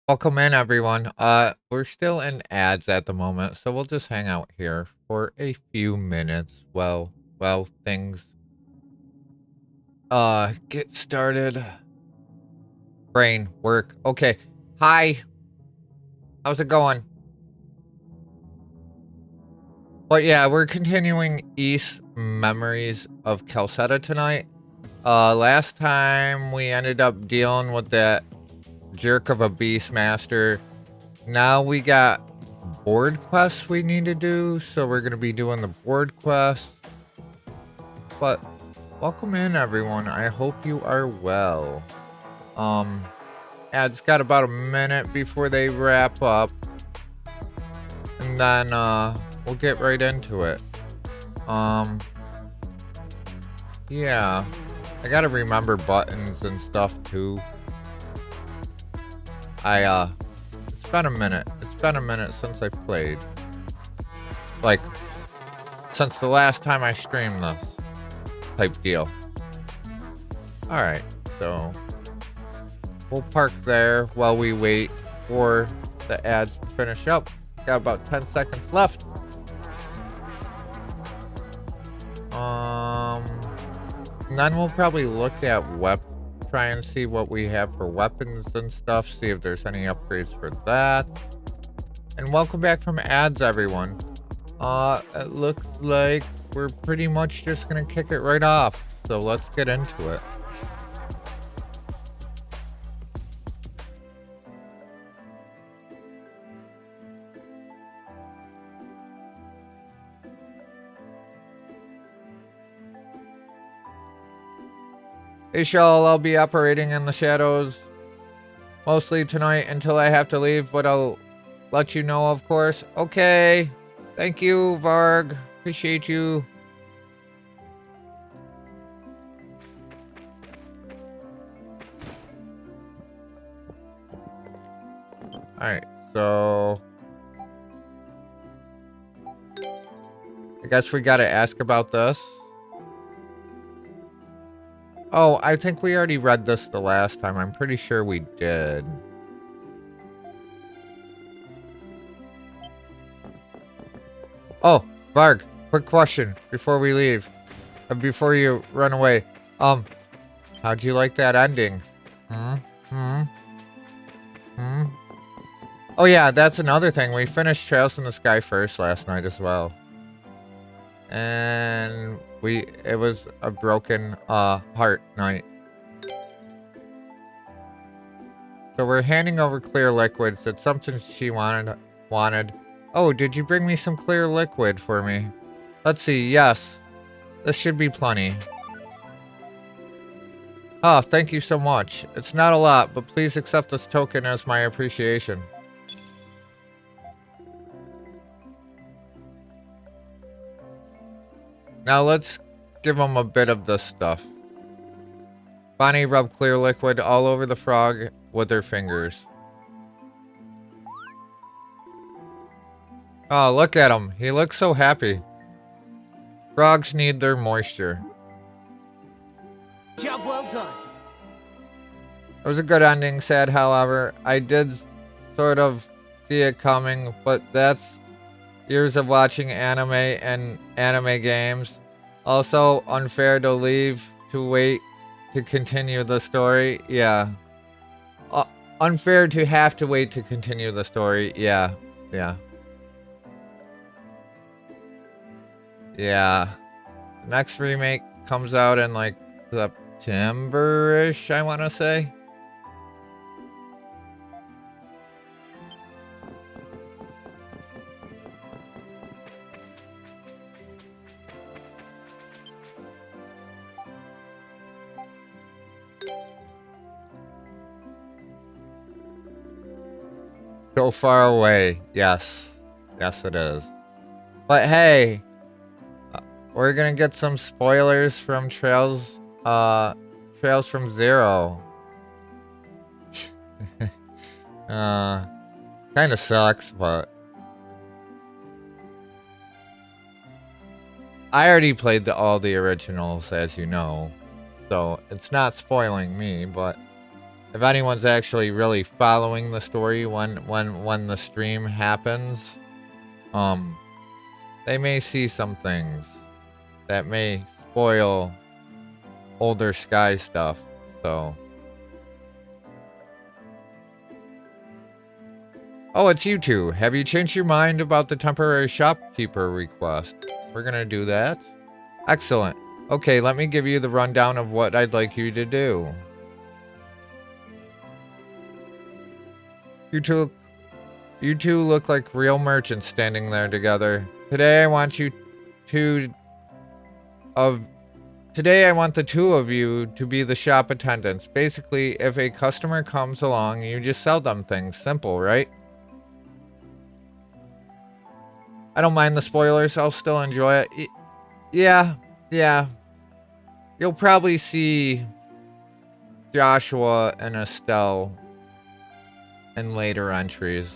Welcome in, everyone. We're still in ads at the moment, so we'll just hang out here for a few minutes. Well, things get started. Brain work. Okay. Hi. How's it going? But yeah, we're continuing East Memories of Celceta tonight. Last time we ended up dealing with that jerk of a Beastmaster. Now we got board quests we need to do, so we're gonna be doing the board quests. But welcome in, everyone. I hope you are well. Yeah, it's got about a minute before they wrap up, and then we'll get right into it. Yeah, I gotta remember buttons and stuff too. It's been a minute. It's been a minute since I played. Like, since the last time I streamed this type deal. Alright, so we'll park there while we wait for the ads to finish up. Got about 10 seconds left. And then we'll probably look at try and see what we have for weapons and stuff, see if there's any upgrades for that. And welcome back from ads, everyone. It looks like we're pretty much just gonna kick it right off. So let's get into it. Hey, Shawl, I'll be operating in the shadows mostly tonight until I have to leave, but I'll let you know, of course. Okay. Thank you, Varg. Appreciate you. Alright, so I guess we gotta ask about this. Oh, I think we already read this the last time. I'm pretty sure we did. Oh, Varg, quick question before we leave. Before you run away. How'd you like that ending? Oh yeah, that's another thing. We finished Trails in the Sky first last night as well. And it was a broken heart night. So we're handing over clear liquids. It's something she wanted. Oh, did you bring me some clear liquid for me? Let's see. Yes. This should be plenty. Oh, thank you so much. It's not a lot, but please accept this token as my appreciation. Now let's give them a bit of this stuff. Bonnie rubbed clear liquid all over the frog with her fingers. Oh, look at him. He looks so happy. Frogs need their moisture. Job well done. It was a good ending, sad however. I did sort of see it coming, but that's years of watching anime and anime games. Also, unfair to leave to wait to continue the story. Yeah. Unfair to have to wait to continue the story. Yeah. Next remake comes out in like September-ish, I want to say. So far away. Yes. Yes, it is. But hey, we're gonna get some spoilers from Trails from Zero. Kinda sucks, but I already played all the originals, as you know. So it's not spoiling me, but if anyone's actually really following the story when the stream happens, they may see some things that may spoil older Sky stuff, so. Oh, it's you two. Have you changed your mind about the temporary shopkeeper request? We're gonna do that. Excellent. Okay, let me give you the rundown of what I'd like you to do. You two look like real merchants standing there together. Today I want the two of you to be the shop attendants. Basically, if a customer comes along, you just sell them things. Simple, right? I don't mind the spoilers. I'll still enjoy it. Yeah. You'll probably see Joshua and Estelle in later entries.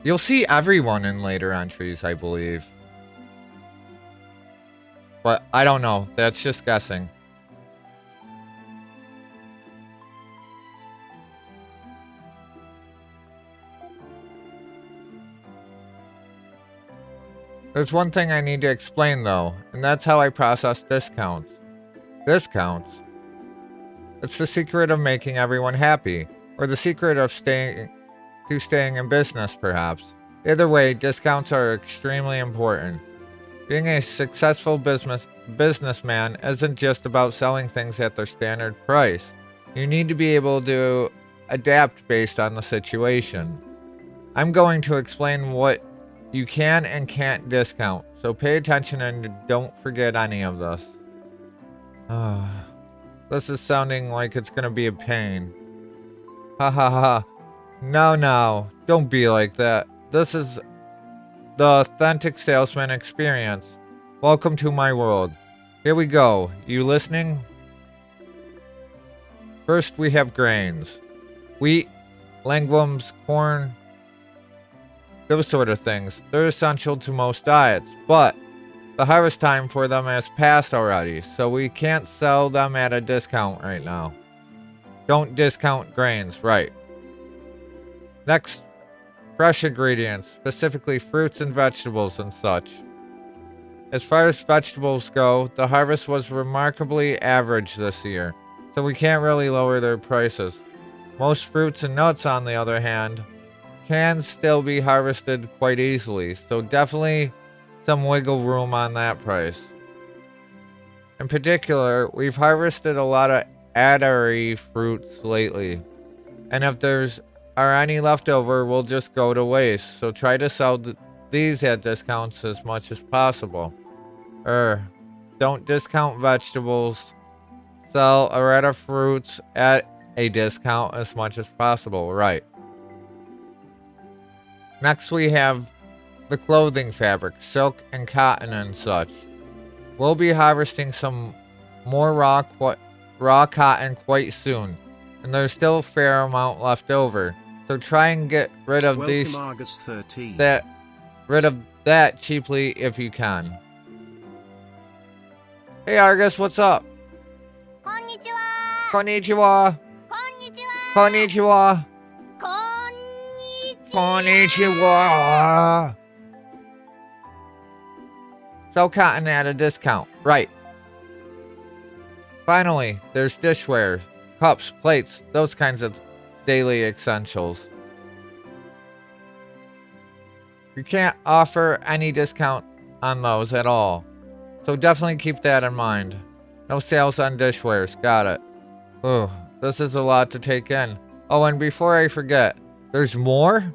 You'll see everyone in later entries, I believe. But I don't know. That's just guessing. There's one thing I need to explain though, and that's how I process discounts. Discounts? It's the secret of making everyone happy, or the secret of staying in business perhaps. Either way, discounts are extremely important. Being a successful businessman isn't just about selling things at their standard price. You need to be able to adapt based on the situation. I'm going to explain what you can and can't discount, so pay attention and don't forget any of this. This is sounding like it's gonna be a pain. Ha ha ha. No, don't be like that. This is the authentic salesman experience. Welcome to my world. Here we go. You listening? First we have grains. Wheat, legumes, corn, those sort of things. They're essential to most diets, but the harvest time for them has passed already, so we can't sell them at a discount right now. Don't discount grains, right. Next, fresh ingredients, specifically fruits and vegetables and such. As far as vegetables go, the harvest was remarkably average this year, so we can't really lower their prices. Most fruits and nuts, on the other hand, can still be harvested quite easily, so definitely some wiggle room on that price. In particular, we've harvested a lot of addery fruits lately, and if there's any left over, we'll just go to waste, so try to sell these at discounts as much as possible. Don't discount vegetables. Sell Areta fruits at a discount as much as possible, right. Next we have the clothing fabric, silk and cotton and such. We'll be harvesting some more raw cotton quite soon, and there's still a fair amount left over. So try and get rid of that cheaply if you can. Hey Argus, what's up? Konnichiwa. Konnichiwa. Konnichiwa. Konnichiwa. Sell cotton at a discount. Right. Finally, there's dishware, cups, plates, those kinds of daily essentials. You can't offer any discount on those at all, so definitely keep that in mind. No sales on dishwares. Got it. Ooh, this is a lot to take in. Oh, and before I forget, there's more?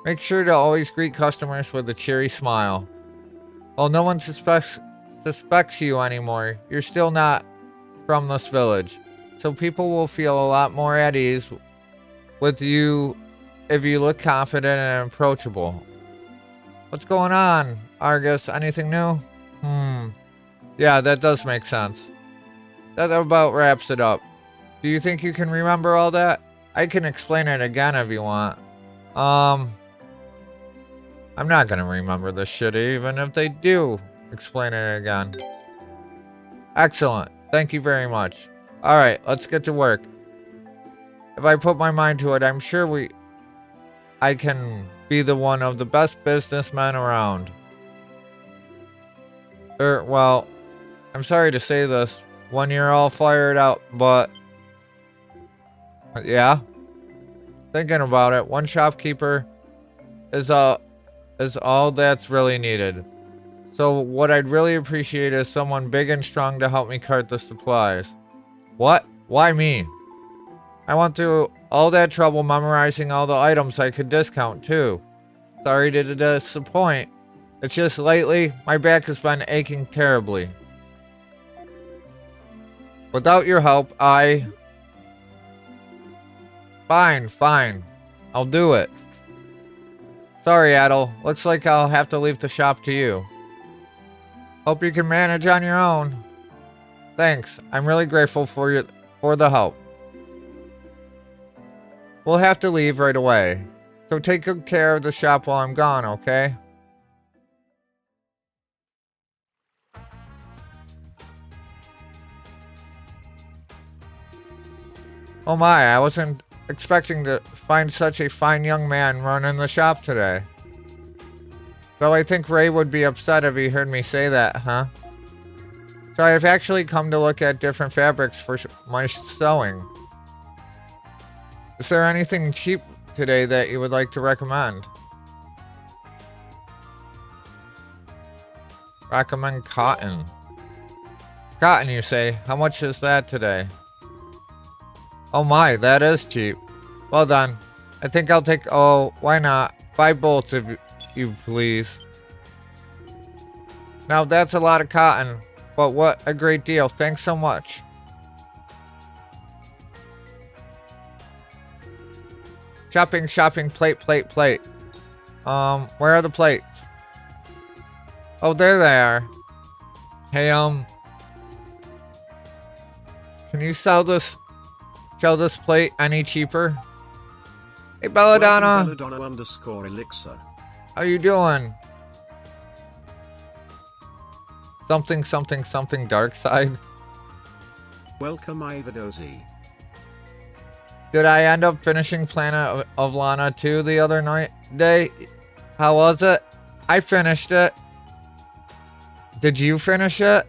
Make sure to always greet customers with a cheery smile. While no one suspects you anymore, you're still not from this village, so people will feel a lot more at ease with you if you look confident and approachable. What's going on, Argus? Anything new? Yeah, that does make sense. That about wraps it up. Do you think you can remember all that? I can explain it again if you want. I'm not gonna remember this shit even if they do explain it again. Excellent. Thank you very much. Alright, let's get to work. If I put my mind to it, I'm sure I can be the one of the best businessmen around. Well, I'm sorry to say this when you're all fired out, but yeah, thinking about it, one shopkeeper is all that's really needed. So what I'd really appreciate is someone big and strong to help me cart the supplies. What? Why me? I went through all that trouble memorizing all the items I could discount too. Sorry to disappoint. It's just lately, my back has been aching terribly. Without your help, Fine. I'll do it. Sorry, Adel. Looks like I'll have to leave the shop to you. Hope you can manage on your own. Thanks. I'm really grateful for the help. We'll have to leave right away. So take good care of the shop while I'm gone, okay? Oh my, I wasn't expecting to find such a fine young man running the shop today. Though I think Ray would be upset if he heard me say that, huh? So I've actually come to look at different fabrics for my sewing. Is there anything cheap today that you would like to recommend? Recommend cotton. Cotton, you say? How much is that today? Oh my, that is cheap. Well done. I think I'll take, why not? 5 bolts if you please. Now that's a lot of cotton, but what a great deal. Thanks so much. Shopping, plate. Where are the plates? Oh, there they are. Hey, can you sell this plate any cheaper? Hey, Belladonna. Belladonna_elixir. How you doing? Something dark side. Welcome, Ivadozi. Did I end up finishing Planet of Lana 2 the other day? How was it? I finished it. Did you finish it?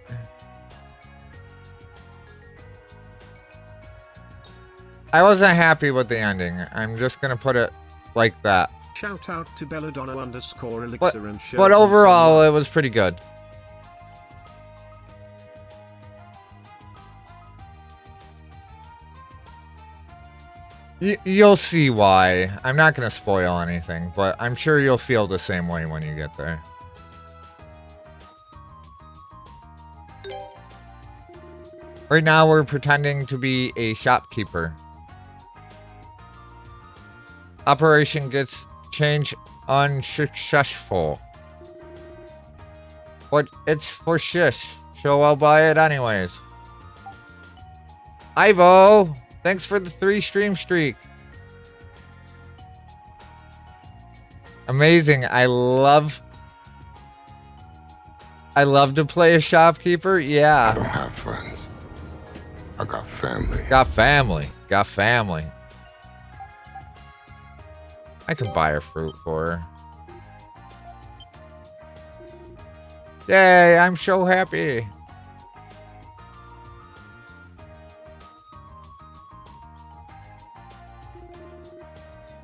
I wasn't happy with the ending. I'm just gonna put it like that. Shout out to Belladonna_elixir and show. But overall, it was pretty good. You'll see why. I'm not gonna spoil anything, but I'm sure you'll feel the same way when you get there. Right now, we're pretending to be a shopkeeper. Operation gets changed unsuccessful. But it's for shish, so I'll buy it anyways. Ivo, thanks for the 3 stream streak. Amazing. I love to play a shopkeeper. Yeah. I don't have friends. I got family. Got family. I can buy her fruit for her. Yay, I'm so happy.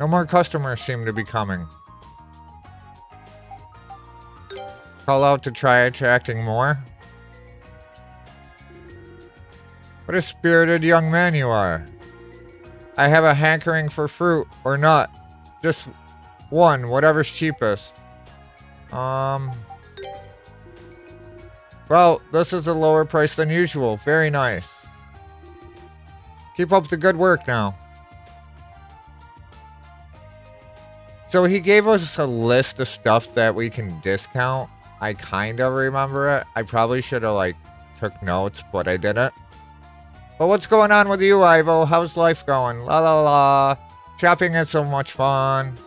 No more customers seem to be coming. Call out to try attracting more. What a spirited young man you are. I have a hankering for fruit or nut. Just one, whatever's cheapest. Well, this is a lower price than usual. Very nice. Keep up the good work now. So he gave us a list of stuff that we can discount. I kind of remember it. I probably should have, took notes, but I didn't. But what's going on with you, Ivo? How's life going? La la la. Shopping is so much fun.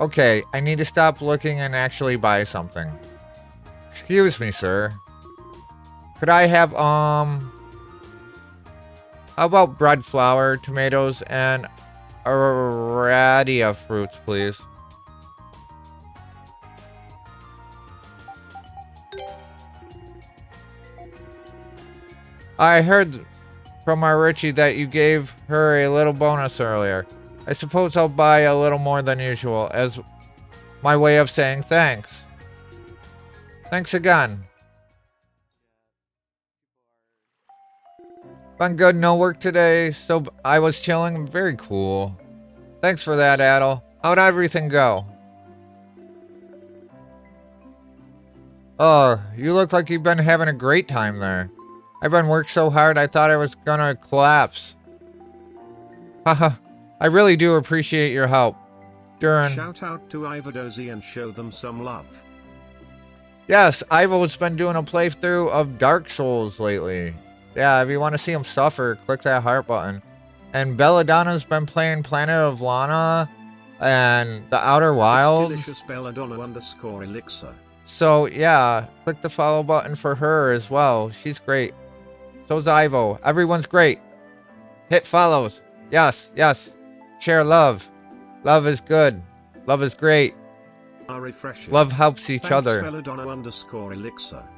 Okay, I need to stop looking and actually buy something. Excuse me, sir. Could I have, How about bread, flour, tomatoes, and radia fruits, please? I heard from our Richie that you gave her a little bonus earlier. I suppose I'll buy a little more than usual as my way of saying thanks. Thanks again. Been good, no work today, so I was chilling. Very cool. Thanks for that, Adel. How'd everything go? Oh, you look like you've been having a great time there. I've been working so hard I thought I was gonna collapse. Haha, I really do appreciate your help. During... Shout out to Ivadozi and show them some love. Yes, Ivo's been doing a playthrough of Dark Souls lately. Yeah, if you want to see him suffer, click that heart button. And Belladonna's been playing Planet of Lana and The Outer Wilds. It's delicious Belladonna_elixir. So yeah, click the follow button for her as well. She's great. So's Ivo. Everyone's great. Hit follows. Yes, yes. Share love. Love is good. Love is great. Refreshing. Love helps each Thanks, other. Belladonna_elixir.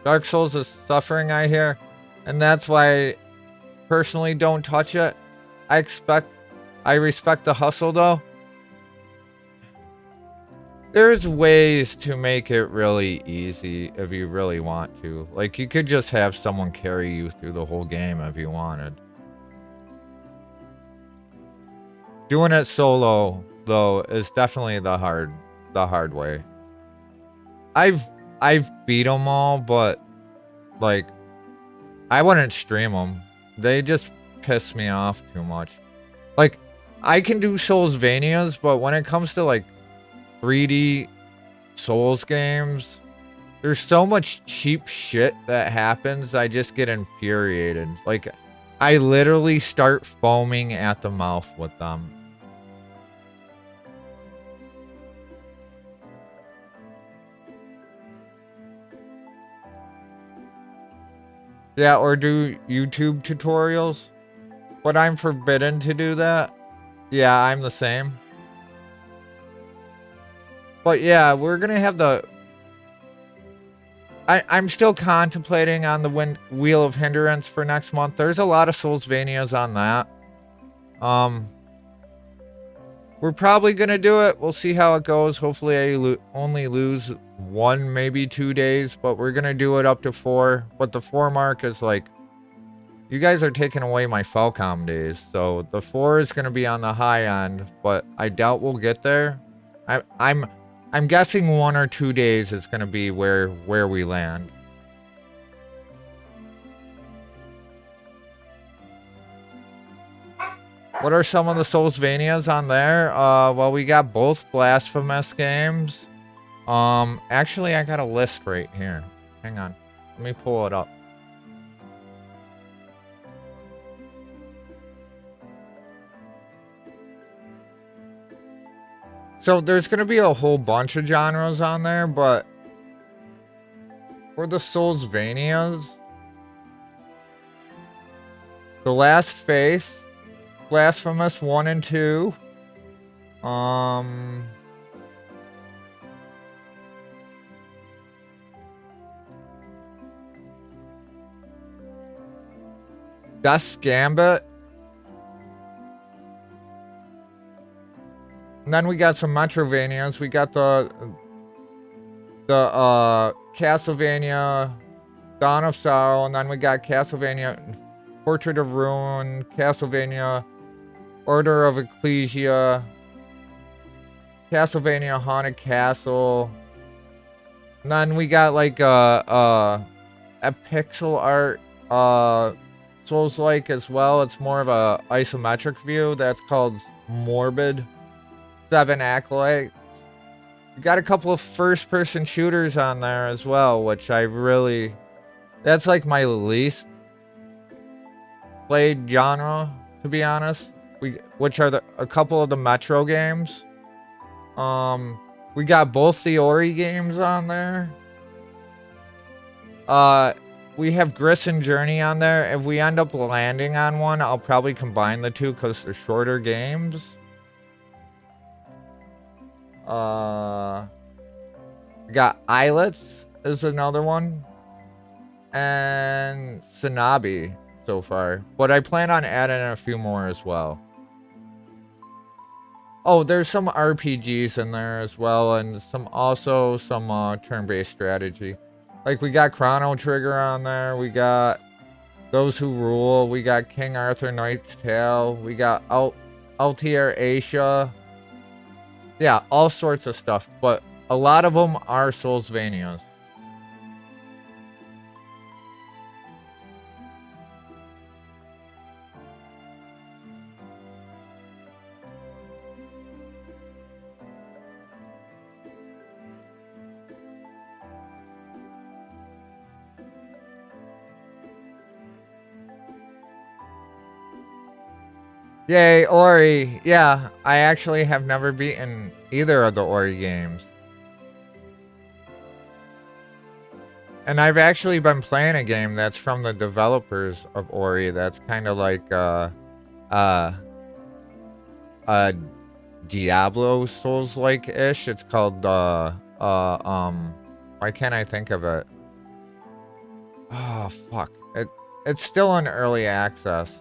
Dark Souls is suffering, I hear. And that's why I personally don't touch it. I respect the hustle though. There's ways to make it really easy if you really want to. Like, you could just have someone carry you through the whole game if you wanted. Doing it solo, though, is definitely the hard way. I've beat them all, but, like, I wouldn't stream them. They just piss me off too much. Like, I can do Soulsvanias, but when it comes to, like, 3D Souls games, there's so much cheap shit that happens, I just get infuriated. Like, I literally start foaming at the mouth with them. Yeah, or do YouTube tutorials. But I'm forbidden to do that. Yeah, I'm the same. But yeah, we're gonna have the... I'm still contemplating on the Wheel of Hindrance for next month. There's a lot of Soulsvanias on that. We're probably gonna do it. We'll see how it goes. Hopefully I only lose 1, maybe 2 days. But we're gonna do it up to 4. But the 4 mark is like... You guys are taking away my Falcom days. So the 4 is gonna be on the high end. But I doubt we'll get there. I'm guessing 1 or 2 days is going to be where we land. What are some of the Soulsvanias on there? Well, we got both Blasphemous games. Actually, I got a list right here. Hang on. Let me pull it up. So there's going to be a whole bunch of genres on there, but for the Soulsvanias, The Last Faith, Blasphemous 1 and 2, Death's Gambit. And then we got some Metrovanias. We got the Castlevania Dawn of Sorrow, and then we got Castlevania Portrait of Ruin, Castlevania Order of Ecclesia, Castlevania Haunted Castle. And then we got like a pixel art Souls-like as well. It's more of a isometric view. That's called Morbid 7 Acolyte. We got a couple of first-person shooters on there as well, which I really... That's like my least played genre, to be honest. Which are a couple of the Metro games. We got both the Ori games on there. we have Gris and Journey on there. If we end up landing on one, I'll probably combine the two because they're shorter games. We got Islets is another one. And Sanabi so far. But I plan on adding a few more as well. Oh, there's some RPGs in there as well, and also some turn-based strategy. Like we got Chrono Trigger on there, we got Those Who Rule, we got King Arthur Knight's Tale, we got Altair Asia. Yeah, all sorts of stuff, but a lot of them are Soulsvanias. Yay, Ori. Yeah, I actually have never beaten either of the Ori games. And I've actually been playing a game that's from the developers of Ori that's kind of like a Diablo Souls-like-ish. It's called why can't I think of it? Oh fuck. It's still in early access.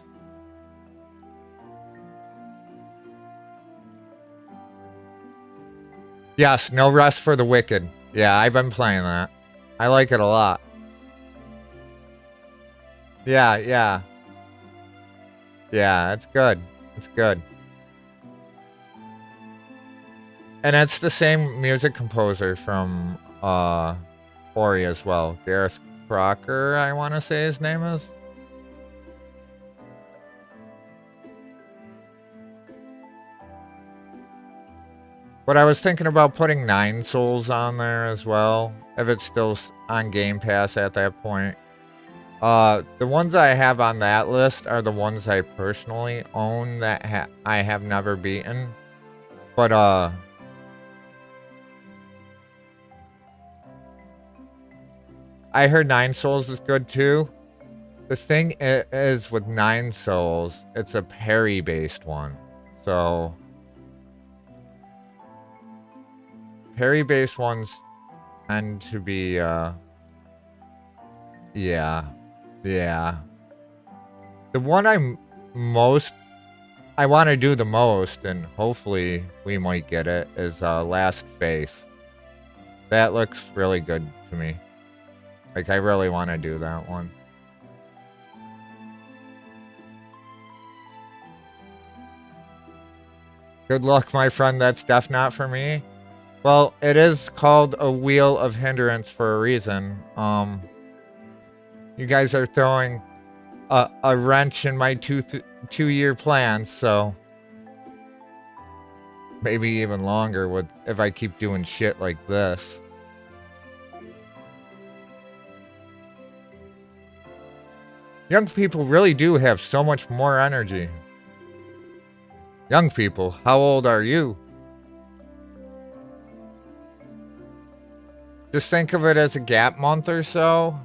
Yes, No Rest for the Wicked. Yeah, I've been playing that. I like it a lot. Yeah, yeah. Yeah, it's good. It's good. And it's the same music composer from Ori as well. Gareth Crocker, I want to say his name is. But I was thinking about putting 9 Souls on there as well, if it's still on Game Pass at that point. The ones I have on that list are the ones I personally own that I have never beaten. But, I heard 9 Souls is good too. The thing is with 9 Souls, it's a parry-based one. So parry-based ones tend to be, yeah. The one I want to do the most, and hopefully we might get it, is Last Faith. That looks really good to me. Like, I really want to do that one. Good luck, my friend. That's def not for me. Well, it is called a wheel of hindrance for a reason. You guys are throwing a wrench in my two-year plans, so maybe even longer if I keep doing shit like this. Young people really do have so much more energy. Young people, how old are you? Just think of it as a gap month or so.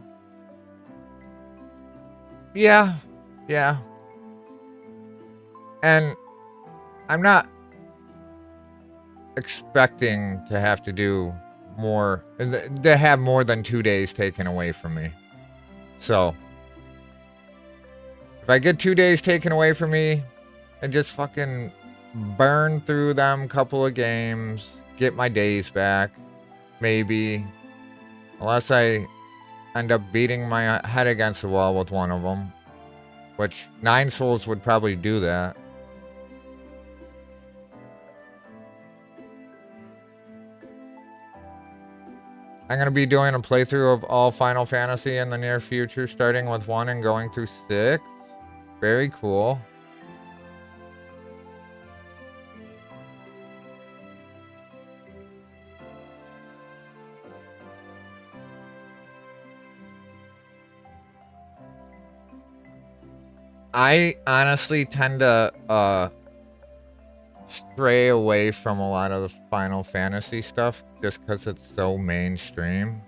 Yeah. And I'm not expecting to have to do more, to have more than 2 days taken away from me. So, if I get 2 days taken away from me and just fucking burn through them couple of games, get my days back, maybe, unless I end up beating my head against the wall with one of them, which 9 Souls would probably do that. I'm going to be doing a playthrough of all Final Fantasy in the near future, starting with 1 and going through 6. Very cool. I honestly tend to stray away from a lot of the Final Fantasy stuff just because it's so mainstream.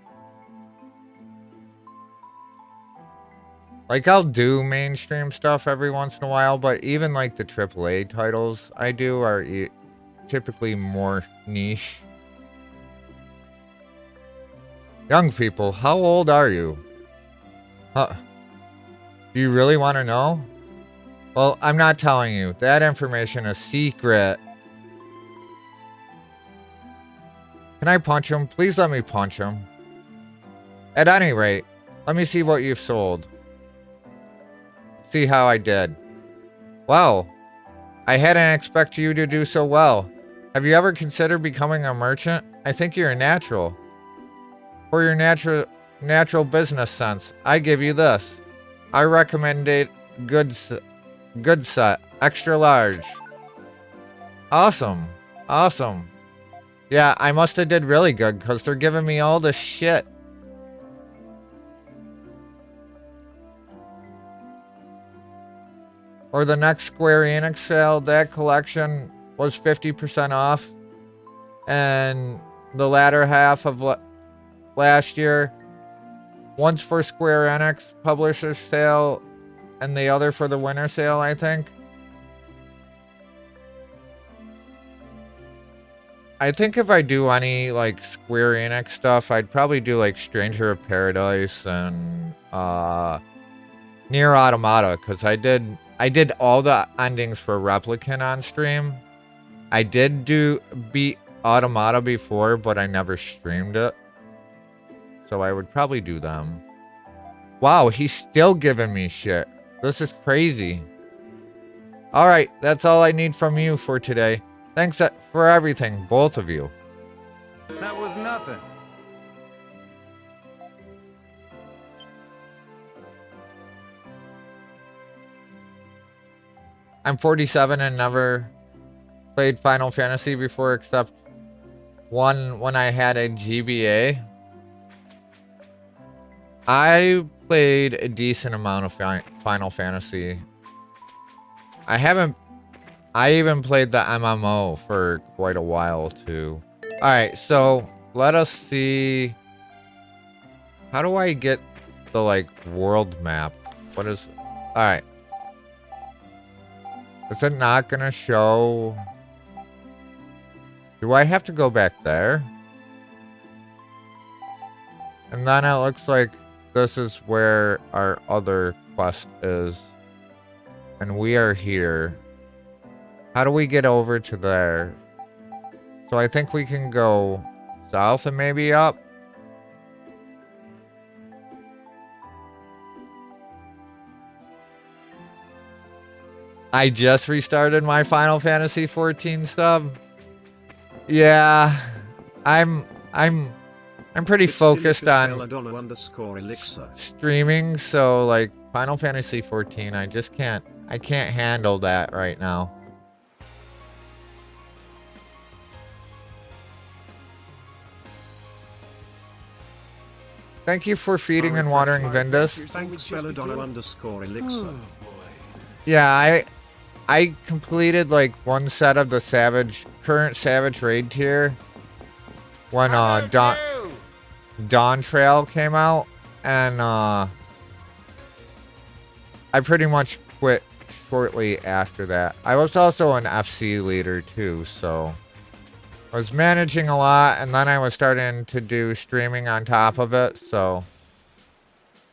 Like, I'll do mainstream stuff every once in a while, but even like the AAA titles I do are typically more niche. Young people, how old are you? Do you really want to know? Well, I'm not telling you. That information is secret. Can I punch him? Please let me punch him. At any rate, let me see what you've sold. See how I did. Wow. I hadn't expected you to do so well. Have you ever considered becoming a merchant? I think you're a natural. For your natural business sense, I give you this. I recommend it good set, extra large. Awesome. Awesome. Yeah, I must have did really good because they're giving me all this shit. Or the next Square Enix sale, that collection was 50% off. And the latter half of last year, one's for Square Enix publisher sale and the other for the winter sale, I think. I think if I do any like Square Enix stuff, I'd probably do like Stranger of Paradise and Nier Automata, because I did all the endings for Replicant on stream. I did beat Automata before, but I never streamed it. So I would probably do them. Wow, he's still giving me shit. This is crazy. Alright, that's all I need from you for today. Thanks for everything, both of you. That was nothing. I'm 47 and never played Final Fantasy before except one when I had a GBA. I played a decent amount of Final Fantasy. I even played the MMO for quite a while too. Alright, so let us see. How do I get the like world map? What is... Alright. Is it not gonna show? Do I have to go back there? And then it looks like this is where our other quest is. And we are here. How do we get over to there? So I think we can go south and maybe up. I just restarted my Final Fantasy 14 sub. Yeah, I'm pretty focused on streaming, so like Final Fantasy 14, I can't handle that right now. Thank you for feeding and watering Vindus. Thanks Belladonna_Elixir. Yeah, I completed like one set of the current Savage Raid tier when Dawn Trail came out, and I pretty much quit shortly after that. I was also an FC leader too, so I was managing a lot, and then I was starting to do streaming on top of it, so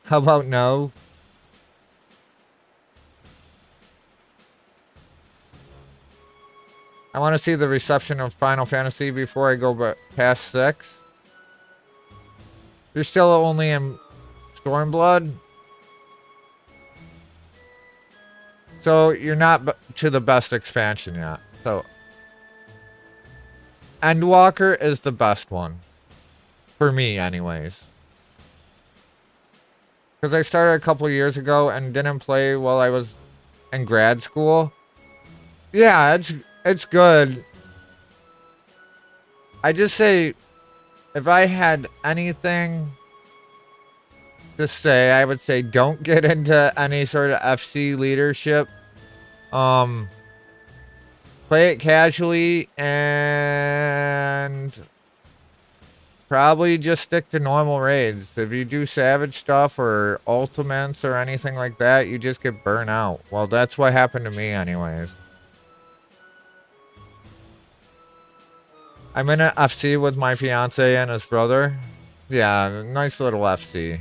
how about no? I want to see the reception of Final Fantasy before I go past 6. You're still only in Stormblood? So you're not to the best expansion yet. So Endwalker is the best one. For me, anyways. Because I started a couple years ago and didn't play while I was in grad school. Yeah, it's good. I just say, if I had anything to say, I would say don't get into any sort of FC leadership. Play it casually and probably just stick to normal raids. If you do savage stuff or ultimates or anything like that, you just get burnt out. Well, that's what happened to me anyways. I'm in an FC with my fiance and his brother. Yeah, nice little FC.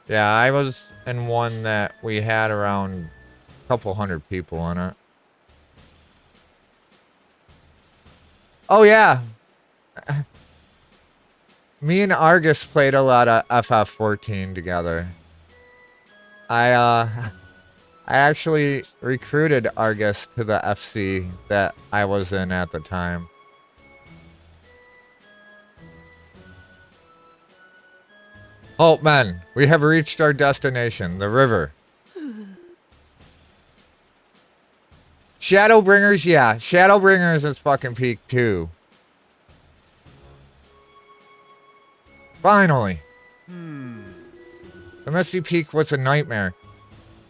Yeah, I was in one that we had around a couple hundred people in it. Oh yeah. Me and Argus played a lot of FF14 together. I actually recruited Argus to the FC that I was in at the time. Halt, men. We have reached our destination, the river. Shadowbringers, yeah. Shadowbringers is fucking peak too. Finally. The Misty Peak was a nightmare.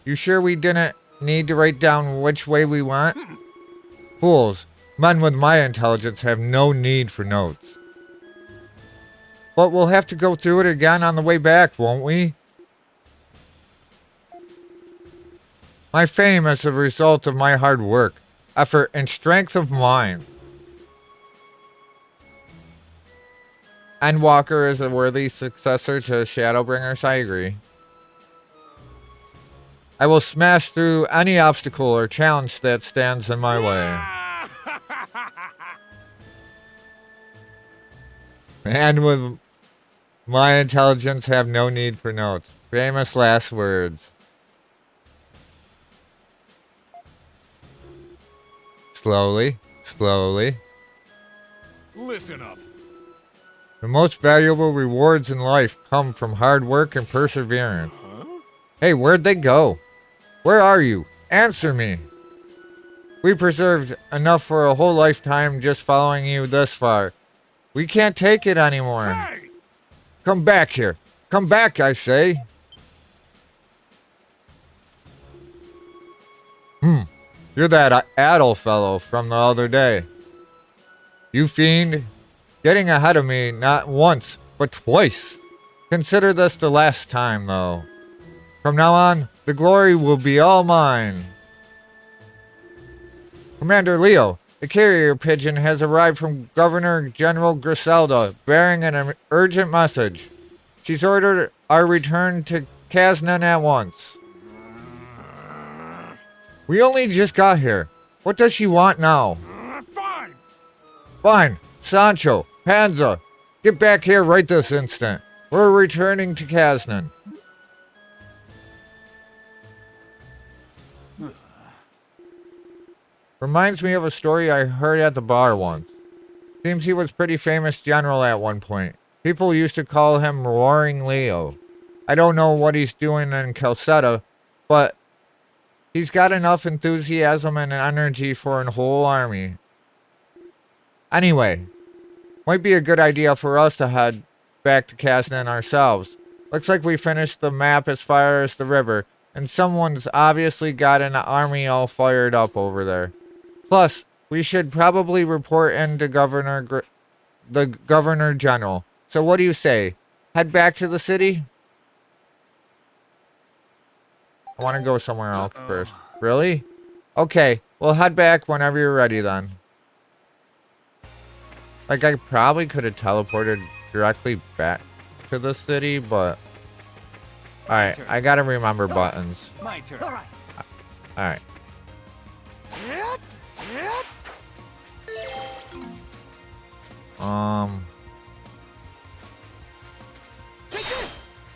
You sure we didn't need to write down which way we went? Fools. Men with my intelligence have no need for notes. But we'll have to go through it again on the way back, won't we? My fame is a result of my hard work, effort, and strength of mind. Endwalker is a worthy successor to Shadowbringers, I agree. I will smash through any obstacle or challenge that stands in my way. And with my intelligence have no need for notes. Famous last words. Slowly, slowly. Listen up. The most valuable rewards in life come from hard work and perseverance. Hey, where'd they go? Where are you? Answer me. We preserved enough for a whole lifetime just following you this far. We can't take it anymore. Hey! Come back here. Come back, I say. You're that Adel fellow from the other day. You fiend. Getting ahead of me not once, but twice. Consider this the last time, though. From now on, the glory will be all mine. Commander Leo, the carrier pigeon has arrived from Governor General Griselda, bearing an urgent message. She's ordered our return to Kaznan at once. We only just got here. What does she want now? Fine. Fine. Sancho, Panza, get back here right this instant. We're returning to Kaznan. Reminds me of a story I heard at the bar once. Seems he was pretty famous general at one point. People used to call him Roaring Leo. I don't know what he's doing in Celceta, but he's got enough enthusiasm and energy for a whole army. Anyway, might be a good idea for us to head back to Kaznan ourselves. Looks like we finished the map as far as the river, and someone's obviously got an army all fired up over there. Plus, we should probably report in to the Governor General. So what do you say? Head back to the city? I want to go somewhere else first. Really? Okay, we'll head back whenever you're ready then. Like, I probably could have teleported directly back to the city, but... Alright, I gotta remember buttons. My turn. Alright.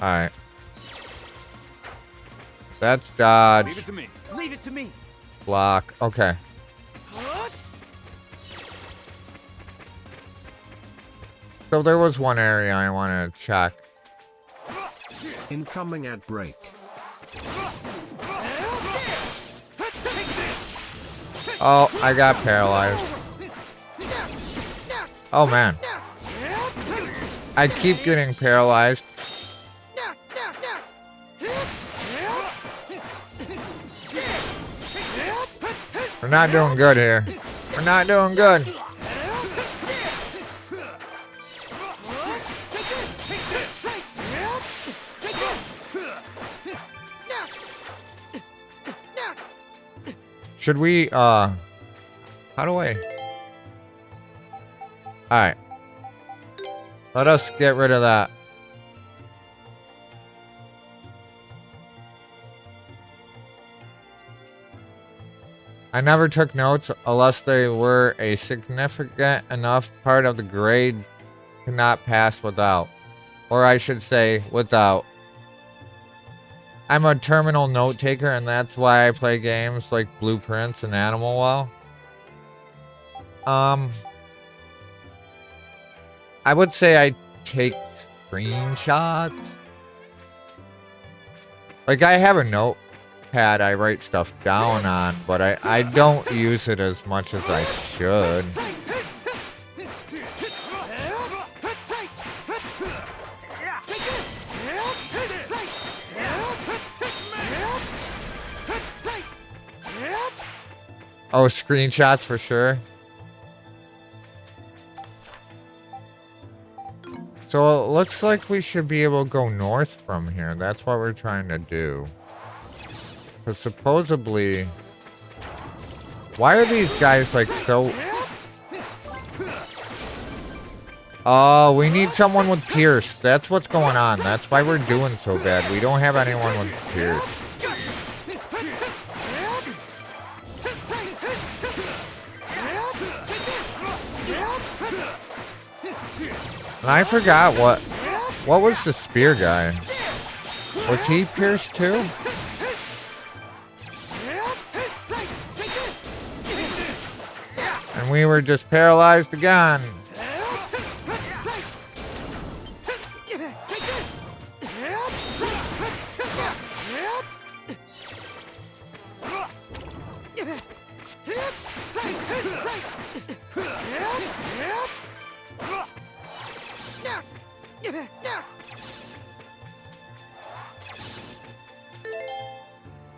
Alright. That's dodge. Leave it to me. Leave it to me. Block. Okay. So there was one area I wanted to check. Incoming at break. Oh, I got paralyzed. Oh man. I keep getting paralyzed. We're not doing good here. We're not doing good. Should we, how do I? Alright. Let us get rid of that. I never took notes unless they were a significant enough part of the grade to not pass without. Or I should say, without. I'm a terminal note taker, and that's why I play games like Blueprints and Animal Well. I would say I take screenshots. Like, I have a notepad I write stuff down on, but I don't use it as much as I should. Oh, screenshots for sure. So it looks like we should be able to go north from here. That's what we're trying to do. Because supposedly... Why are these guys like so... Oh, we need someone with Pierce. That's what's going on. That's why we're doing so bad. We don't have anyone with Pierce. And I forgot what was the spear guy? Was he pierced too? And we were just paralyzed again.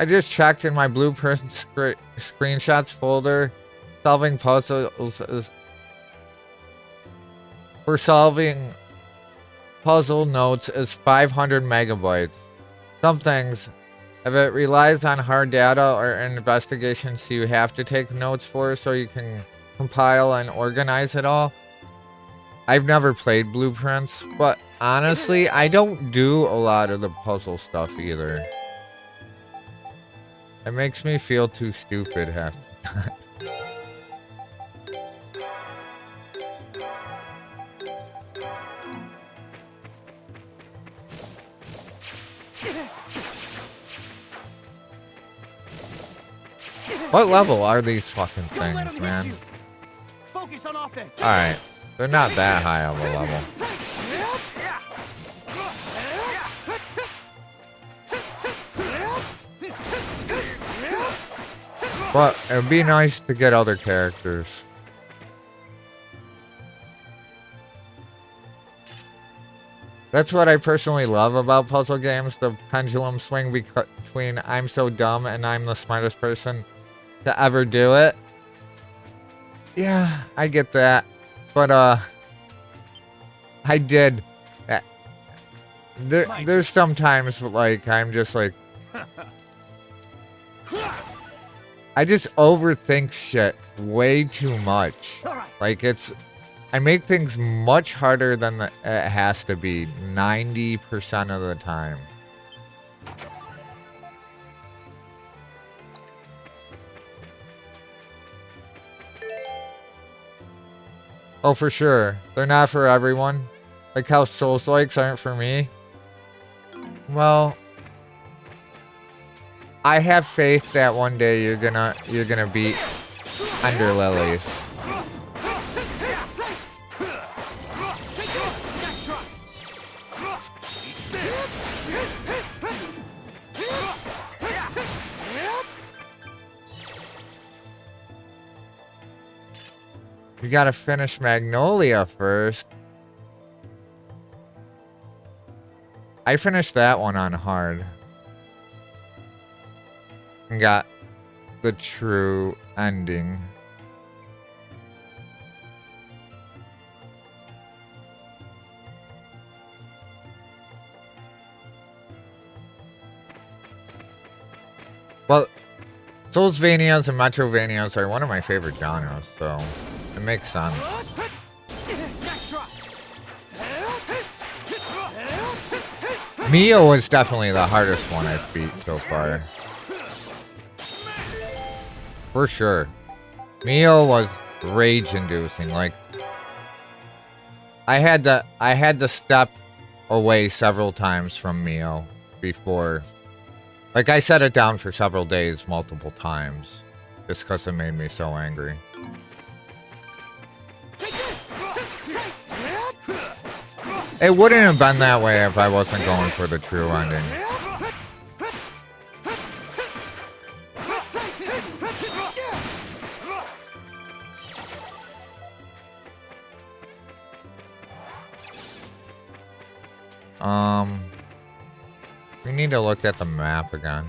I just checked in my blueprint screenshots folder. Solving puzzles is... For solving puzzle notes is 500 megabytes. Some things, if it relies on hard data or investigations you have to take notes for so you can compile and organize it all. I've never played Blueprints, but honestly, I don't do a lot of the puzzle stuff either. It makes me feel too stupid half the time. What level are these fucking things, man? Focus on offense. Alright, they're not that high of a level. But it would be nice to get other characters. That's what I personally love about puzzle games, the pendulum swing between I'm so dumb and I'm the smartest person to ever do it. Yeah, I get that. But, I did. There's sometimes, like, I'm just like... I just overthink shit way too much. Like, I make things much harder than it has to be 90% of the time. Oh, for sure. They're not for everyone. Like how Souls-likes aren't for me. Well, I have faith that one day you're gonna beat Ender Lilies. You gotta finish Magnolia first. I finished that one on hard. And got the true ending. Well, Soulsvanias and Metrovanias are one of my favorite genres, so it makes sense. Mio was definitely the hardest one I've beat so far. For sure. Mio was rage-inducing. Like, I had to step away several times from Mio before. Like, I set it down for several days multiple times just because it made me so angry. It wouldn't have been that way if I wasn't going for the true ending. We need to look at the map again.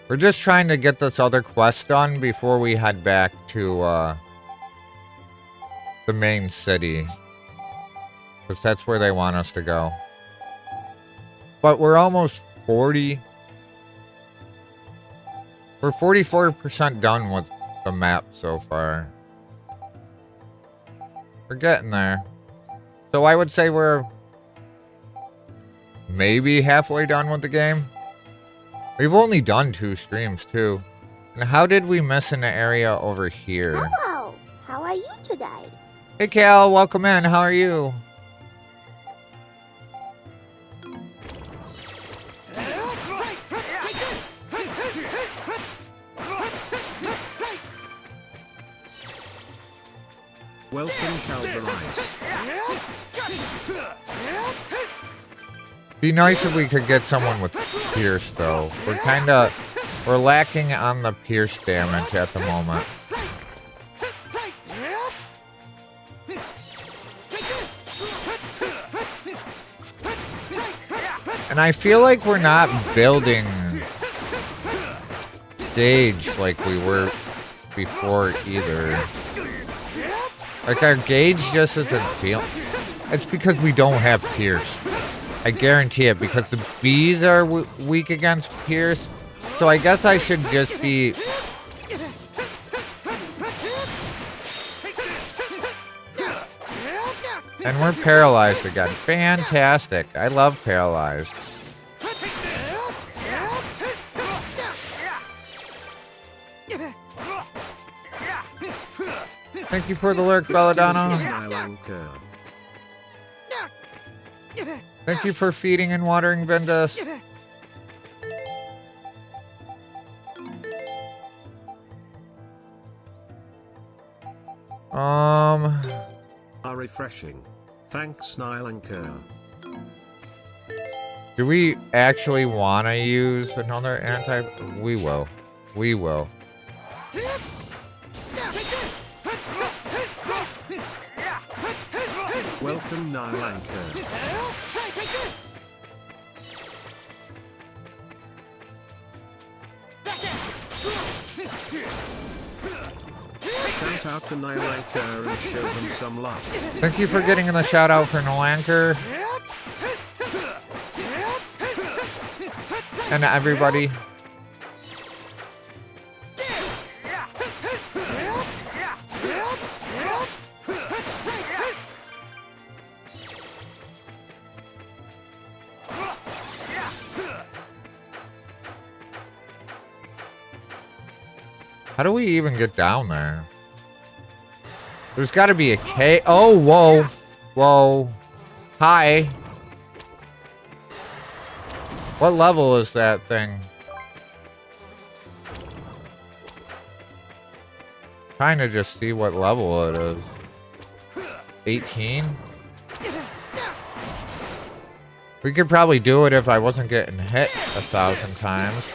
We're just trying to get this other quest done before we head back to, the main city. Because that's where they want us to go. But we're almost 40. We're 44% done with the map so far. We're getting there. So I would say we're maybe halfway done with the game. We've only done 2 streams too. And how did we miss an area over here? Hello, how are you today? Hey Cal, welcome in. How are you? Welcome, Calvarize. Be nice if we could get someone with Pierce, though. We're lacking on the Pierce damage at the moment. And I feel like we're not building gauge like we were before either. Like, our gauge just isn't feeling. It's because we don't have Pierce. I guarantee it, because the bees are weak against Pierce. So I guess I should just be... And we're paralyzed again. Fantastic. I love paralyzed. Thank you for the lurk, Belladonna. Thank you for feeding and watering Ventus. Are refreshing. Thanks, Nile and Kerr. Do we actually want to use another anti? We will. We will. Welcome, Nile and Kerr. Shout out to Nile and Kerr and show them some love. Thank you for getting in the shout out for Nolanker. And everybody. How do we even get down there? There's got to be a cave. Oh, whoa. Whoa. Hi. What level is that thing? Trying to just see what level it is. 18? We could probably do it if I wasn't getting hit 1,000 times.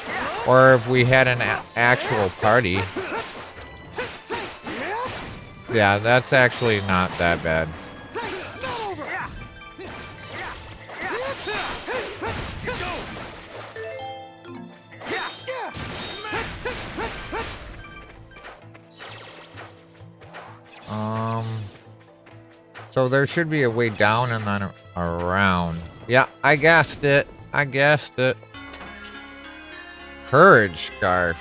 Or if we had an actual party. Yeah, that's actually not that bad. So there should be a way down and then around. Yeah, I guessed it. I guessed it. Courage Scarf.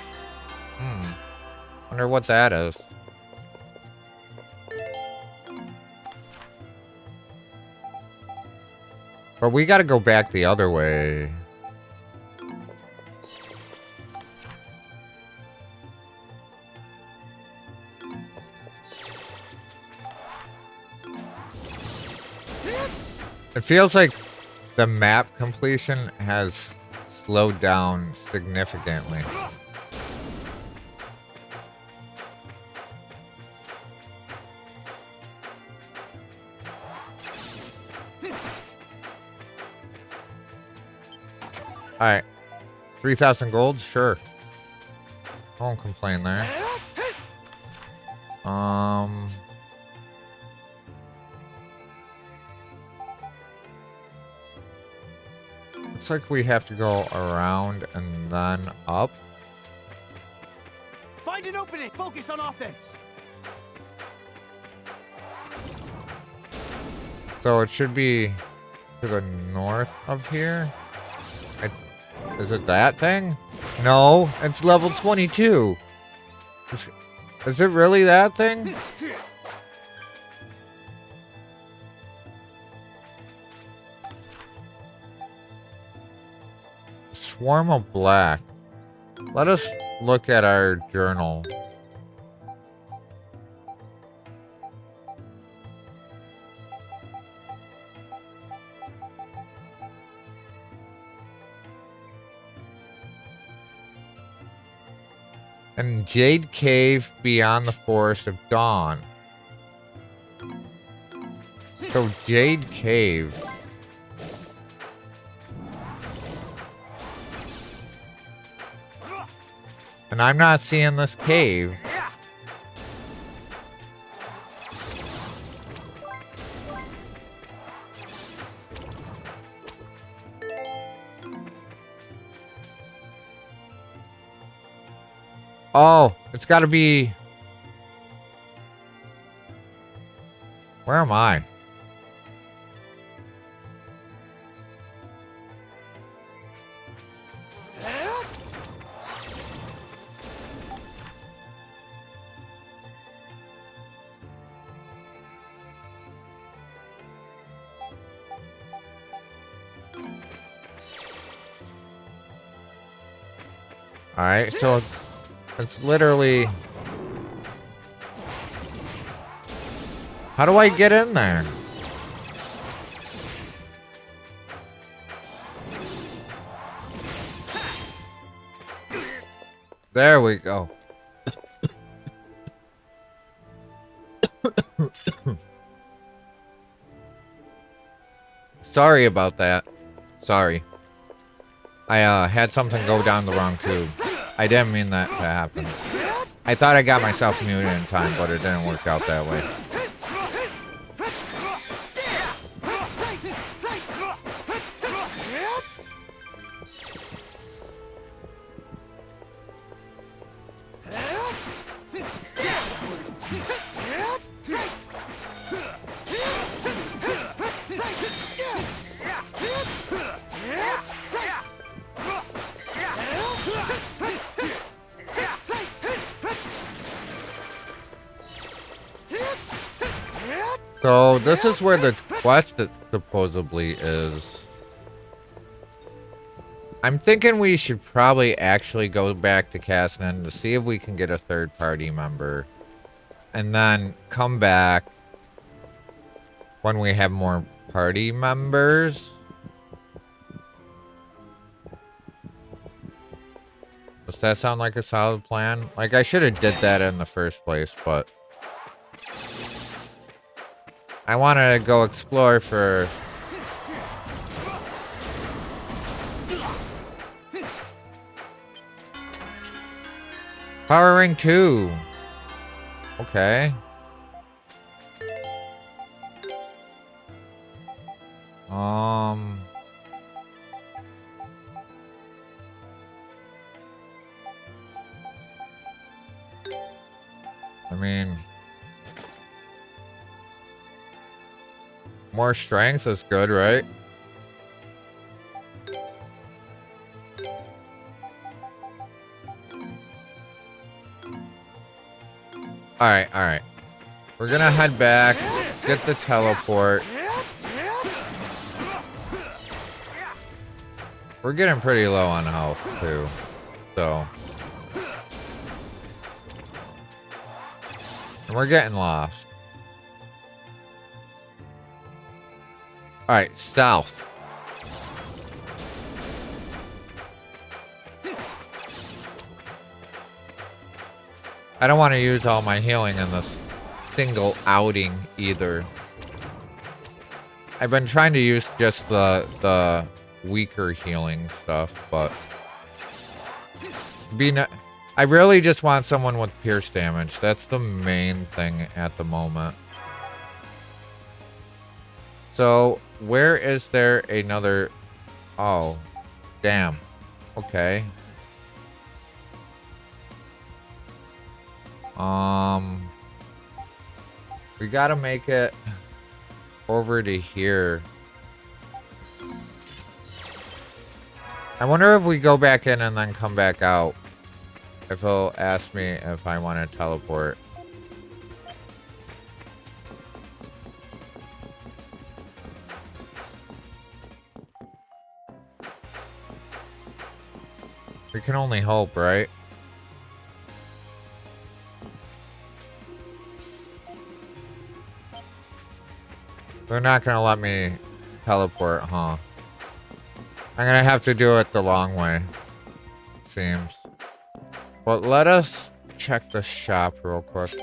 Wonder what that is. But we gotta go back the other way. It feels like the map completion has slowed down significantly. Alright. 3,000 gold? Sure. I won't complain there. Looks like we have to go around and then up. Find an opening. Focus on offense. So it should be to the north of here. Is it that thing? No, it's level 22. Is it really that thing? Swarm of Black. Let us look at our journal. And Jade Cave beyond the Forest of Dawn. So Jade Cave. And I'm not seeing this cave. Oh, it's got to be... Where am I? Alright, so it's literally... How do I get in there? There we go. Sorry about that. Sorry. I had something go down the wrong tube. I didn't mean that to happen. I thought I got myself muted in time, but it didn't work out that way. So this is where the quest supposedly is. I'm thinking we should probably actually go back to Casnan to see if we can get a third party member. And then come back when we have more party members. Does that sound like a solid plan? Like, I should have did that in the first place, but... I want to go explore for... Power Ring 2. Okay. I mean... More strength is good, right? Alright. We're gonna head back, get the teleport. We're getting pretty low on health, too. So. And we're getting lost. Alright, south. I don't want to use all my healing in this single outing either. I've been trying to use just the weaker healing stuff, but I really just want someone with pierce damage. That's the main thing at the moment. So, where is there another... Oh, damn. Okay. We gotta make it over to here. I wonder if we go back in and then come back out. If he'll ask me if I want to teleport. We can only hope, right? They're not gonna let me teleport, huh? I'm gonna have to do it the long way. Seems. But let us check the shop real quick.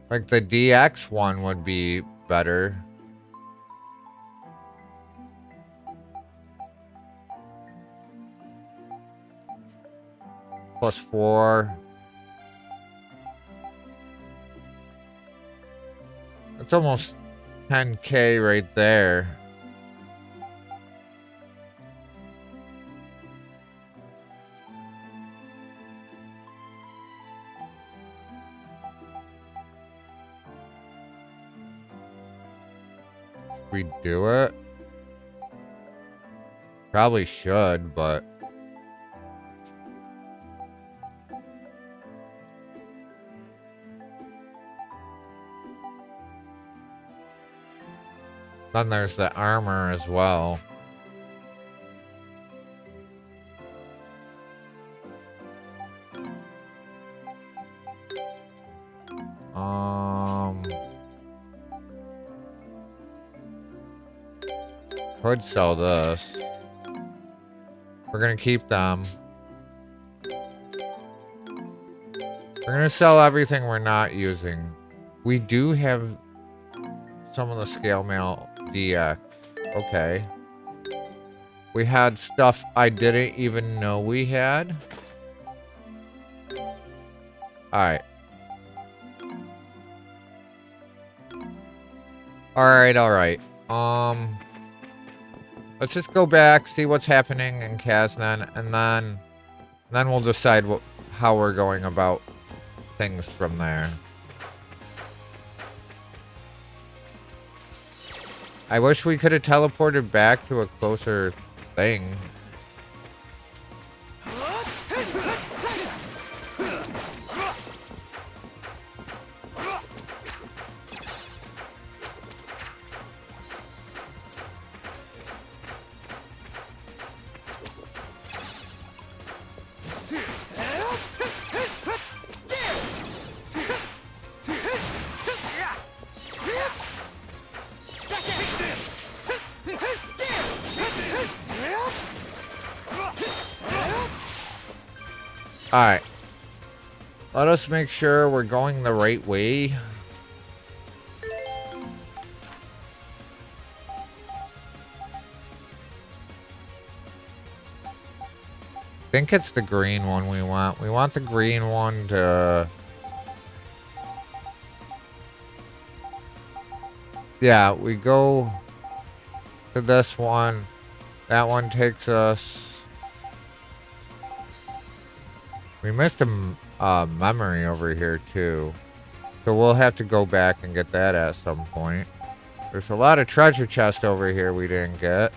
Like the DX one would be better. +4. It's almost 10K right there. We do it? Probably should, but... Then there's the armor as well. Could sell this. We're gonna keep them. We're gonna sell everything we're not using. We do have some of the scale mail DX. Okay. We had stuff I didn't even know we had. Alright. Alright. Let's just go back, see what's happening in Kaznan, and then we'll decide how we're going about things from there. I wish we could have teleported back to a closer thing. Alright. Let us make sure we're going the right way. I think it's the green one we want. We want the green one to... Yeah, we go to this one. That one takes us... We missed a memory over here, too. So we'll have to go back and get that at some point. There's a lot of treasure chest over here we didn't get.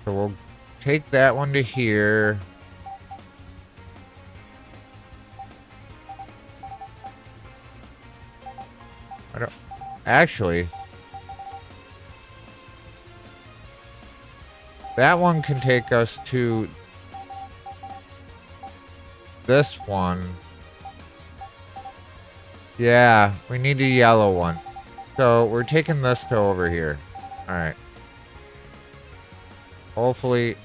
So we'll take that one to here. I don't... Actually... That one can take us to... this one. Yeah, we need a yellow one. So we're taking this to over here. Alright. Hopefully...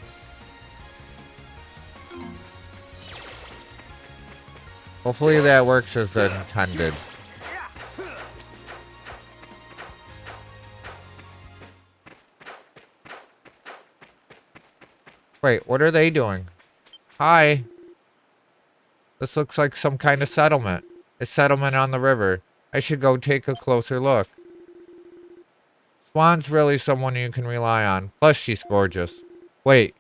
Hopefully that works as intended. Wait, what are they doing? Hi. This looks like some kind of settlement. A settlement on the river. I should go take a closer look. Swan's really someone you can rely on. Plus, she's gorgeous. Wait.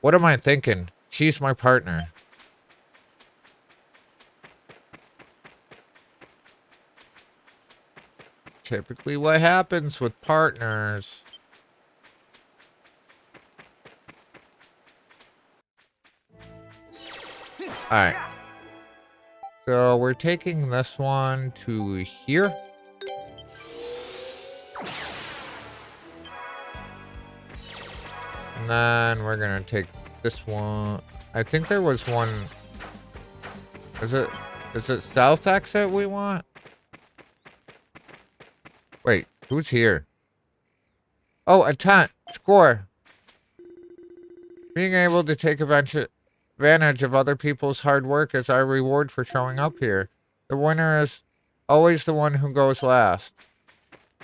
What am I thinking? She's my partner. Typically what happens with partners. Alright. So we're taking this one to here. And then we're gonna take this one. I think there was one. Is it south exit we want? Wait, who's here? Oh, a tent. Score. Being able to take advantage of other people's hard work is our reward for showing up here. The winner is always the one who goes last.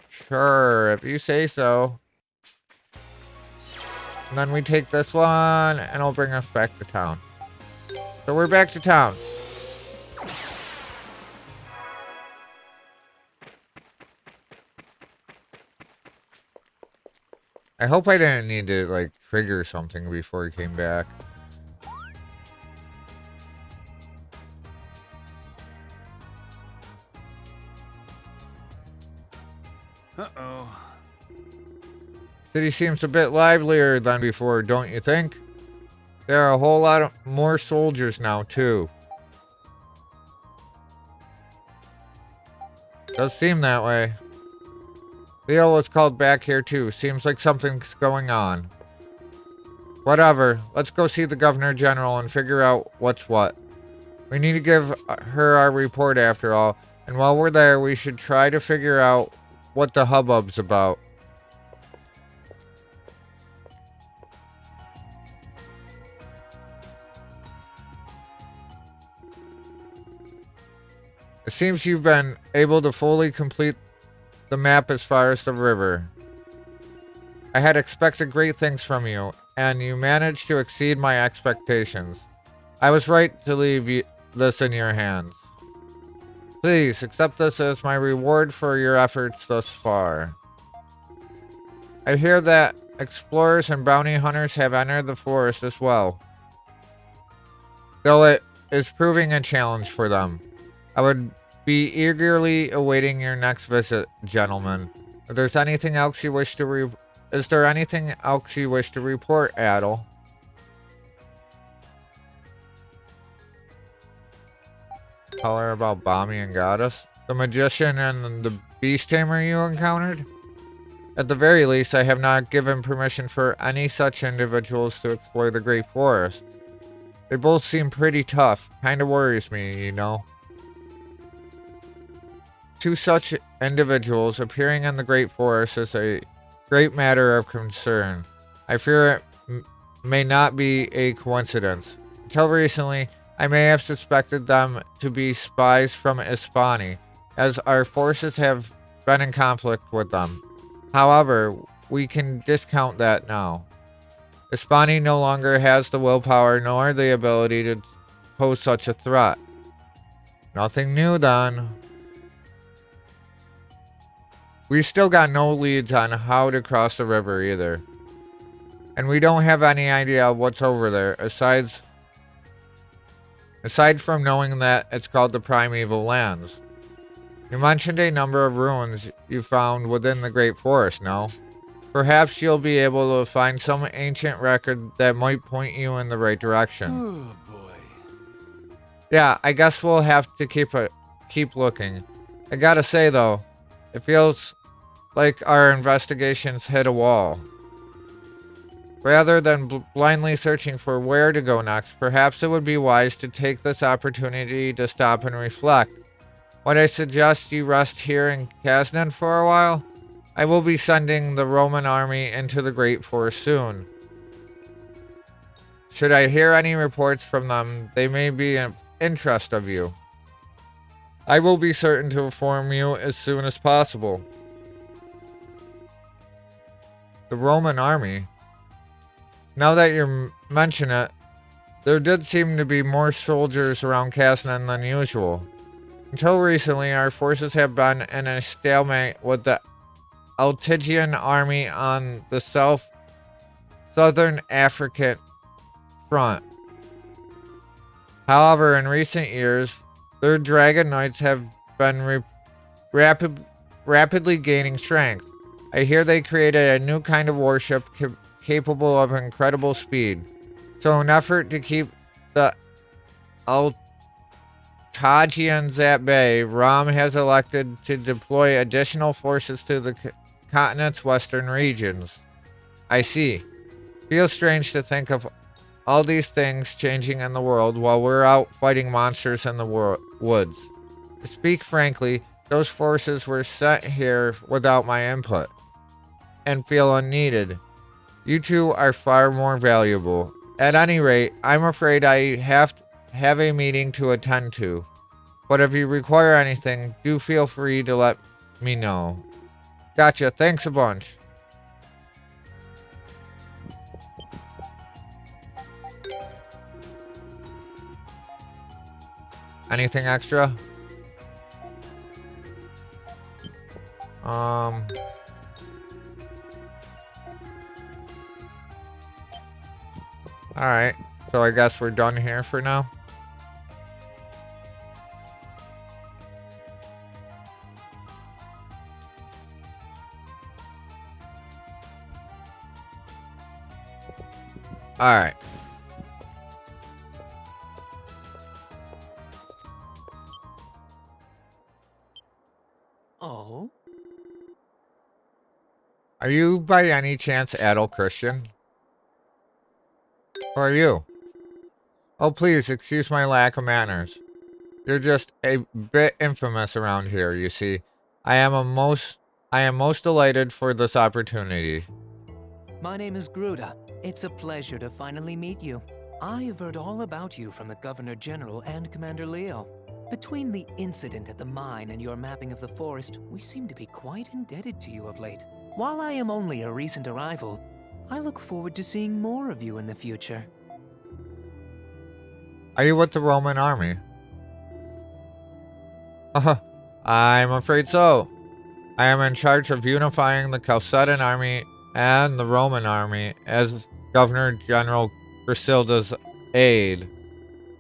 Sure, if you say so. And then we take this one, and it'll bring us back to town. So we're back to town. I hope I didn't need to, like, trigger something before he came back. Uh-oh. City seems a bit livelier than before, don't you think? There are a whole lot of more soldiers now, too. Does seem that way. Leo was called back here, too. Seems like something's going on. Whatever. Let's go see the Governor General and figure out what's what. We need to give her our report after all. And while we're there, we should try to figure out what the hubbub's about. It seems you've been able to fully complete the map as far as the river. I had expected great things from you, and you managed to exceed my expectations. I was right to leave this in your hands. Please, accept this as my reward for your efforts thus far. I hear that explorers and bounty hunters have entered the forest as well, though it is proving a challenge for them. I would be eagerly awaiting your next visit, gentlemen. If there's anything else you wish to is there anything else you wish to report, Adel? Tell her about Bami and Goddess, the magician and the beast tamer you encountered? At the very least, I have not given permission for any such individuals to explore the Great Forest. They both seem pretty tough. Kinda worries me, you know. Two such individuals appearing in the Great Forest is a great matter of concern. I fear it may not be a coincidence. Until recently, I may have suspected them to be spies from Ispani, as our forces have been in conflict with them. However, we can discount that now. Ispani no longer has the willpower nor the ability to pose such a threat. Nothing new then. We still got no leads on how to cross the river either. And we don't have any idea of what's over there, aside from knowing that it's called the Primeval Lands. You mentioned a number of ruins you found within the Great Forest, no? Perhaps you'll be able to find some ancient record that might point you in the right direction. Oh boy. Yeah, I guess we'll have to keep looking. I gotta say though, it feels like our investigations hit a wall. Rather than blindly searching for where to go next, perhaps it would be wise to take this opportunity to stop and reflect. Would I suggest you rest here in Kaznan for a while? I will be sending the Roman army into the Great Forest soon. Should I hear any reports from them, they may be in interest of you. I will be certain to inform you as soon as possible. The Roman army? Now that you mention it, there did seem to be more soldiers around Kaznan than usual. Until recently, our forces have been in a stalemate with the Altigian army on the southern African front. However, in recent years, their Dragon Knights have been rapidly gaining strength. I hear they created a new kind of warship capable of incredible speed. So in an effort to keep the Tajians at bay, Rom has elected to deploy additional forces to the continent's western regions. I see. Feels strange to think of all these things changing in the world while we're out fighting monsters in the woods. To speak frankly, those forces were sent here without my input, and feel unneeded. You two are far more valuable. At any rate, I'm afraid I have a meeting to attend to. But if you require anything, do feel free to let me know. Gotcha, thanks a bunch. Anything extra? Alright, so I guess we're done here for now. Alright. Oh? Are you by any chance adult Christian? Who are you? Oh please, excuse my lack of manners. You're just a bit infamous around here, you see. I am most delighted for this opportunity. My name is Gruda. It's a pleasure to finally meet you. I have heard all about you from the Governor General and Commander Leo. Between the incident at the mine and your mapping of the forest, we seem to be quite indebted to you of late. While I am only a recent arrival, I look forward to seeing more of you in the future. Are you with the Roman army? I'm afraid so. I am in charge of unifying the Celcetan army and the Roman army as Governor General Griselda's aide.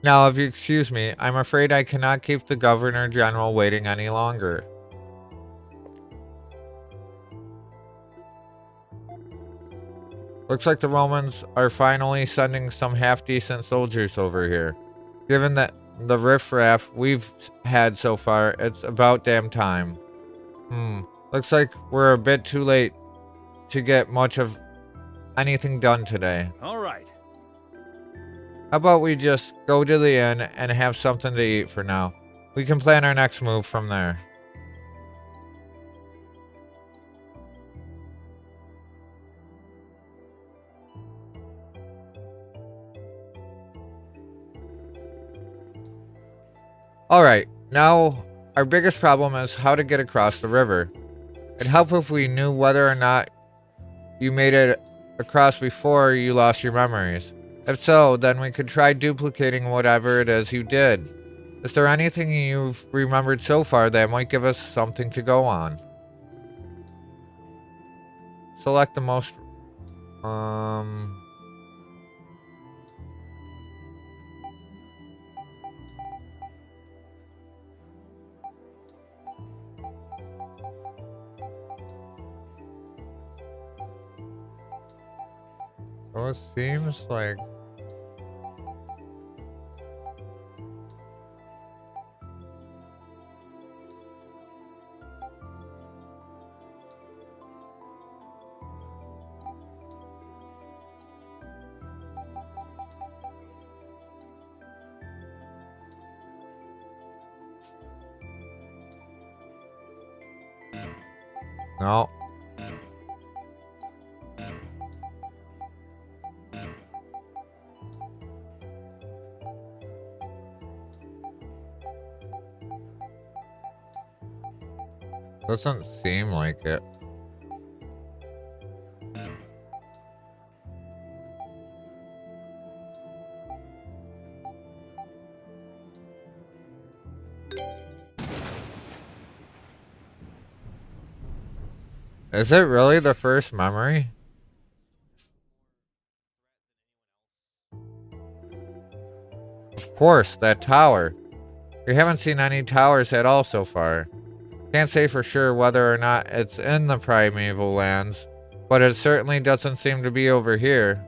Now, if you excuse me, I'm afraid I cannot keep the Governor General waiting any longer. Looks like the Romans are finally sending some half-decent soldiers over here. Given that the riffraff we've had so far, it's about damn time. Looks like we're a bit too late to get much of anything done today. All right. How about we just go to the inn and have something to eat for now? We can plan our next move from there. Alright, now our biggest problem is how to get across the river. It'd help if we knew whether or not you made it across before you lost your memories. If so, then we could try duplicating whatever it is you did. Is there anything you've remembered so far that might give us something to go on? Select the most... Oh, it seems like... No. Doesn't seem like it. Is it really the first memory? Of course, that tower. We haven't seen any towers at all so far. Can't say for sure whether or not it's in the primeval lands, but it certainly doesn't seem to be over here.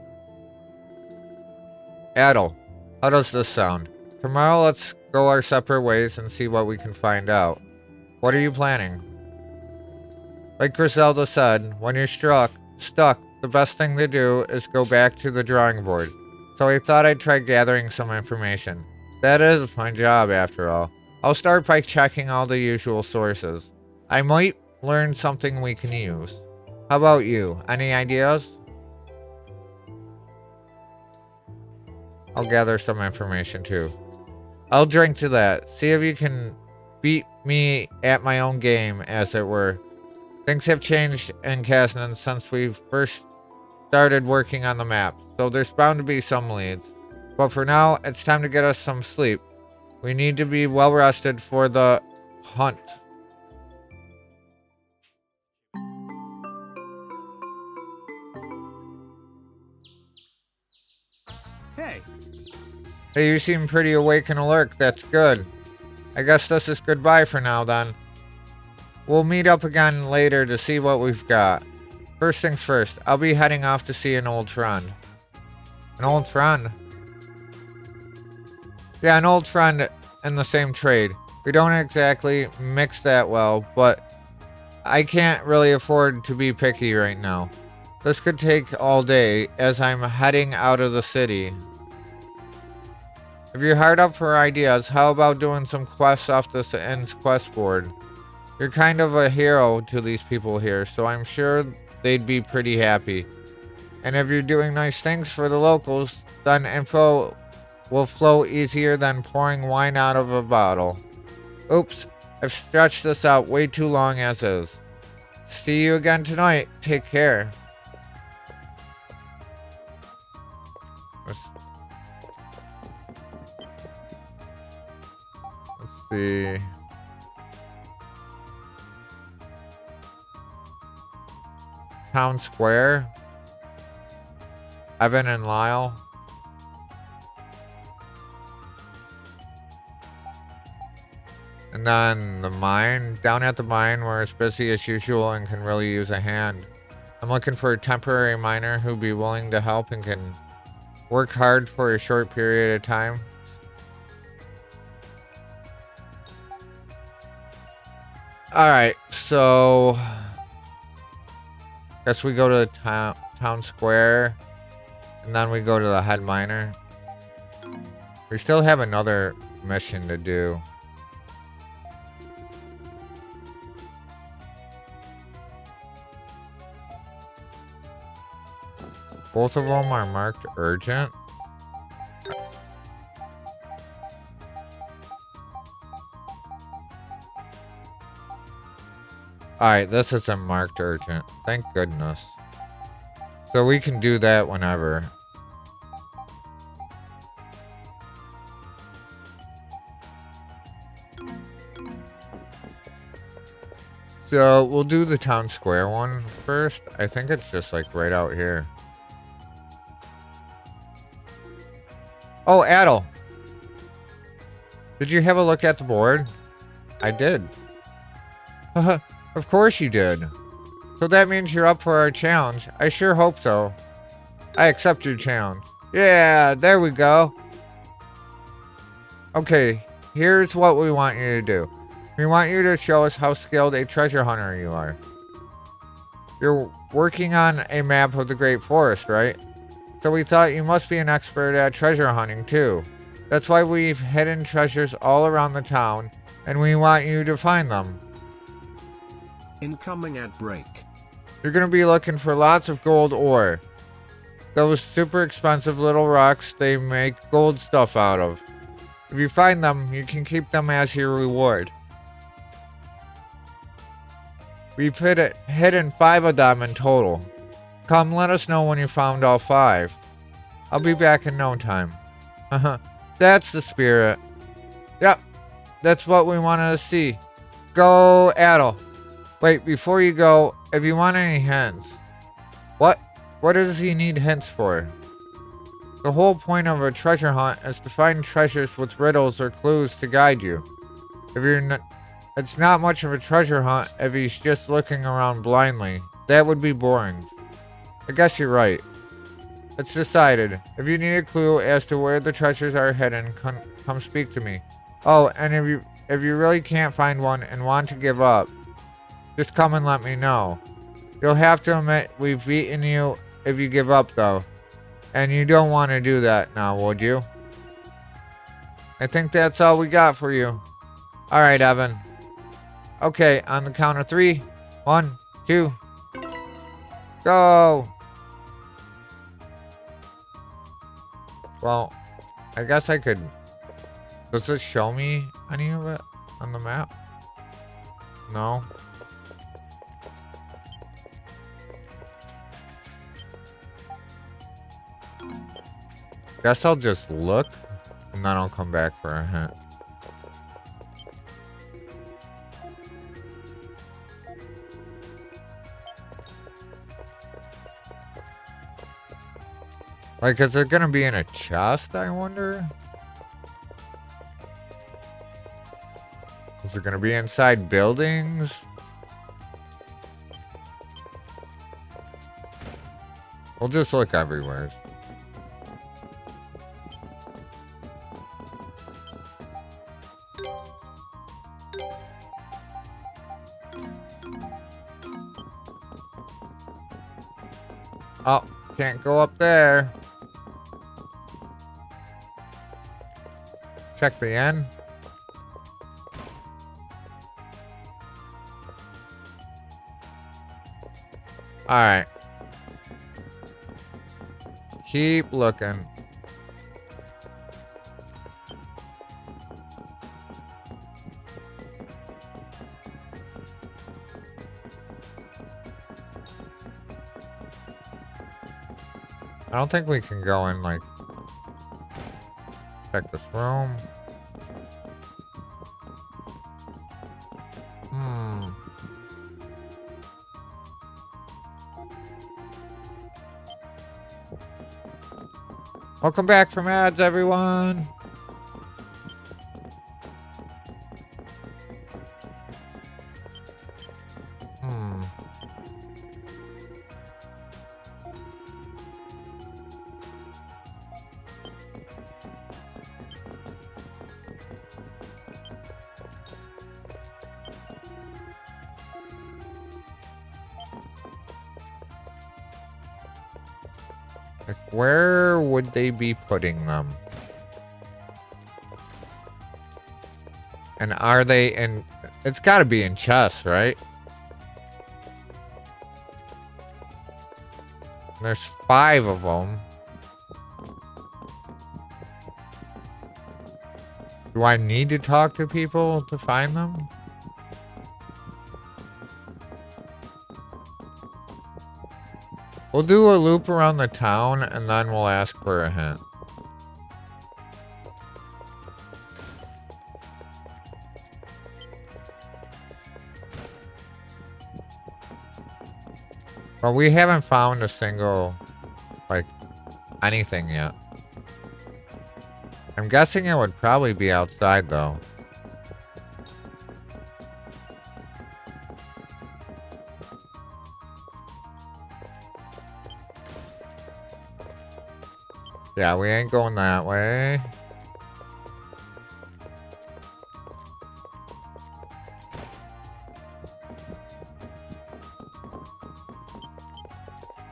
Adel, how does this sound? Tomorrow let's go our separate ways and see what we can find out. What are you planning? Like Griselda said, when you're stuck, the best thing to do is go back to the drawing board. So I thought I'd try gathering some information. That is my job after all. I'll start by checking all the usual sources. I might learn something we can use. How about you? Any ideas? I'll gather some information too. I'll drink to that. See if you can beat me at my own game, as it were. Things have changed in Kaznan since we first started working on the map, so there's bound to be some leads. But for now, it's time to get us some sleep. We need to be well rested for the hunt. Hey, Hey, you seem pretty awake and alert. That's good. I guess this is goodbye for now then. We'll meet up again later to see what we've got. First things first, I'll be heading off to see an old friend. An old friend? Yeah, an old friend in the same trade. We don't exactly mix that well, but I can't really afford to be picky right now. This could take all day as I'm heading out of the city. If you're hard up for ideas, how about doing some quests off this inn's quest board? You're kind of a hero to these people here, so I'm sure they'd be pretty happy. And if you're doing nice things for the locals, then info will flow easier than pouring wine out of a bottle. Oops, I've stretched this out way too long as is. See you again tonight. Take care. Let's see. Town Square. Evan and Lyle. And then the mine. Down at the mine where it's busy as usual and can really use a hand. I'm looking for a temporary miner who'd be willing to help and can work hard for a short period of time. Alright, so guess we go to the town square and then we go to the head miner. We still have another mission to do. Both of them are marked urgent. Alright, this isn't marked urgent. Thank goodness. So we can do that whenever. So we'll do the town square one first. I think it's just like right out here. Oh, Adel. Did you have a look at the board? I did. Of course you did. So that means you're up for our challenge. I sure hope so. I accept your challenge. Yeah, there we go. Okay, here's what we want you to do. We want you to show us how skilled a treasure hunter you are. You're working on a map of the Great Forest, right? So we thought you must be an expert at treasure hunting too. That's why we've hidden treasures all around the town, and we want you to find them. Incoming at break. You're gonna be looking for lots of gold ore. Those super expensive little rocks they make gold stuff out of. If you find them, you can keep them as your reward. We've hidden 5 of them in total. Come let us know when you found all 5. I'll be back in no time. That's the spirit. Yep, that's what we wanted to see. Go, Adel. Wait, before you go, if you want any hints. What does he need hints for? The whole point of a treasure hunt is to find treasures with riddles or clues to guide you. It's not much of a treasure hunt if he's just looking around blindly. That would be boring. I guess you're right. It's decided. If you need a clue as to where the treasures are hidden, come speak to me. Oh, and if you really can't find one and want to give up, just come and let me know. You'll have to admit we've beaten you if you give up though. And you don't want to do that now, would you? I think that's all we got for you. Alright, Evan. Okay, on the count of 3. 1, 2. Go! Well, I guess I could... Does this show me any of it on the map? No? Guess I'll just look, and then I'll come back for a hint. Like, is it gonna be in a chest, I wonder? Is it gonna be inside buildings? We'll just look everywhere. Oh, can't go up there. Check the end. Alright. Keep looking. I don't think we can go in, like, check this room. Welcome back from ads, everyone. Like, where would they be putting them? And are they in... It's gotta be in chests, right? There's 5 of them. Do I need to talk to people to find them? We'll do a loop around the town and then we'll ask for a hint. Well, we haven't found a single, like, anything yet. I'm guessing it would probably be outside though. Yeah, we ain't going that way.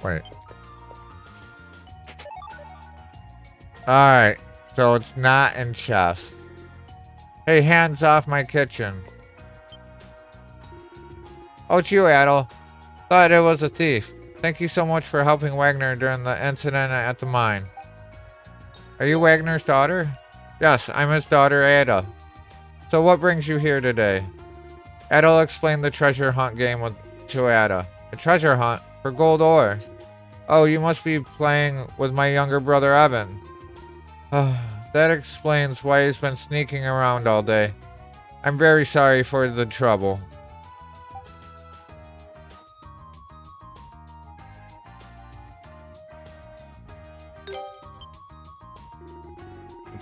Wait. Alright, so it's not in chest. Hey, hands off my kitchen. Oh, it's you, Adel. Thought it was a thief. Thank you so much for helping Wagner during the incident at the mine. Are you Wagner's daughter? Yes, I'm his daughter, Ada. So what brings you here today? Adel explained the treasure hunt game to Ada. A treasure hunt? For gold ore? Oh, you must be playing with my younger brother, Evan. That explains why he's been sneaking around all day. I'm very sorry for the trouble.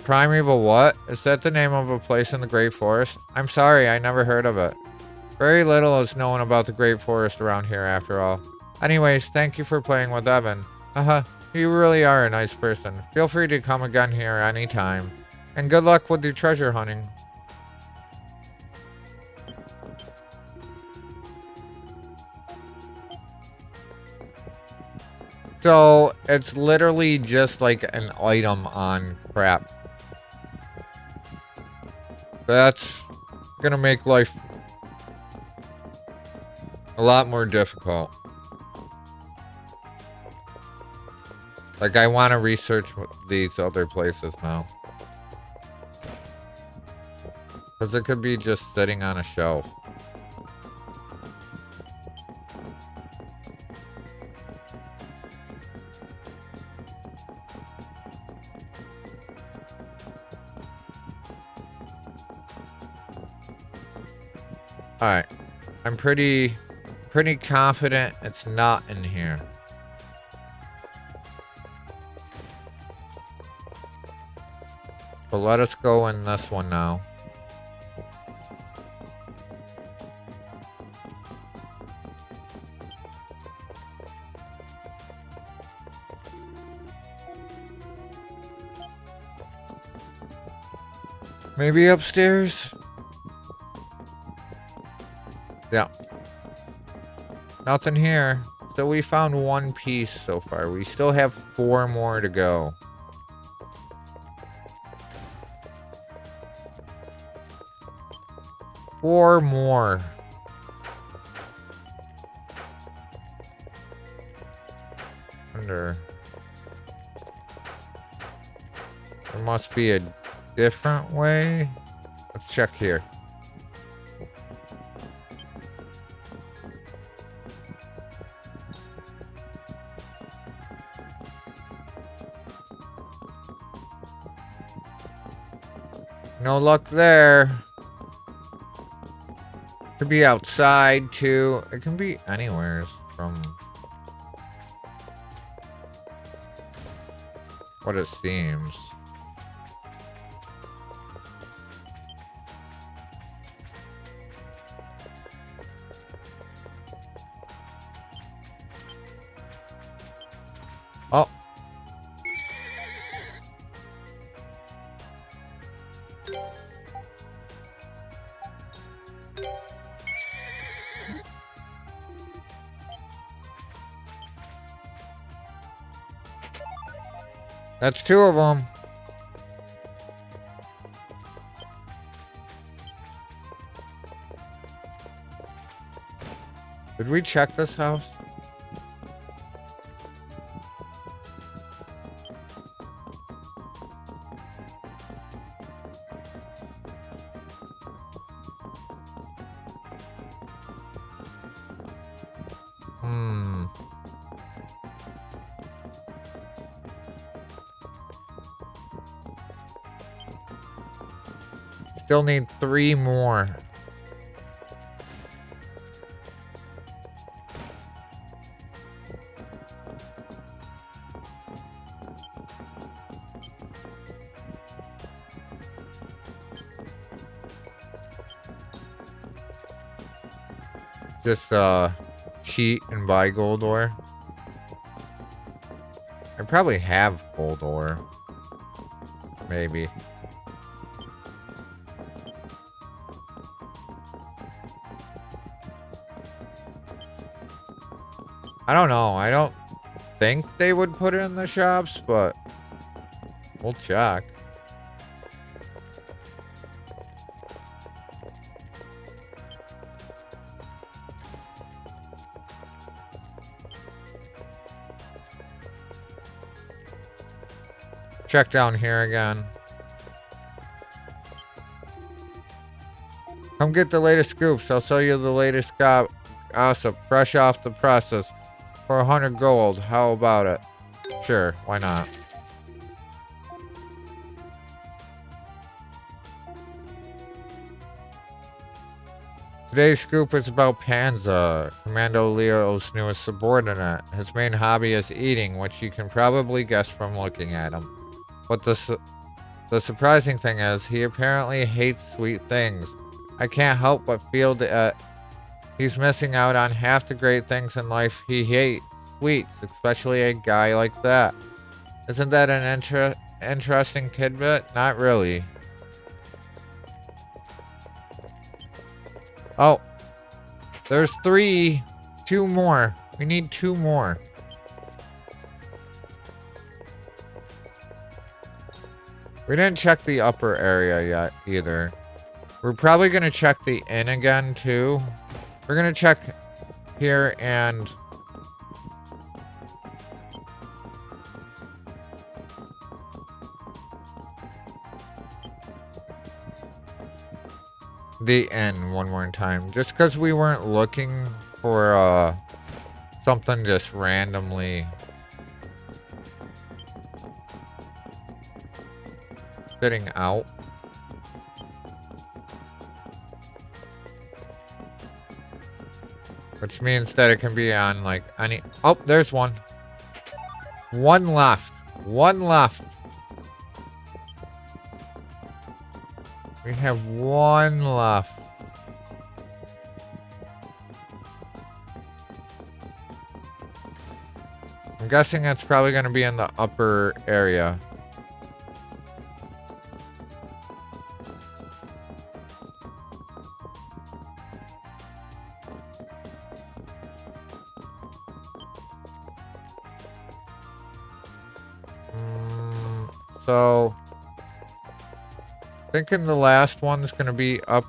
Primeval what? Is that the name of a place in the Great Forest? I'm sorry, I never heard of it. Very little is known about the Great Forest around here after all. Anyways, thank you for playing with Evan. You really are a nice person. Feel free to come again here anytime. And good luck with your treasure hunting. So, it's literally just like an item on crap. That's gonna make life a lot more difficult. Like, I want to research these other places now. Because it could be just sitting on a shelf. Alright. I'm pretty confident it's not in here. But let us go in this one now. Maybe upstairs? Yeah. Nothing here. So we found one piece so far. We still have 4 more to go. Four more. There must be a different way. Let's check here. No luck there. Could be outside too. It can be anywhere from what it seems. Oh. That's 2 of them. Did we check this house? Still need 3 more. Just cheat and buy gold ore. I probably have gold ore. maybe. I don't know. I don't think they would put it in the shops, but we'll check. Check down here again. Come get the latest scoops. I'll sell you the latest gossip fresh off the presses for 100 gold. How about it? Sure, why not? Today's scoop is about Panza, Commando Leo's newest subordinate. His main hobby is eating, which you can probably guess from looking at him. But the surprising thing is, he apparently hates sweet things. I can't help but feel that he's missing out on half the great things in life he hates. Sweets, especially a guy like that. Isn't that an interesting tidbit? Not really. Oh, there's 3. 2 more. We need 2 more. We didn't check the upper area yet either. We're probably going to check the inn again too. We're going to check here and the inn one more time. Just because we weren't looking for something just randomly sitting out. Which means that it can be on like any... Oh, there's one. 1 left. 1 left. We have 1 left. I'm guessing that's probably going to be in the upper area. So, thinking the last one's gonna be up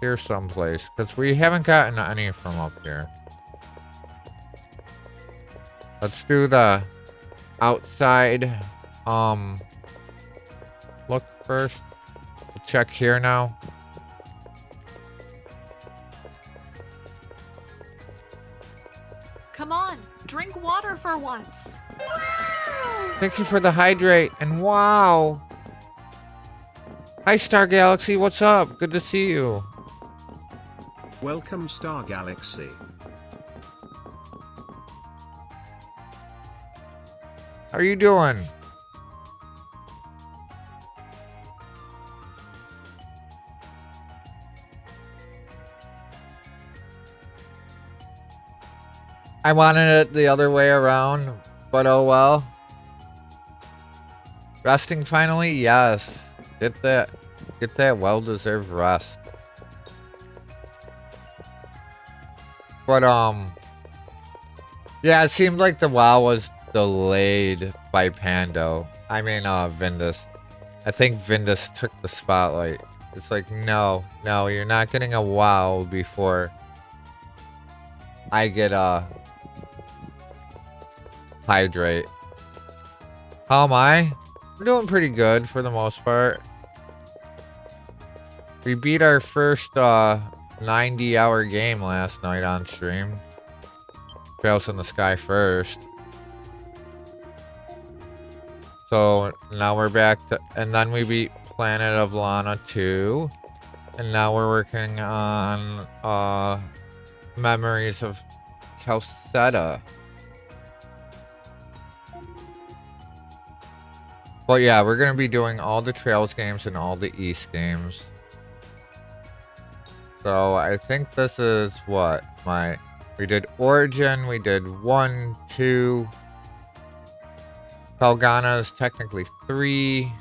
here someplace, because we haven't gotten any from up here. Let's do the outside look first. We'll check here now. Come on, drink water for once. Thank you for the hydrate, and wow. Hi, Star Galaxy, what's up? Good to see you. Welcome, Star Galaxy. How are you doing? I wanted it the other way around, but oh well. Resting finally? Yes. Get that well-deserved rest. But yeah, it seemed like the WoW was delayed by Pando. I mean Vindus. I think Vindus took the spotlight. It's like, no, you're not getting a WoW before I get a hydrate. How am I? I'm doing pretty good for the most part. We beat our first 90-hour game last night on stream. Trails in the Sky first. So now we're back to, and then we beat Planet of Lana 2. And now we're working on Memories of Celceta. But yeah, we're going to be doing all the Trails games and all the East games. So I think this is what we did Origin, we did 1, 2. Falcom is technically 3.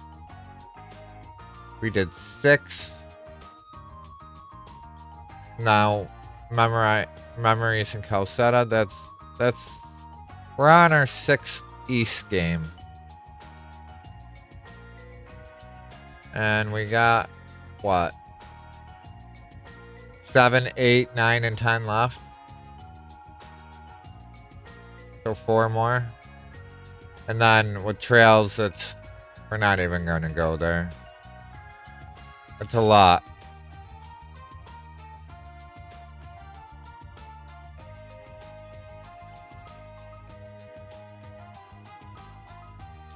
We did 6. Now, memories in Celceta. That's we're on our 6th East game. And we got what? 7, 8, 9, and 10 left. So 4 more. And then with trails, we're not even going to go there. It's a lot.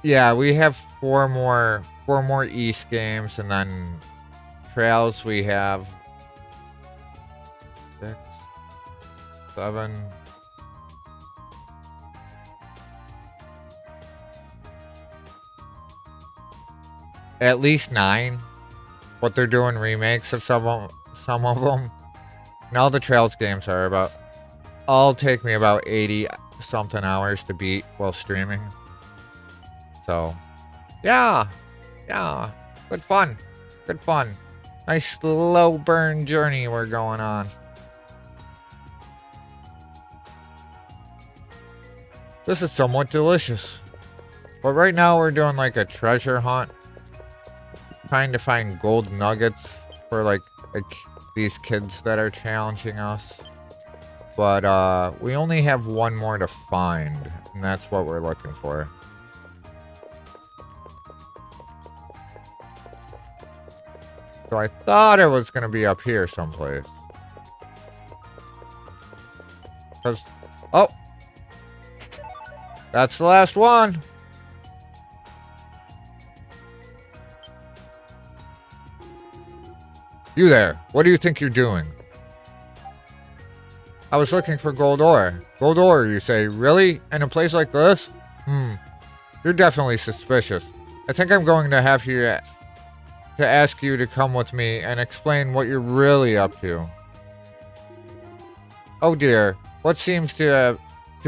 Yeah, we have 4 more East games, and then trails we have 6, 7. At least 9. But they're doing remakes of some of them. And all the trails games are about. All take me about 80 something hours to beat while streaming. So, yeah, good fun. Nice slow burn journey we're going on. This is somewhat delicious. But right now we're doing like a treasure hunt. Trying to find gold nuggets for like these kids that are challenging us. But we only have 1 more to find. And that's what we're looking for. So I thought it was going to be up here someplace. Oh! That's the last one! You there, what do you think you're doing? I was looking for gold ore. Gold ore, you say? Really? In a place like this? You're definitely suspicious. I think I'm going to have to ask you to come with me and explain what you're really up to. Oh dear, what seems to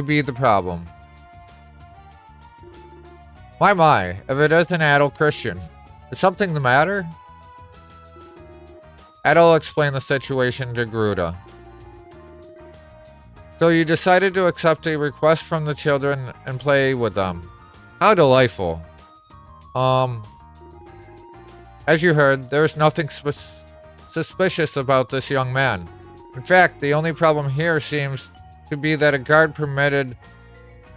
be the problem? My, if it is an adult Christian, is something the matter? Adol explained the situation to Gruda. So you decided to accept a request from the children and play with them. How delightful. As you heard, there's nothing suspicious about this young man. In fact, the only problem here seems to be that a guard permitted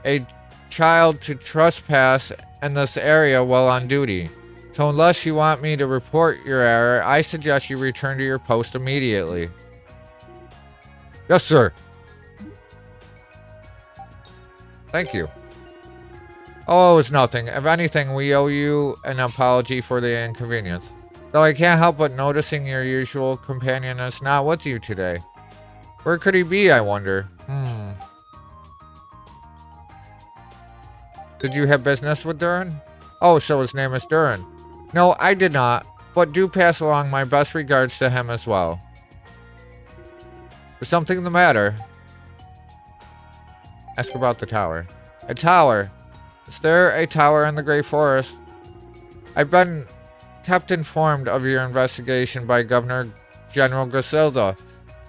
a child to trespass in this area while on duty. So unless you want me to report your error, I suggest you return to your post immediately. Yes, sir. Thank you. Oh, it was nothing. If anything, we owe you an apology for the inconvenience. Though I can't help but noticing your usual companion is not with you today. Where could he be, I wonder? Did you have business with Durin? Oh, so his name is Durin. No, I did not, but do pass along my best regards to him as well. Is something the matter? Ask about the tower. A tower? Is there a tower in the Great Forest? I've been kept informed of your investigation by Governor General Griselda,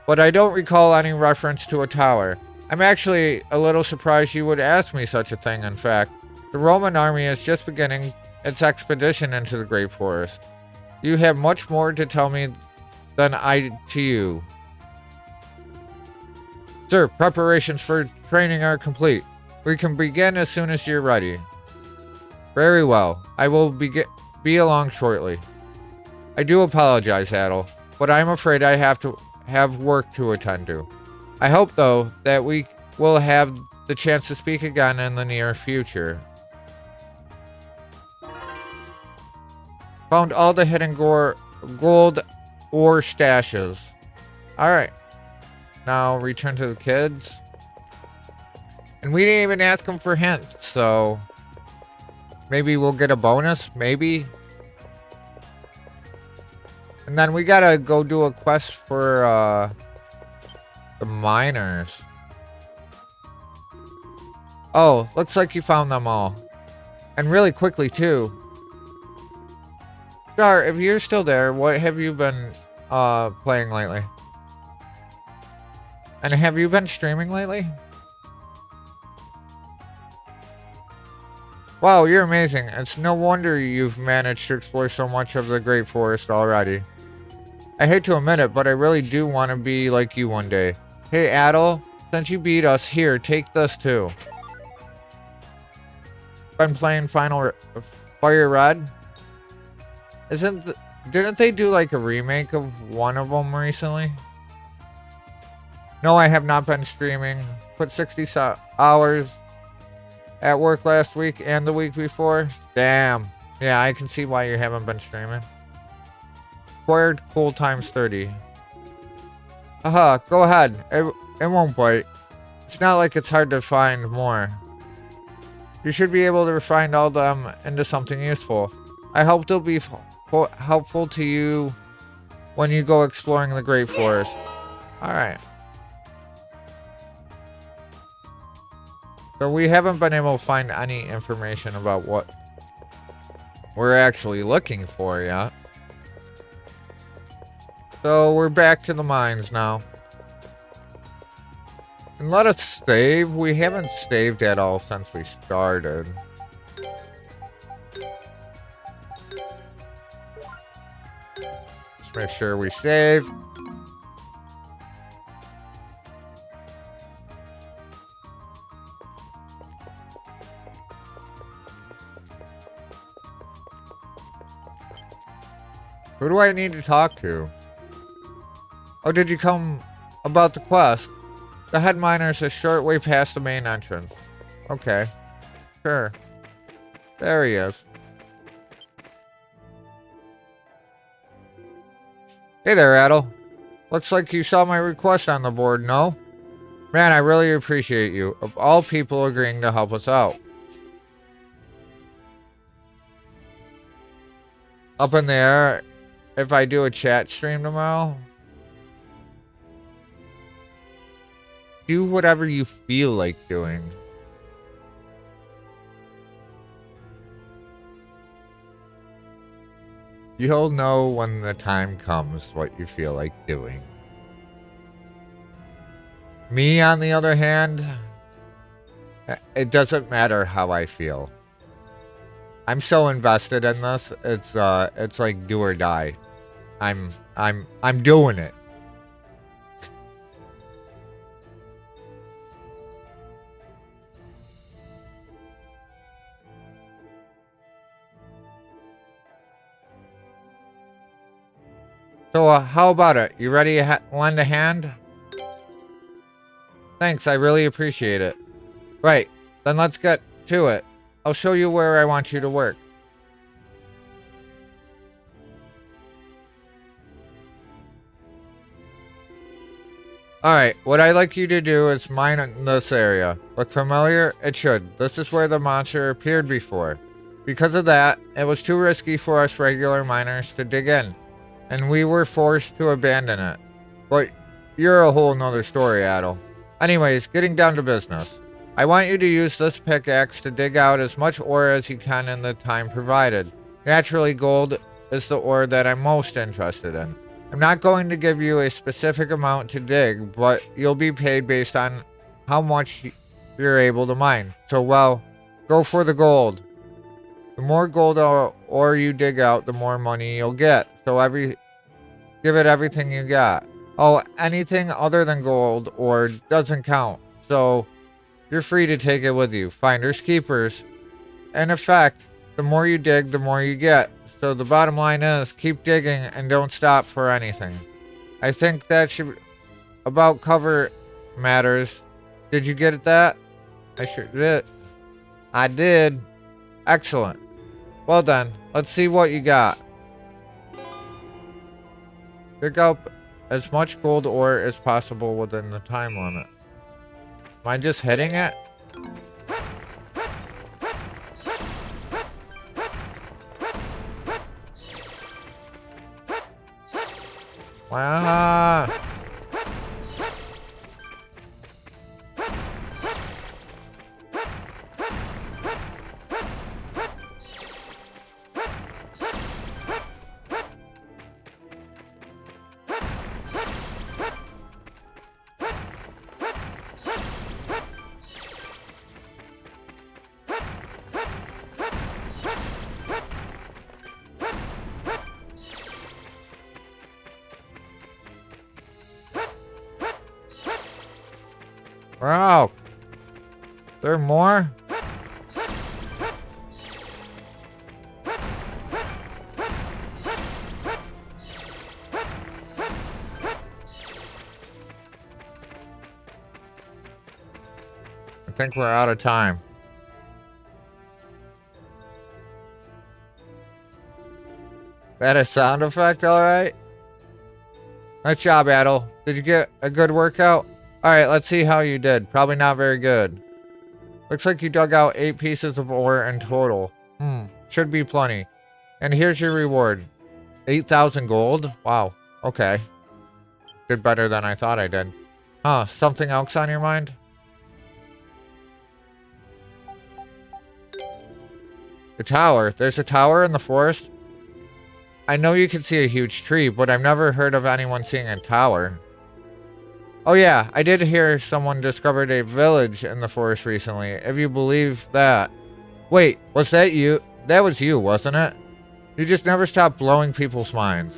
but I don't recall any reference to a tower. I'm actually a little surprised you would ask me such a thing, in fact. The Roman army is just beginning its expedition into the Great Forest. You have much more to tell me than I to you. Sir, preparations for training are complete. We can begin as soon as you're ready. Very well. I will be along shortly. I do apologize, Adol, but I'm afraid I have work to attend to. I hope, though, that we will have the chance to speak again in the near future. Found all the hidden gold ore stashes. Alright. Now return to the kids. And we didn't even ask them for hints, so maybe we'll get a bonus, maybe. And then we gotta go do a quest for the miners. Oh, looks like you found them all. And really quickly too. Star, if you're still there, what have you been playing lately? And have you been streaming lately? Wow, you're amazing. It's no wonder you've managed to explore so much of the Great Forest already. I hate to admit it, but I really do want to be like you one day. Hey, Adel, since you beat us, here, take this too. Been playing Fire Red? Didn't they do like a remake of one of them recently? No, I have not been streaming. Put 60 hours at work last week and the week before. Damn. Yeah, I can see why you haven't been streaming. Squared cool times 30. Haha, go ahead. It won't bite. It's not like it's hard to find more. You should be able to refine all them into something useful. I hope they'll be helpful to you when you go exploring the Great Forest. Alright. So we haven't been able to find any information about what we're actually looking for yet. So we're back to the mines now. And let us save. We haven't saved at all since we started. Let's make sure we save. Who do I need to talk to? Oh, did you come about the quest? The head miner is a short way past the main entrance. Okay. Sure. There he is. Hey there, Adel. Looks like you saw my request on the board, no? Man, I really appreciate you, of all people, agreeing to help us out. Up in the air, if I do a chat stream tomorrow, do whatever you feel like doing. You'll know when the time comes what you feel like doing. Me, on the other hand, it doesn't matter how I feel. I'm so invested in this. It's like do or die. I'm doing it. So, how about it? You ready to lend a hand? Thanks, I really appreciate it. Right, then let's get to it. I'll show you where I want you to work. Alright, what I'd like you to do is mine in this area. Look familiar? It should. This is where the monster appeared before. Because of that, it was too risky for us regular miners to dig in, and we were forced to abandon it. But you're a whole nother story, Adel. Anyways, getting down to business. I want you to use this pickaxe to dig out as much ore as you can in the time provided. Naturally, gold is the ore that I'm most interested in. I'm not going to give you a specific amount to dig, but you'll be paid based on how much you're able to mine. So, well, go for the gold. The more gold ore you dig out, the more money you'll get. So give it everything you got. Oh, anything other than gold ore doesn't count. So you're free to take it with you. Finders keepers. In effect, the more you dig, the more you get. So the bottom line is, keep digging and don't stop for anything. I think that should about cover matters. Did you get at that? I sure did. I did. Excellent. Well then, let's see what you got. Dig up as much gold ore as possible within the time limit. Am I just hitting it? Wow. Wow. There more? I think we're out of time. That a sound effect, alright? Nice job, Adel. Did you get a good workout? Alright, let's see how you did. Probably not very good. Looks like you dug out 8 pieces of ore in total. Should be plenty. And here's your reward. 8,000 gold? Wow. Okay. Did better than I thought I did. Huh, something else on your mind? The tower. There's a tower in the forest? I know you can see a huge tree, but I've never heard of anyone seeing a tower. Oh yeah, I did hear someone discovered a village in the forest recently, if you believe that. Wait, was that you? That was you, wasn't it? You just never stop blowing people's minds.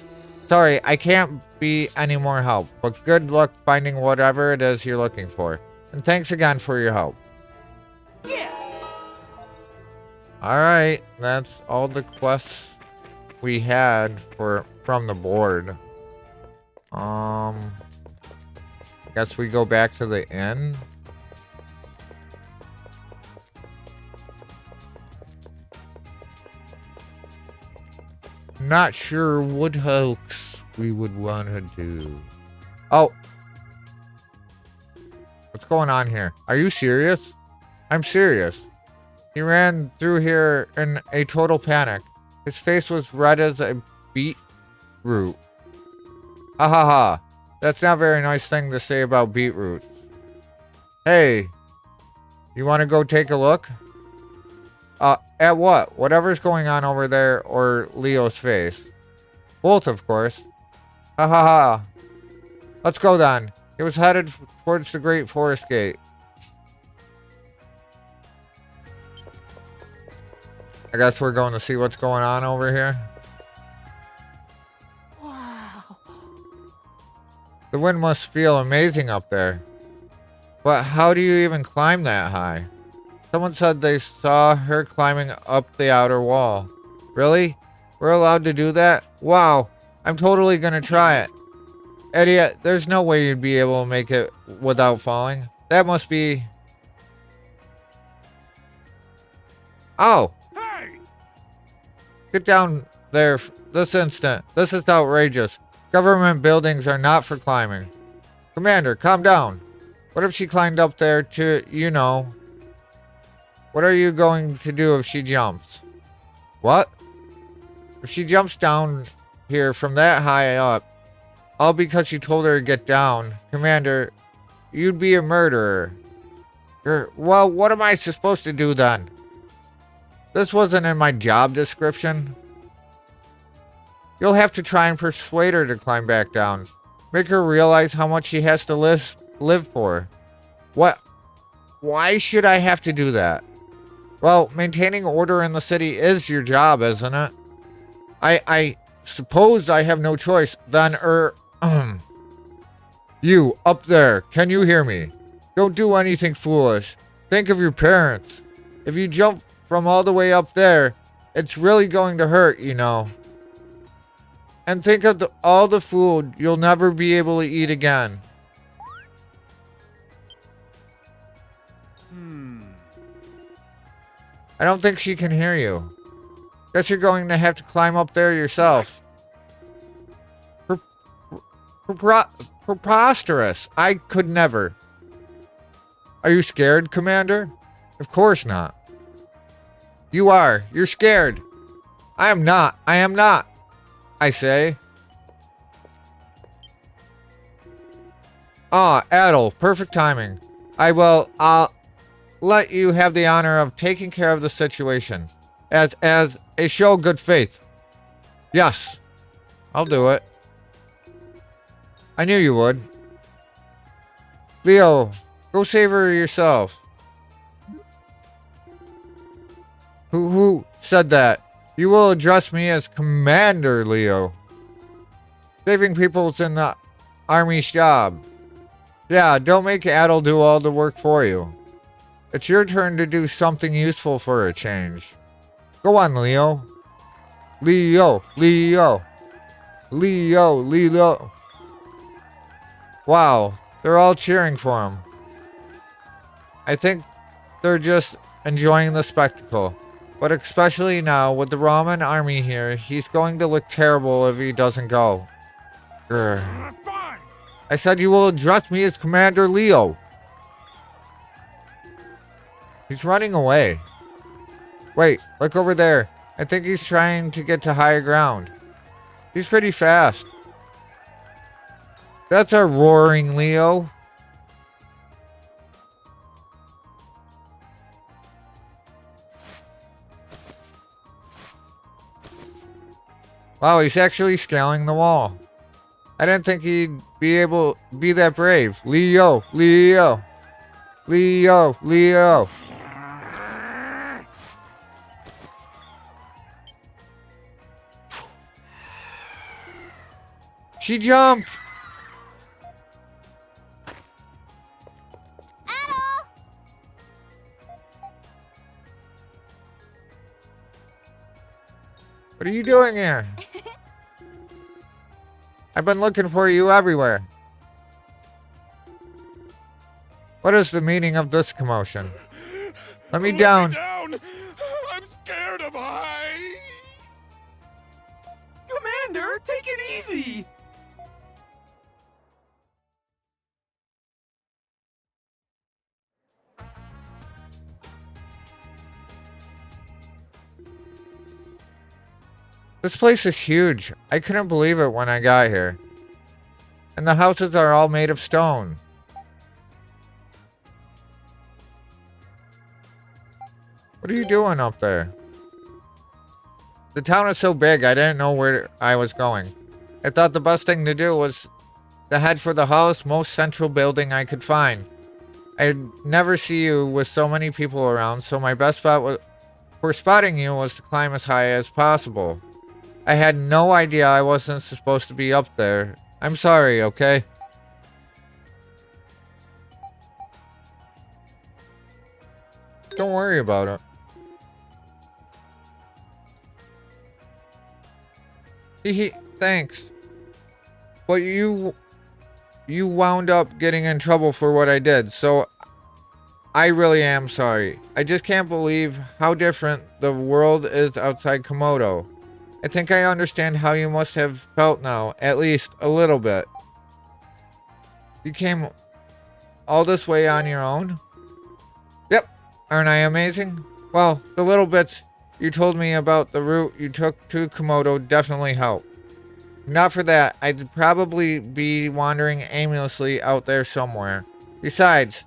Sorry, I can't be any more help, but good luck finding whatever it is you're looking for. And thanks again for your help. Yeah! Alright, that's all the quests we had from the board. Guess we go back to the inn. Not sure what else we would want to do. Oh. What's going on here? Are you serious? I'm serious. He ran through here in a total panic. His face was red as a beetroot. Ha ha ha. That's not a very nice thing to say about beetroots. Hey. You want to go take a look? At what? Whatever's going on over there or Leo's face. Both, of course. Ha ha ha. Let's go then. He was headed towards the Great Forest Gate. I guess we're going to see what's going on over here. Wow. The wind must feel amazing up there. But how do you even climb that high? Someone said they saw her climbing up the outer wall. Really? We're allowed to do that? Wow. I'm totally gonna try it. Idiot, there's no way you'd be able to make it without falling. That must be... Oh. Hey! Get down there this instant. This is outrageous. Government buildings are not for climbing. Commander, calm down. What if she climbed up there to, you know... What are you going to do if she jumps? What? If she jumps down here from that high up, all because you told her to get down, Commander, you'd be a murderer. Well, what am I supposed to do then? This wasn't in my job description. You'll have to try and persuade her to climb back down. Make her realize how much she has to live for. What? Why should I have to do that? Well, maintaining order in the city is your job, isn't it? I suppose I have no choice. Then, you, up there, can you hear me? Don't do anything foolish. Think of your parents. If you jump from all the way up there, it's really going to hurt, you know. And think of all the food you'll never be able to eat again. I don't think she can hear you. Guess you're going to have to climb up there yourself. Preposterous. I could never. Are you scared, Commander? Of course not. You are. You're scared. I am not. I am not. I say. Ah, Adel. Perfect timing. I'll let you have the honor of taking care of the situation. As a show of good faith. Yes. I'll do it. I knew you would. Leo, go save her yourself. Who said that? You will address me as Commander, Leo. Saving people's in the Army's job. Yeah, don't make Adel do all the work for you. It's your turn to do something useful for a change. Go on, Leo. Leo, Leo. Leo, Leo. Wow, they're all cheering for him. I think they're just enjoying the spectacle. But especially now, with the Roman army here, he's going to look terrible if he doesn't go. Grr. Fine. I said you will address me as Commander Leo. He's running away. Wait, look over there. I think he's trying to get to higher ground. He's pretty fast. That's a roaring Leo. Wow, he's actually scaling the wall. I didn't think he'd be that brave. Leo, Leo. Leo, Leo. She jumped. What are you doing here? I've been looking for you everywhere. What is the meaning of this commotion? Let me down. I'm scared of heights. Commander, take it easy! This place is huge. I couldn't believe it when I got here. And the houses are all made of stone. What are you doing up there? The town is so big, I didn't know where I was going. I thought the best thing to do was to head for the highest, most central building I could find. I'd never see you with so many people around, so my best bet for spotting you was to climb as high as possible. I had no idea I wasn't supposed to be up there. I'm sorry, okay? Don't worry about it. Thanks. But you wound up getting in trouble for what I did, so I really am sorry. I just can't believe how different the world is outside Komodo. I think I understand how you must have felt now, at least a little bit. You came all this way on your own? Yep. Aren't I amazing? Well, the little bits you told me about the route you took to Komodo definitely helped. Not for that, I'd probably be wandering aimlessly out there somewhere. Besides,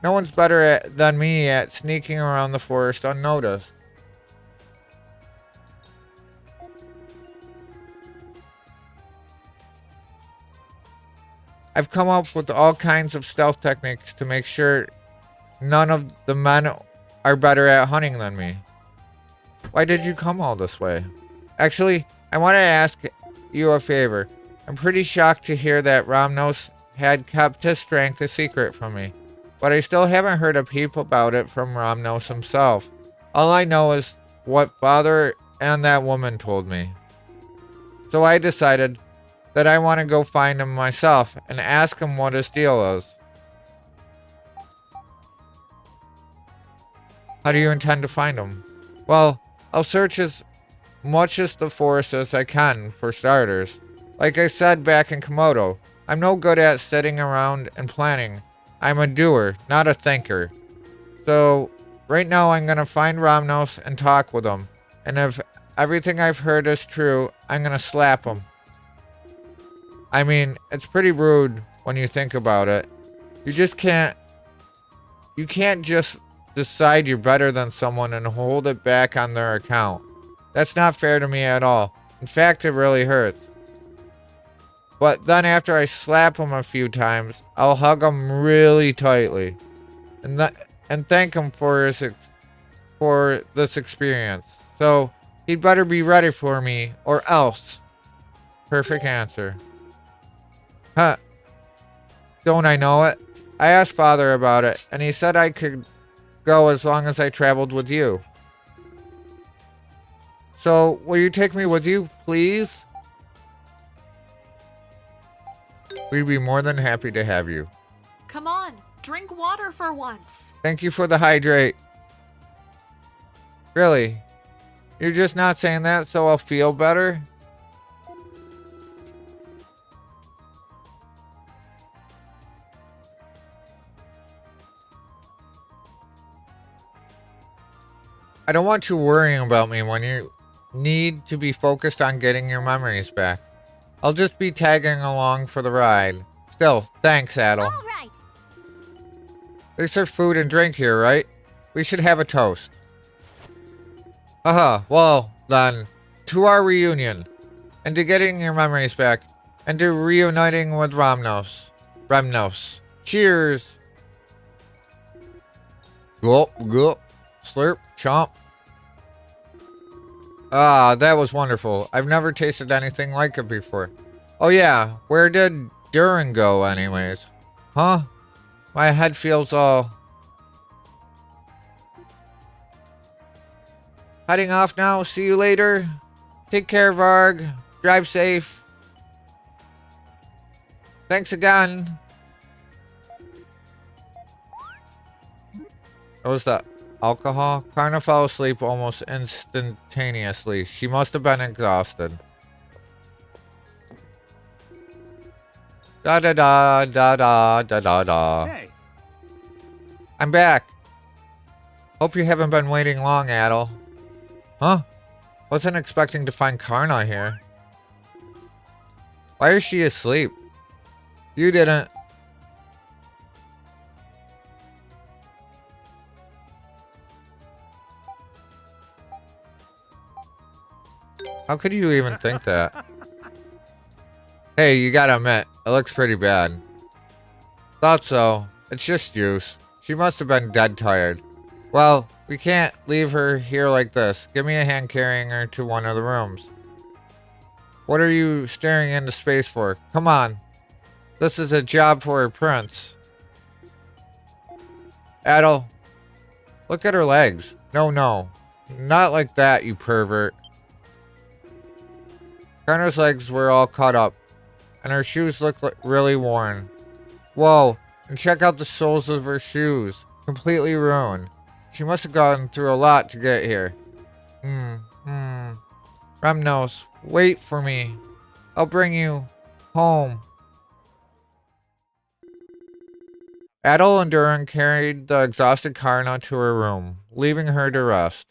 no one's better than me at sneaking around the forest unnoticed. I've come up with all kinds of stealth techniques to make sure none of the men are better at hunting than me. Why did you come all this way? Actually, I want to ask you a favor. I'm pretty shocked to hear that Ramnos had kept his strength a secret from me, but I still haven't heard a peep about it from Ramnos himself. All I know is what Father and that woman told me. So I decided that I want to go find him myself and ask him what his deal is. How do you intend to find him? Well, I'll search as much as the forest as I can, for starters. Like I said back in Komodo, I'm no good at sitting around and planning. I'm a doer, not a thinker. So, right now I'm gonna find Ramnos and talk with him. And if everything I've heard is true, I'm gonna slap him. I mean, it's pretty rude when you think about it. You can't just decide you're better than someone and hold it back on their account. That's not fair to me at all. In fact, it really hurts. But then after I slap him a few times, I'll hug him really tightly. And thank him for this experience. So, he'd better be ready for me, or else. Perfect answer. Huh. Don't I know it? I asked Father about it, and he said I could go as long as I traveled with you. So, will you take me with you, please? We'd be more than happy to have you. Come on, drink water for once. Thank you for the hydrate. Really? You're just not saying that so I'll feel better? I don't want you worrying about me when you need to be focused on getting your memories back. I'll just be tagging along for the ride. Still, thanks, Adel. All right. They serve food and drink here, right? We should have a toast. Haha, well, then, to our reunion, and to getting your memories back, and to reuniting with Remnos. Cheers! Gulp, gulp, slurp, chomp. Ah, that was wonderful. I've never tasted anything like it before. Oh yeah, where did Durin go anyways? Huh? My head feels all... Heading off now. See you later. Take care, Varg. Drive safe. Thanks again. What was that? Alcohol? Karna fell asleep almost instantaneously. She must have been exhausted. Da da da da da da da da. Hey, I'm back. Hope you haven't been waiting long, Adel. Huh? Wasn't expecting to find Karna here. Why is she asleep? You didn't. How could you even think that? Hey, you gotta admit, it looks pretty bad. Thought so. It's just juice. She must have been dead tired. Well, we can't leave her here like this. Give me a hand carrying her to one of the rooms. What are you staring into space for? Come on. This is a job for a prince. Adel, look at her legs. No, no. Not like that, you pervert. Karna's legs were all cut up, and her shoes looked really worn. Whoa, and check out the soles of her shoes. Completely ruined. She must have gone through a lot to get here. Remnos, wait for me. I'll bring you home. Adel and Durin carried the exhausted Karna to her room, leaving her to rest.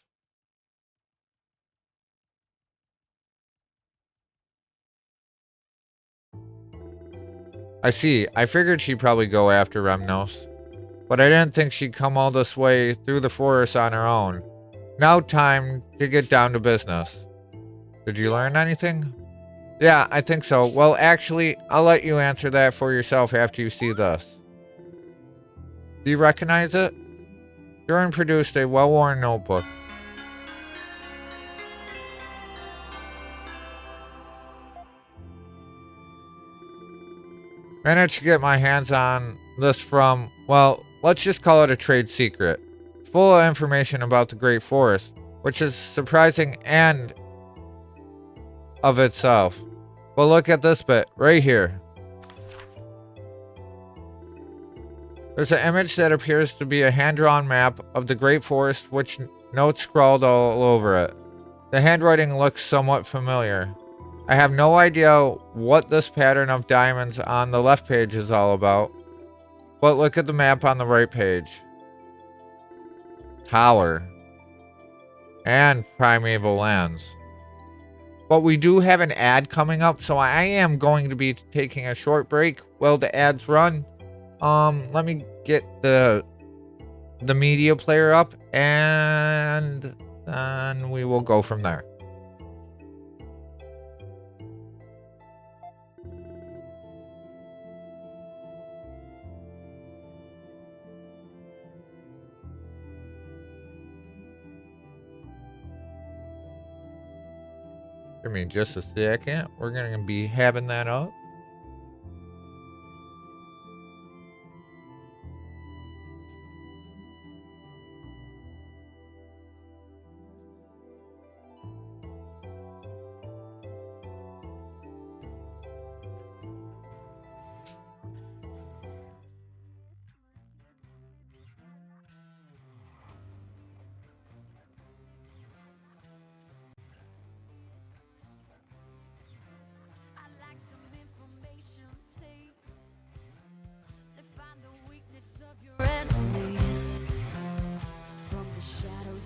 I see. I figured she'd probably go after Remnos. But I didn't think she'd come all this way through the forest on her own. Now time to get down to business. Did you learn anything? Yeah, I think so. Well, actually, I'll let you answer that for yourself after you see this. Do you recognize it? Durin produced a well-worn notebook. Managed to get my hands on this from, well, let's just call it a trade secret. Full of information about the Great Forest, which is surprising and of itself. But look at this bit, right here. There's an image that appears to be a hand-drawn map of the Great Forest, which notes scrawled all over it. The handwriting looks somewhat familiar. I have no idea what this pattern of diamonds on the left page is all about. But look at the map on the right page. Tower. And primeval lands. But we do have an ad coming up, so I am going to be taking a short break while the ads run. Let me get the media player up, and then we will go from there. Give me just a second. We're going to be having that up.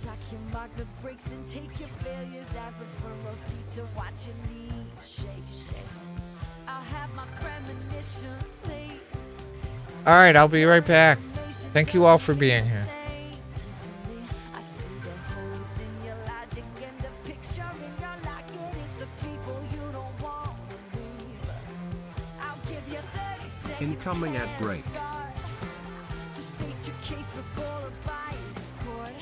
I can mark the breaks and take your failures as a front row seat to watch your knees shake. I'll have my premonition, please. All right, I'll be right back. Thank you all for being here. I see the holes in your logic and the picture in your locket is the people you don't want to leave. I'll give you 30 seconds. Incoming ad break. To state your case before a bias court.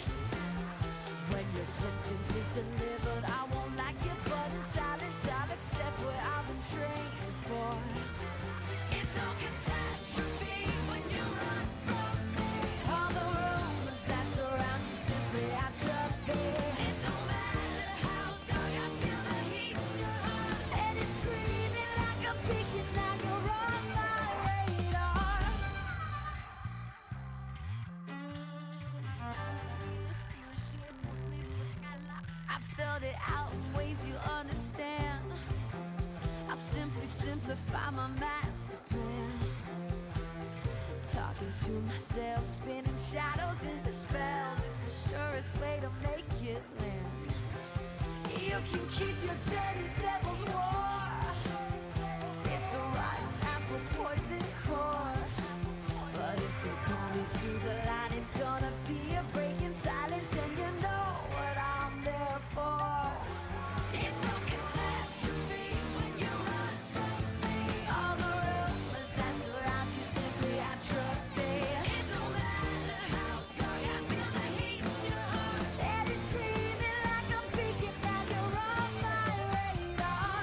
When your sentence is delivered, I won't like it, but in silence I'll accept what I've been trained for. It's no catastrophe when you run from me. All the rumors that surround you simply atrophy. It don't matter how dark I feel the heat in your heart, and it's screaming like a beacon. Now you're on my radar. I've spelled it out in ways you understand. I'll simply simplify my master plan. Talking to myself, spinning shadows into spells is the surest way to make it land. You can keep your dirty devil's war. It's a rotten apple poison core. But if you call me to the line, it's gonna be a break in silence, and you know what I'm there for. It's no catastrophe when you run from me. All the rumors that surround you simply atrophy. It don't matter how dark I feel the heat in your heart, and it's screaming like a beacon. Now you're on my radar.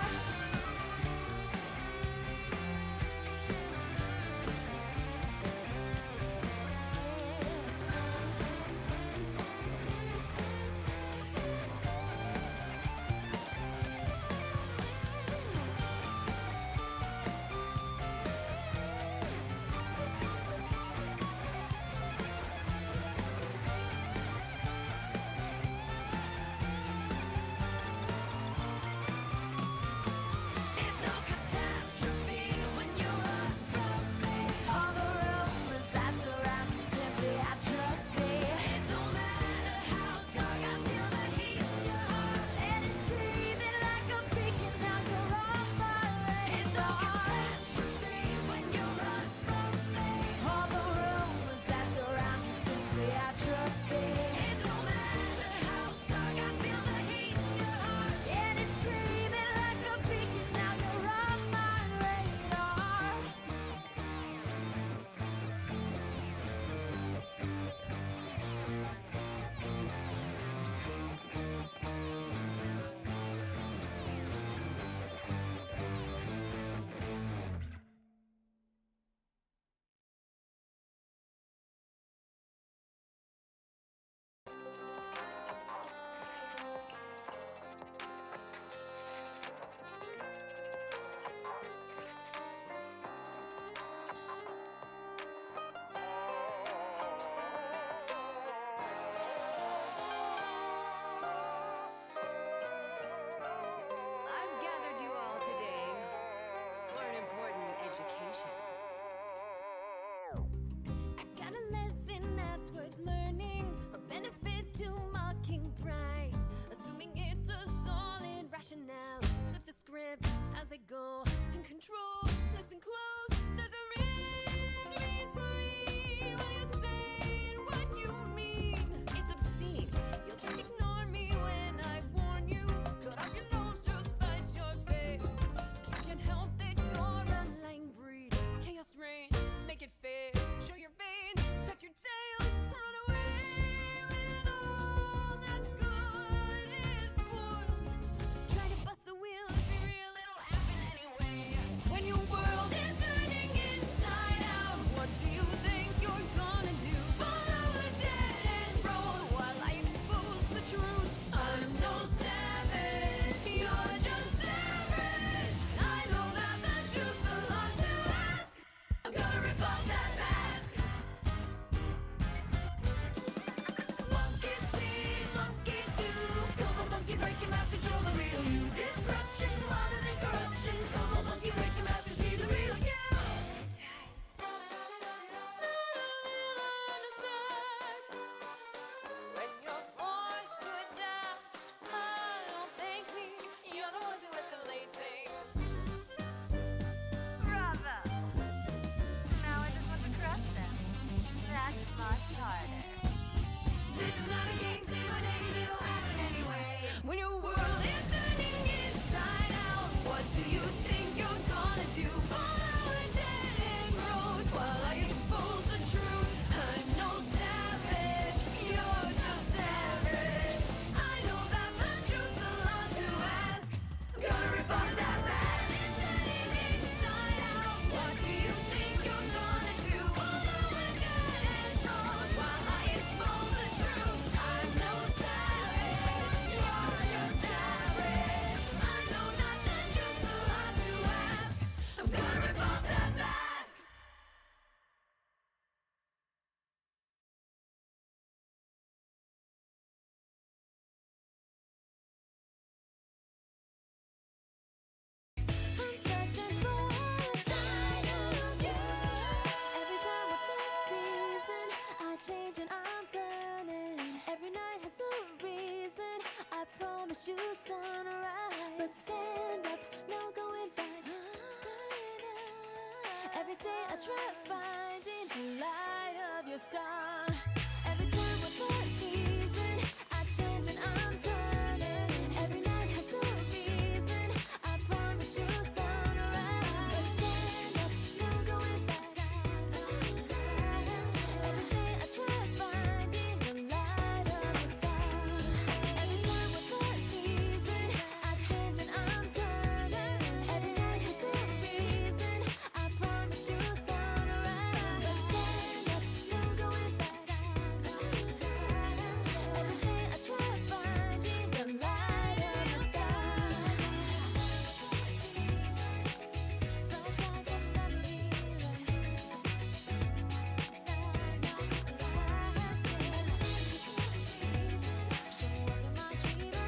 It's no catastrophe when you run from me. All the rumors that surround you simply atrophy. It don't matter how dark I feel the heat in your heart, and it's screaming like a beacon. Now you're on my radar. It's no catastrophe when you run from me. All the rumors that surround you simply atrophy. It don't matter how dark I feel the heat in your heart, and it's screaming like a beacon. Now you're on my radar. I've gathered you all today for an important education. I've got a lesson that's worth learning, a benefit to mocking pride, assuming it's a solid rationale. Flip the script as I go in control. Listen close, there's a ring between what you say and what you mean. It's obscene, you'll just ignore me when I warn you. Cut off your nose to spite your face. You can't help that you're a lying breed. Chaos reigns, make it fair. Show your veins, tuck your tail, run away when all that's good is spoiled. Try to bust the wheel, let's be real, it'll happen anyway. When your world is turning promise you sunrise. But stand up, no going back. Stand up. Every day I try finding the light of your star. Every time with the season, I change and I'm turning. Every night has a reason. I promise you sunrise. But stand up, no going back. Every day I try finding the light of the star. Every time with the season, I change and I'm turning. Every night has a reason. I promise you sunrise. But stand up, no going back. Every day I try finding the light of the star. Flashback of memories. Side by side. Show up in my dreamer.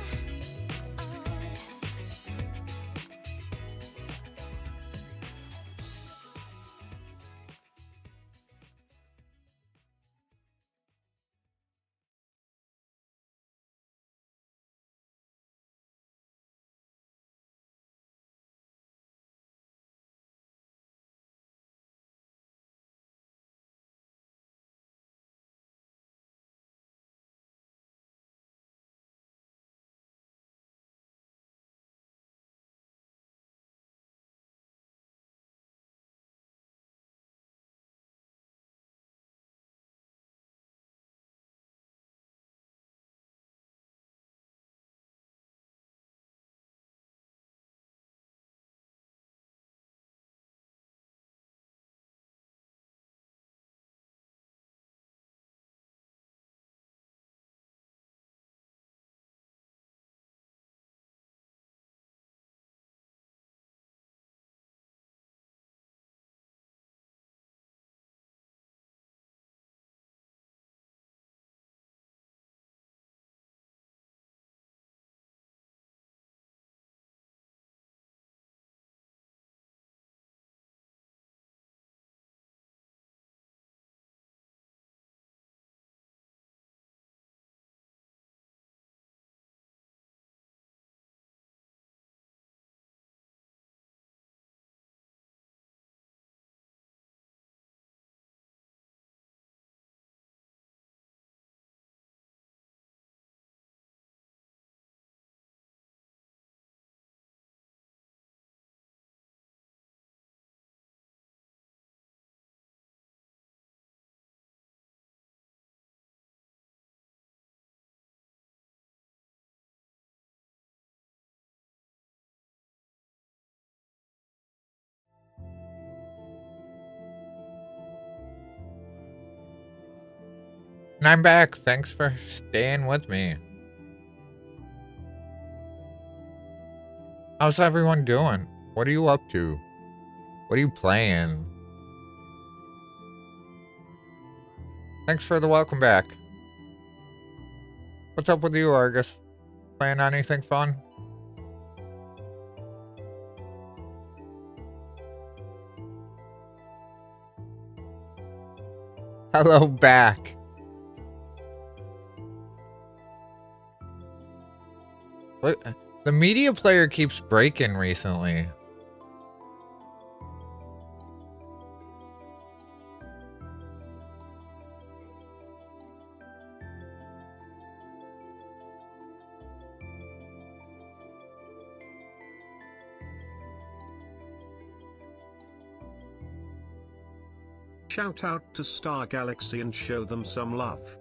And I'm back. Thanks for staying with me. How's everyone doing? What are you up to? What are you playing? Thanks for the welcome back. What's up with you, Argus? Playing anything fun? Hello back. What? The media player keeps breaking recently. Shout out to Star Galaxy and show them some love.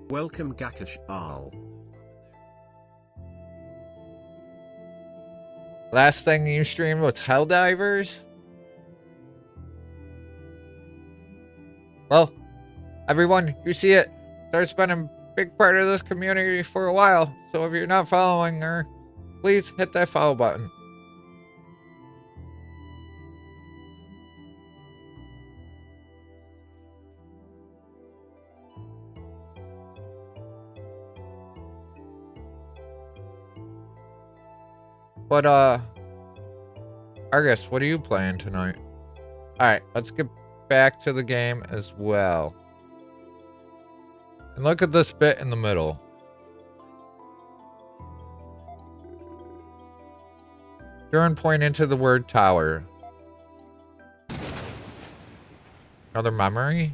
Welcome Gakash Al. Last thing you streamed was Helldivers? Well, everyone, you see it. Star's been a big part of this community for a while, so if you're not following her, please hit that follow button. But, Argus, what are you playing tonight? Alright, let's get back to the game as well. And look at this bit in the middle. Turn point into the word tower. Another memory?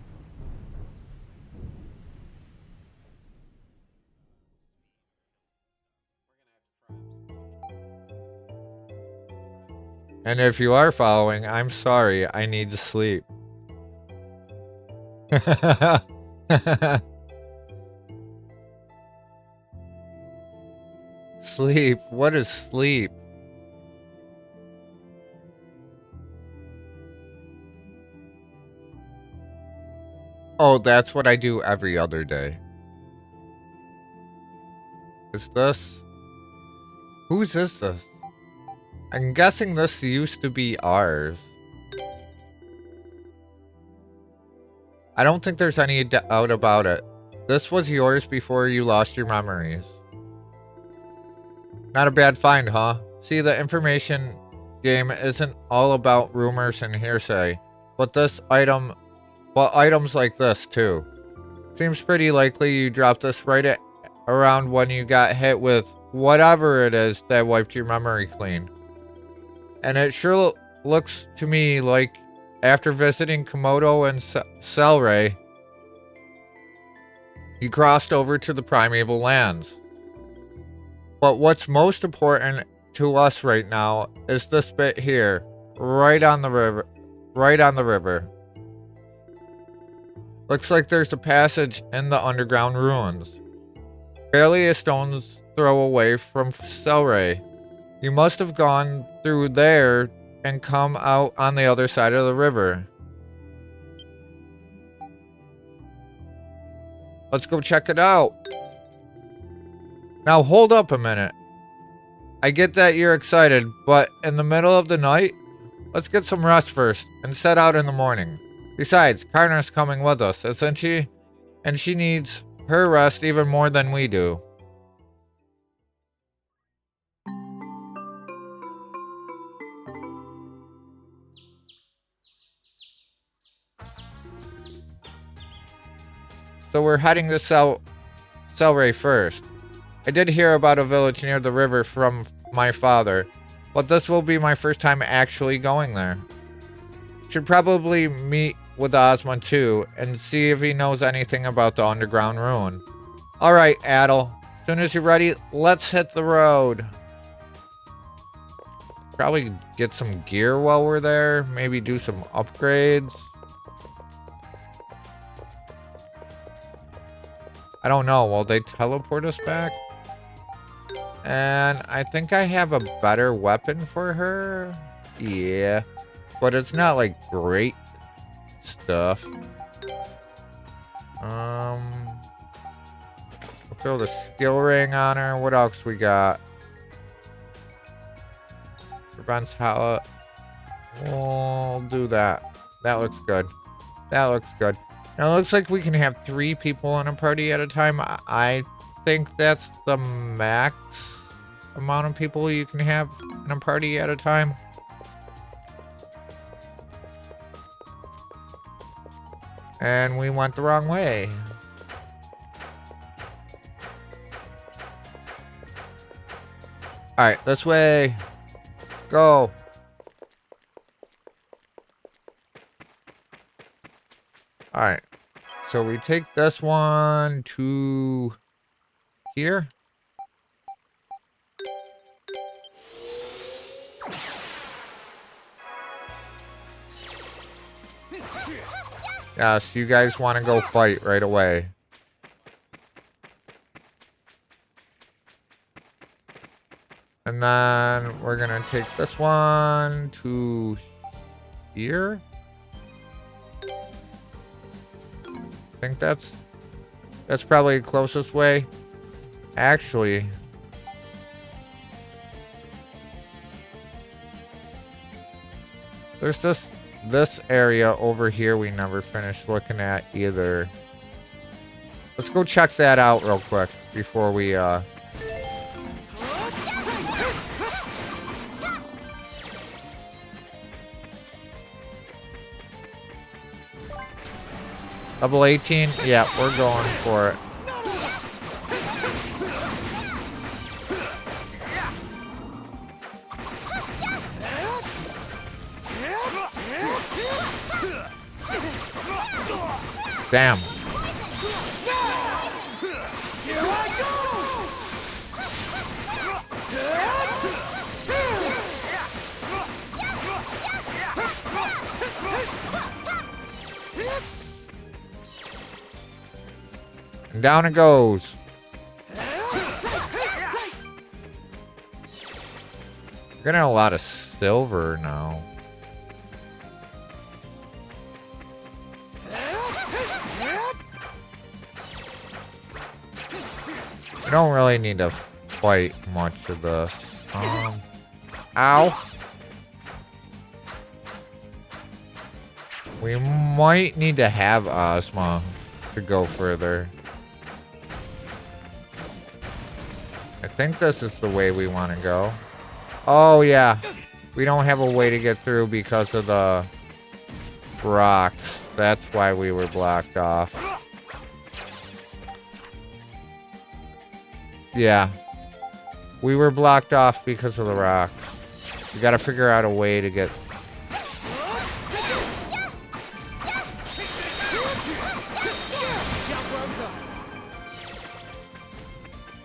And if you are following, I'm sorry, I need to sleep. Sleep? What is sleep? Oh, that's what I do every other day. Is this? Whose is this? I'm guessing this used to be ours. I don't think there's any doubt about it. This was yours before you lost your memories. Not a bad find, huh? See, the information game isn't all about rumors and hearsay, but items like this too. Seems pretty likely you dropped this right around when you got hit with whatever it is that wiped your memory clean. And it sure looks to me like after visiting Komodo and Celceta, you crossed over to the primeval lands. But what's most important to us right now is this bit here, right on the river. Looks like there's a passage in the underground ruins. Barely a stone's throw away from Celceta. You must have gone through there and come out on the other side of the river. Let's go check it out. Now hold up a minute. I get that you're excited, but in the middle of the night? Let's get some rest first and set out in the morning. Besides, Karna's coming with us, isn't she? And she needs her rest even more than we do. So we're heading to Celceta first. I did hear about a village near the river from my father, but this will be my first time actually going there. Should probably meet with Osmond too, and see if he knows anything about the underground ruin. Alright, Adel. As soon as you're ready, let's hit the road. Probably get some gear while we're there. Maybe do some upgrades. I don't know. Will they teleport us back? And I think I have a better weapon for her. Yeah. But it's not like great stuff. We'll throw the skill ring on her. What else we got? Prevents how. We'll do that. That looks good. That looks good. Now it looks like we can have 3 people in a party at a time. I think that's the max amount of people you can have in a party at a time. And we went the wrong way. Alright, this way. Go. Alright. So we take this one to here. Yes, you guys want to go fight right away. And then we're going to take this one to here. I think that's probably the closest way. Actually, there's this area over here we never finished looking at either. Let's go check that out real quick before we Double 18? Yeah, we're going for it. Damn. And down it goes. Getting a lot of silver now. I don't really need to fight much of this. Ow. We might need to have Ozma to go further. I think this is the way we want to go. Oh, yeah. We don't have a way to get through because of the rocks. That's why we were blocked off. Yeah. We were blocked off because of the rocks. We gotta figure out a way to get...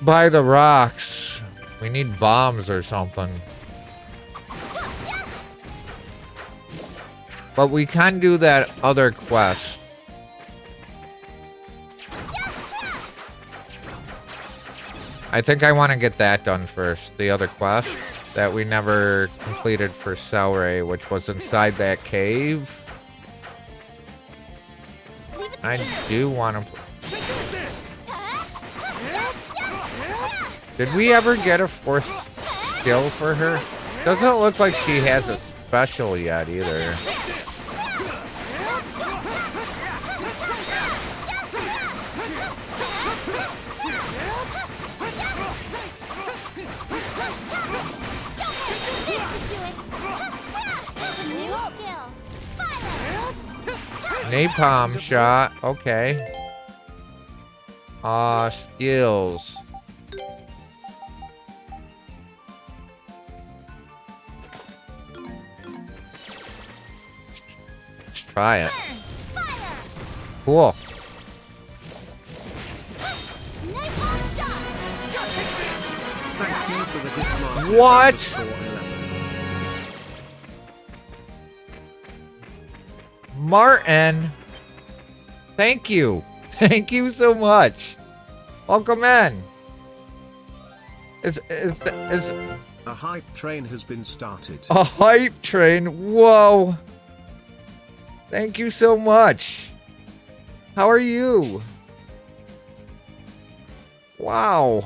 by the rocks. We need bombs or something. But we can do that other quest. I think I want to get that done first. The other quest that we never completed for Celery, which was inside that cave. I do want to... Did we ever get a fourth skill for her? Doesn't look like she has a special yet either. Napalm shot. Okay. Skills. Let's try it. Cool. What? Martin, thank you. Thank you so much. Welcome in. It's a hype train has been started. A hype train? Whoa. Thank you so much. How are you? Wow.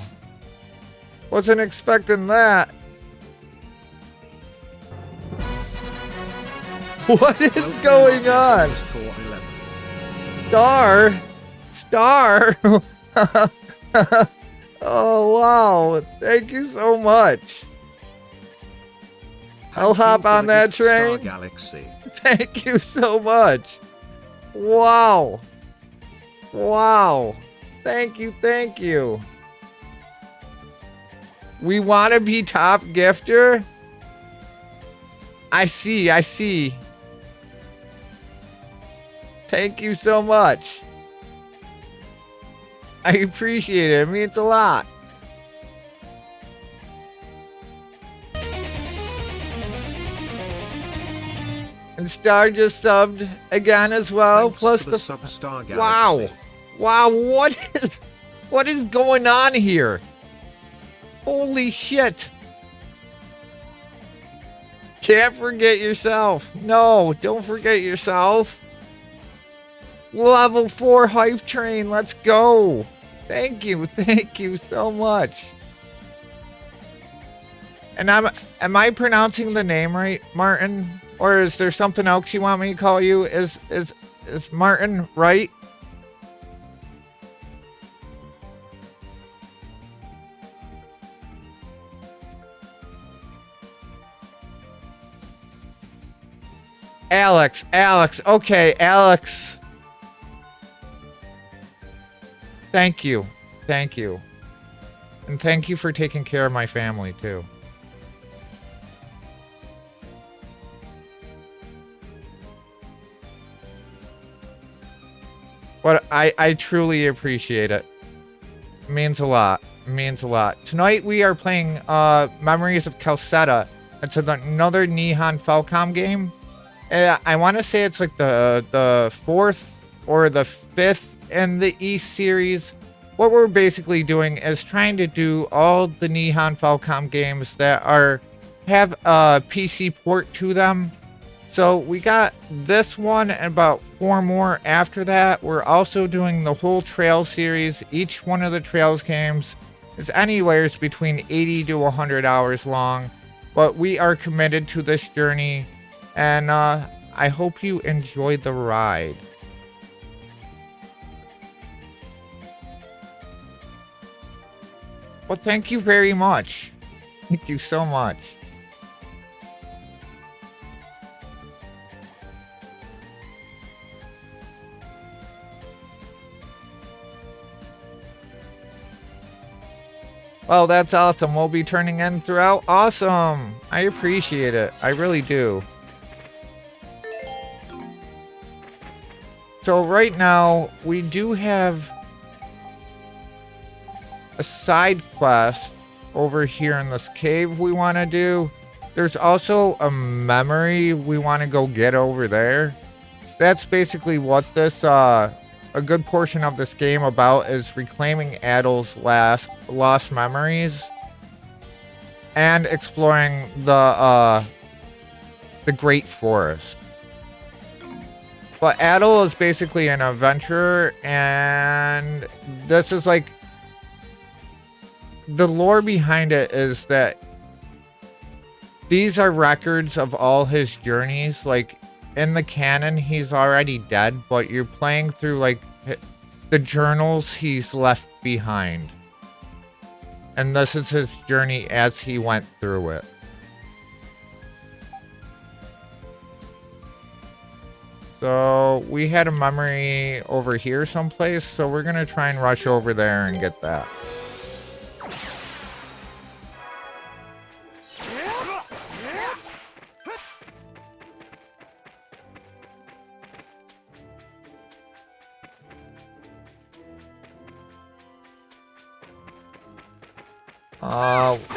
Wasn't expecting that. What is going on? Star? Oh, wow. Thank you so much. I'll hop on that train. Galaxy. Thank you so much. Wow. Wow. Thank you, thank you. We want to be top gifter? I see. Thank you so much. I appreciate it. It means a lot. And Star just subbed again as well. Thanks plus the the Substar Galaxy. Wow, what is going on here? Holy shit. Can't forget yourself. No, don't forget yourself. Level 4 hype train. Let's go. Thank you so much. And am I pronouncing the name right, Martin? Or is there something else you want me to call you? Is Martin right? Alex. Okay, Alex. Thank you. Thank you. And thank you for taking care of my family, too. But I truly appreciate it. It means a lot. It means a lot. Tonight we are playing Memories of Celceta. It's another Nihon Falcom game. I want to say it's like the fourth or the fifth in the East series. What we're basically doing is trying to do all the Nihon Falcom games that have a PC port to them. So we got this one and about 4 more after that. We're also doing the whole Trail series. Each one of the Trails games is anywhere between 80 to 100 hours long. But we are committed to this journey, and I hope you enjoy the ride. Well, thank you very much. Thank you so much. Well, that's awesome. We'll be turning in throughout. Awesome. I appreciate it. I really do. So right now, we do have a side quest over here in this cave we want to do. There's also a memory we want to go get over there. That's basically what this a good portion of this game about is reclaiming Adel's lost memories and exploring the Great Forest. But Adel is basically an adventurer, and this is like the lore behind it is that these are records of all his journeys. Like in the canon, he's already dead, but you're playing through like the journals he's left behind. And this is his journey as he went through it. So we had a memory over here someplace, so we're gonna try and rush over there and get that.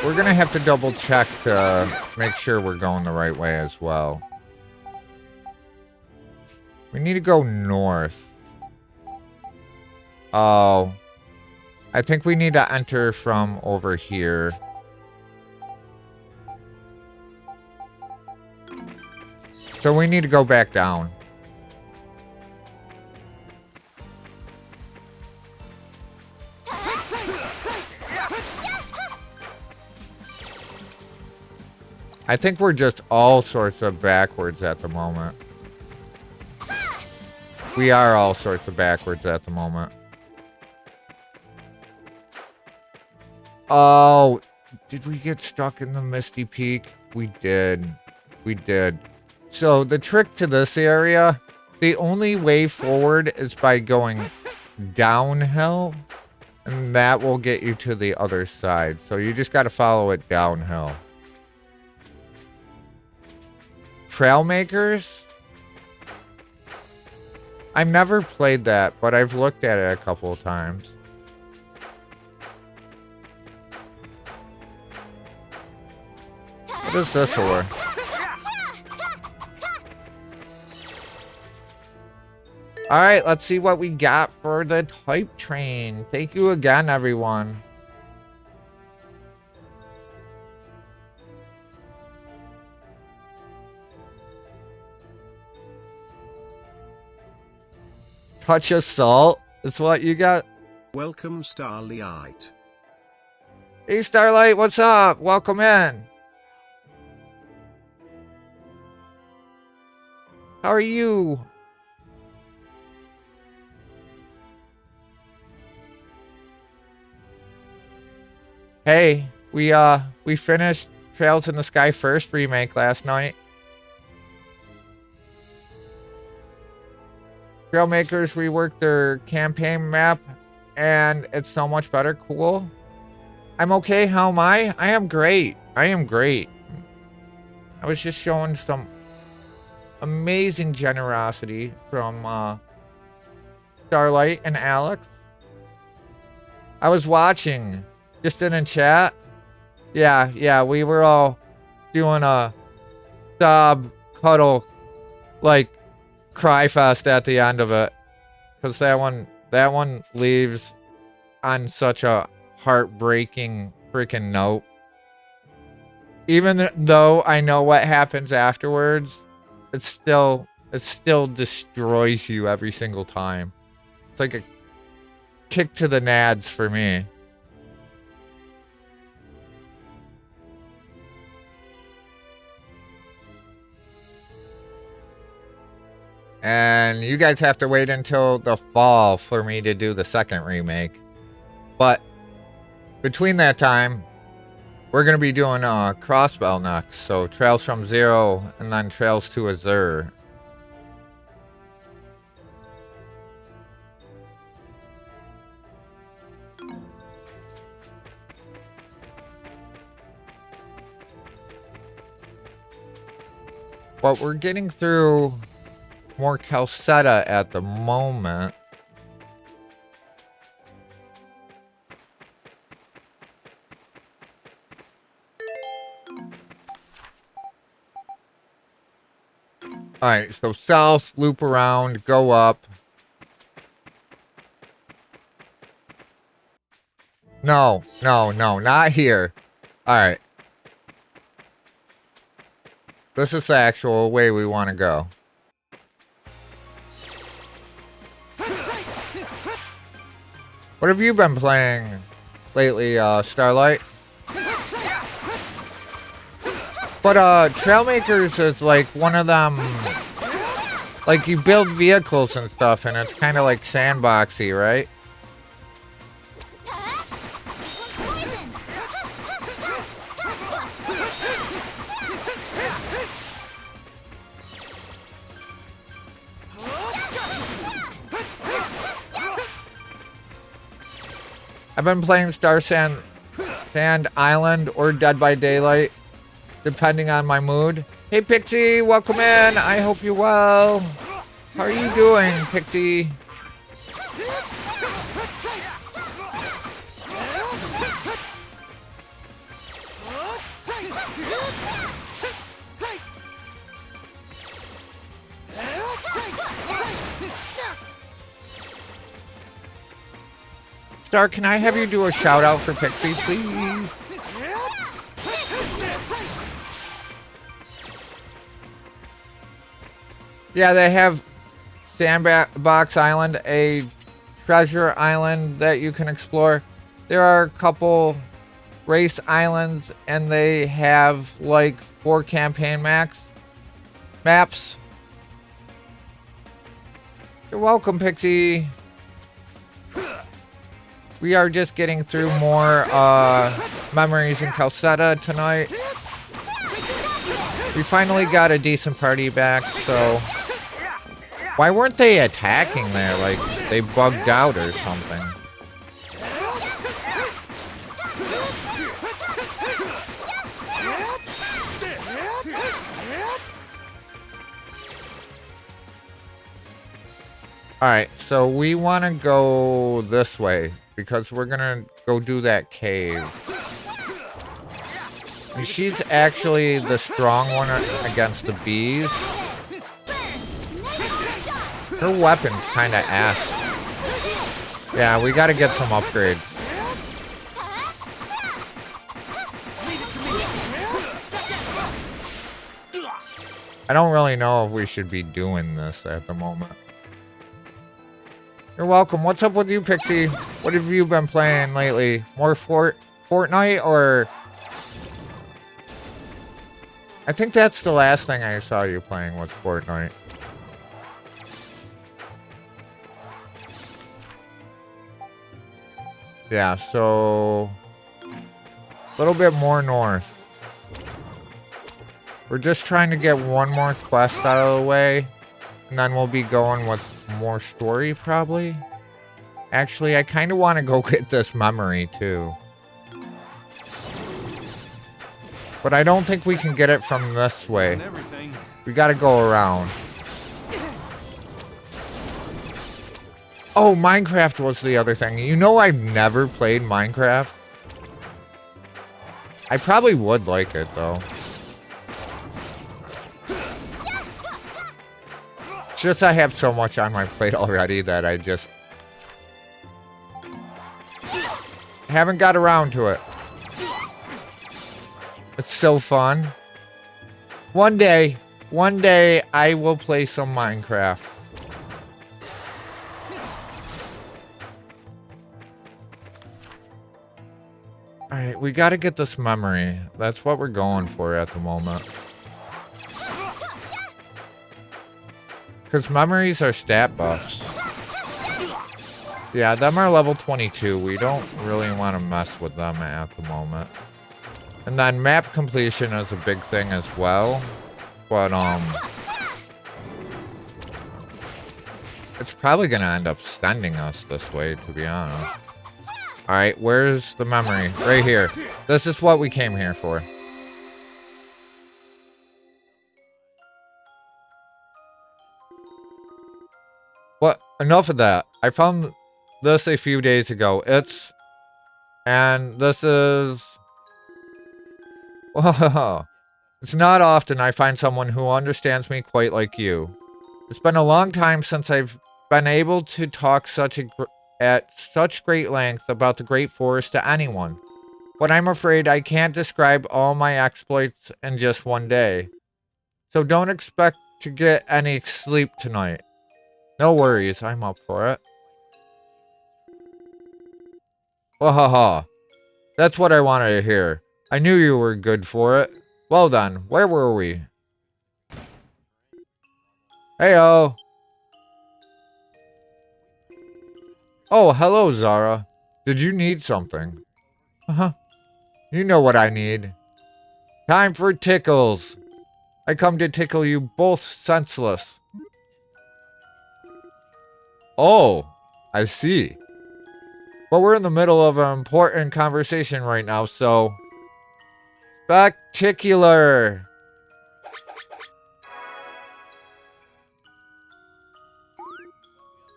We're gonna have to double check to make sure we're going the right way as well. We need to go north. Oh. I think we need to enter from over here. So we need to go back down. I think we're just all sorts of backwards at the moment. We are all sorts of backwards at the moment. Oh, did we get stuck in the Misty Peak? We did. We did. So the trick to this area, the only way forward is by going downhill, and that will get you to the other side. So you just got to follow it downhill. Trail Makers? I've never played that, but I've looked at it a couple of times. What is this for? Alright, let's see what we got for the type train. Thank you again, everyone. Touch of salt is what you got. Welcome, Starlight. Hey, Starlight, what's up? Welcome in. How are you? Hey, we finished Trails in the Sky First remake last night. Trailmakers reworked their campaign map and it's so much better. Cool. I'm okay. How am I? I am great. I am great. I was just showing some amazing generosity from Starlight and Alex. I was watching, just in a chat. Yeah, we were all doing a sob, cuddle, like, cry fest at the end of it. Because that one leaves on such a heartbreaking freaking note. Even though I know what happens afterwards, it still destroys you every single time. It's like a kick to the nads for me. And you guys have to wait until the fall for me to do the second remake. But between that time, we're going to be doing Crossbell next. So Trails from Zero and then Trails to Azure. But we're getting through more Celceta at the moment. Alright, so south, loop around, go up. No, not here. Alright. This is the actual way we want to go. What have you been playing lately, Starlight? But, Trailmakers is like one of them, like you build vehicles and stuff and it's kind of like sandboxy, right? I've been playing Sand Island or Dead by Daylight, depending on my mood. Hey Pixie, welcome in. I hope you're well. How are you doing, Pixie? Star, can I have you do a shout out for Pixie, please? Yeah, they have Sandbox Island, a treasure island that you can explore. There are a couple race islands, and they have like 4 campaign maps. You're welcome, Pixie. We are just getting through more memories in Celceta tonight. We finally got a decent party back, so... Why weren't they attacking there? Like, they bugged out or something. Alright, so we want to go this way, because we're gonna go do that cave. And she's actually the strong one against the bees. Her weapon's kinda ass. Yeah, we gotta get some upgrades. I don't really know if we should be doing this at the moment. You're welcome. What's up with you, Pixie? What have you been playing lately? More Fortnite or... I think that's the last thing I saw you playing was Fortnite. Yeah, so... a little bit more north. We're just trying to get one more quest out of the way. And then we'll be going with more story, probably. Actually, I kind of want to go get this memory, too. But I don't think we can get it from this way. We gotta go around. Oh, Minecraft was the other thing. You know I've never played Minecraft? I probably would like it, though. It's just I have so much on my plate already that I just haven't got around to it. It's so fun. One day I will play some Minecraft. Alright, we gotta get this memory. That's what we're going for at the moment. Because memories are stat buffs. Yeah, them are level 22. We don't really want to mess with them at the moment. And then map completion is a big thing as well. But, it's probably going to end up sending us this way, to be honest. Alright, where's the memory? Right here. This is what we came here for. What? Enough of that. I found this a few days ago. And this is... Whoa. It's not often I find someone who understands me quite like you. It's been a long time since I've been able to talk at such great length about the Great Forest to anyone. But I'm afraid I can't describe all my exploits in just one day. So don't expect to get any sleep tonight. No worries, I'm up for it. Wahaha. That's what I wanted to hear. I knew you were good for it. Well done, where were we? Heyo. Oh, hello, Zara. Did you need something? Uh-huh. You know what I need. Time for tickles. I come to tickle you both senseless. Oh, I see. But we're in the middle of an important conversation right now, so... Spectacular!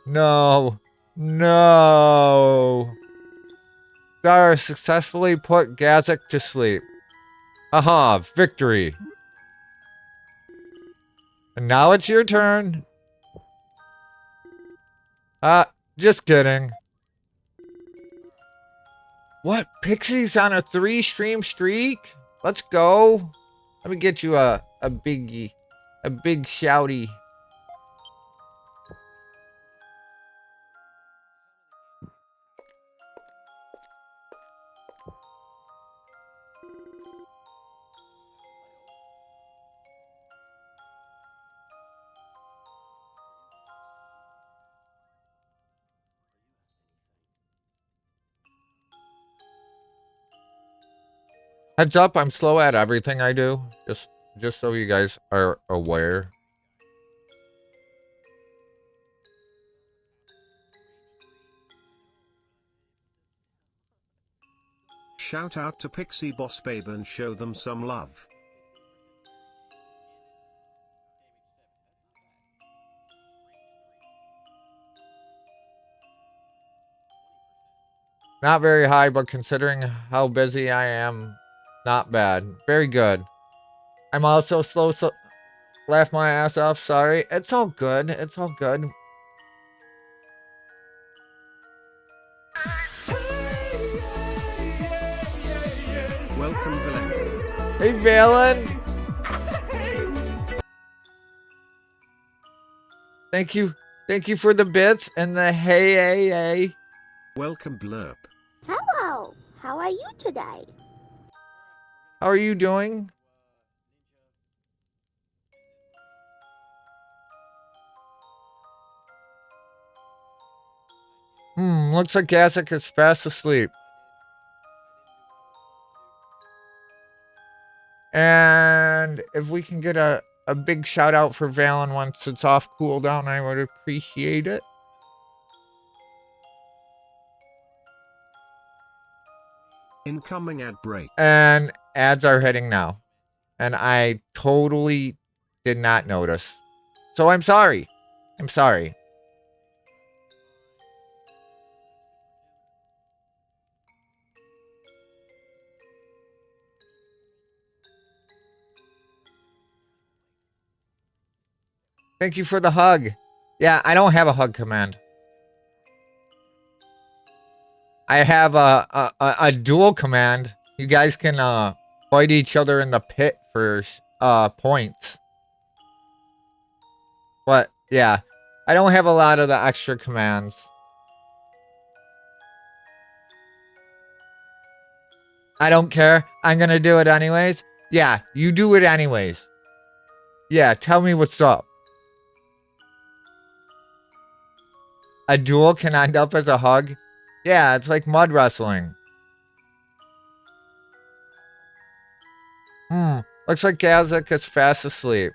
No. No. Zara successfully put Gazek to sleep. Aha, victory. And now it's your turn. Just kidding. What? Pixie's on a 3-stream streak? Let's go. Let me get you a biggie. A big shouty. Heads up, I'm slow at everything I do. Just so you guys are aware. Shout out to Pixie Boss Babe and show them some love. Not very high, but considering how busy I am, not bad. Very good. I'm also slow, so laugh my ass off. Sorry. It's all good. It's all good. Welcome, Valen. Hey, Valen. Thank you. Thank you for the bits and the hey. Welcome, Blurp. Hello, how are you today? How are you doing? Looks like Gazek is fast asleep. And if we can get a big shout out for Valen once it's off cooldown, I would appreciate it. Incoming ad break. And ads are hitting now. And I totally did not notice. So I'm sorry. I'm sorry. Thank you for the hug. Yeah, I don't have a hug command. I have a dual command. You guys can fight each other in the pit for points. But yeah, I don't have a lot of the extra commands. I don't care. I'm gonna do it anyways. Yeah, you do it anyways. Yeah, tell me what's up. A duel can end up as a hug? Yeah, it's like mud wrestling. Looks like Gazek is fast asleep.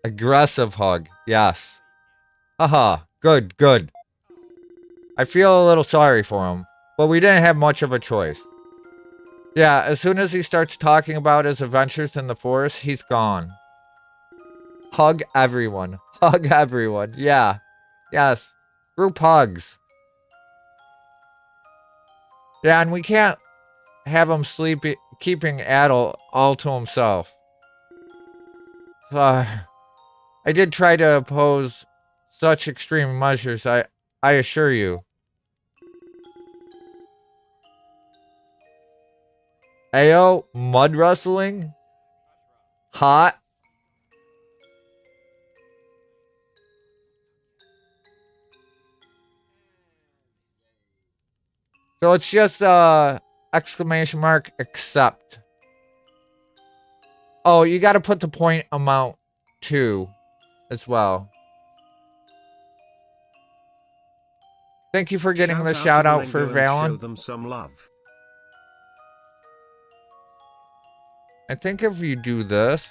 Aggressive hug, yes. Haha, good, good. I feel a little sorry for him, but we didn't have much of a choice. Yeah, as soon as he starts talking about his adventures in the forest, he's gone. Hug everyone. Hug everyone. Yeah. Yes. Group hugs. Yeah, and we can't have him keeping Adel all to himself. I did try to oppose such extreme measures, I assure you. Ayo, mud wrestling? Hot? So it's just exclamation mark accept. Oh, you got to put the point amount too as well. Thank you for getting the shout out for Valen. Show them some love. I think if you do this.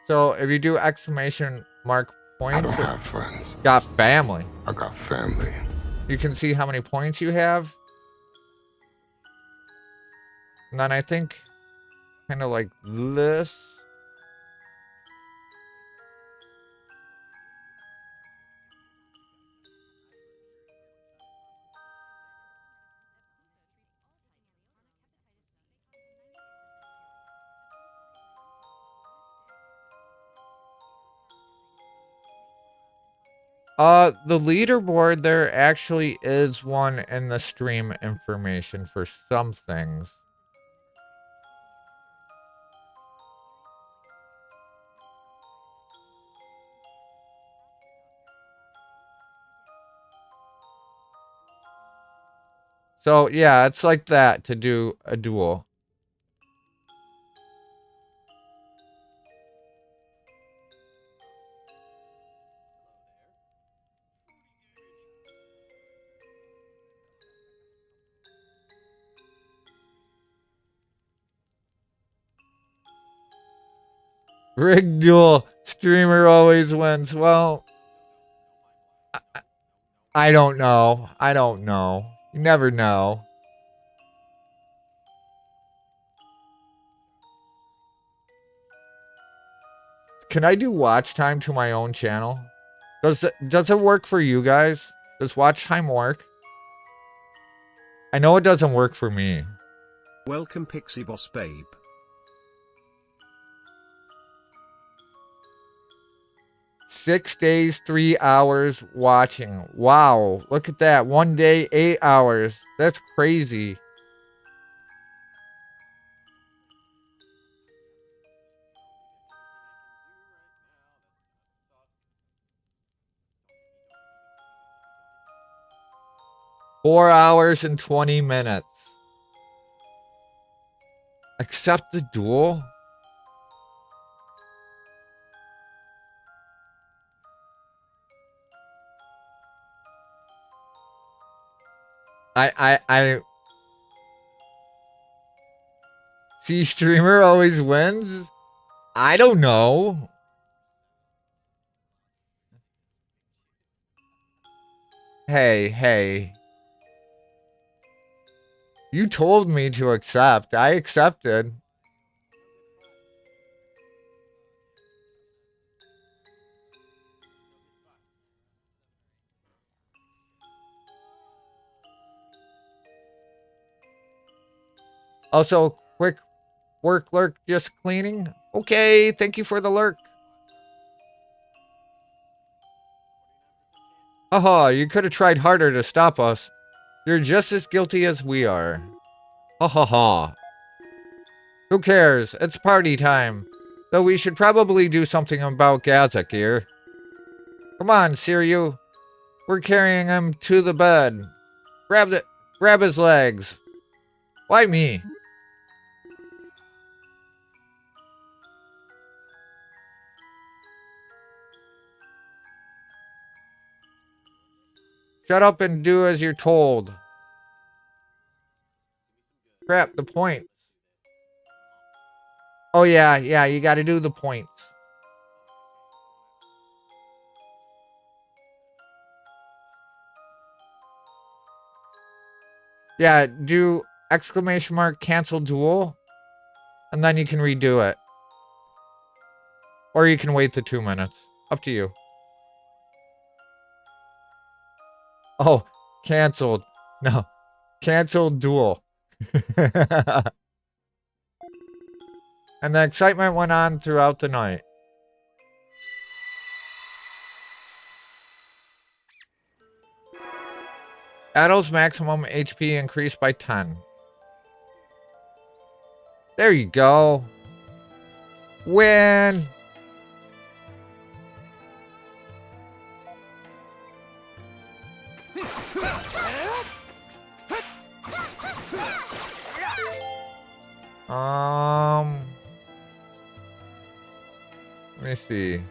So if you do exclamation mark points. I don't have friends. Got family. I got family. You can see how many points you have. And then I think kind of like this. The leaderboard, there actually is one in the stream information for some things. So, yeah, it's like that to do a duel. Rigged duel. Streamer always wins. Well, I don't know. I don't know. You never know. Can I do watch time to my own channel? Does it work for you guys? Does watch time work? I know it doesn't work for me. Welcome Pixie Boss Babe. 6 days, 3 hours watching. Wow, look at that. 1 day, 8 hours. That's crazy. Four hours and 20 minutes. Accept the duel? I see streamer always wins? I don't know. Hey. You told me to accept. I accepted. Also, quick work lurk just cleaning. Okay, thank you for the lurk. Haha, you could have tried harder to stop us. You're just as guilty as we are. Ha ha ha. Who cares? It's party time. Though we should probably do something about Gazak here. Come on, Siryu. We're carrying him to the bed. Grab his legs. Why me? Shut up and do as you're told. Crap, the point. Oh yeah, you gotta do the points. Yeah, do exclamation mark cancel duel. And then you can redo it. Or you can wait the 2 minutes. Up to you. Oh, canceled. No. Canceled duel. And the excitement went on throughout the night. Adult's maximum HP increased by 10. There you go. Win! Let me see.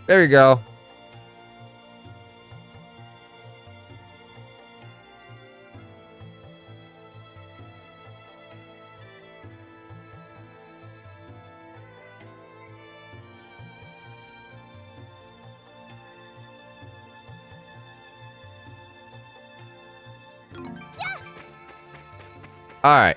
There you go. All right.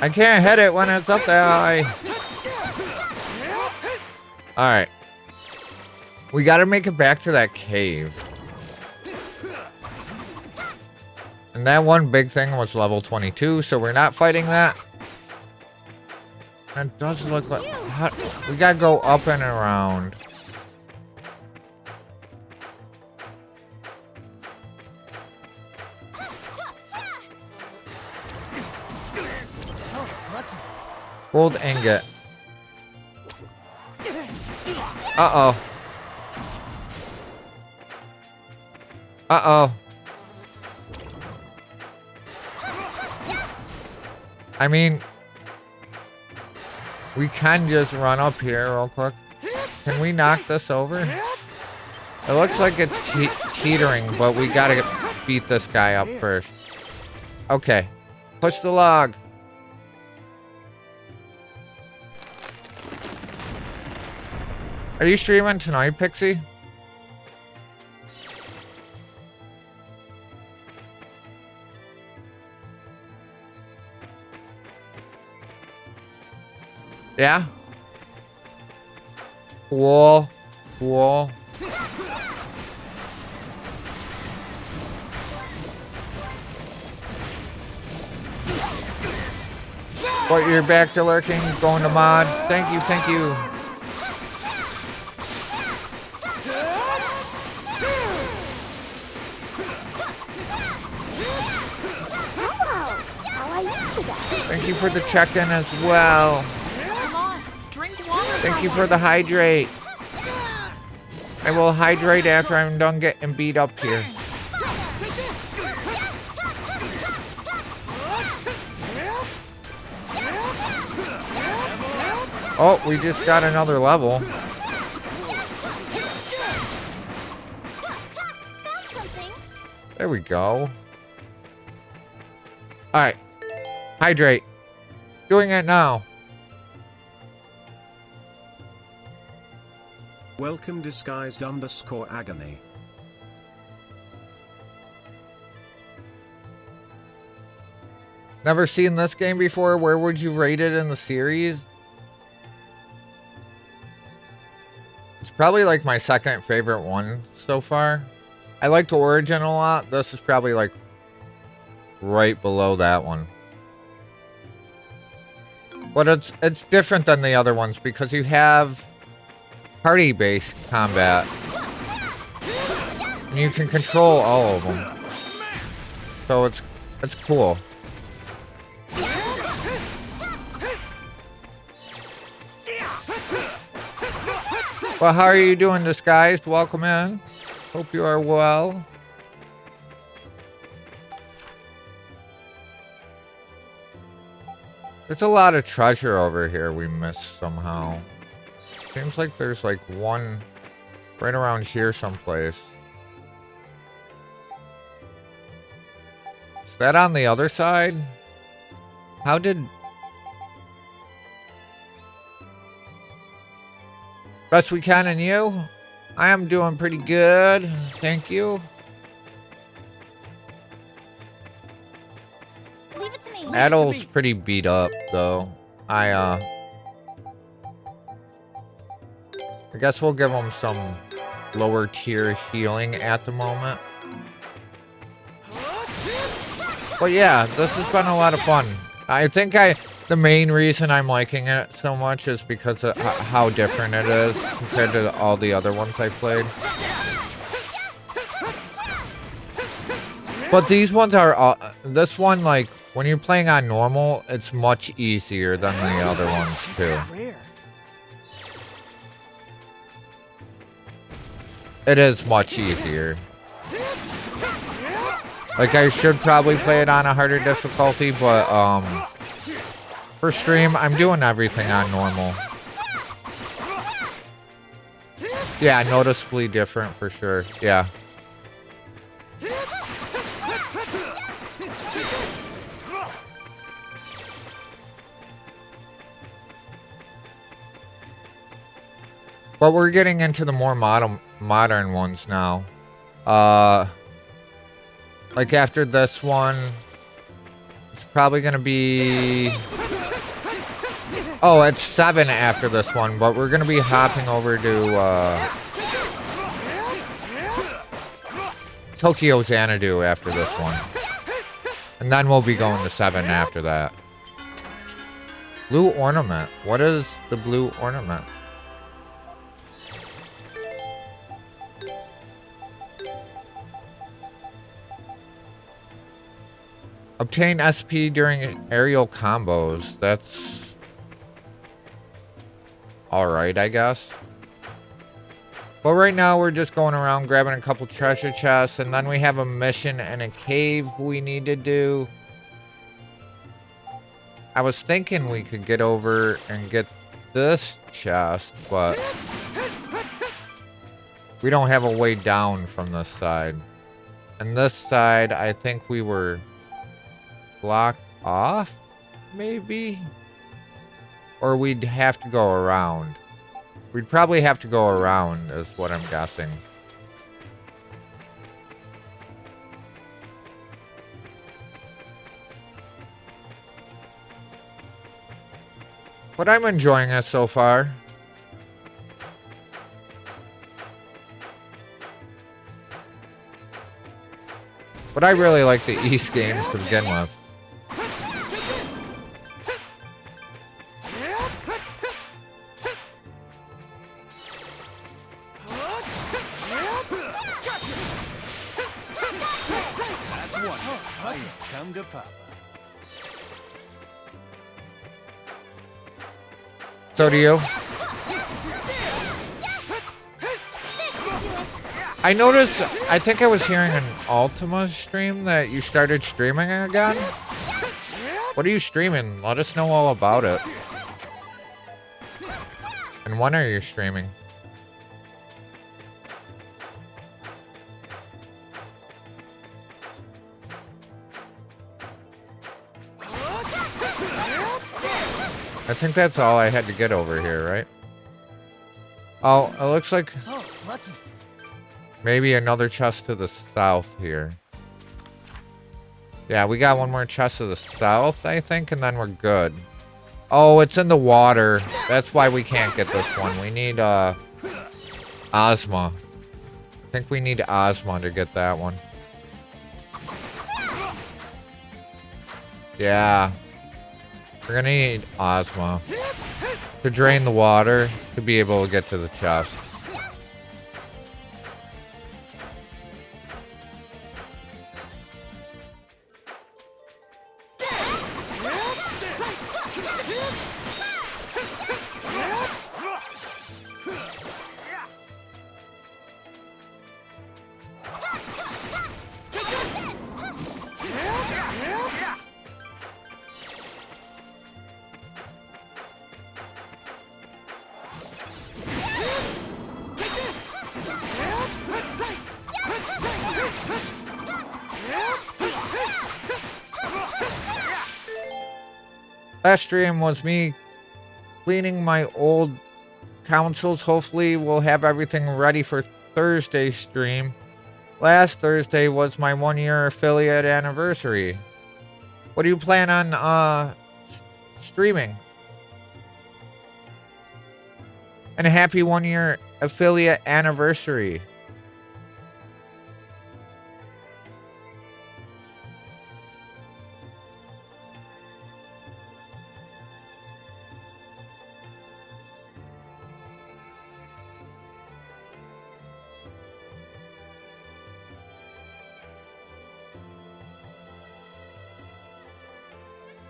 I can't hit it when it's up there. Alright. We gotta make it back to that cave. And that one big thing was level 22, so we're not fighting that. It does look like... we gotta go up and around. Gold ingot. Uh-oh. Uh-oh. I mean, we can just run up here real quick. Can we knock this over? It looks like it's teetering, but we gotta beat this guy up first. Okay. Push the log. Are you streaming tonight, Pixie? Yeah? Cool. Cool. But you're back to lurking, going to mod. Thank you, thank you. Thank you for the check-in as well. Come on, drink water Thank you for the hydrate. I will hydrate after I'm done getting beat up here. Oh, we just got another level. There we go. Alright. Hydrate. Doing it now. Welcome disguised _ agony. Never seen this game before. Where would you rate it in the series? It's probably like my second favorite one so far. I liked Origin a lot. This is probably like right below that one. But it's different than the other ones because you have party-based combat. And you can control all of them. So it's cool. Well, how are you doing, Disguised? Welcome in. Hope you are well. There's a lot of treasure over here we missed somehow. Seems like there's like one right around here someplace. Is that on the other side? How did... Best we can, and you? I am doing pretty good. Thank you. Leave it to me. Adel's pretty beat up, though. I guess we'll give him some lower tier healing at the moment. But yeah, this has been a lot of fun. I think the main reason I'm liking it so much is because of how different it is compared to all the other ones I played. But these ones are, this one, like, when you're playing on normal, it's much easier than the other ones, too. It is much easier. Like, I should probably play it on a harder difficulty, but, for stream, I'm doing everything on normal. Yeah, noticeably different for sure. Yeah. But we're getting into the more modern ones now. Like after this one, it's probably gonna be... Oh, it's 7 after this one, but we're gonna be hopping over to Tokyo Xanadu after this one. And then we'll be going to 7 after that. Blue ornament. What is the blue ornament? Obtain SP during aerial combos. That's alright, I guess. But right now we're just going around grabbing a couple treasure chests, and then we have a mission in a cave we need to do. I was thinking we could get over and get this chest, but we don't have a way down from this side. And this side, I think we were blocked off, maybe? Or we'd have to go around. We'd probably have to go around, is what I'm guessing. But I'm enjoying it so far. But I really like the East games to begin with. Come to Papa. So do you. I noticed, I think I was hearing an Ultima stream that you started streaming again. What are you streaming? Let us know all about it. And when are you streaming? I think that's all I had to get over here, right? Oh, it looks like maybe another chest to the south here. Yeah, we got one more chest to the south, I think, and then we're good. Oh, it's in the water. That's why we can't get this one. We need Ozma. I think we need Ozma to get that one. Yeah. We're gonna need Ozma to drain the water to be able to get to the chest. Last stream was me cleaning my old consoles. Hopefully we'll have everything ready for Thursday's stream. Last Thursday was my 1-year affiliate anniversary. What do you plan on streaming? And a happy 1-year affiliate anniversary.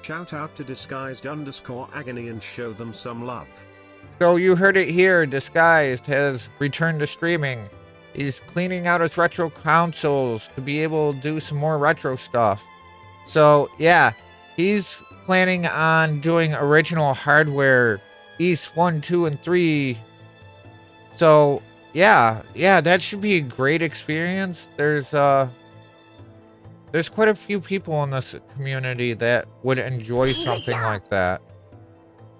Shout out to disguised_agony and show them some love. So you heard it here. Disguised has returned to streaming. He's cleaning out his retro consoles to be able to do some more retro stuff. So yeah, he's planning on doing original hardware East 1, 2, and 3. So yeah, that should be a great experience. There's quite a few people in this community that would enjoy something like that.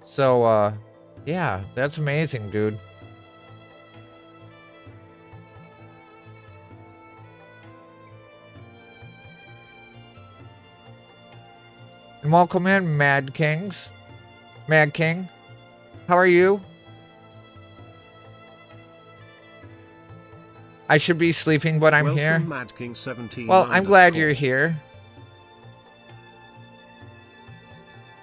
So, yeah, that's amazing, dude. And welcome in, Mad Kings. Mad King, how are you? I should be sleeping, but I'm Welcome, here. Mad King 17 Well, I'm glad you're here.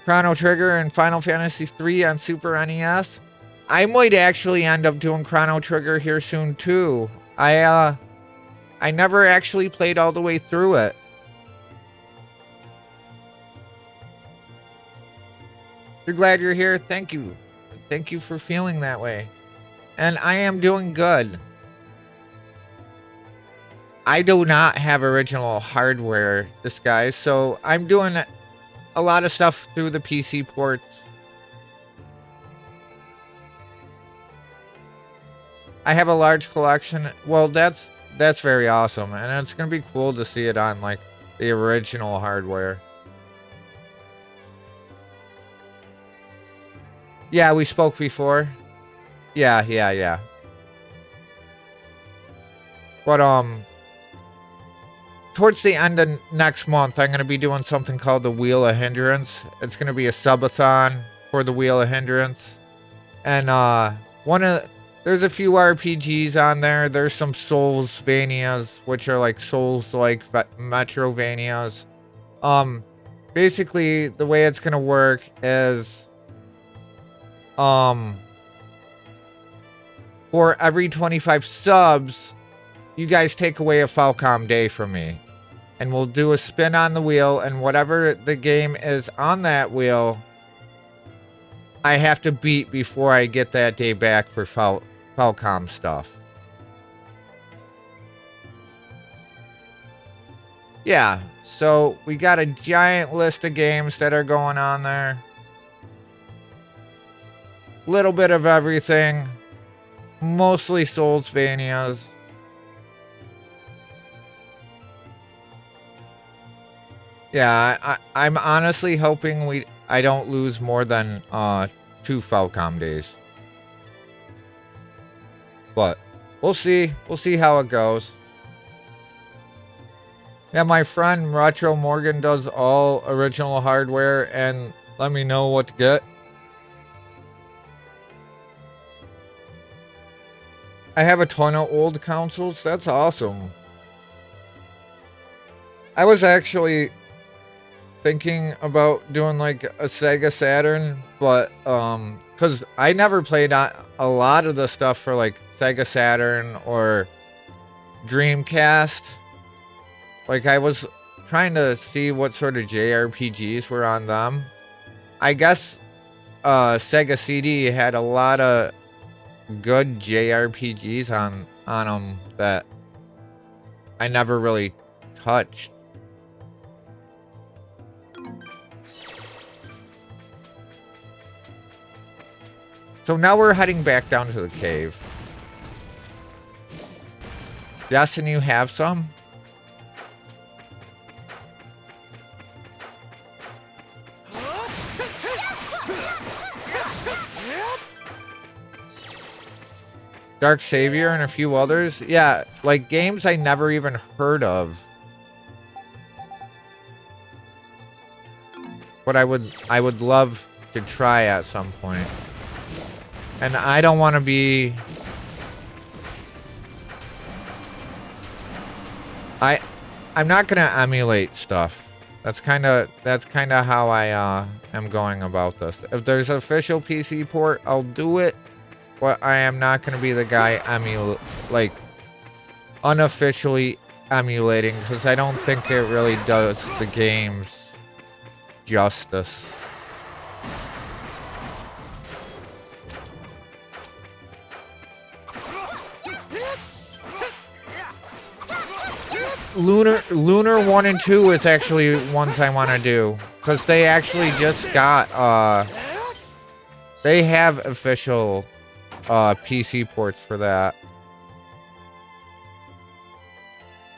Chrono Trigger and Final Fantasy III on Super NES. I might actually end up doing Chrono Trigger here soon too. I never actually played all the way through it. You're glad you're here? Thank you. Thank you for feeling that way. And I am doing good. I do not have original hardware, Disguise, so I'm doing a lot of stuff through the PC ports. I have a large collection. Well, that's very awesome, and it's gonna be cool to see it on like the original hardware. Yeah, we spoke before. Yeah. But towards the end of next month, I'm going to be doing something called the Wheel of Hindrance. It's going to be a subathon for the Wheel of Hindrance. And there's a few RPGs on there. There's some Soulsvanias, which are like Souls-like Metrovanias. Basically, the way it's going to work is for every 25 subs, you guys take away a Falcom day from me. And we'll do a spin on the wheel, and whatever the game is on that wheel, I have to beat before I get that day back for Falcom stuff. Yeah, so we got a giant list of games that are going on there. Little bit of everything. Mostly Soulsvanias. Yeah, I'm honestly hoping I don't lose more than 2 Falcom days. But we'll see. We'll see how it goes. Yeah, my friend Retro Morgan does all original hardware and let me know what to get. I have a ton of old consoles. That's awesome. I was actually thinking about doing like a Sega Saturn, but because I never played a lot of the stuff for like Sega Saturn or Dreamcast. Like I was trying to see what sort of JRPGs were on them. I guess Sega CD had a lot of good JRPGs on them that I never really touched. So now we're heading back down to the cave. Justin, you have some? Dark Savior and a few others. Yeah, like games I never even heard of. But I would love to try at some point. And I don't want to be... I'm not gonna emulate stuff. That's kind of how I am going about this. If there's an official PC port, I'll do it. But I am not going to be the guy unofficially emulating, because I don't think it really does the games justice. Lunar 1 and 2 is actually ones I want to do, because they actually just got they have official PC ports for that.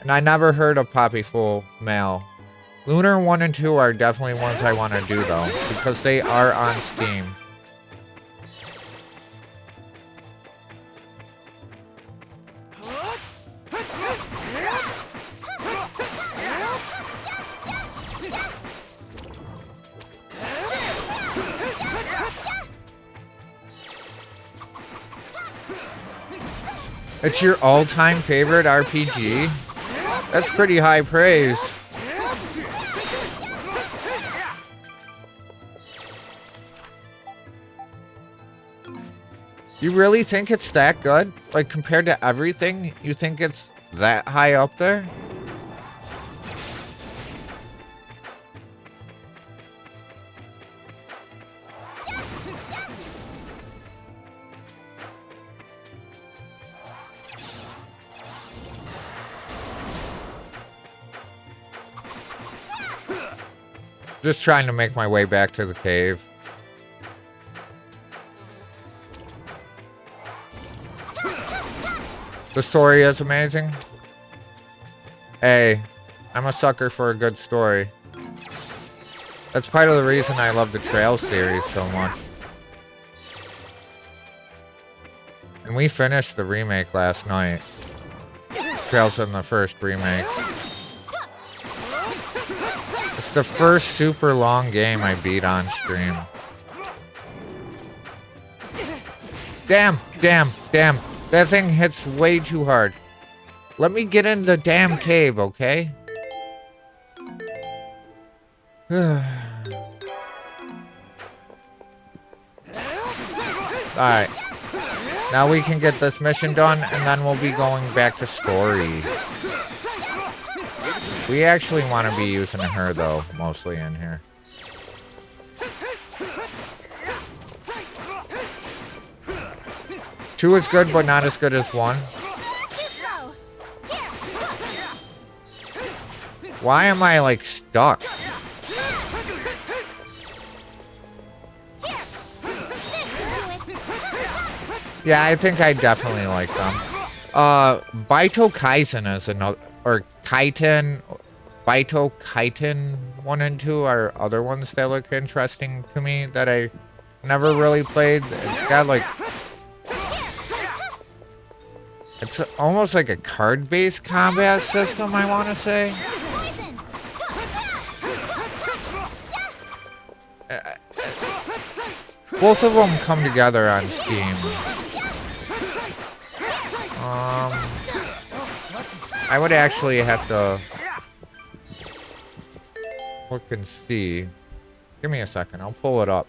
And I never heard of Poppy Full Mail. Lunar 1 and 2 are definitely ones I want to do though, because they are on Steam. It's your all-time favorite RPG? That's pretty high praise. You really think it's that good? Like, compared to everything, you think it's that high up there? Just trying to make my way back to the cave. The story is amazing. Hey, I'm a sucker for a good story. That's part of the reason I love the Trails series so much. And we finished the remake last night. Trails in the first remake. It's the first super long game I beat on stream. Damn. That thing hits way too hard. Let me get in the damn cave, okay? Alright. Now we can get this mission done, and then we'll be going back to story. We actually want to be using her, though, mostly in here. Two is good, but not as good as one. Why am I like stuck? Yeah, I think I definitely like them. Baito Kaisen is another, or Kaiten, Baito Kaiten 1 and 2 are other ones that look interesting to me that I never really played. It's got like, it's almost like a card-based combat system, I want to say. Both of them come together on Steam. I would actually have to look and see. Give me a second, I'll pull it up.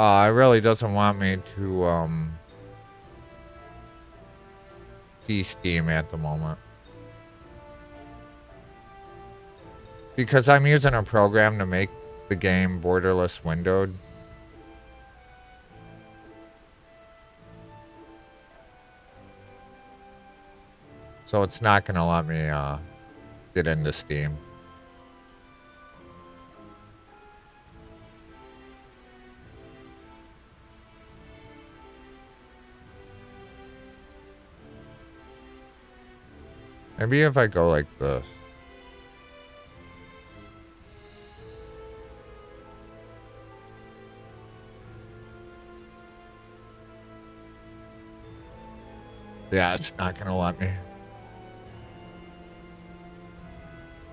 It really doesn't want me to, see Steam at the moment. Because I'm using a program to make the game borderless windowed. So it's not gonna let me, get into Steam. Maybe if I go like this. Yeah, it's not gonna let me.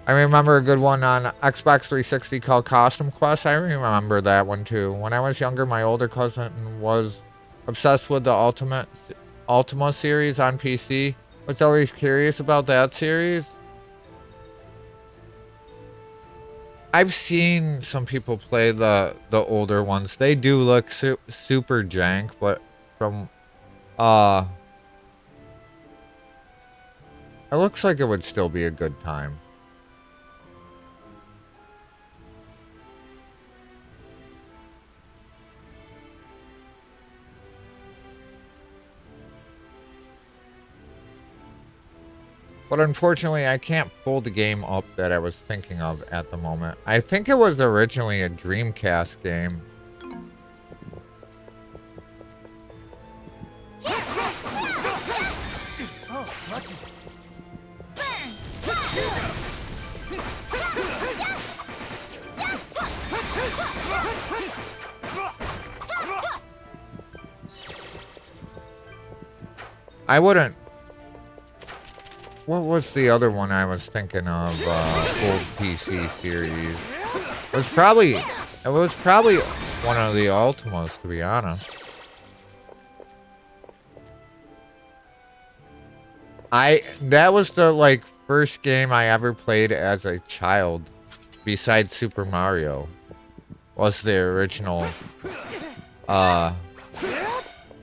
I remember a good one on Xbox 360 called Costume Quest. I remember that one too. When I was younger, my older cousin was obsessed with the Ultima series on PC. Was always curious about that series. I've seen some people play the older ones. They do look super jank, but from it looks like it would still be a good time. But unfortunately, I can't pull the game up that I was thinking of at the moment. I think it was originally a Dreamcast game. I wouldn't. What was the other one I was thinking of? Old PC series. It was probably one of the Ultimas, to be honest. That was the like first game I ever played as a child, besides Super Mario. Was the original.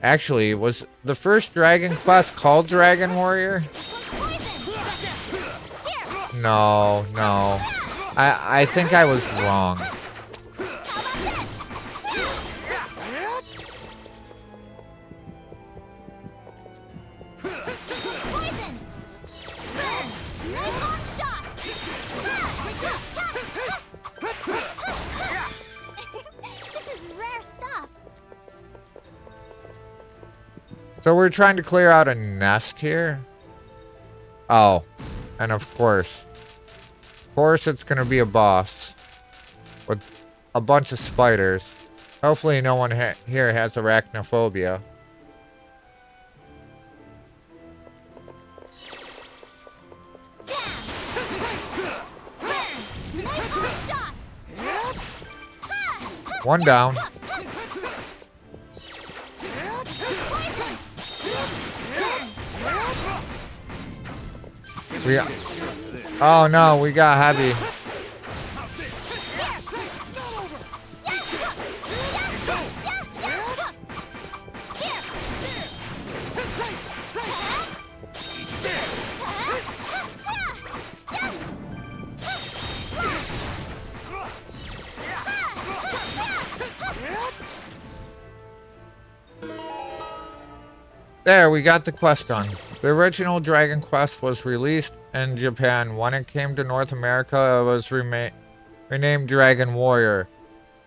Actually, was the first Dragon Quest called Dragon Warrior? No. I think I was wrong. So we're trying to clear out a nest here. Oh, and of course it's gonna be a boss with a bunch of spiders. Hopefully no one here has arachnophobia. One down. Oh no, we got heavy. There, we got the quest done. The original Dragon Quest was released in Japan. When it came to North America, it was renamed Dragon Warrior.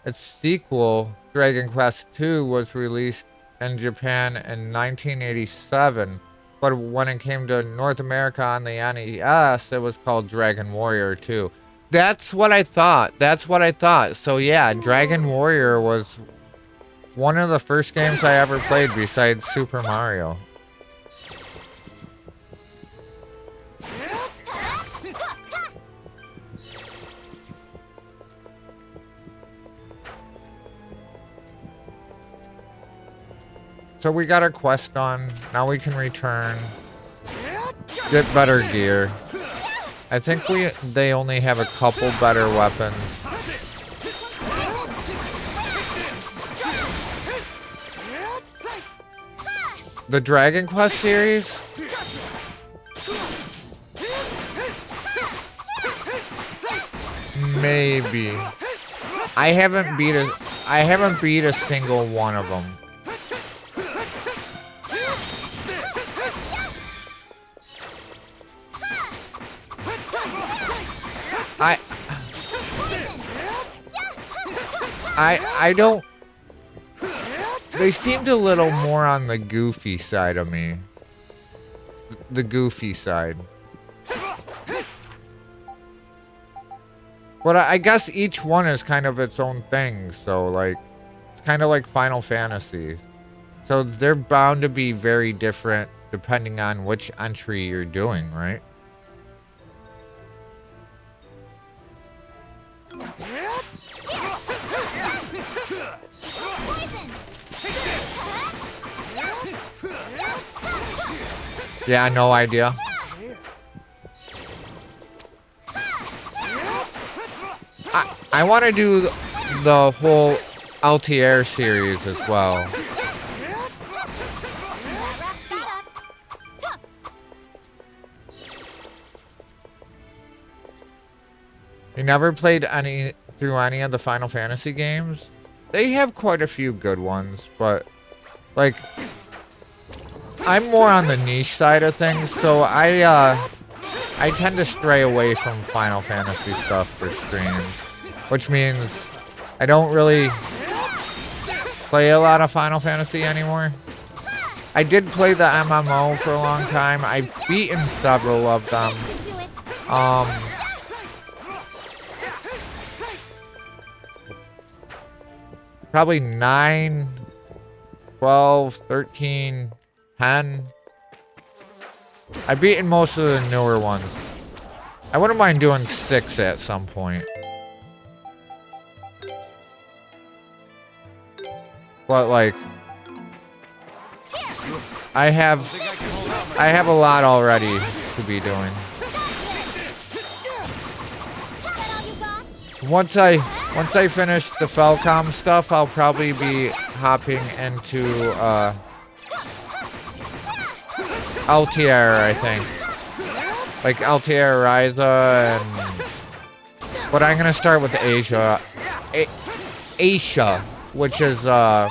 Its sequel, Dragon Quest II, was released in Japan in 1987. But when it came to North America on the NES, it was called Dragon Warrior 2. That's what I thought. That's what I thought. So yeah, Dragon Warrior was one of the first games I ever played besides Super Mario. So we got our quest done. Now we can return. Get better gear. I think they only have a couple better weapons. The Dragon Quest series? Maybe. I haven't beat a single one of them. I don't. They seemed a little more on the goofy side of me. The goofy side. But I guess each one is kind of its own thing. So like, it's kind of like Final Fantasy. So they're bound to be very different depending on which entry you're doing, right? Yeah, no idea. I want to do the whole Altair series as well. You never played through any of the Final Fantasy games? They have quite a few good ones, but like I'm more on the niche side of things, so I tend to stray away from Final Fantasy stuff for streams, which means I don't really play a lot of Final Fantasy anymore. I did play the MMO for a long time. I've beaten several of them. Probably 9, 12, 13, 10. I've beaten most of the newer ones. I wouldn't mind doing 6 at some point. But like, I have a lot already to be doing. Once I finish the Falcom stuff, I'll probably be hopping into Altair, I think. Like Altair, Ryza, and but I'm gonna start with Asia. Asia, which is the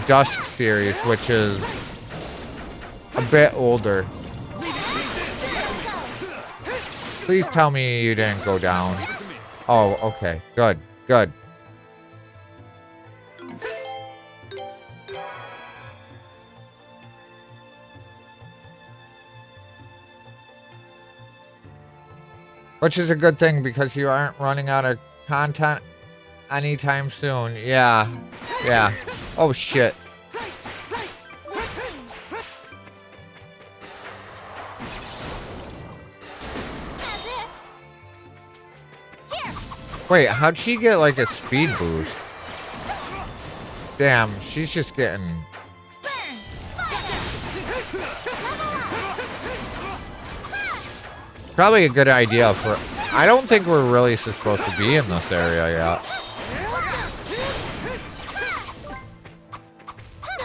Dusk series, which is a bit older. Please tell me you didn't go down. Oh, okay. Good. Good. Which is a good thing because you aren't running out of content anytime soon. Yeah. Yeah. Oh, shit. Wait, how'd she get like a speed boost? Damn, she's just getting... Probably a good idea for... I don't think we're really supposed to be in this area yet.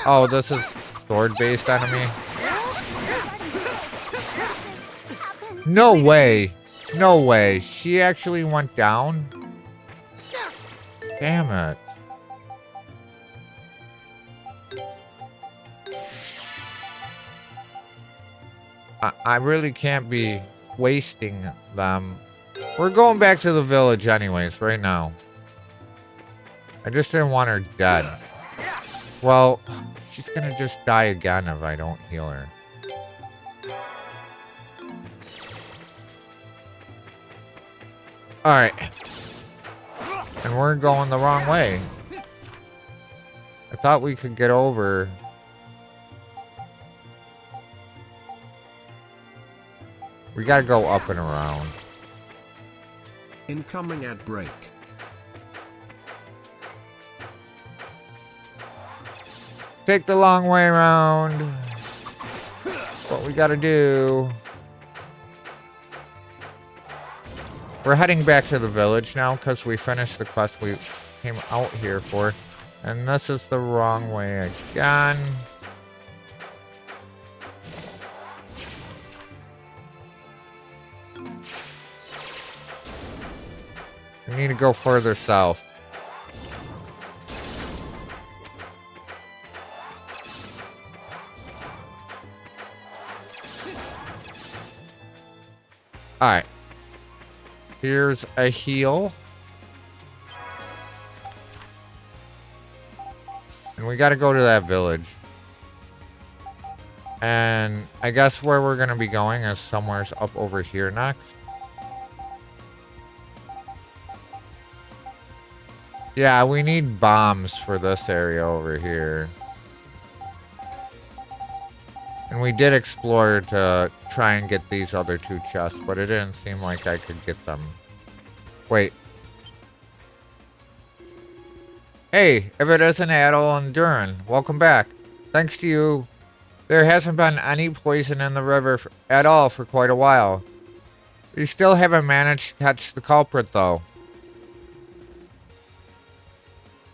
Oh, this is sword-based enemy? No way! No way! She actually went down? Damn it. I really can't be wasting them. We're going back to the village anyways, right now. I just didn't want her dead. Well, she's gonna just die again if I don't heal her. Alright. And we're going the wrong way. I thought we could get over. We gotta go up and around. Incoming ad break. Take the long way around. What we gotta do. We're heading back to the village now because we finished the quest we came out here for. And this is the wrong way again. We need to go further south. Alright. Here's a heal. And we gotta go to that village. And I guess where we're gonna be going is somewhere up over here next. Yeah, we need bombs for this area over here. And we did explore to try and get these other two chests, but it didn't seem like I could get them. Wait. Hey, if it isn't Adel and Durin, welcome back. Thanks to you, there hasn't been any poison in the river at all for quite a while. We still haven't managed to catch the culprit, though.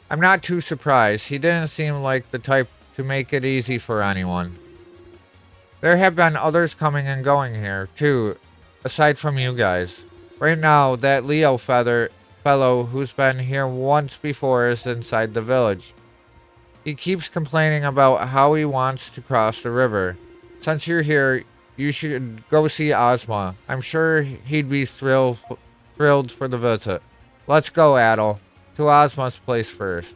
I'm not too surprised. He didn't seem like the type to make it easy for anyone. There have been others coming and going here, too, aside from you guys. Right now, that Leo fellow who's been here once before is inside the village. He keeps complaining about how he wants to cross the river. Since you're here, you should go see Ozma. I'm sure he'd be thrilled for the visit. Let's go, Adel. To Ozma's place first.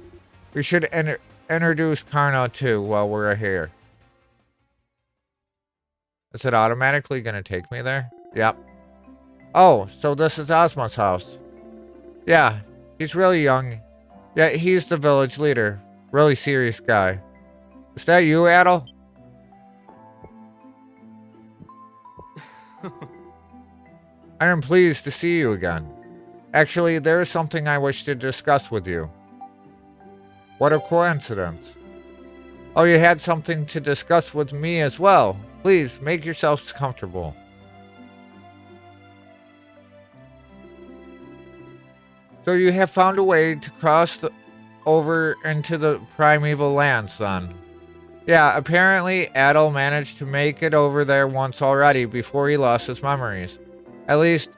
We should introduce Karna too while we're here. Is it automatically gonna take me there? Yep. Oh, so this is Ozma's house. Yeah, he's really young. Yeah, he's the village leader. Really serious guy. Is that you, Adel? I am pleased to see you again. Actually, there is something I wish to discuss with you. What a coincidence. Oh, you had something to discuss with me as well. Please, make yourselves comfortable. So you have found a way to cross over into the primeval lands, then? Yeah, apparently Adel managed to make it over there once already before he lost his memories. At least,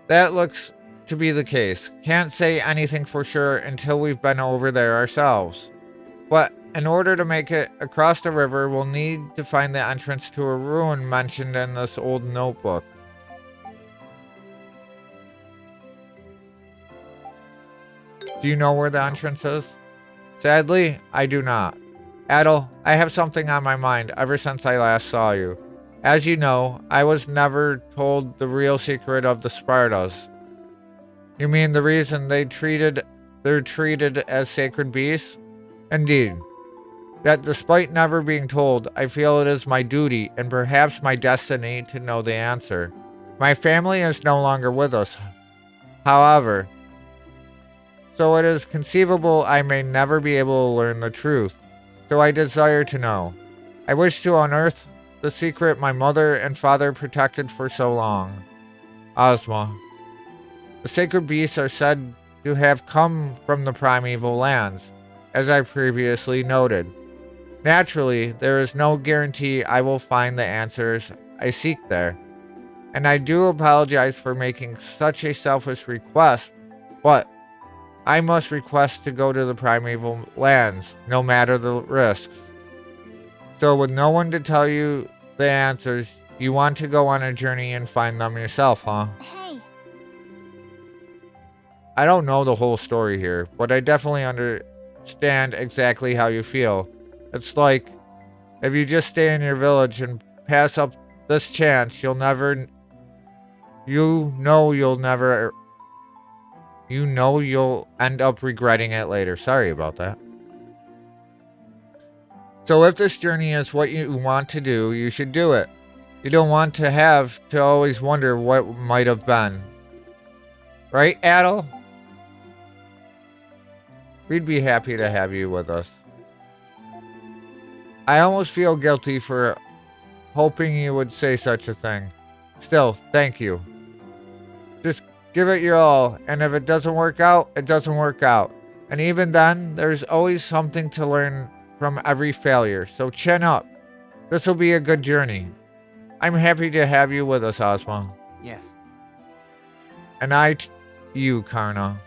that looks to be the case. Can't say anything for sure until we've been over there ourselves. But in order to make it across the river, we'll need to find the entrance to a ruin mentioned in this old notebook. Do you know where the entrance is? Sadly, I do not. Adel, I have something on my mind ever since I last saw you. As you know, I was never told the real secret of the Spartas. You mean the reason they're treated as sacred beasts? Indeed. That despite never being told, I feel it is my duty and perhaps my destiny to know the answer. My family is no longer with us, however, so it is conceivable I may never be able to learn the truth. So I desire to know. I wish to unearth the secret my mother and father protected for so long. Ozma. The sacred beasts are said to have come from the primeval lands, as I previously noted. Naturally, there is no guarantee I will find the answers I seek there. And I do apologize for making such a selfish request, but I must request to go to the primeval lands, no matter the risks. So with no one to tell you the answers, You want to go on a journey and find them yourself, huh? Hey, I don't know the whole story here, but I definitely understand exactly how you feel. It's like, if you just stay in your village and pass up this chance, you'll never... you'll end up regretting it later. Sorry about that. So if this journey is what you want to do, you should do it. You don't want to have to always wonder what might have been. Right, Adel? We'd be happy to have you with us. I almost feel guilty for hoping you would say such a thing. Still, thank you. Just give it your all, and if it doesn't work out, it doesn't work out. And even then, there's always something to learn from every failure, so chin up. This will be a good journey. I'm happy to have you with us, Ozma. Yes. And you, Karna.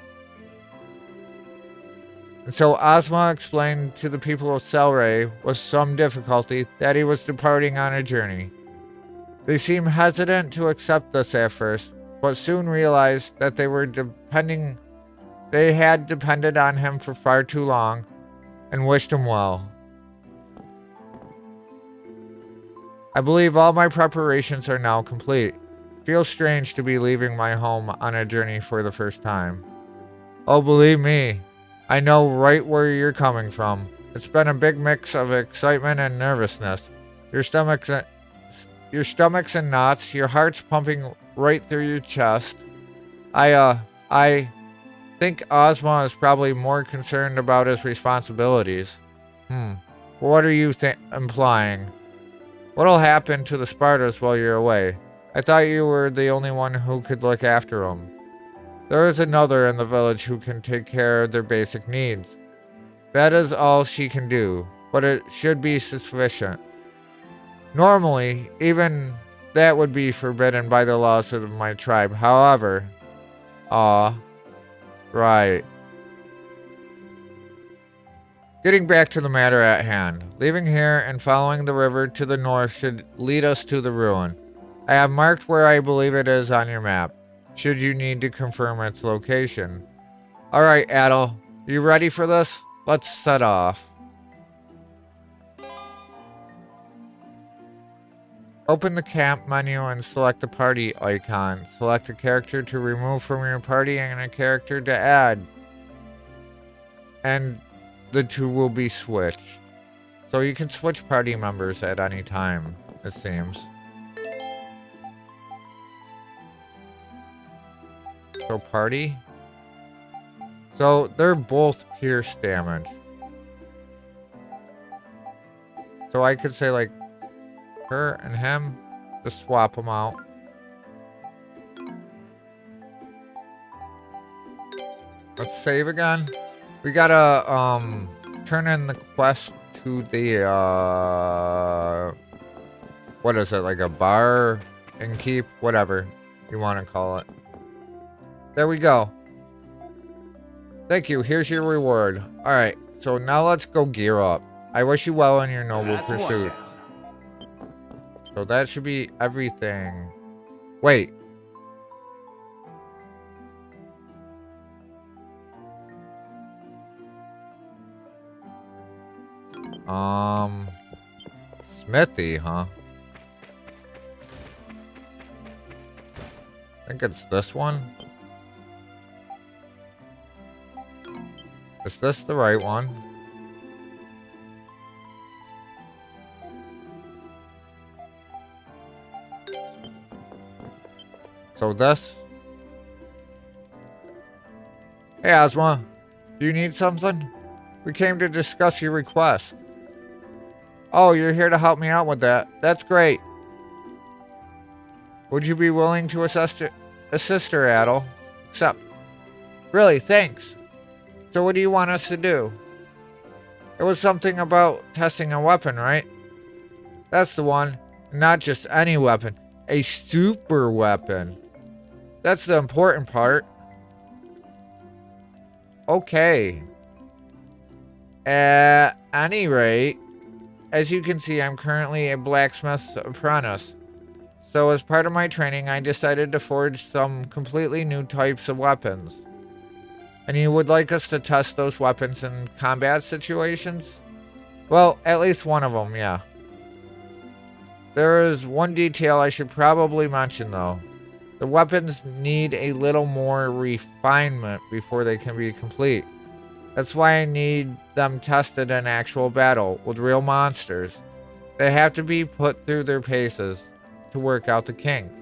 And so Ozma explained to the people of Selray with some difficulty that he was departing on a journey. They seemed hesitant to accept this at first, but soon realized that they had depended on him for far too long and wished him well. I believe all my preparations are now complete. Feels strange to be leaving my home on a journey for the first time. Oh, believe me, I know right where you're coming from. It's been a big mix of excitement and nervousness. Your stomach's in knots, your heart's pumping right through your chest. I think Ozma is probably more concerned about his responsibilities. What are you implying? What'll happen to the Spartas while you're away? I thought you were the only one who could look after them. There is another in the village who can take care of their basic needs. That is all she can do, but it should be sufficient. Normally, even that would be forbidden by the laws of my tribe. However, right. Getting back to the matter at hand. Leaving here and following the river to the north should lead us to the ruin. I have marked where I believe it is on your map, should you need to confirm its location. Alright, Adel, you ready for this? Let's set off. Open the camp menu and select the party icon. Select a character to remove from your party and a character to add. And the two will be switched. So you can switch party members at any time, it seems. So party. So they're both pierce damage. So I could say like her and him, just swap them out. Let's save again. We gotta turn in the quest to the what is it, like a bar and keep, whatever you want to call it. There we go. Thank you. Here's your reward. All right. So now let's go gear up. I wish you well in your noble pursuit. So that should be everything. Wait. Smithy, huh? I think it's this one. Is this the right one? So this? Hey, Ozma. Do you need something? We came to discuss your request. Oh, you're here to help me out with that. That's great. Would you be willing to assist her, Adel? Accept. Really, thanks. So what do you want us to do? It was something about testing a weapon, right? That's the one. Not just any weapon. A super weapon. That's the important part. Okay. At any rate, as you can see, I'm currently a blacksmith's apprentice. So as part of my training, I decided to forge some completely new types of weapons. And you would like us to test those weapons in combat situations? Well, at least one of them, yeah. There is one detail I should probably mention though. The weapons need a little more refinement before they can be complete. That's why I need them tested in actual battle with real monsters. They have to be put through their paces to work out the kinks.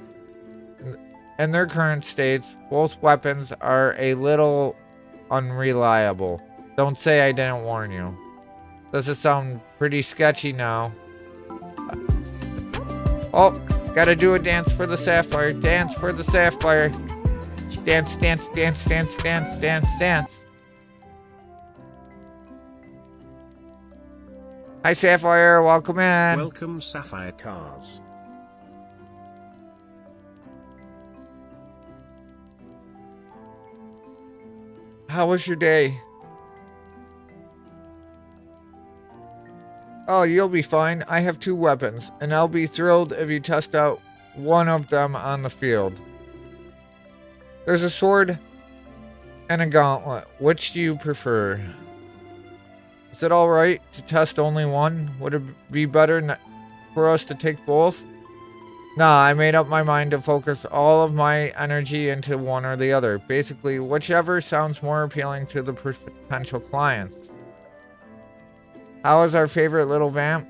In their current states, both weapons are a little unreliable. Don't say I didn't warn you. Does it sound pretty sketchy now? Oh, gotta do a dance for the sapphire. Dance for the sapphire. Dance, dance, dance, dance, dance, dance, dance. Hi, Sapphire. Welcome in. Welcome, Sapphire Cars. How was your day? Oh, you'll be fine. I have 2 weapons, and I'll be thrilled if you test out one of them on the field. There's a sword and a gauntlet. Which do you prefer? Is it alright to test only one? Would it be better for us to take both? Nah, I made up my mind to focus all of my energy into one or the other. Basically, whichever sounds more appealing to the potential clients. How was our favorite little vamp?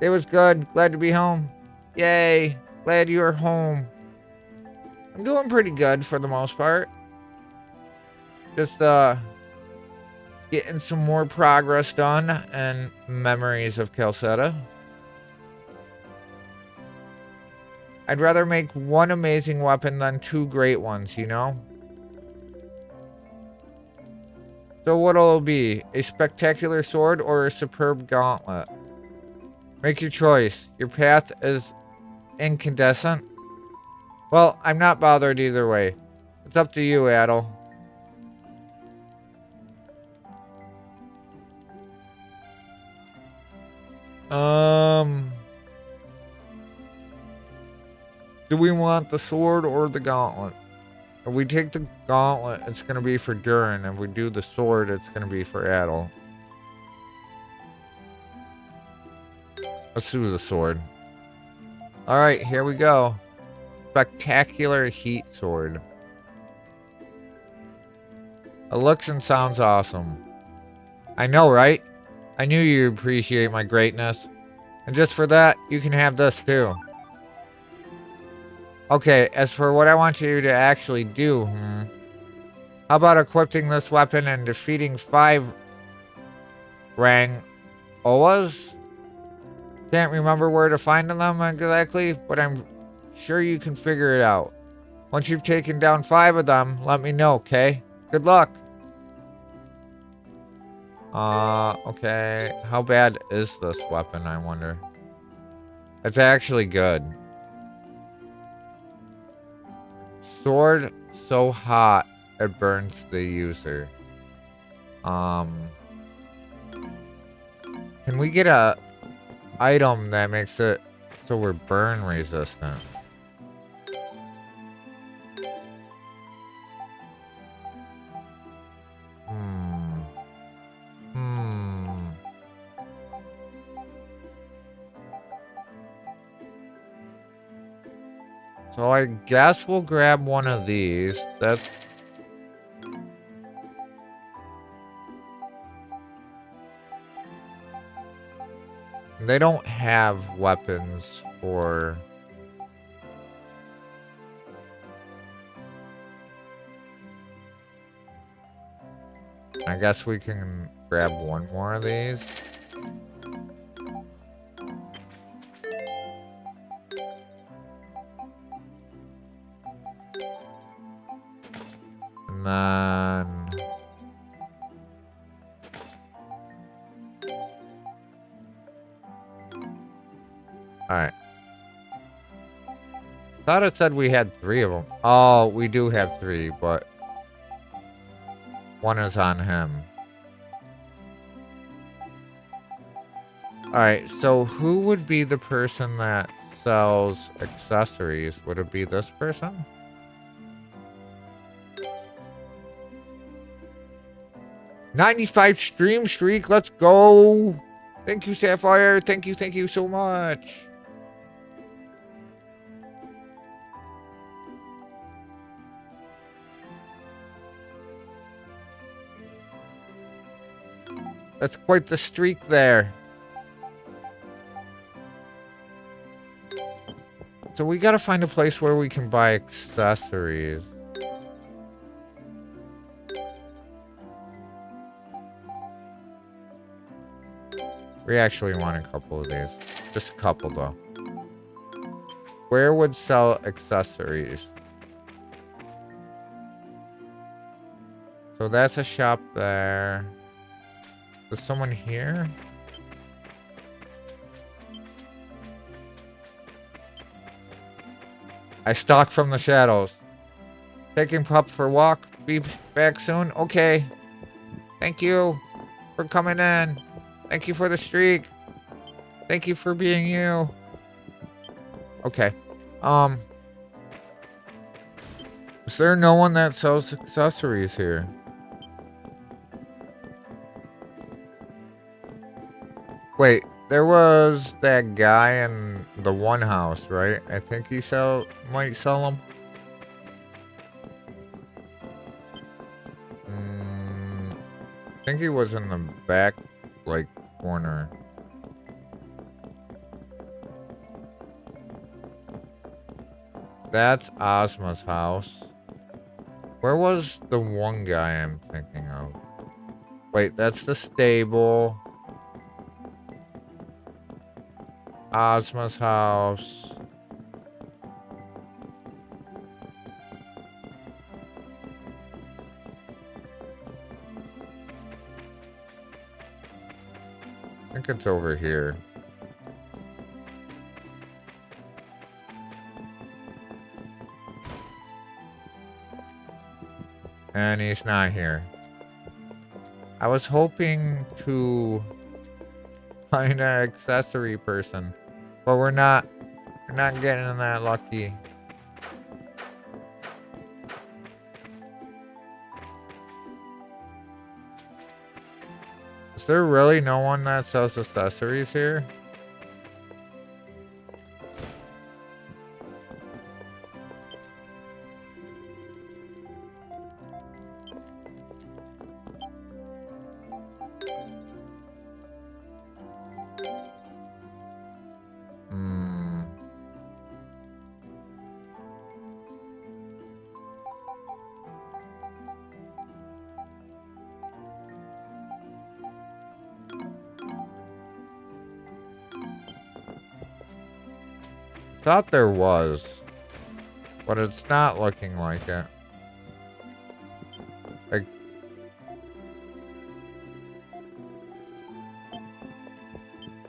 It was good. Glad to be home. Yay. Glad you're home. I'm doing pretty good for the most part. Just, getting some more progress done and memories of Celceta. I'd rather make one amazing weapon than 2 great ones, you know? So what'll it be? A spectacular sword or a superb gauntlet? Make your choice. Your path is incandescent. Well, I'm not bothered either way. It's up to you, Adel. Do we want the sword or the gauntlet? If we take the gauntlet, it's going to be for Durin. If we do the sword, it's going to be for Adel. Let's do the sword. Alright, here we go. Spectacular heat sword. It looks and sounds awesome. I know, right? I knew you'd appreciate my greatness. And just for that, you can have this too. Okay, as for what I want you to actually do, how about equipping this weapon and defeating 5 Rang Oas? Can't remember where to find them exactly, but I'm sure you can figure it out. Once you've taken down 5 of them, let me know, okay? Good luck. Okay. How bad is this weapon, I wonder? It's actually good. Sword so hot it burns the user. Can we get a item that makes it so we're burn resistant? So I guess we'll grab one of these. That's... They don't have weapons for... I guess we can grab one more of these. And then... Alright. Thought it said we had 3 of them. Oh, we do have 3, but... one is on him. Alright, so who would be the person that sells accessories. Would it be this person? $95 stream streak. Let's go. Thank you, Sapphire. Thank you so much. That's quite the streak there. So we gotta find a place where we can buy accessories. We actually want a couple of these. Just a couple though. Where would sell accessories? So that's a shop there. Is someone here? I stalk from the shadows. Taking pup for walk. Be back soon. Okay. Thank you for coming in. Thank you for the streak. Thank you for being you. Okay. Is there no one that sells accessories here? Wait, there was that guy in the one house, right? I think he might sell them. I think he was in the back, like, corner. That's Ozma's house. Where was the one guy I'm thinking of? Wait, that's the stable. Ozma's house. I think it's over here. And he's not here. I was hoping to find an accessory person, but we're not getting that lucky. Is there really no one that sells accessories here? Thought there was, but it's not looking like it. Like,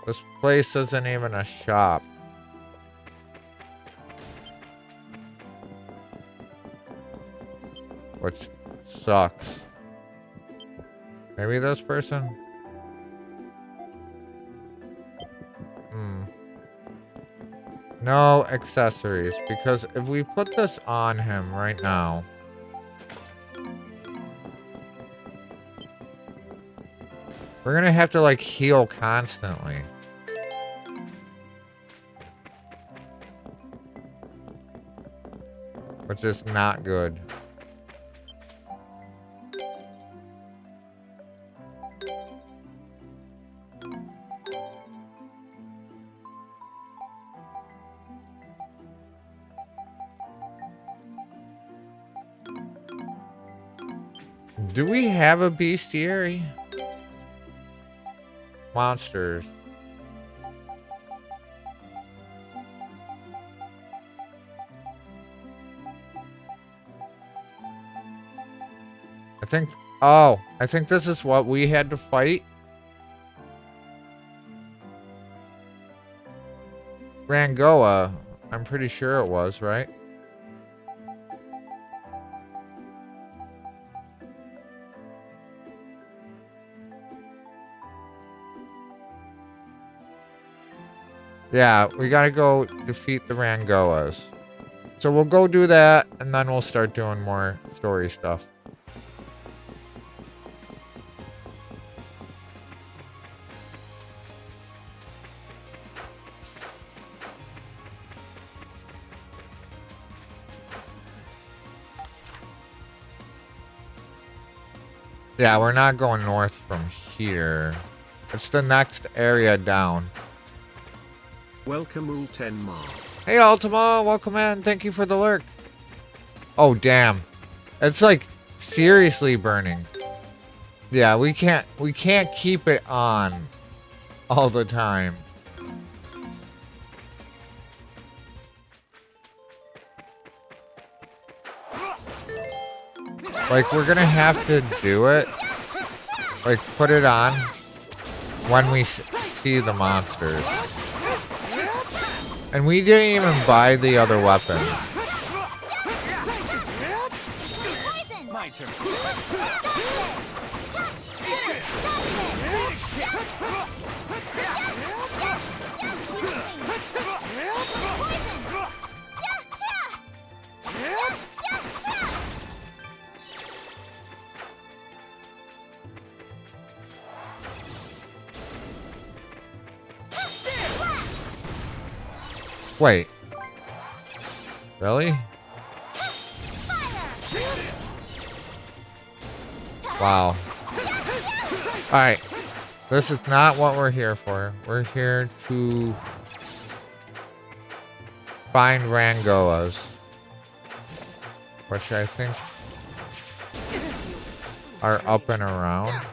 this place isn't even a shop. Which sucks. Maybe this person? No accessories, because if we put this on him right now, we're gonna have to like heal constantly. Which is not good. Do we have a bestiary? Monsters. I think this is what we had to fight. Rangoa, I'm pretty sure it was, right? Yeah, we gotta go defeat the Rangoas. So we'll go do that, and then we'll start doing more story stuff. Yeah, we're not going north from here. It's the next area down. Welcome Ultenmar. Hey Ultima, welcome in. Thank you for the lurk. Oh damn. It's like seriously burning. Yeah, we can't keep it on all the time. Like, we're gonna have to do it. Like, put it on when we see the monsters. And we didn't even buy the other weapon. My turn. Wait. Really? Wow. Alright. This is not what we're here for. We're here to find Rangoas. Which I think are up and around.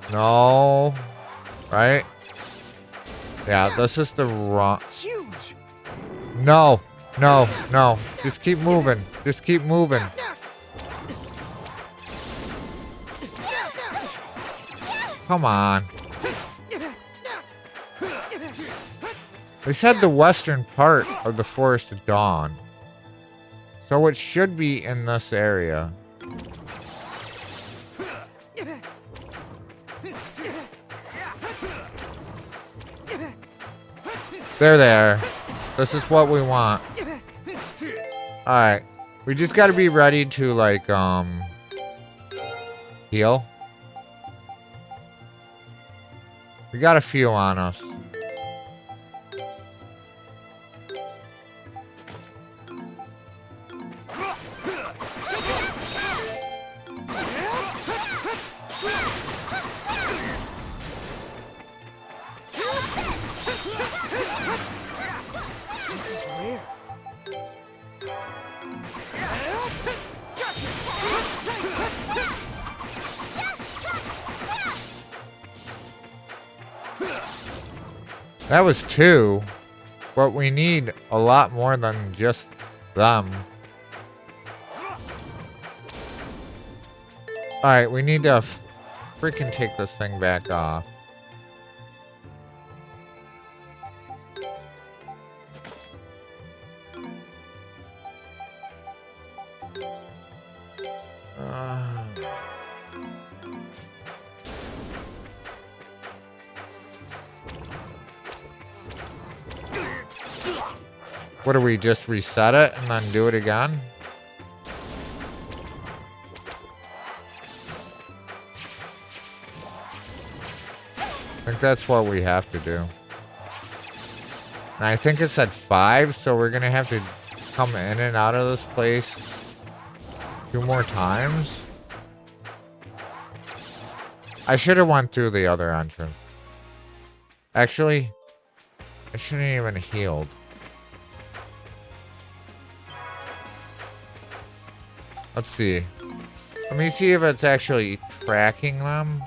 No. Right? Yeah, this is the wrong... Huge. No. No. No. Just keep moving. Just keep moving. Come on. They said the western part of the Forest of Dawn. So it should be in this area. There. This is what we want. Alright. We just gotta be ready to, like, heal. We got a few on us. This is rare. That was 2. But we need a lot more than just them. Alright, we need to freaking take this thing back off. What do we just reset it and then do it again? I think that's what we have to do. And I think it's at 5, so we're gonna have to come in and out of this place 2 more times. I should have went through the other entrance. Actually, I shouldn't even healed. Let's see. Let me see if it's actually tracking them.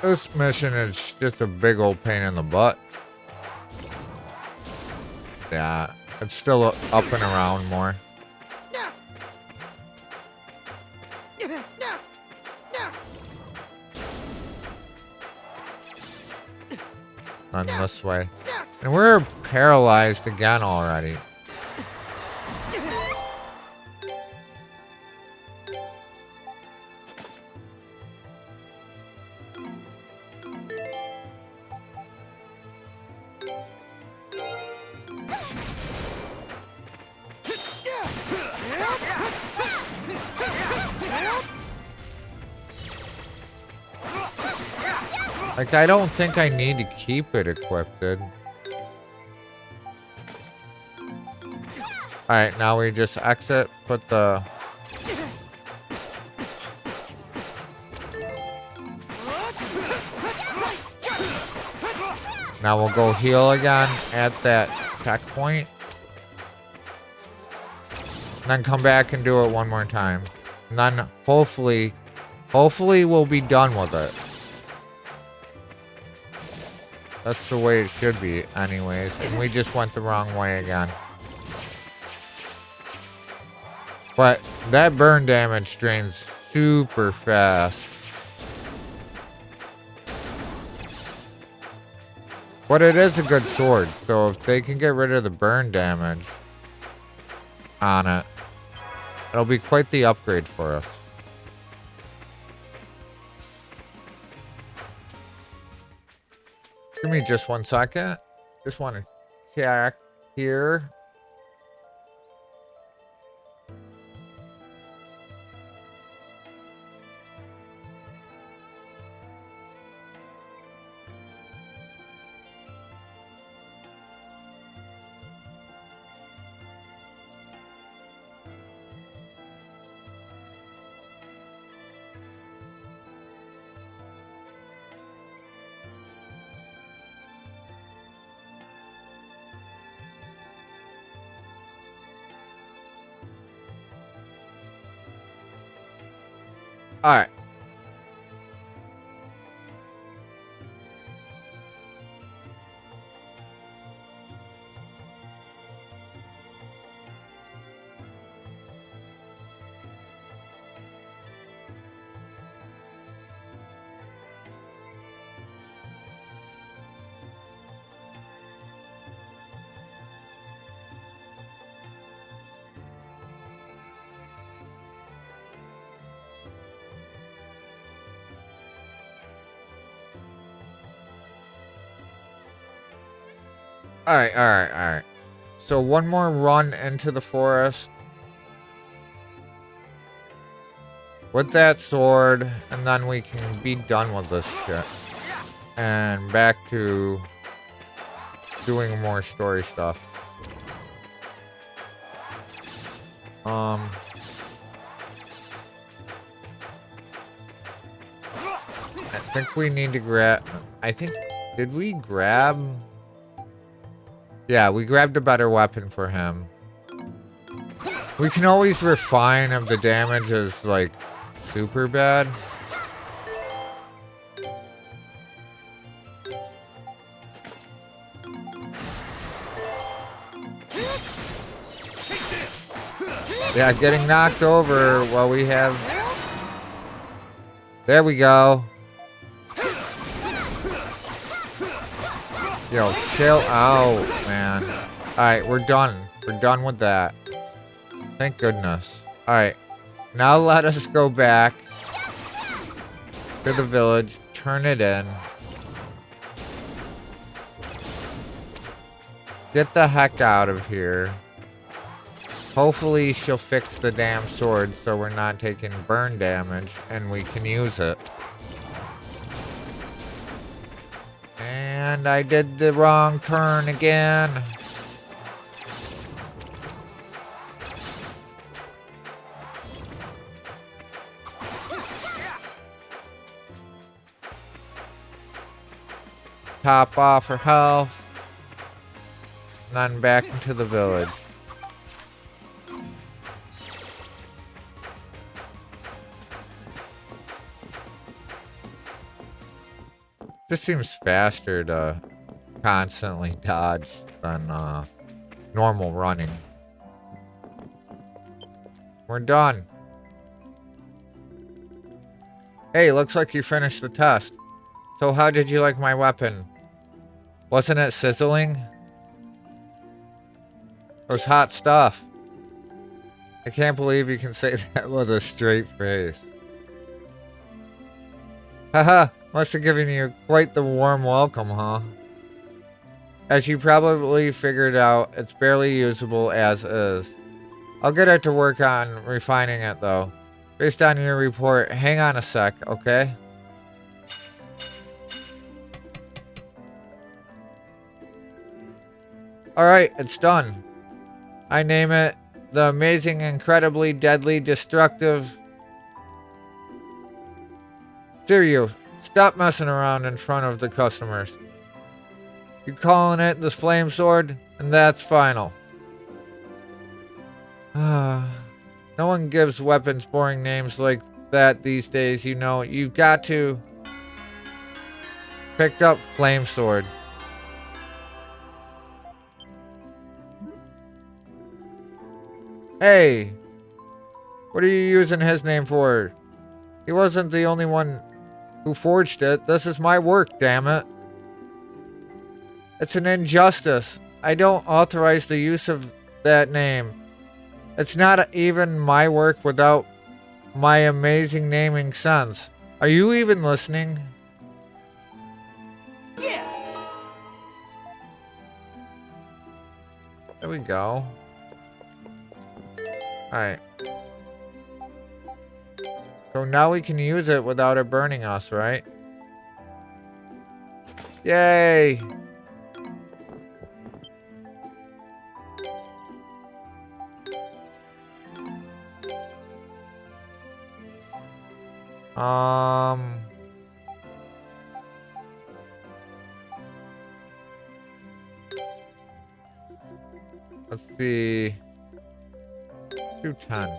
This mission is just a big old pain in the butt. Yeah, it's still up and around more. On this way. And we're paralyzed again already. Like, I don't think I need to keep it equipped. Alright, now we just exit, put the... Now we'll go heal again at that checkpoint. And then come back and do it one more time. And then hopefully we'll be done with it. That's the way it should be anyways. And we just went the wrong way again. But that burn damage drains super fast. But it is a good sword, so if they can get rid of the burn damage on it, it'll be quite the upgrade for us. Give me just 1 second. Just want to check here. Alright. Alright. So one more run into the forest. With that sword, and then we can be done with this shit. And back to doing more story stuff. I think we need to grab... Did we grab... Yeah, we grabbed a better weapon for him. We can always refine if the damage is, like, super bad. Yeah, getting knocked over while we have... There we go. Yo, chill out, man. Alright, we're done. We're done with that. Thank goodness. Alright. Now let us go back to the village. Turn it in. Get the heck out of here. Hopefully she'll fix the damn sword so we're not taking burn damage and we can use it. And I did the wrong turn again. Top off her health. And then back into the village. This seems faster to constantly dodge than normal running. We're done. Hey, looks like you finished the test. So how did you like my weapon? Wasn't it sizzling? It was hot stuff. I can't believe you can say that with a straight face. Haha, must have given you quite the warm welcome, huh? As you probably figured out, it's barely usable as is. I'll get it to work on refining it though. Based on your report, hang on a sec, okay? Alright, it's done. I name it the amazing, incredibly deadly, destructive... Seryo, stop messing around in front of the customers. You're calling it the flame sword, and that's final. No one gives weapons boring names like that these days, you know. You got to... Picked up flame sword. Hey! What are you using his name for? He wasn't the only one who forged it. This is my work, damn it. It's an injustice. I don't authorize the use of that name. It's not even my work without my amazing naming sense. Are you even listening? Yeah. There we go. Alright. So now we can use it without it burning us, right? Yay! Let's see. 210.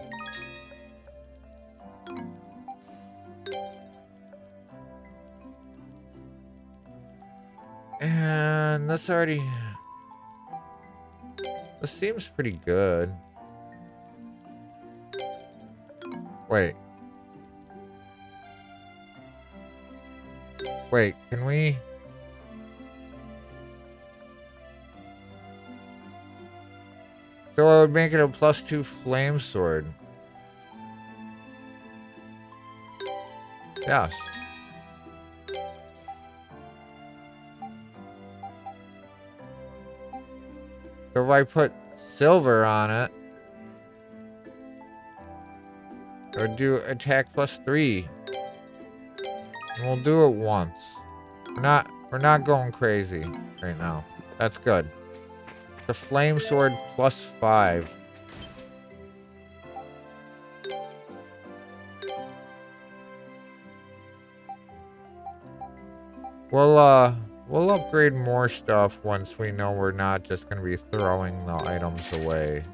And this already... This seems pretty good. Wait. Wait, can we... So I would make it a +2 flame sword. Yes. So if I put silver on it, it would do attack +3. And we'll do it once. We're not going crazy right now. That's good. The flame sword +5. We'll upgrade more stuff once we know we're not just gonna be throwing the items away.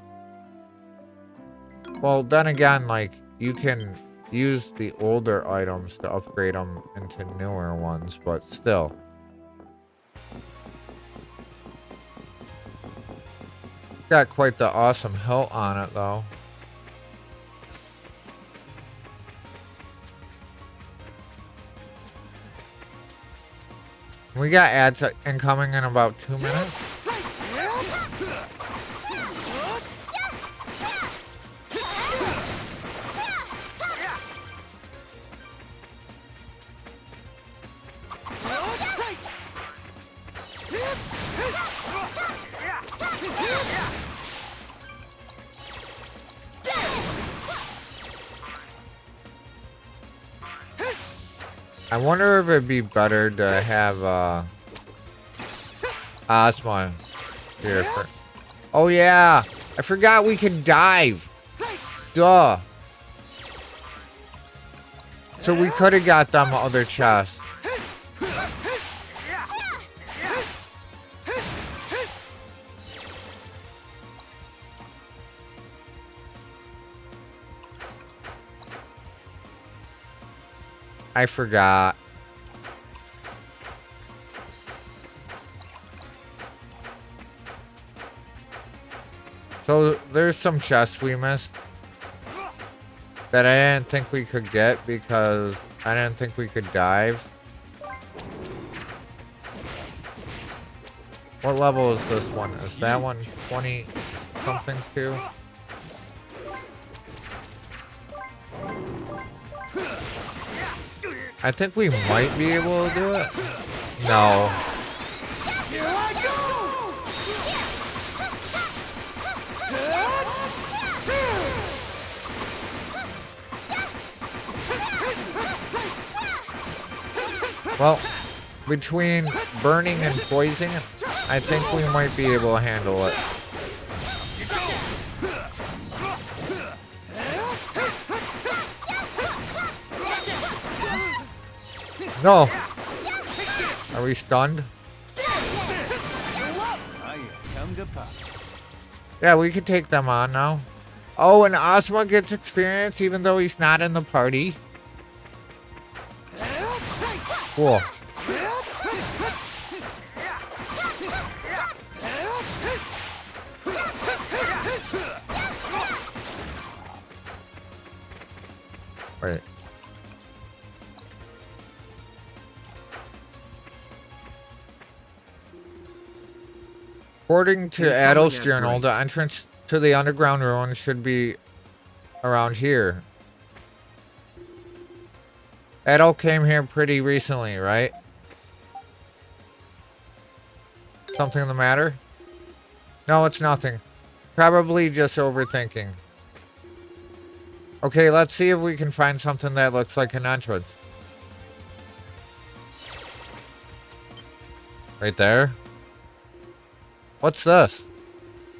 Well, then again, like, you can use the older items to upgrade them into newer ones, but still. Got quite the awesome hilt on it, though. We got ads incoming in about 2 minutes. I wonder if it'd be better to have Ozma here. Oh yeah, I forgot we can dive. Duh. So we could have got them other chests. I forgot. So there's some chests we missed that I didn't think we could get because I didn't think we could dive. What level is this one? Is that one 20 something too? I think we might be able to do it. No. Here I go! Well, between burning and poisoning, I think we might be able to handle it. No. Are we stunned? Yeah, we can take them on now. Oh, and Ozma gets experience even though he's not in the party. Cool. Wait. According to Adol's journal, the entrance to the underground ruin should be around here. Adol came here pretty recently, right? Something the matter? No, it's nothing. Probably just overthinking. Okay, let's see if we can find something that looks like an entrance. Right there. What's this?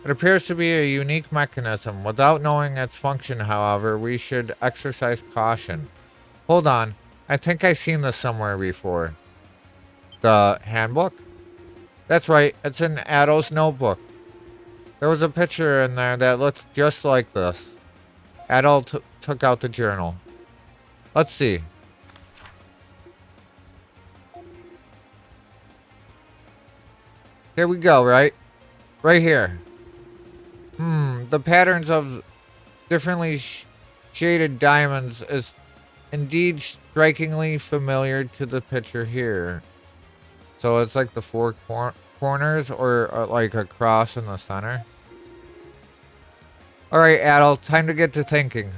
It appears to be a unique mechanism. Without knowing its function, however, we should exercise caution. Hold on. I think I've seen this somewhere before. The handbook? That's right. It's in Adol's notebook. There was a picture in there that looked just like this. Adol took out the journal. Let's see. Here we go, right? Right here. The patterns of differently shaded diamonds is indeed strikingly familiar to the picture here. So it's like the four corners or like a cross in the center. Alright, Adol, time to get to thinking.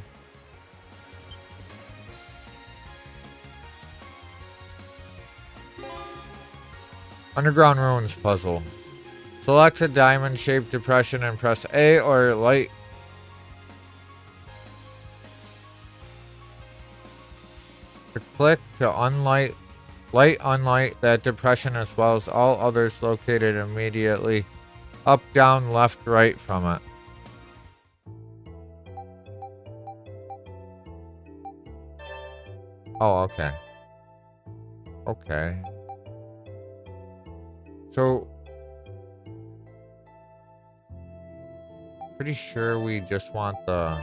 Underground Ruins puzzle. Select a diamond-shaped depression and press A or light. To click to unlight that depression as well as all others located immediately up, down, left, right from it. Oh, okay. Okay. So, pretty sure we just want the...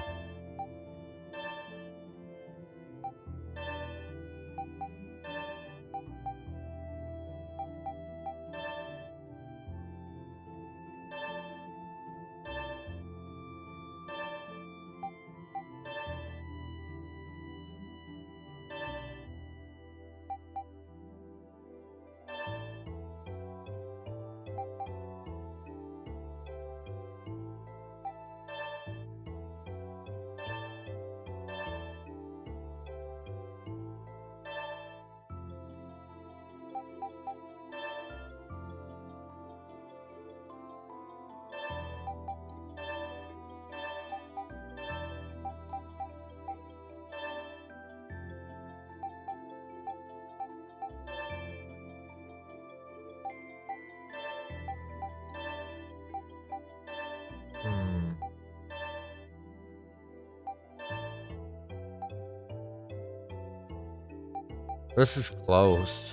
This is close.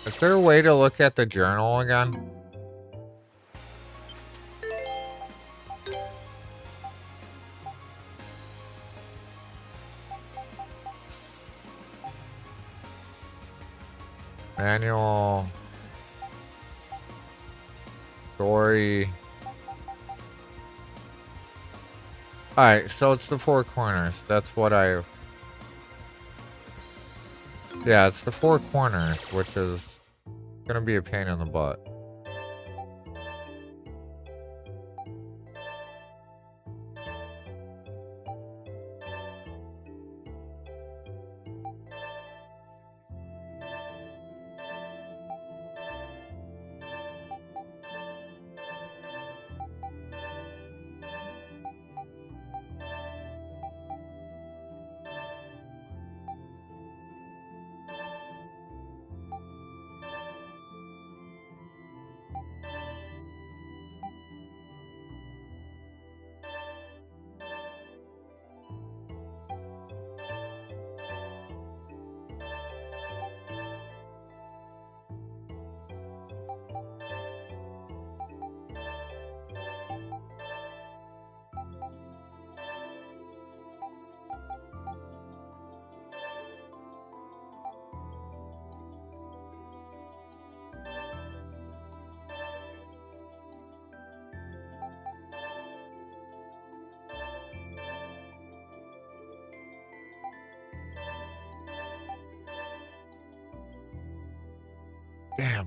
Is there a way to look at the journal again? Manual. Story. Alright, so it's the four corners. That's what I... Yeah, it's the four corners, which is gonna be a pain in the butt. Damn.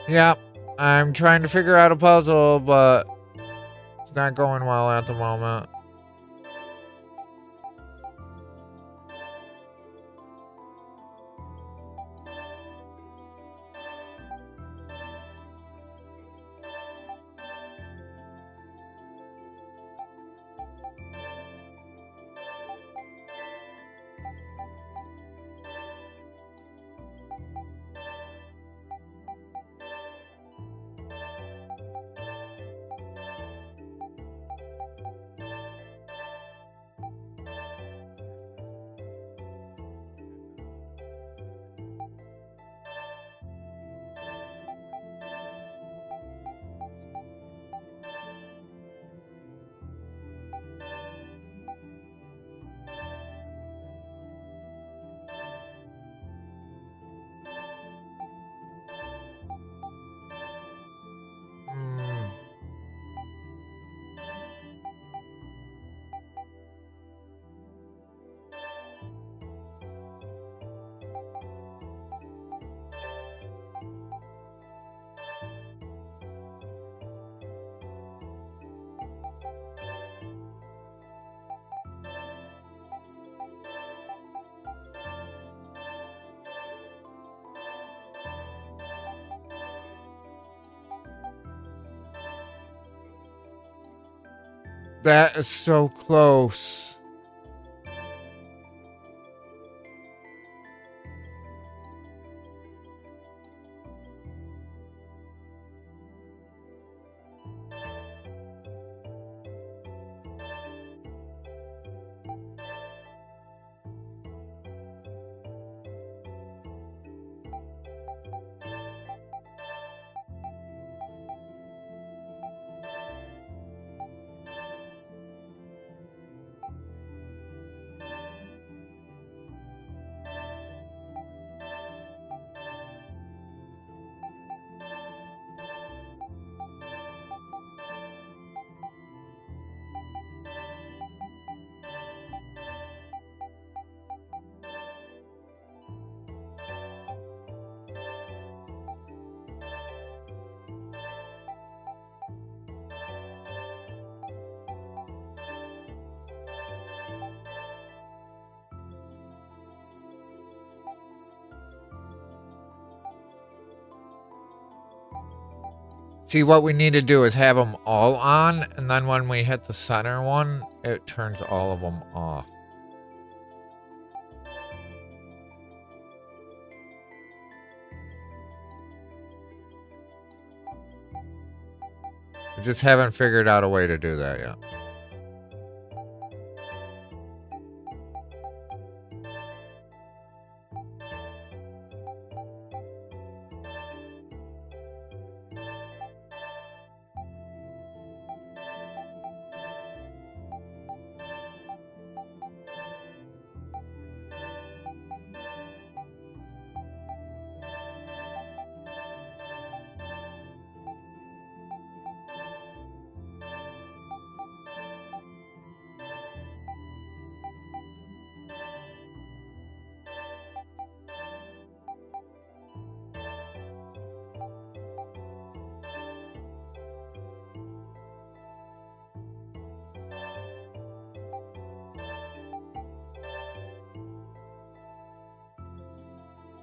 Yeah, I'm trying to figure out a puzzle, but it's not going well at the moment. That is so close. See, what we need to do is have them all on, and then when we hit the center one, it turns all of them off. We just haven't figured out a way to do that yet.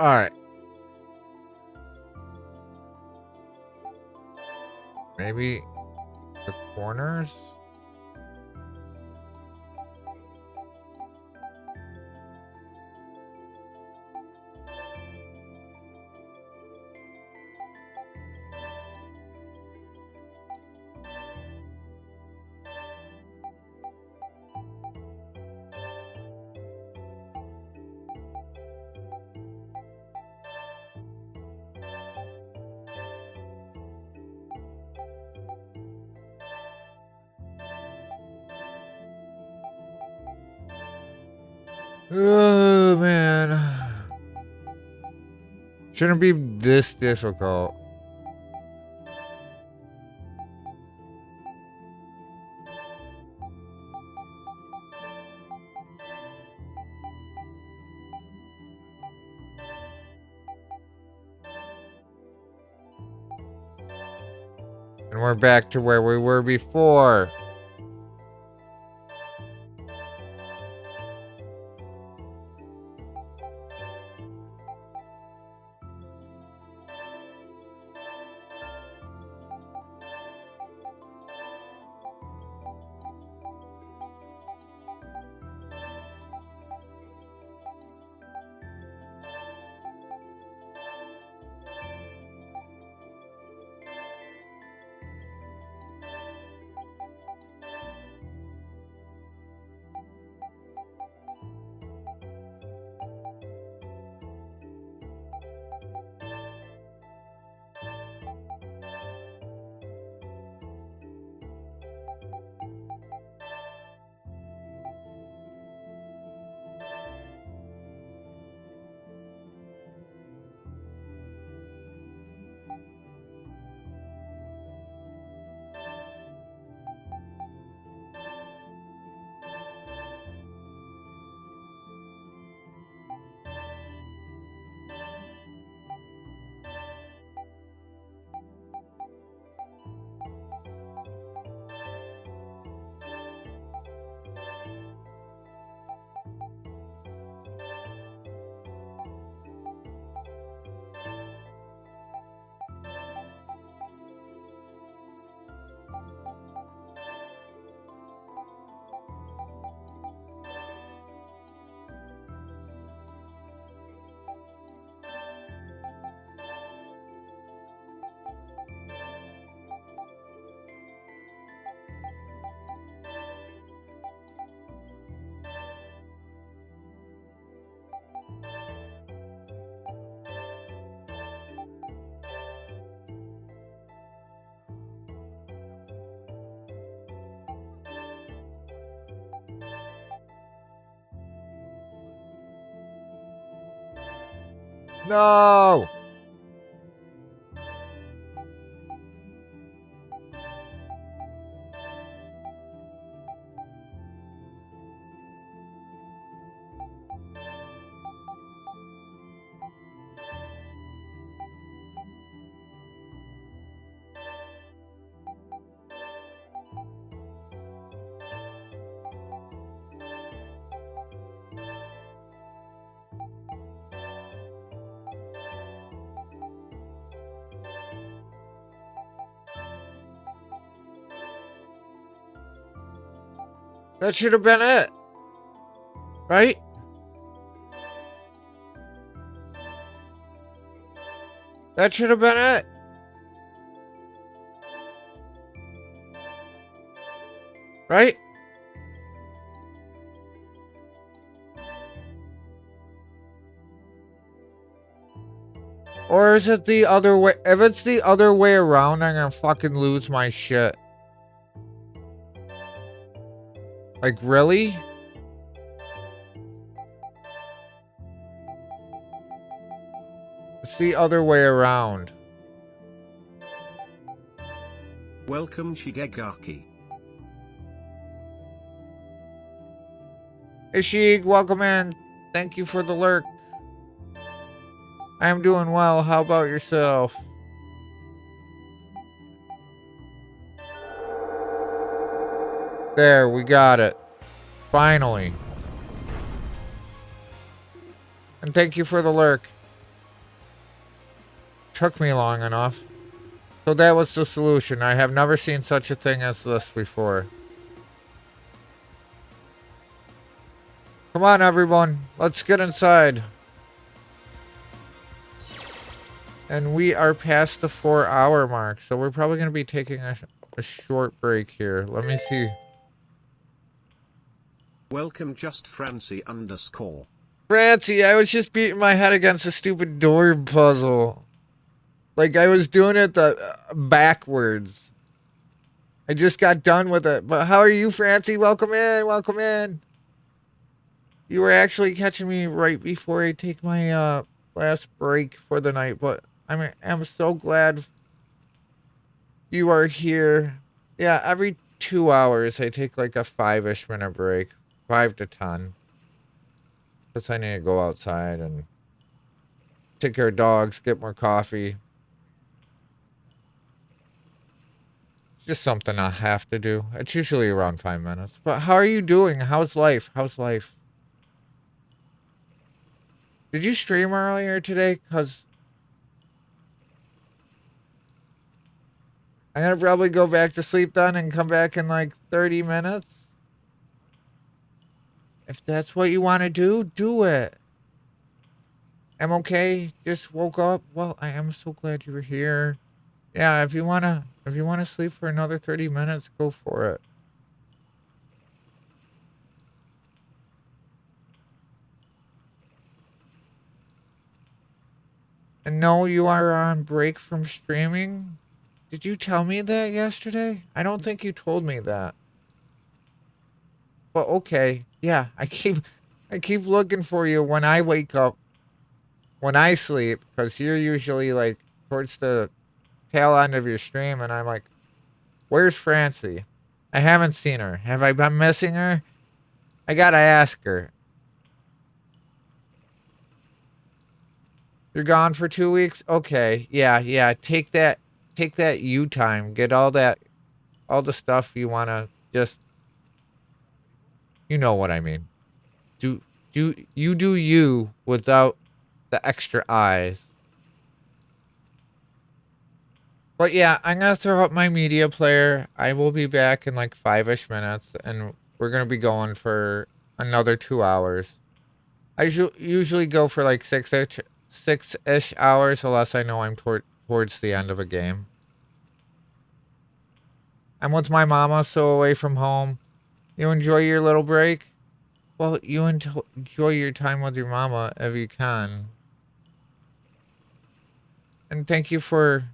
All right. Maybe the corners. Oh, man. Shouldn't be this difficult. And we're back to where we were before. No! That should have been it. Right? That should have been it. Right? Or is it the other way? If it's the other way around, I'm gonna fucking lose my shit. Like, really? It's the other way around. Welcome Shigegaki. Hey Sheik, welcome in. Thank you for the lurk. I'm doing well. How about yourself? There, we got it. Finally. And thank you for the lurk. Took me long enough. So that was the solution. I have never seen such a thing as this before. Come on, everyone. Let's get inside. And we are past the 4-hour mark. So we're probably going to be taking a short break here. Let me see. Welcome just Francie _ Francie, I was just beating my head against a stupid door puzzle. Like, I was doing it backwards. I just got done with it. But how are you, Francie? Welcome in. Welcome in. You were actually catching me right before I take my last break for the night. But I'm so glad you are here. Yeah, every 2 hours I take like a 5-ish minute break. 5 to 10. Because I need to go outside and take care of dogs, get more coffee. It's just something I have to do. It's usually around 5 minutes. But how are you doing? How's life? How's life? Did you stream earlier today? Because I'm going to probably go back to sleep then and come back in like 30 minutes. If that's what you want to do, do it. I'm okay. Just woke up. Well, I am so glad you were here. Yeah, if you wanna sleep for another 30 minutes, go for it. And no, you are on break from streaming. Did you tell me that yesterday? I don't think you told me that. But okay, yeah, I keep looking for you when I wake up, when I sleep, because you're usually like towards the tail end of your stream, and I'm like, where's Francie? I haven't seen her. Have I been missing her? I gotta ask her. You're gone for 2 weeks? Okay, yeah, take that you time. Get all the stuff you wanna just, you know what I mean. Do you without the extra eyes. But yeah, I'm going to throw up my media player. I will be back in like 5-ish minutes, and we're going to be going for another 2 hours. I usually go for like 6-ish hours, unless I know I'm towards the end of a game. I'm with my mama, so away from home. You enjoy your little break? Well, you enjoy your time with your mama if you can. And thank you for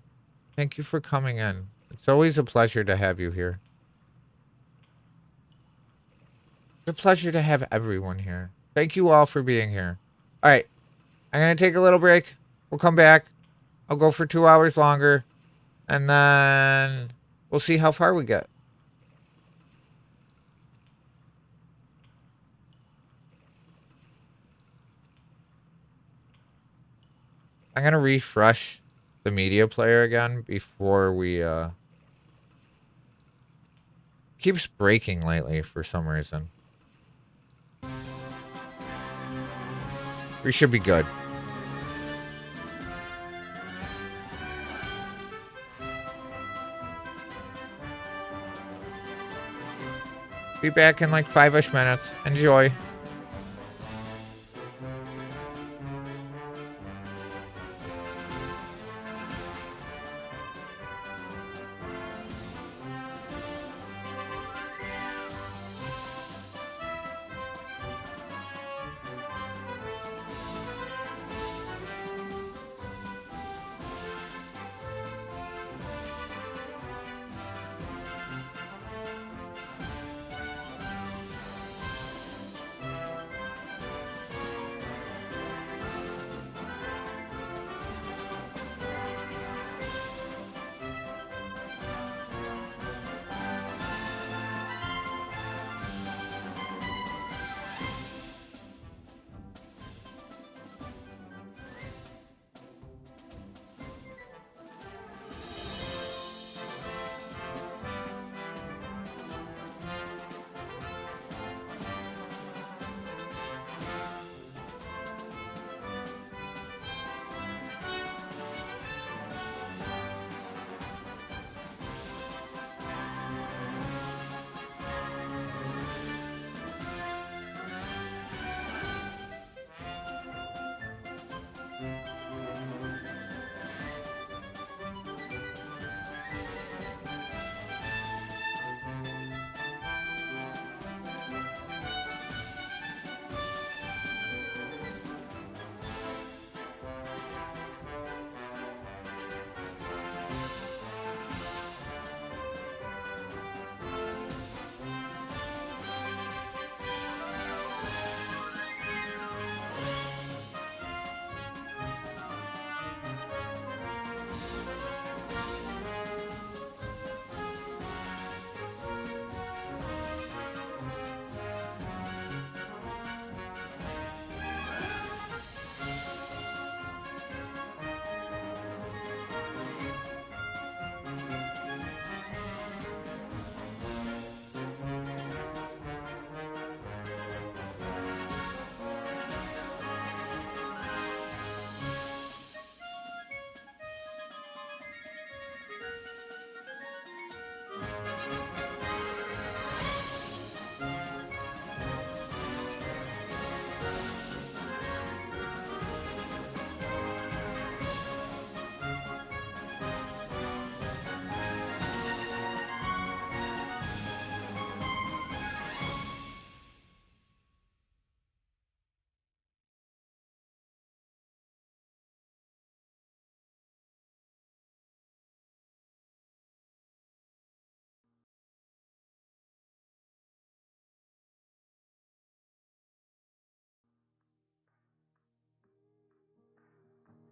coming in. It's always a pleasure to have you here. It's a pleasure to have everyone here. Thank you all for being here. All right. I'm going to take a little break. We'll come back. I'll go for 2 hours longer. And then we'll see how far we get. I'm going to refresh the media player again before we... keeps breaking lately for some reason. We should be good. Be back in like 5-ish minutes. Enjoy.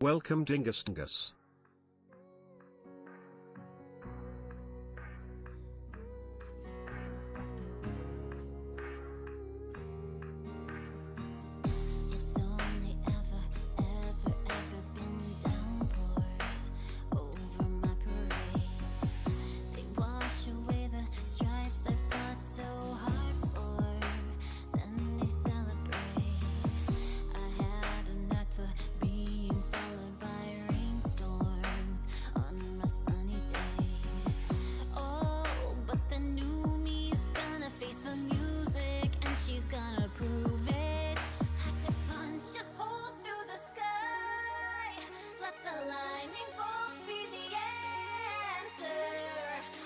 Welcome Dingus Dingus. It's only ever been downpours over my parades. They wash away the stripes I fought so hard for, then they celebrate. I had a knack for being followed by rainstorms on my sunny days. Oh, but the new me's gonna face the music and she's gonna prove it. I could punch a hole through the sky. Let the lightning bolts be the answer.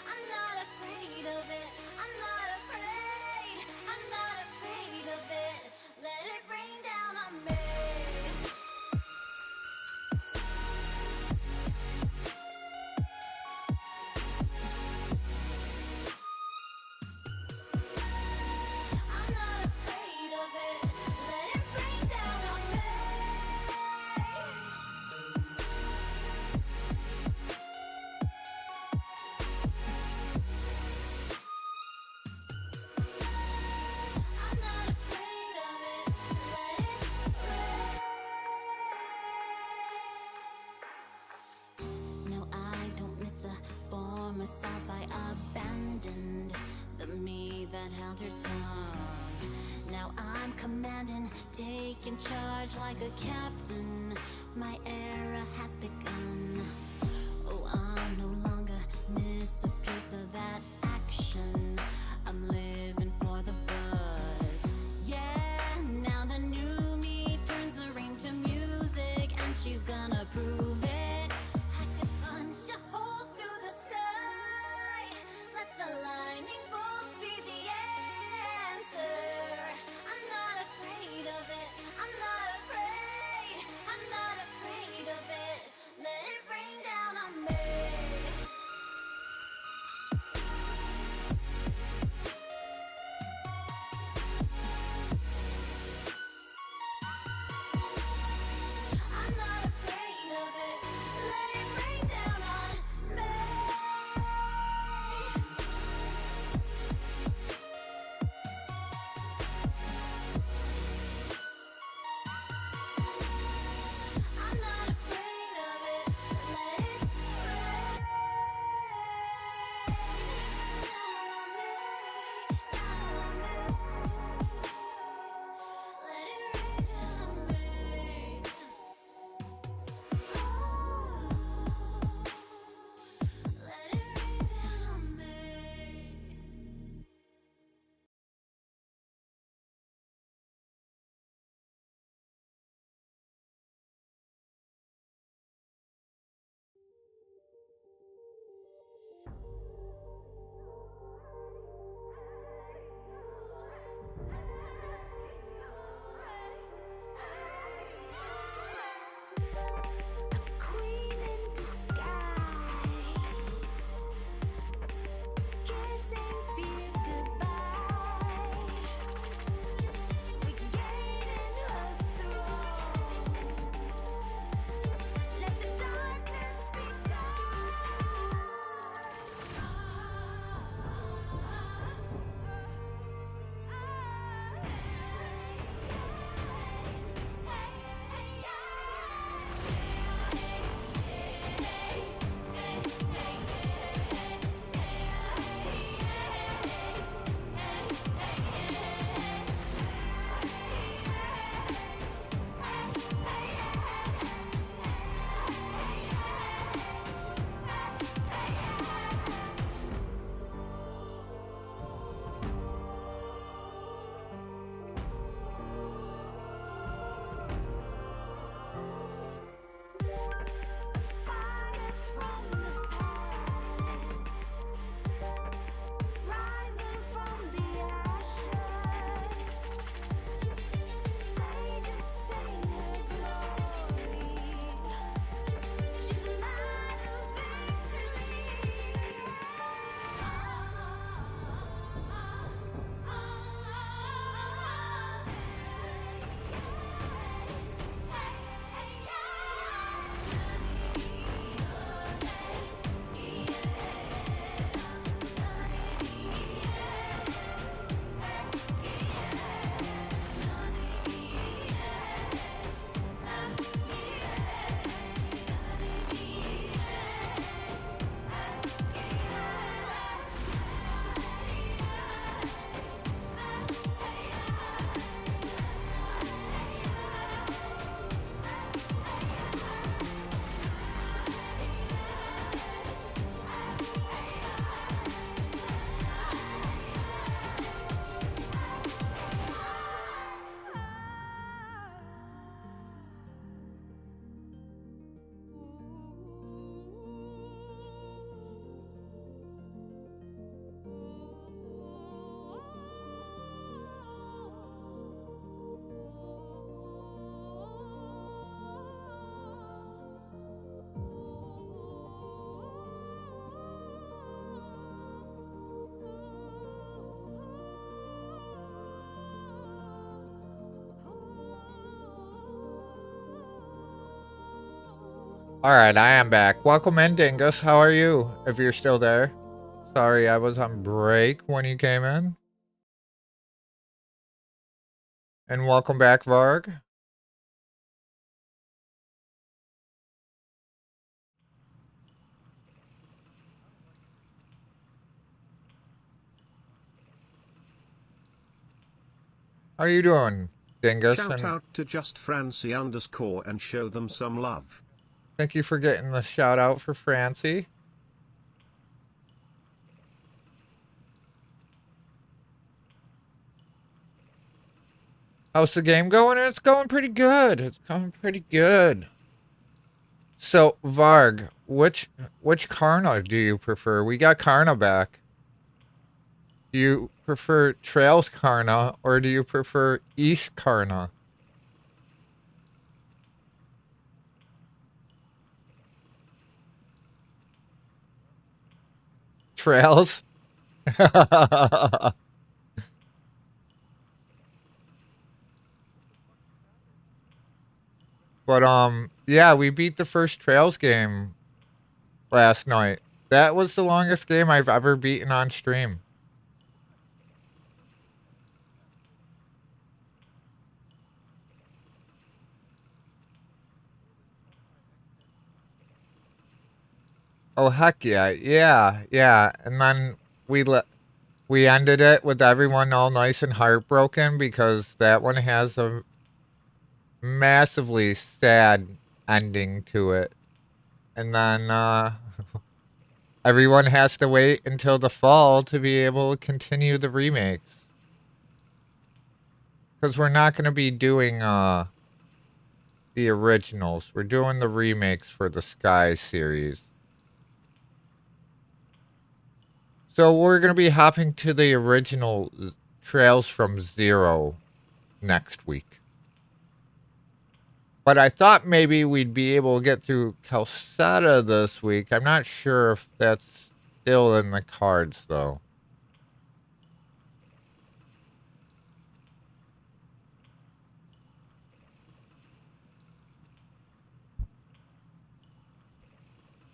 I'm not afraid of it. I'm not afraid. I'm not afraid of it. Let it rain down on me. I'm not afraid. tongue. Now I'm commanding, taking charge like a captain. My era has begun. Oh, I'll no longer miss a piece of that action. I'm living for the buzz. Yeah, now the new me turns the rain to music, and she's gonna prove it. I could punch a hole through the sky. Let the lightning bolts be the answer. I'm not afraid of it. I'm not afraid. I'm not afraid of it. Let it rain down on me. I'm not afraid of it. Let it rain down on me. I'm not afraid of it. Let it rain down on me. Down on me. Let it rain down on me. Let it rain down on me. Queen in disguise, kissing fear goodbye. We gaining her throne. Let the darkness be fighters from the past, rising from the ashes. Sages sing her glory. She's the light of Alright, I am back. Welcome in, Dingus. How are you? If you're still there. Sorry, I was on break when you came in. And welcome back, Varg. How are you doing, Dingus? Shout out to just Francie _ and show them some love. Thank you for getting the shout out for Francie. How's the game going? It's going pretty good. It's going pretty good. So, Varg, which Karna do you prefer? We got Karna back. Do you prefer Trails Karna or do you prefer East Karna? Trails? But, yeah, we beat the first Trails game last night. That was the longest game I've ever beaten on stream. Oh, heck yeah. Yeah. And then we ended it with everyone all nice and heartbroken because that one has a massively sad ending to it. And then everyone has to wait until the fall to be able to continue the remakes. Because we're not going to be doing the originals. We're doing the remakes for the Sky series. So we're going to be hopping to the original Trails from Zero next week. But I thought maybe we'd be able to get through Celceta this week. I'm not sure if that's still in the cards, though.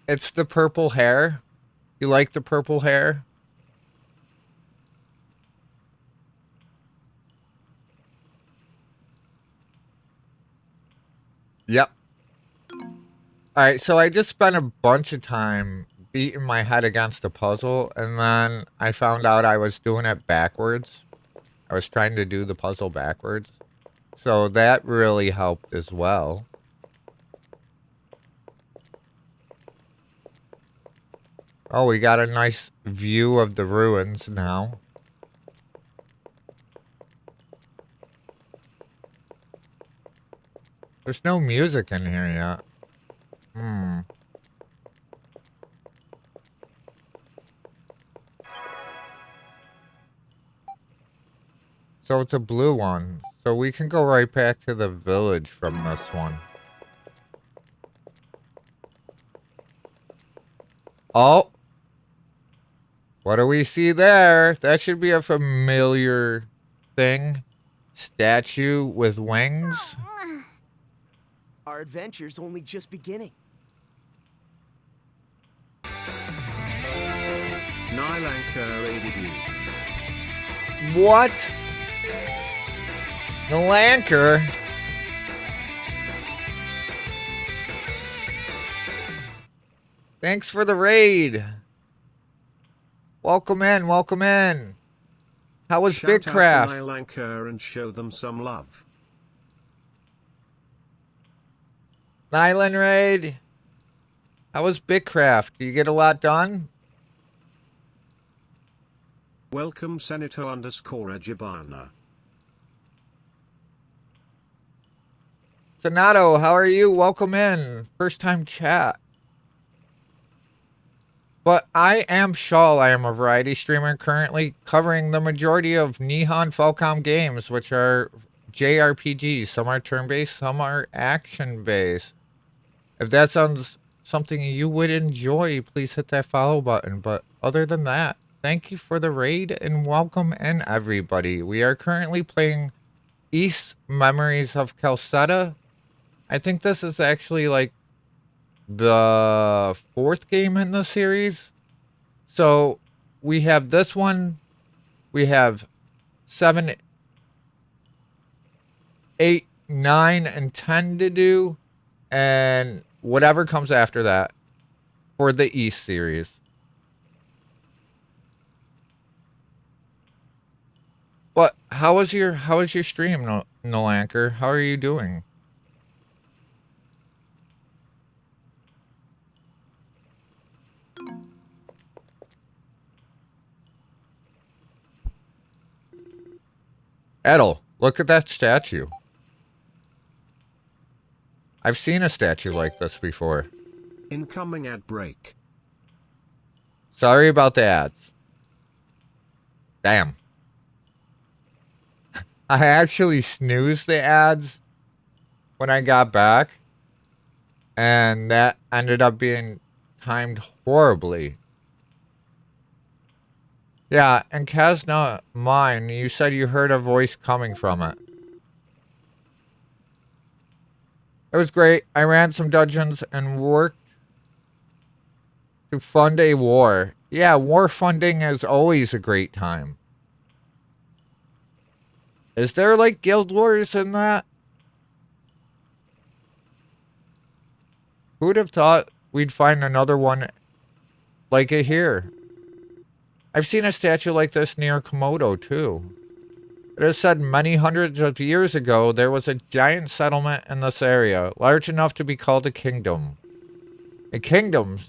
It's the purple hair. You like the purple hair? Yep. Alright, so I just spent a bunch of time beating my head against a puzzle, and then I found out I was doing it backwards. I was trying to do the puzzle backwards. So that really helped as well. Oh, we got a nice view of the ruins now. There's no music in here yet. So it's a blue one. So we can go right back to the village from this one. Oh! What do we see there? That should be a familiar thing. Statue with wings. Our adventure's only just beginning. Nilanka ADD. What? Nilanka? Thanks for the raid. Welcome in, welcome in. How was Shout out to Bitcraft? Nilanka and show them some love. Nyland raid. How was Bitcraft? Do you get a lot done? Welcome Senator _ Ajibana. Sonato, how are you? Welcome in. First time chat. But I am Shawl. I am a variety streamer currently covering the majority of Nihon Falcom games, which are JRPGs. Some are turn-based, some are action-based. If that sounds something you would enjoy, please hit that follow button. But other than that, thank you for the raid and welcome in everybody. We are currently playing East Memories of Celceta. I think this is actually like the 4th game in the series. So we have this one, we have 7, 8, 9, and 10 to do, and whatever comes after that for the East series. But how was your stream, No Anchor? How are you doing? Edel, look at that statue. I've seen a statue like this before. Incoming ad break. Sorry about the ads. Damn. I actually snoozed the ads when I got back, and that ended up being timed horribly. Yeah, and Kazna Mine, you said you heard a voice coming from it. It was great. I ran some dungeons and worked to fund a war. Yeah, war funding is always a great time. Is there like guild wars in that? Who would have thought we'd find another one like it here? I've seen a statue like this near Komodo too. It is said many hundreds of years ago there was a giant settlement in this area, large enough to be called a kingdom. A kingdom?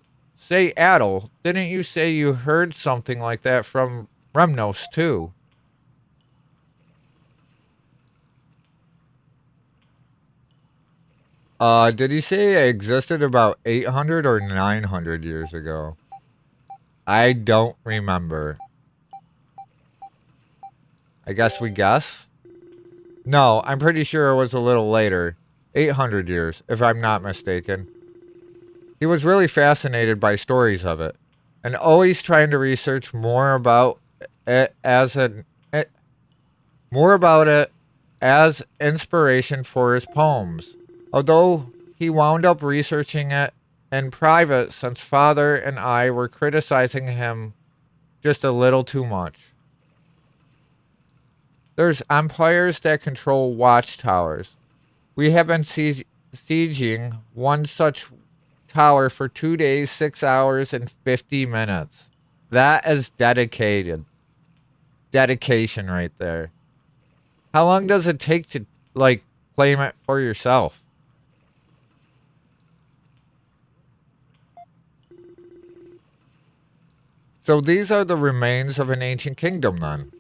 Say, Adel, didn't you say you heard something like that from Remnos too? Did he say it existed about 800 or 900 years ago? I don't remember. I guess we guess? No, I'm pretty sure it was a little later. 800 years, if I'm not mistaken. He was really fascinated by stories of it, and always trying to research more about it as inspiration for his poems. Although he wound up researching it in private since Father and I were criticizing him just a little too much. There's empires that control watchtowers. We have been sieging one such tower for 2 days, 6 hours, and 50 minutes. That is dedication right there. How long does it take to, like, claim it for yourself? So these are the remains of an ancient kingdom, then.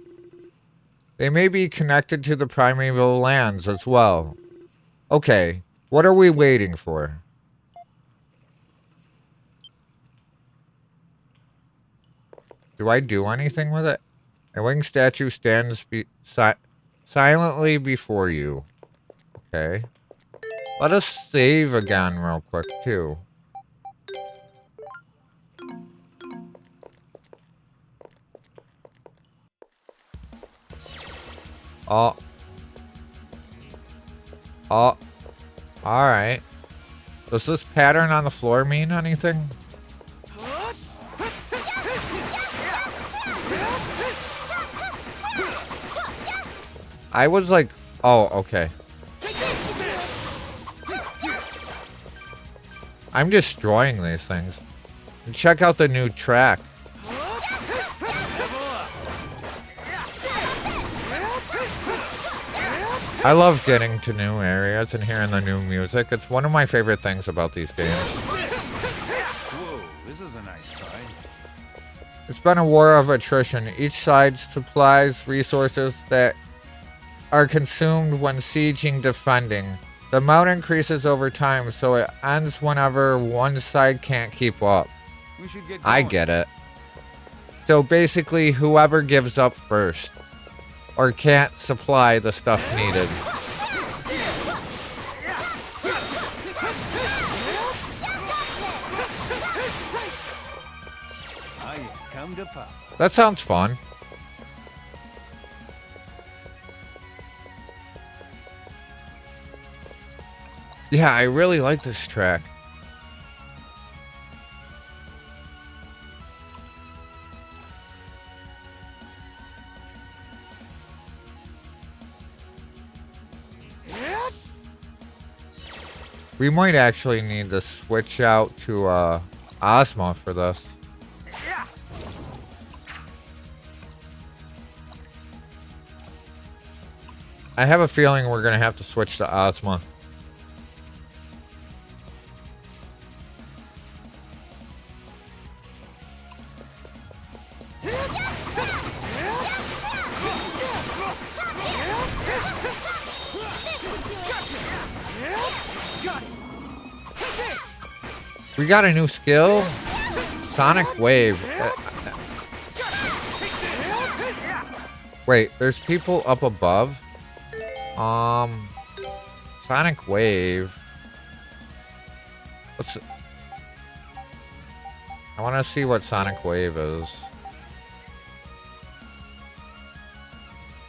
They may be connected to the primeval lands as well. Okay, what are we waiting for? Do I do anything with it? A winged statue stands silently before you. Okay. Let us save again real quick, too. Oh. Oh. Alright. Does this pattern on the floor mean anything? I was like, oh, okay. I'm destroying these things. And check out the new track. I love getting to new areas and hearing the new music. It's one of my favorite things about these games. Whoa, this is a nice fight. It's been a war of attrition. Each side supplies resources that are consumed when sieging defending. The amount increases over time, so it ends whenever one side can't keep up. We should get I going. get it. So basically, whoever gives up first, or can't supply the stuff needed. I come to pop. That sounds fun. Yeah, I really like this track. We might actually need to switch out to Ozma for this. I have a feeling we're gonna have to switch to Ozma. We got a new skill, Sonic Wave. Wait, there's people up above. Sonic Wave. I want to see what Sonic Wave is.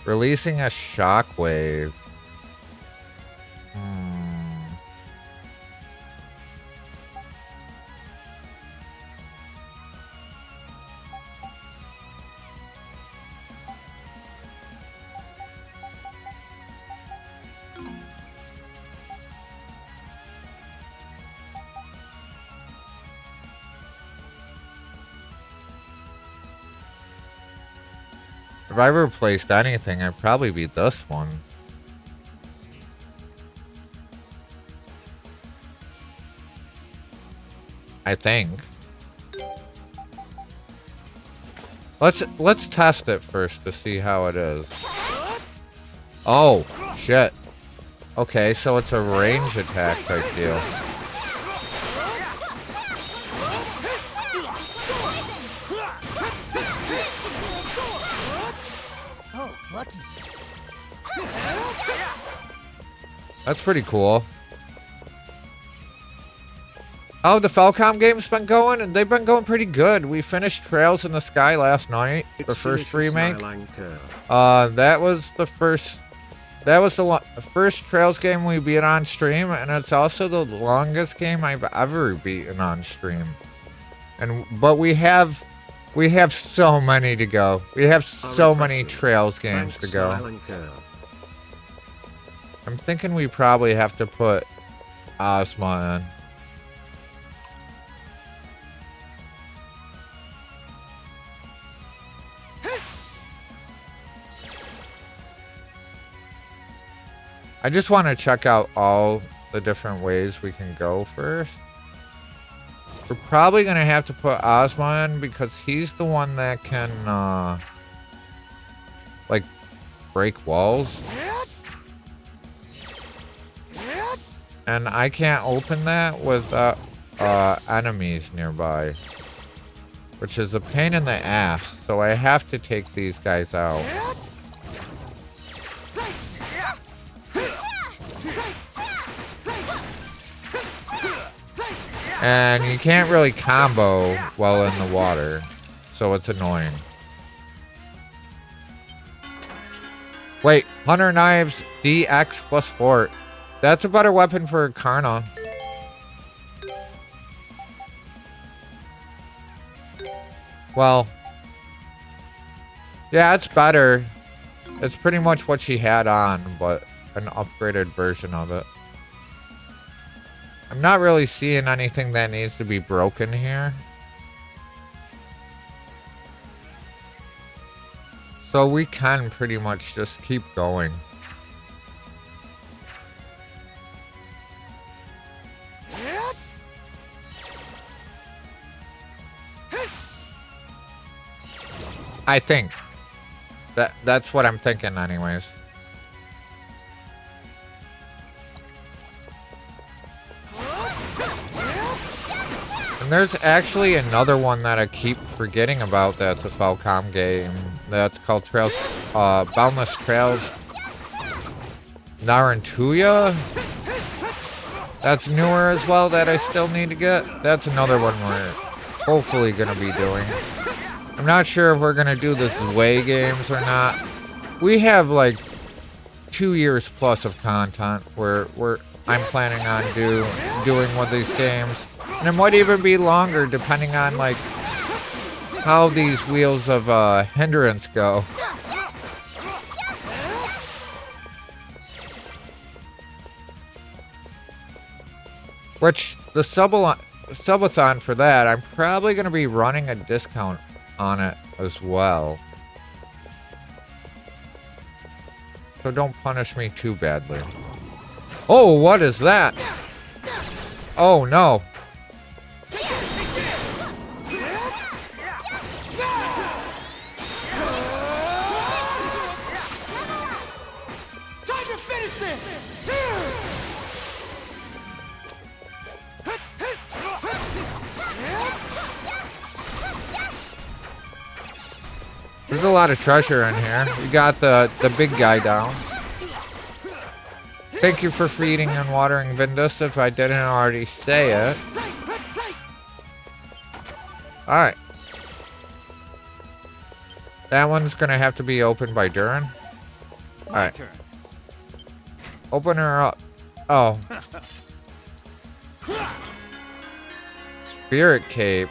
Releasing a shockwave. If I replaced anything, I'd probably be this one. I think. Let's test it first to see how it is. Oh, shit. Okay, so it's a range attack type deal. Oh, lucky. That's pretty cool. Oh, the Falcom game's been going, and they've been going pretty good. We finished Trails in the Sky last night, the first remake. That was the first. That was the first Trails game we beat on stream, and it's also the longest game I've ever beaten on stream. But we have so many to go. We have so many Trails games to go. I'm thinking we probably have to put Ozma in. I just want to check out all the different ways we can go first. We're probably going to have to put Ozma in because he's the one that can, like, break walls. And I can't open that with enemies nearby, which is a pain in the ass. So I have to take these guys out. And you can't really combo while in the water, so it's annoying. Wait, Hunter Knives DX +4. That's a better weapon for Karna. Well, yeah, it's better. It's pretty much what she had on, but an upgraded version of it. I'm not really seeing anything that needs to be broken here. So we can pretty much just keep going. I think. That's what I'm thinking anyways. And there's actually another one that I keep forgetting about that's a Falcom game. That's called Trails, Boundless Trails Narantuya. That's newer as well that I still need to get. That's another one we're hopefully going to be doing. I'm not sure if we're going to do this Way games or not. We have like 2 years plus of content where I'm planning on doing with these games. And it might even be longer depending on like how these wheels of hindrance go. Which the subathon for that, I'm probably going to be running a discount on it as well. so don't punish me too badly. Oh, what is that? Oh, no. Time to finish this! There's a lot of treasure in here. We got the big guy down. Thank you for feeding and watering Vindus if I didn't already say it. Alright. That one's gonna have to be opened by Durin. Alright. Turn. Open her up. Oh. Spirit Cape.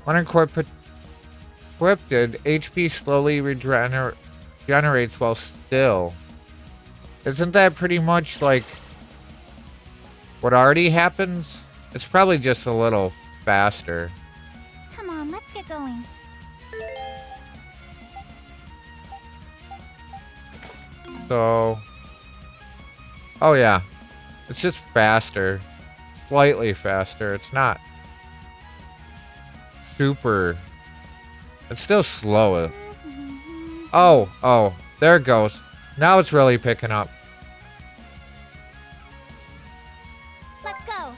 When equipped, HP slowly regenerates while still. Isn't that pretty much like what already happens? It's probably just a little faster. Come on, let's get going. So, oh yeah, it's just faster, slightly faster. It's not super, it's still slow. Oh, there it goes. Now it's really picking up. Let's go.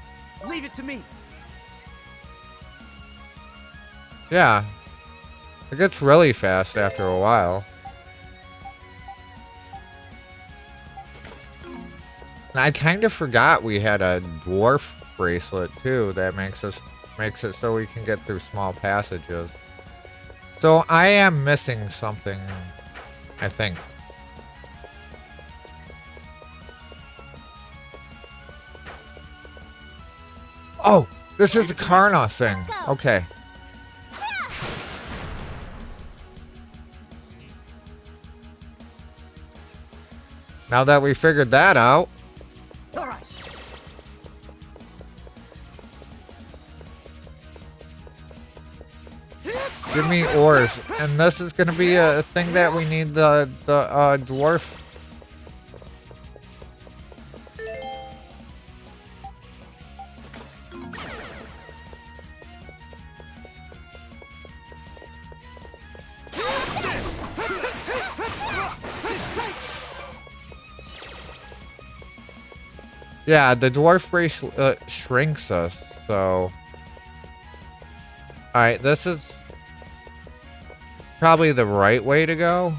Leave it to me. Yeah, it gets really fast after a while. And I kind of forgot we had a dwarf bracelet too that makes it so we can get through small passages. So I am missing something, I think. Oh, this is a Karna thing. Okay. Now that we figured that out. All right. Give me ores, and this is gonna be a thing that we need the dwarf. Yeah, the dwarf bracelet shrinks us, so. Alright, this is probably the right way to go.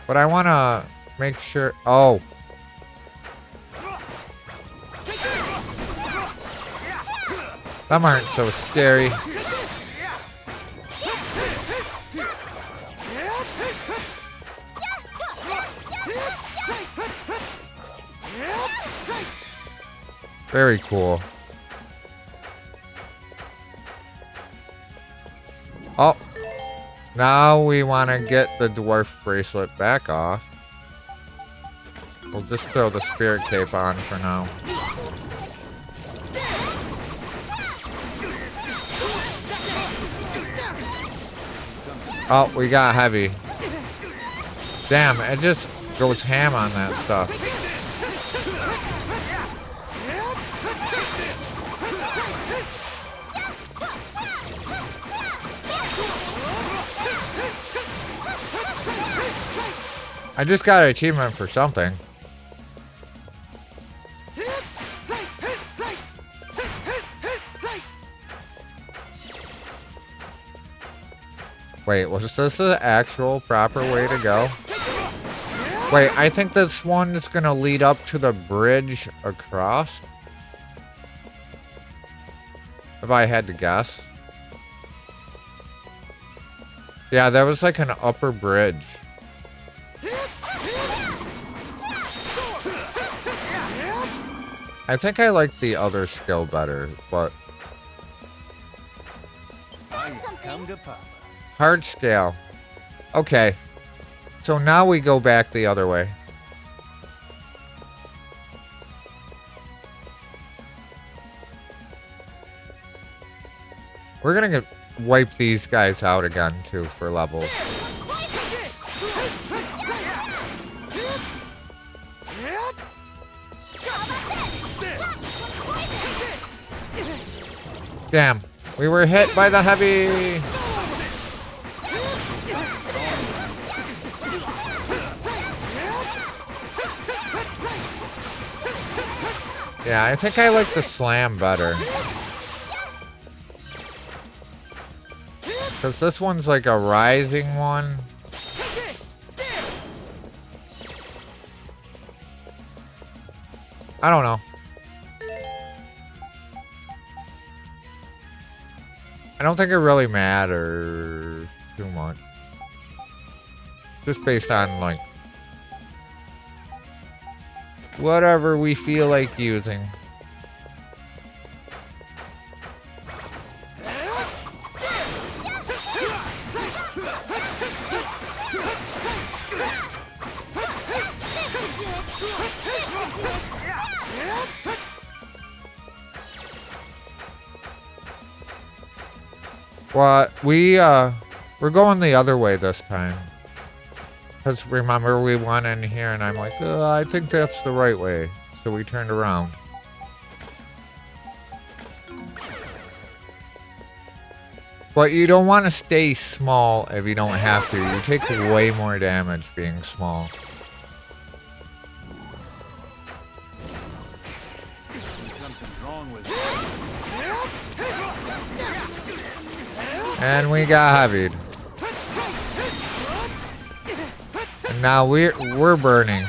But I want to make sure. Oh. Some aren't so scary. Very cool. Oh, now we want to get the dwarf bracelet back off. We'll just throw the spirit cape on for now. Oh, we got heavy. Damn, it just goes ham on that stuff. I just got an achievement for something. Wait, was this the actual proper way to go? Wait, I think this one is gonna lead up to the bridge across. If I had to guess. Yeah, that was like an upper bridge. I think I like the other skill better, but Come to Papa. hard scale. Okay. So now we go back the other way. We're gonna wipe these guys out again, too, for levels. Damn, we were hit by the heavy. Yeah, I think I like the slam better. Because this one's like a rising one. I don't know. I don't think it really matters too much. Just based on, like, whatever we feel like using. Well, we're going the other way this time. Because remember, we went in here and I'm like, I think that's the right way. So we turned around. But you don't want to stay small if you don't have to. You take way more damage being small. Something's wrong with it. And we got heavied. And now we're burning.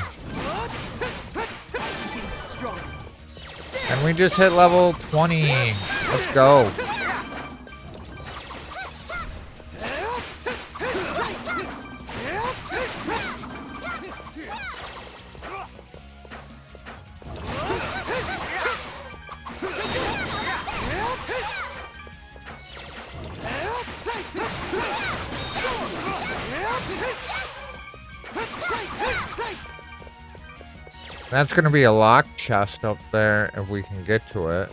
And we just hit level 20. Let's go. That's going to be a locked chest up there if we can get to it.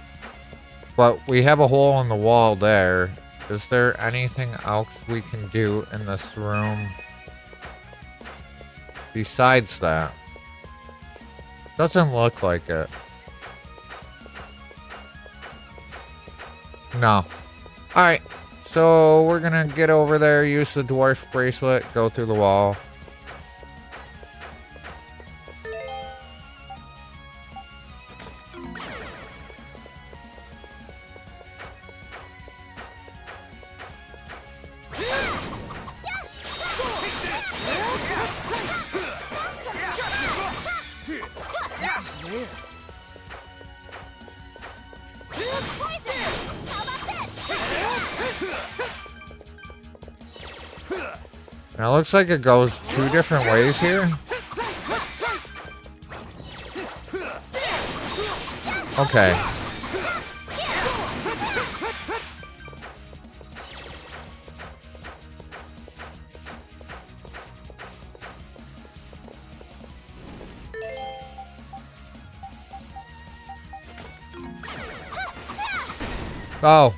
But we have a hole in the wall there. Is there anything else we can do in this room besides that? Doesn't look like it. No. Alright. So we're going to get over there, use the dwarf bracelet, go through the wall. Now it looks like it goes two different ways here. Okay. Oh.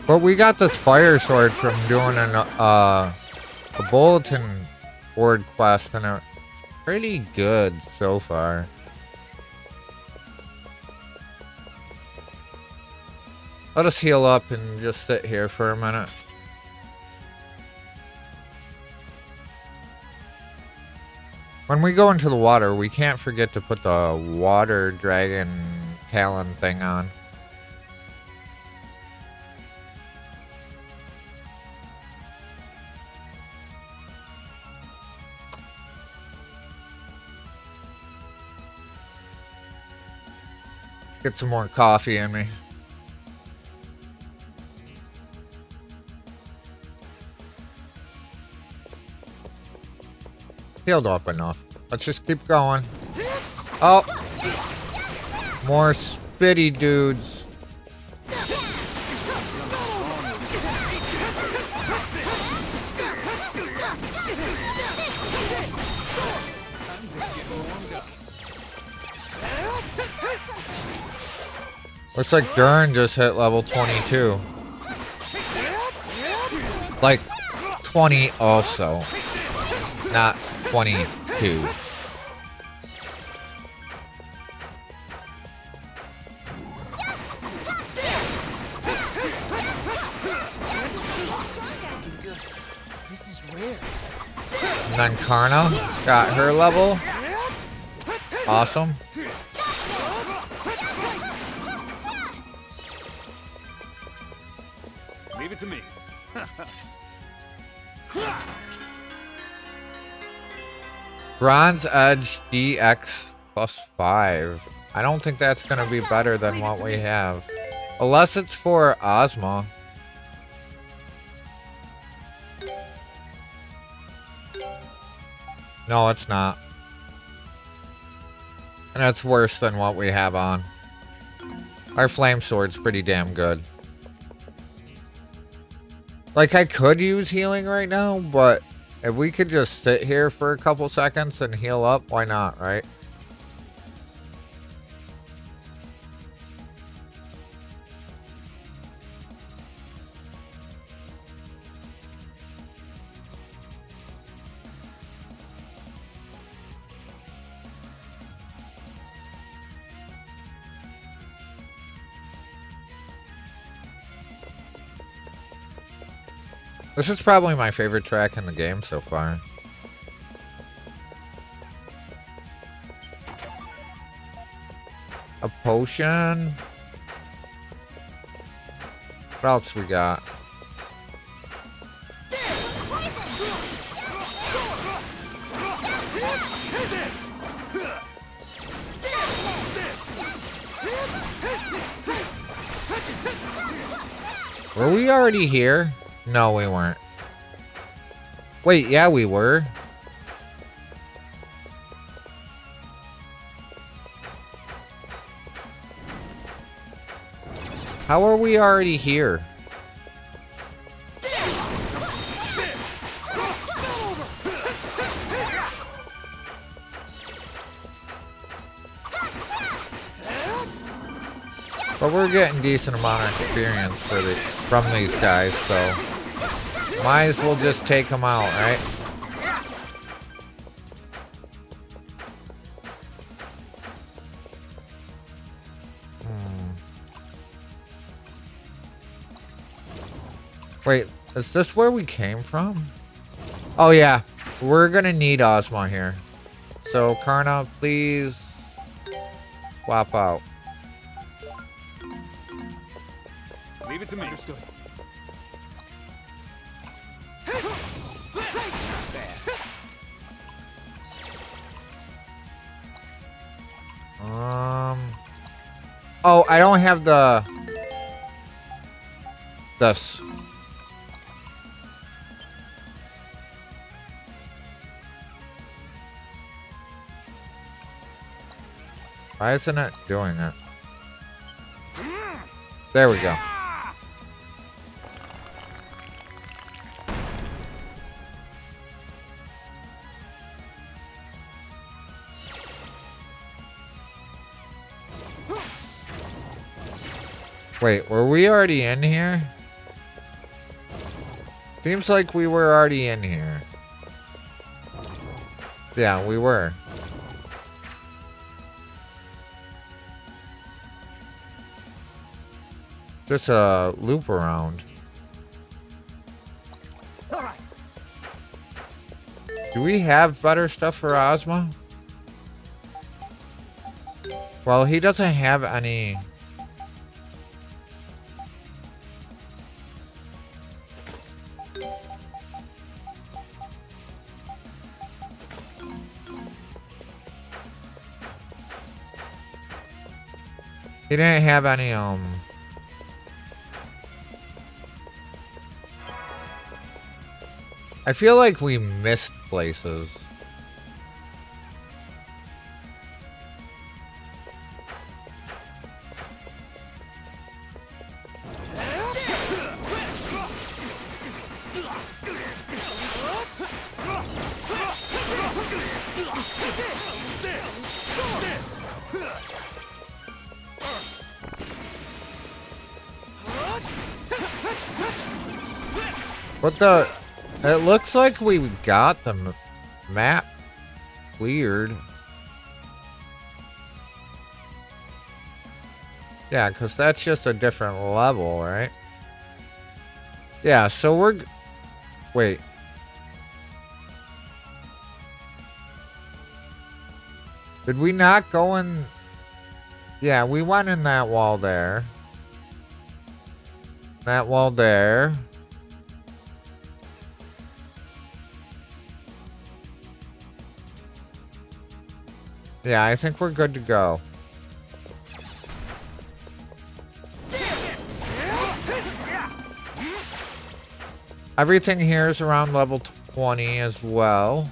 But we got this fire sword from doing a bulletin board quest, and it's pretty good so far. Let us heal up and just sit here for a minute. When we go into the water, we can't forget to put the water dragon talon thing on. Get some more coffee in me. Healed up enough. Let's just keep going. Oh! More spitty dudes. Looks like Dern just hit level 22. Like 20 also, not 22. This is rare. And then Karna got her level. Awesome. Leave it to me. Bronze Edge DX +5. I don't think that's going to be better than what we have. Unless it's for Ozma. No, it's not. And that's worse than what we have on. Our flame sword's pretty damn good. Like, I could use healing right now, but if we could just sit here for a couple seconds and heal up, why not, right? This is probably my favorite track in the game so far. A potion. What else we got? Were we already here? No, we weren't. Wait, yeah, we were. How are we already here? But we're getting decent amount of experience from these guys, so might as well just take them out, right? Wait, is this where we came from? Oh yeah, we're gonna need Ozma here. So Karna, please swap out. Leave it to me. Understood. Oh, I don't have this. Why isn't it doing it? There we go. Wait, were we already in here? Seems like we were already in here. Yeah, we were. Just a loop around. Do we have better stuff for Ozma? Well, he doesn't have any. He didn't have any, I feel like we missed places. What the? It looks like we got the map cleared. Yeah, because that's just a different level, right? Yeah, so we're... Wait. Did we not go in... Yeah, we went in that wall there. That wall there. Yeah, I think we're good to go. Everything here is around level 20 as well.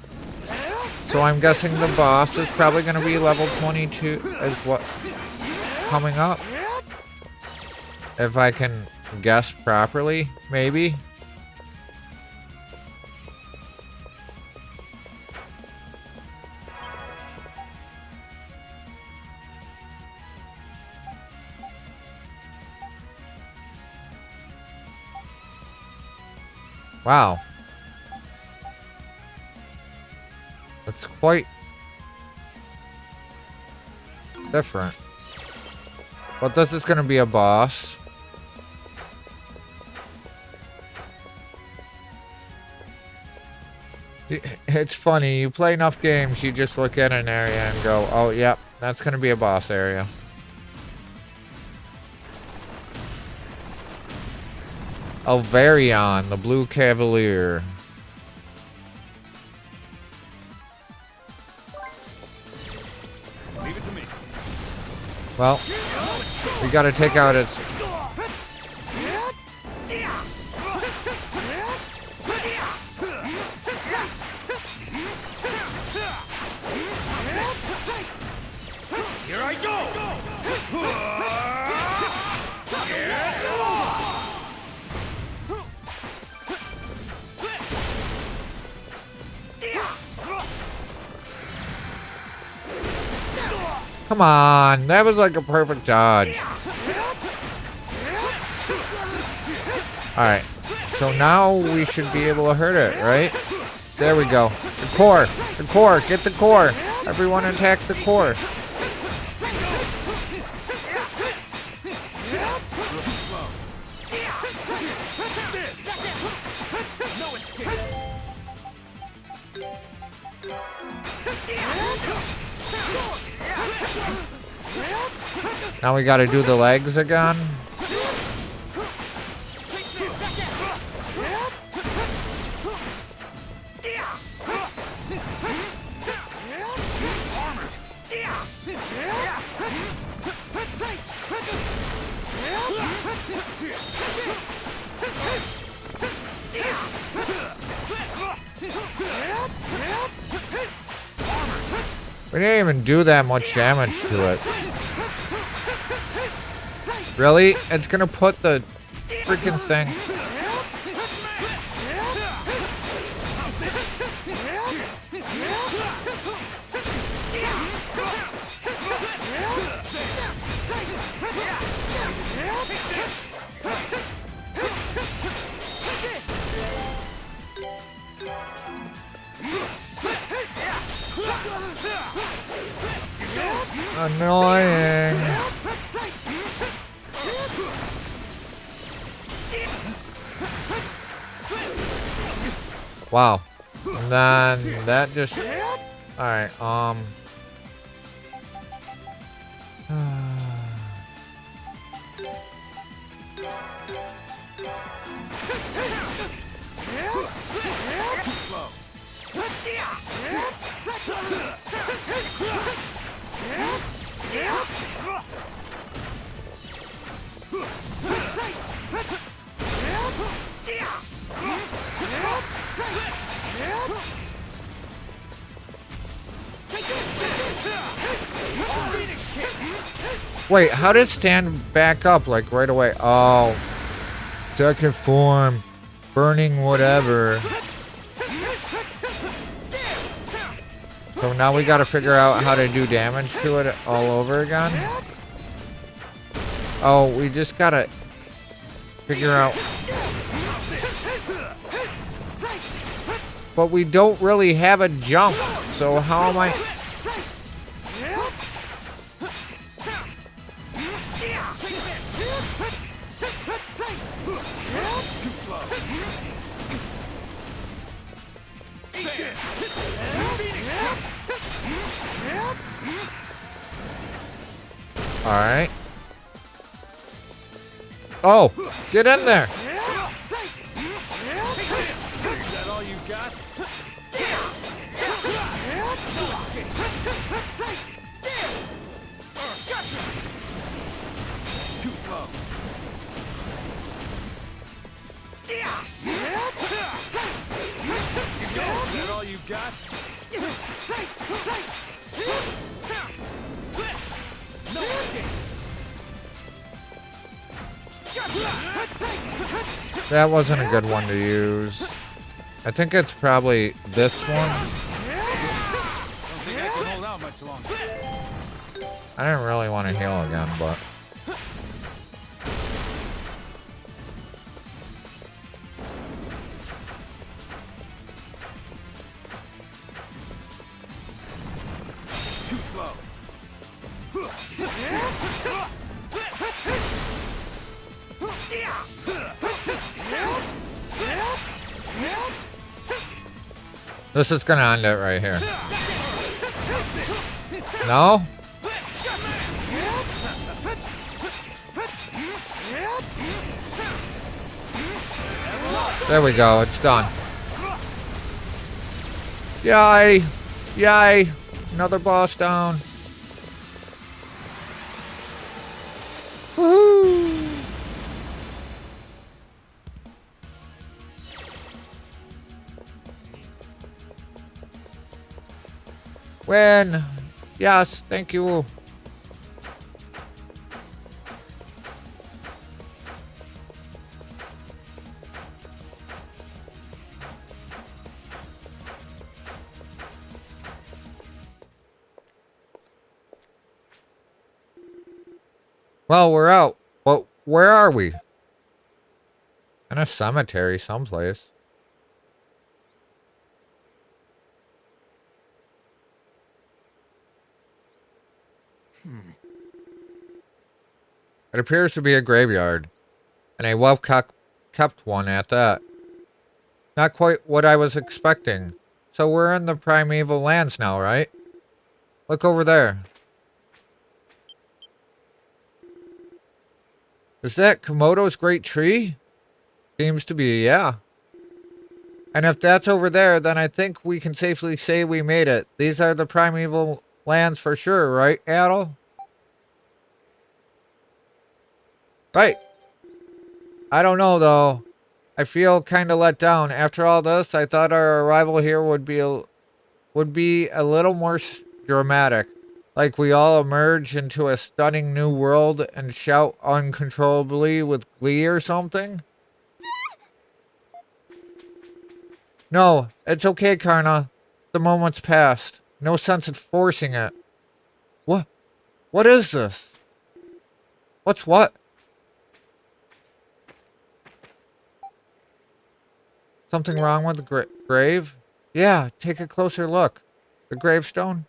So I'm guessing the boss is probably going to be level 22 as what coming up. If I can guess properly, maybe. Wow. That's quite different. But this is going to be a boss. It's funny, you play enough games, you just look at an area and go, oh, yep, that's going to be a boss area. Alvarion, the Blue Cavalier. Leave it to me. Well, we gotta take out its... Here I go! Come on, that was like a perfect dodge. Alright, so now we should be able to hurt it, right? There we go. The core, get the core. Everyone attack the core. Now we gotta do the legs again. We didn't even do that much damage to it. Really? It's gonna put the freaking thing. Annoying. Wow. And then that just... Alright, Wait, how did it stand back up, like, right away? Oh. Second form. Burning whatever. So now we gotta figure out how to do damage to it all over again? Oh, we just gotta figure out... but we don't really have a jump. So how am I? All right. Oh, get in there. Is that all you got? Too slow. Is that all you got? No escape. That wasn't a good one to use. I think it's probably this one. Don't think I can hold out much longer. I didn't really want to heal again, but... Too slow. This is gonna end it right here. No? There we go, it's done. Yay! Yay! Another boss down. Woo! Win! Yes, thank you. Well, we're out. But where are we? In a cemetery someplace. It appears to be a graveyard, and a well-kept one at that. Not quite what I was expecting. So we're in the primeval lands now, right? Look over there. Is that Komodo's great tree? Seems to be, yeah. And if that's over there, then I think we can safely say we made it. These are the primeval lands for sure, right, Adel? Right. I don't know, though. I feel kind of let down. After all this, I thought our arrival here would be a little more dramatic. Like we all emerge into a stunning new world and shout uncontrollably with glee or something? No, it's okay, Karna. The moment's passed. No sense in forcing it. What is this? What's what? Something wrong with the grave? Yeah, take a closer look. The gravestone?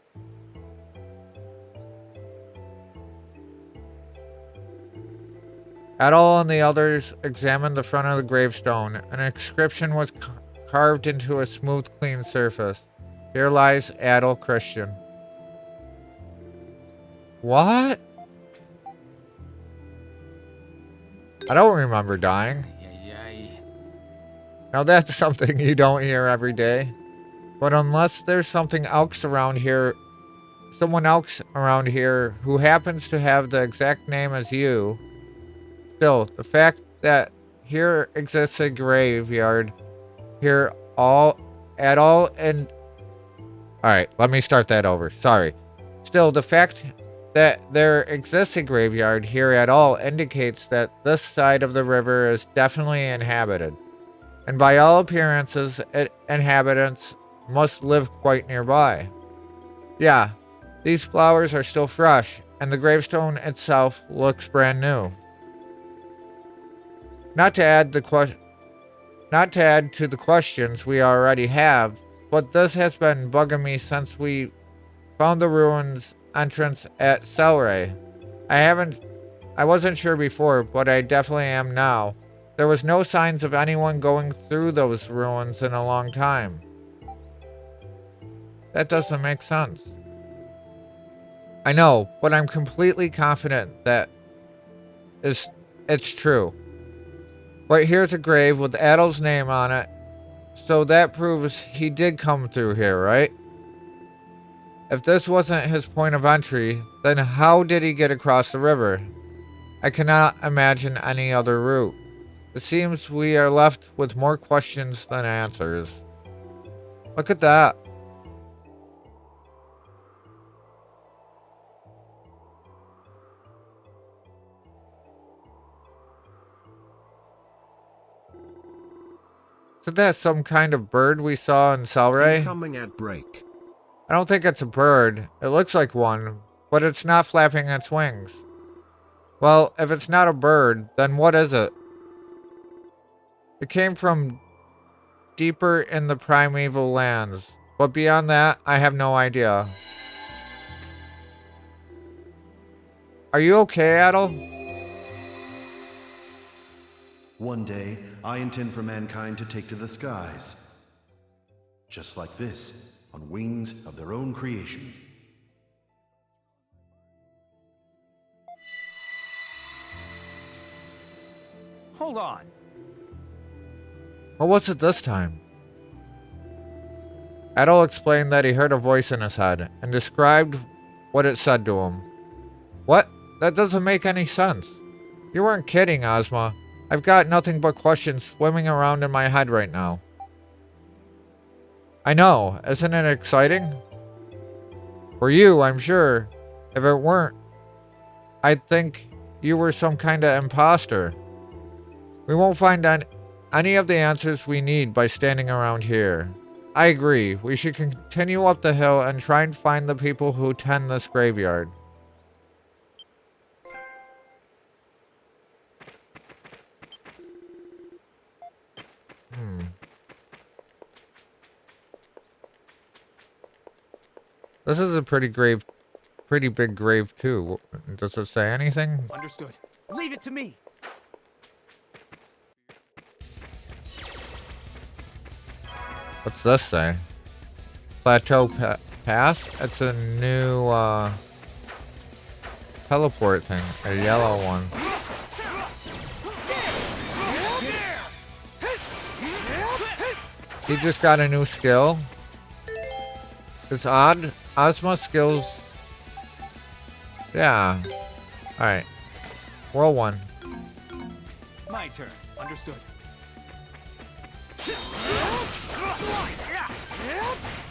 Adol and the others examined the front of the gravestone. An inscription was carved into a smooth, clean surface. Here lies Adol Christian. What? I don't remember dying. Now that's something you don't hear every day. But unless there's something else around here, someone else around here who happens to have the exact name as you, still, the fact that here exists a graveyard here at all and... Alright, let me start that over. Sorry. Still, the fact that there exists a graveyard here at all indicates that this side of the river is definitely inhabited. And by all appearances, inhabitants must live quite nearby. Yeah, these flowers are still fresh, and the gravestone itself looks brand new. Not to add the Not to add to the questions we already have, but this has been bugging me since we found the ruins entrance at Celceta. I wasn't sure before, but I definitely am now. There was no signs of anyone going through those ruins in a long time. That doesn't make sense. I know, but I'm completely confident that it's true. But here's a grave with Adol's name on it, so that proves he did come through here, right? If this wasn't his point of entry, then how did he get across the river? I cannot imagine any other route. It seems we are left with more questions than answers. Look at that. Isn't that some kind of bird we saw in Celceta? Coming at break. I don't think it's a bird. It looks like one, but it's not flapping its wings. Well, if it's not a bird, then what is it? It came from deeper in the primeval lands, but beyond that, I have no idea. Are you okay, Adol? One day, I intend for mankind to take to the skies. Just like this, on wings of their own creation. Hold on. What was it this time? Adol explained that he heard a voice in his head, and described what it said to him. What? That doesn't make any sense. You weren't kidding, Ozma. I've got nothing but questions swimming around in my head right now. I know, isn't it exciting? For you, I'm sure. If it weren't, I'd think you were some kind of imposter. We won't find any of the answers we need by standing around here. I agree. We should continue up the hill and try and find the people who tend this graveyard. This is a pretty big grave too. Does it say anything? Understood. Leave it to me. What's this say? Plateau Pass? It's a new teleport thing. A yellow one. He just got a new skill. It's odd. Ozma skills. Yeah. Alright. World 1. My turn. Understood.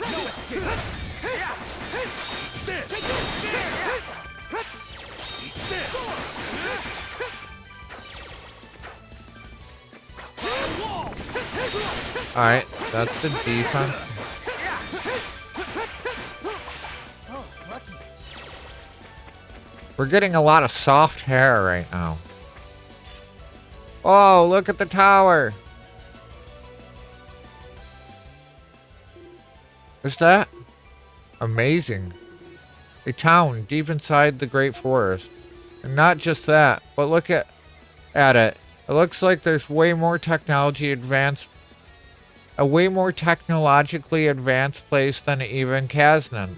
No escape. Alright, that's the defense. We're getting a lot of soft hair right now. Oh, look at the tower. Is that amazing? A town deep inside the Great Forest. And not just that, but look at it. It looks like there's way more technologically advanced place than even Kaznan.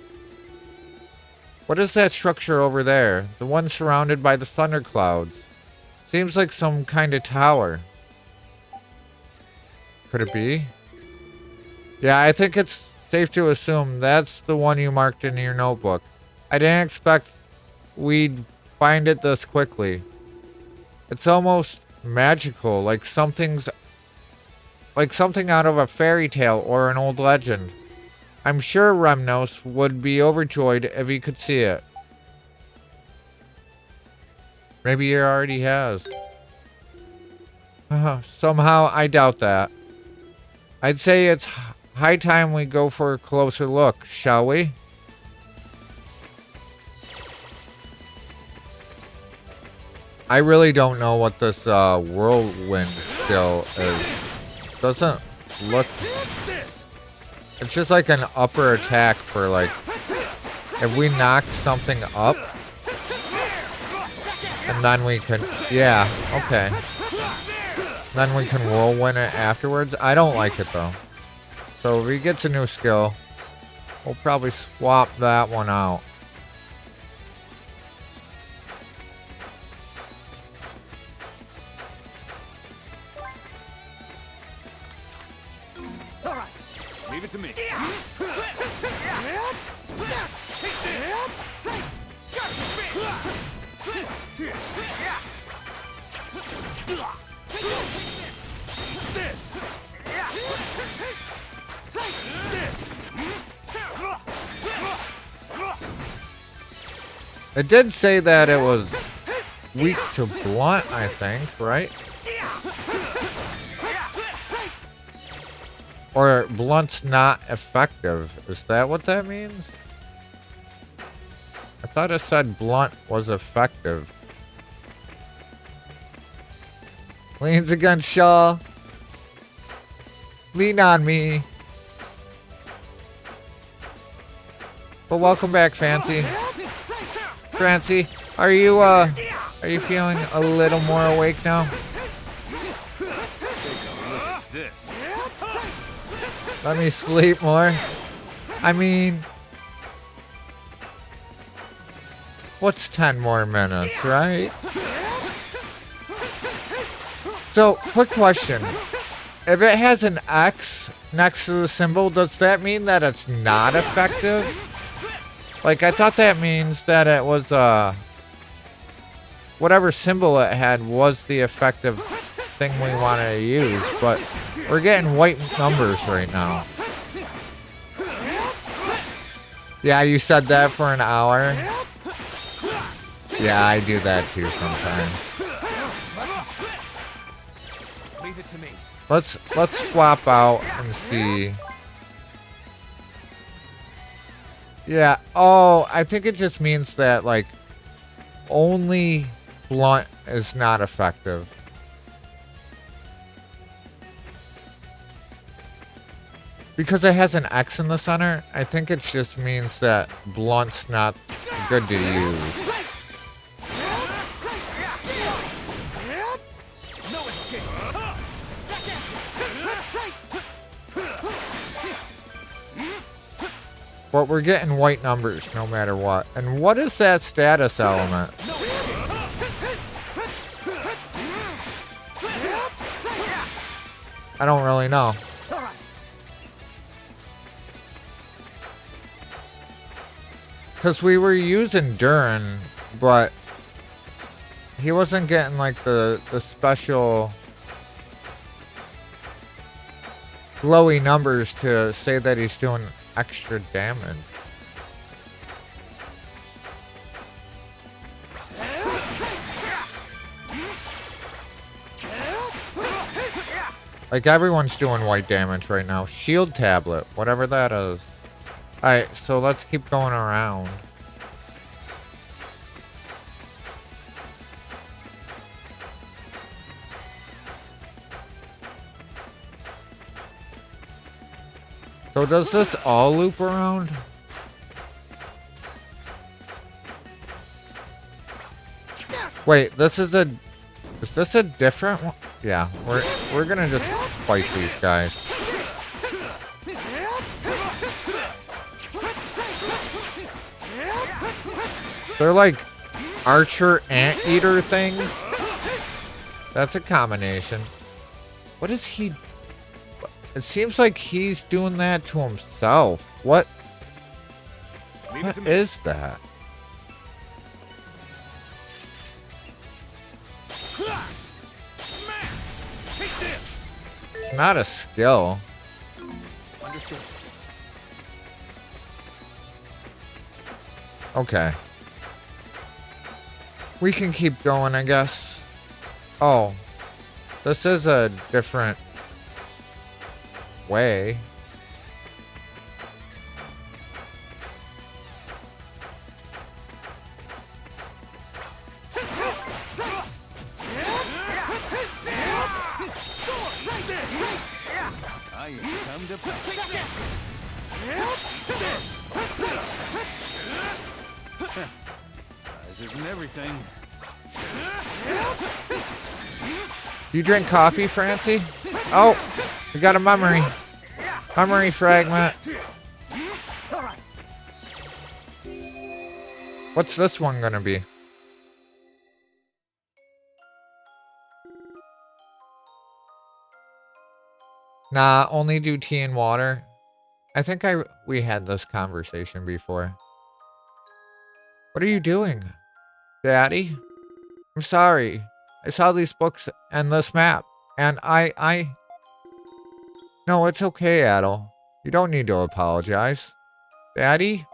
What is that structure over there? The one surrounded by the thunderclouds. Seems like some kind of tower. Could it be? Yeah, I think it's safe to assume that's the one you marked in your notebook. I didn't expect we'd find it this quickly. It's almost magical, like something out of a fairy tale or an old legend. I'm sure Remnos would be overjoyed if he could see it. Maybe he already has. Somehow, I doubt that. I'd say it's high time we go for a closer look, shall we? I really don't know what this whirlwind skill is. doesn't look... It's just like an upper attack for like... If we knock something up... And then we can... Yeah, okay. Then we can whirlwind it afterwards. I don't like it though. So if he gets a new skill, we'll probably swap that one out. All right, leave it to me. It did say that it was weak to blunt, I think, right? Or blunt's not effective. Is that what that means? I thought it said blunt was effective. Leans against Shaw. Lean on me. But welcome back, Fancy. Fancy, are you feeling a little more awake now? This. Let me sleep more. I mean, what's 10 more minutes, right? So, quick question. If it has an X next to the symbol, does that mean that it's not effective? Like, I thought that means that it was, whatever symbol it had was the effective thing we wanted to use, but we're getting white numbers right now. Yeah, you said that for an hour? Yeah, I do that too sometimes. Leave it to me. Let's swap out and see. Yeah, oh, I think it just means that, like, only blunt is not effective. Because it has an X in the center, I think it just means that blunt's not good to use. But we're getting white numbers no matter what. And what is that status element? I don't really know. Because we were using Durin, but he wasn't getting like the special glowy numbers to say that he's doing extra damage. Like everyone's doing white damage right now. Shield tablet, whatever that is. Alright, so let's keep going around. So does this all loop around? Wait, is this a different one? Yeah, we're gonna just fight these guys. They're like archer anteater things. That's a combination. What is he? It seems like he's doing that to himself. What is that? It's not a skill. Understood. Okay. We can keep going, I guess. Oh. This is a different way. Come to play. Size isn't everything. You drink coffee, Francie? Oh, we got a memory. Memory fragment. What's this one gonna be? Nah, only do tea and water. I think we had this conversation before. What are you doing, Daddy? I'm sorry. I saw these books and this map, and No, it's okay, Adel. You don't need to apologize. Daddy?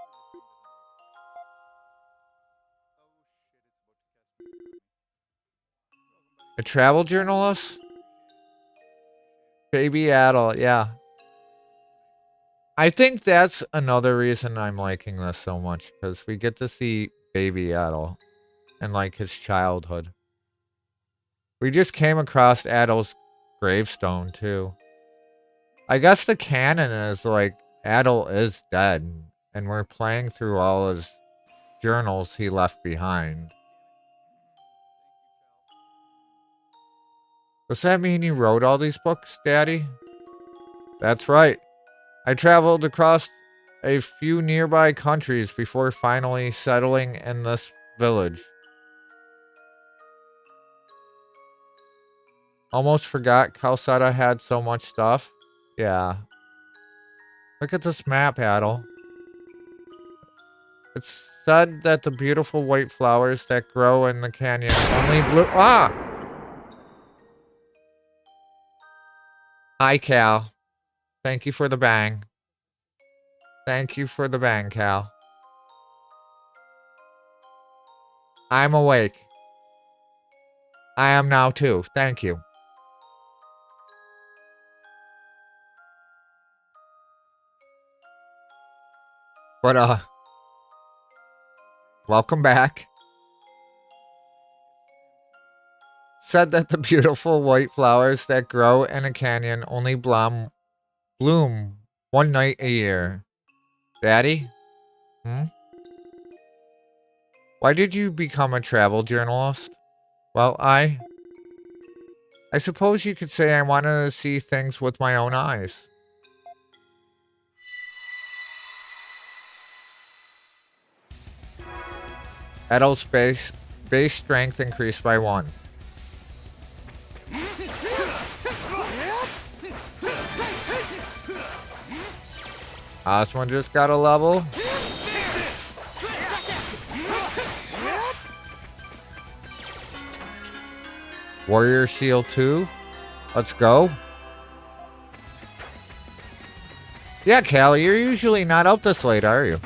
A travel journalist? Baby Adel, yeah. I think that's another reason I'm liking this so much, because we get to see baby Adel and like his childhood. We just came across Adel's gravestone too. I guess the canon is like Adel is dead, and we're playing through all his journals he left behind. Does that mean you wrote all these books, Daddy? That's right. I traveled across a few nearby countries before finally settling in this village. Almost forgot Celceta had so much stuff. Yeah. Look at this map, Adel. It's said that the beautiful white flowers that grow in the canyon only bloom. Ah! Hi, Cal. Thank you for the bang. Thank you for the bang, Cal. I'm awake. I am now too. Thank you. But, welcome back. Said that the beautiful white flowers that grow in a canyon only bloom one night a year. Daddy? Why did you become a travel journalist? Well, I suppose you could say I wanted to see things with my own eyes. Adult base strength increased by 1. Osman just got a level. Warrior Seal 2. Let's go. Yeah, Callie, you're usually not up this late, are you?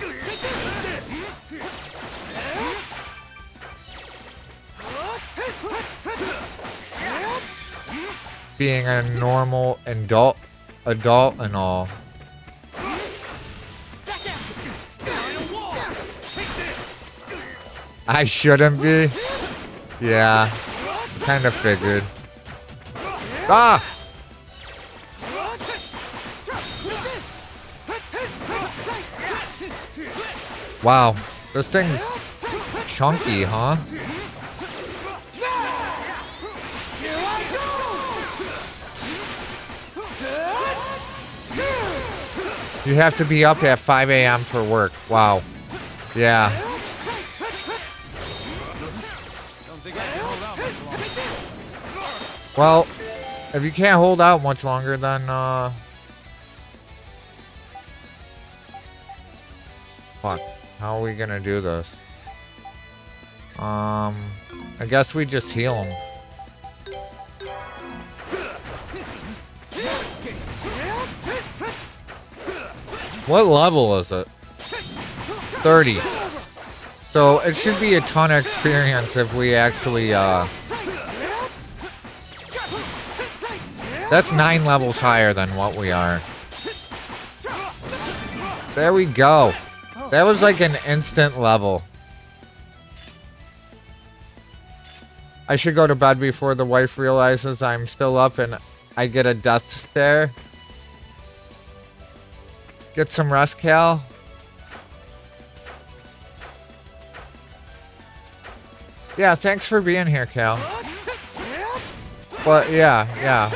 Being a normal adult and all. I shouldn't be. Yeah, kind of figured. Ah! Wow, this thing's chunky, huh? You have to be up at 5 a.m. for work. Wow. Yeah. Well, if you can't hold out much longer, then, fuck. How are we gonna do this? I guess we just heal him. What level is it? 30. So it should be a ton of experience if we actually, that's 9 levels higher than what we are. There we go. That was like an instant level. I should go to bed before the wife realizes I'm still up and I get a death stare. Get some rest, Cal. Yeah, thanks for being here, Cal. But yeah.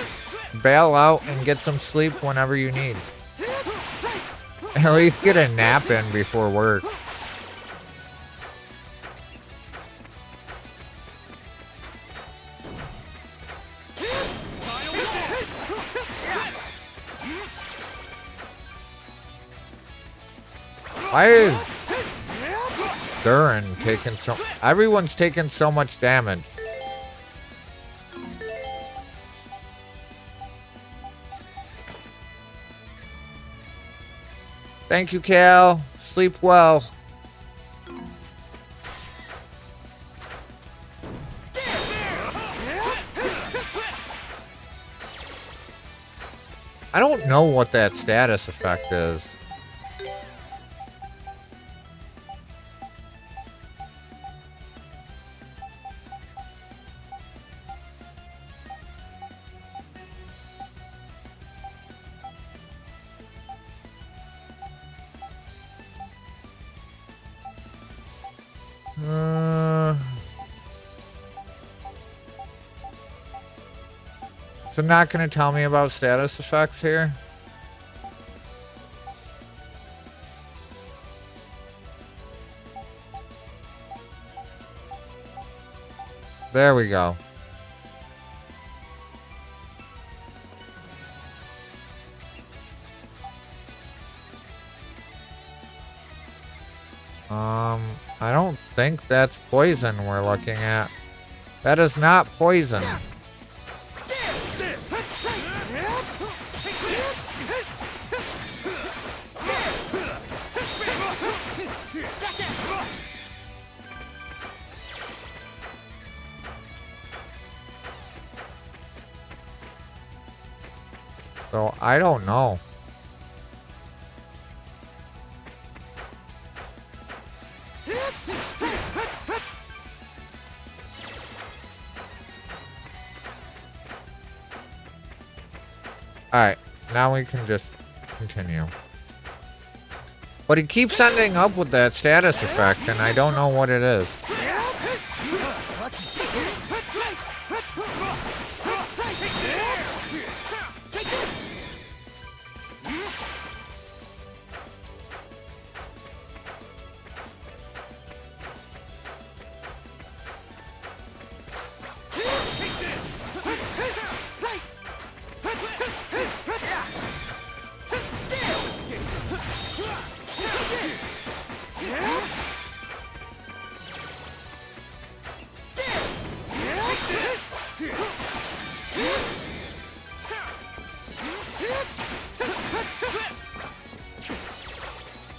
Bail out and get some sleep whenever you need. At least get a nap in before work. Why is Durin taking so... Everyone's taking so much damage. Thank you, Cal. Sleep well. I don't know what that status effect is. So not gonna tell me about status effects here? There we go. I don't think that's poison we're looking at. That is not poison. So I don't know. Alright, now we can just continue. But he keeps ending up with that status effect, and I don't know what it is.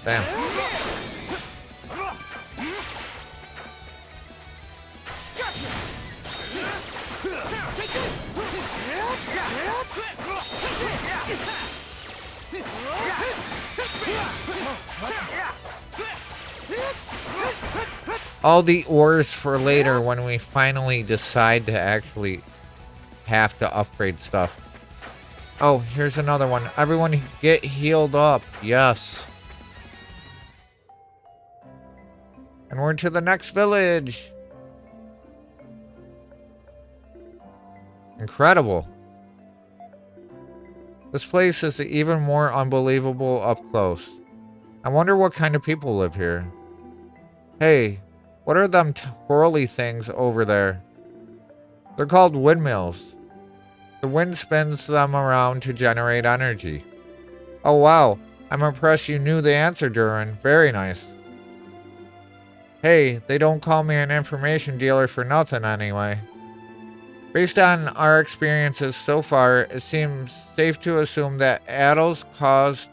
Damn. All the ores for later when we finally decide to actually have to upgrade stuff. Oh, here's another one. Everyone get healed up. Yes. And we're to the next village. Incredible. This place is even more unbelievable up close. I wonder what kind of people live here. Hey, what are them twirly things over there? They're called windmills. The wind spins them around to generate energy. Oh wow, I'm impressed you knew the answer, Durin. Very nice. Hey, they don't call me an information dealer for nothing anyway. Based on our experiences so far, it seems safe to assume that Addles caused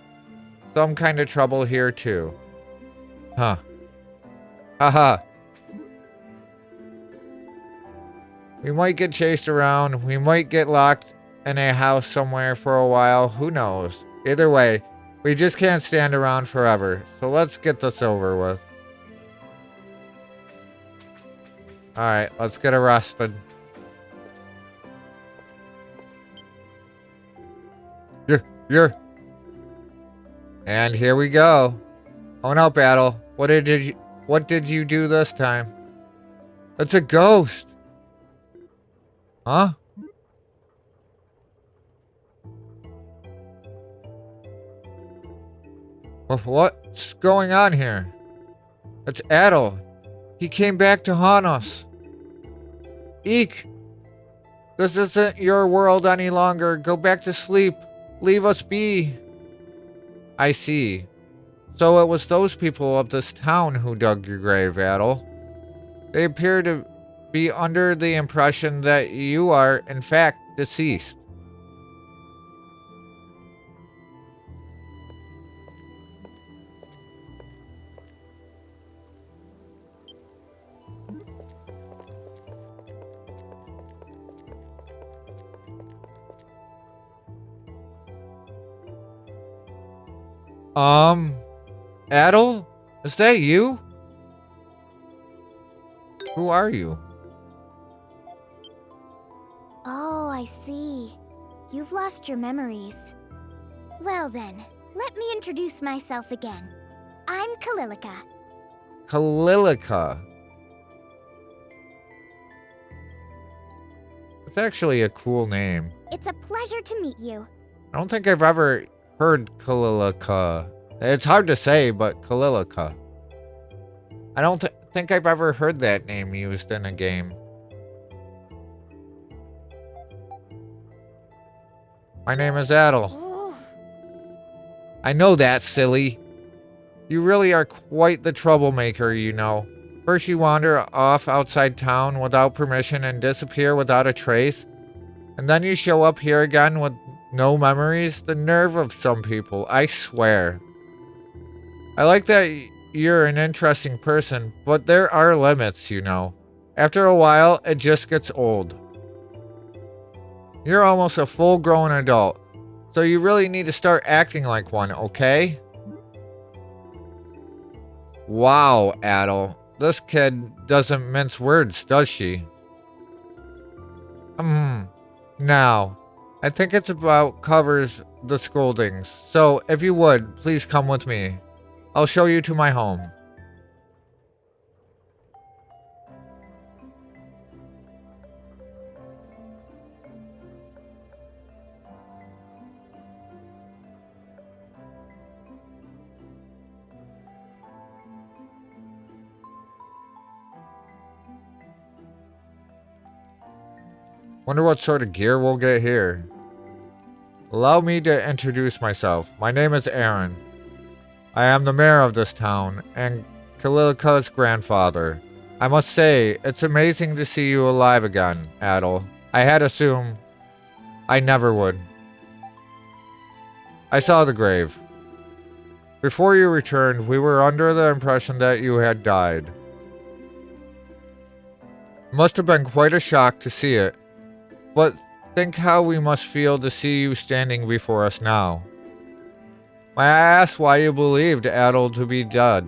some kind of trouble here too. Huh. Haha. We might get chased around, we might get locked in a house somewhere for a while, who knows. Either way, we just can't stand around forever, so let's get this over with. Alright, let's get arrested. And here we go. Oh no, Battle. What did you do this time? It's a ghost. Huh? What's going on here? It's Adel. He came back to haunt us. Eek! This isn't your world any longer. Go back to sleep. Leave us be. I see. So it was those people of this town who dug your grave, Adel. They appear to be under the impression that you are, in fact, deceased. Adel? Is that you? Who are you? Oh, I see. You've lost your memories. Well then, let me introduce myself again. I'm Kalilica. Kalilica. It's actually a cool name. It's a pleasure to meet you. I don't think I've ever heard Kalilica. It's hard to say, but Kalilica. I don't think I've ever heard that name used in a game. My name is Adel. Oh. I know that, silly. You really are quite the troublemaker, you know. First you wander off outside town without permission and disappear without a trace. And then you show up here again with no memories. The nerve of some people, I swear. I like that you're an interesting person, but there are limits, you know. After a while, it just gets old. You're almost a full-grown adult, so you really need to start acting like one, okay? Wow, Adel. This kid doesn't mince words, does she? Now, I think it's about covers the scoldings, so if you would, please come with me. I'll show you to my home. Wonder what sort of gear we'll get here. Allow me to introduce myself. My name is Aaron. I am the mayor of this town, and Kalilica's grandfather. I must say, it's amazing to see you alive again, Adel. I had assumed I never would. I saw the grave. Before you returned, we were under the impression that you had died. It must have been quite a shock to see it, but think how we must feel to see you standing before us now. May I ask why you believed Adel to be dead?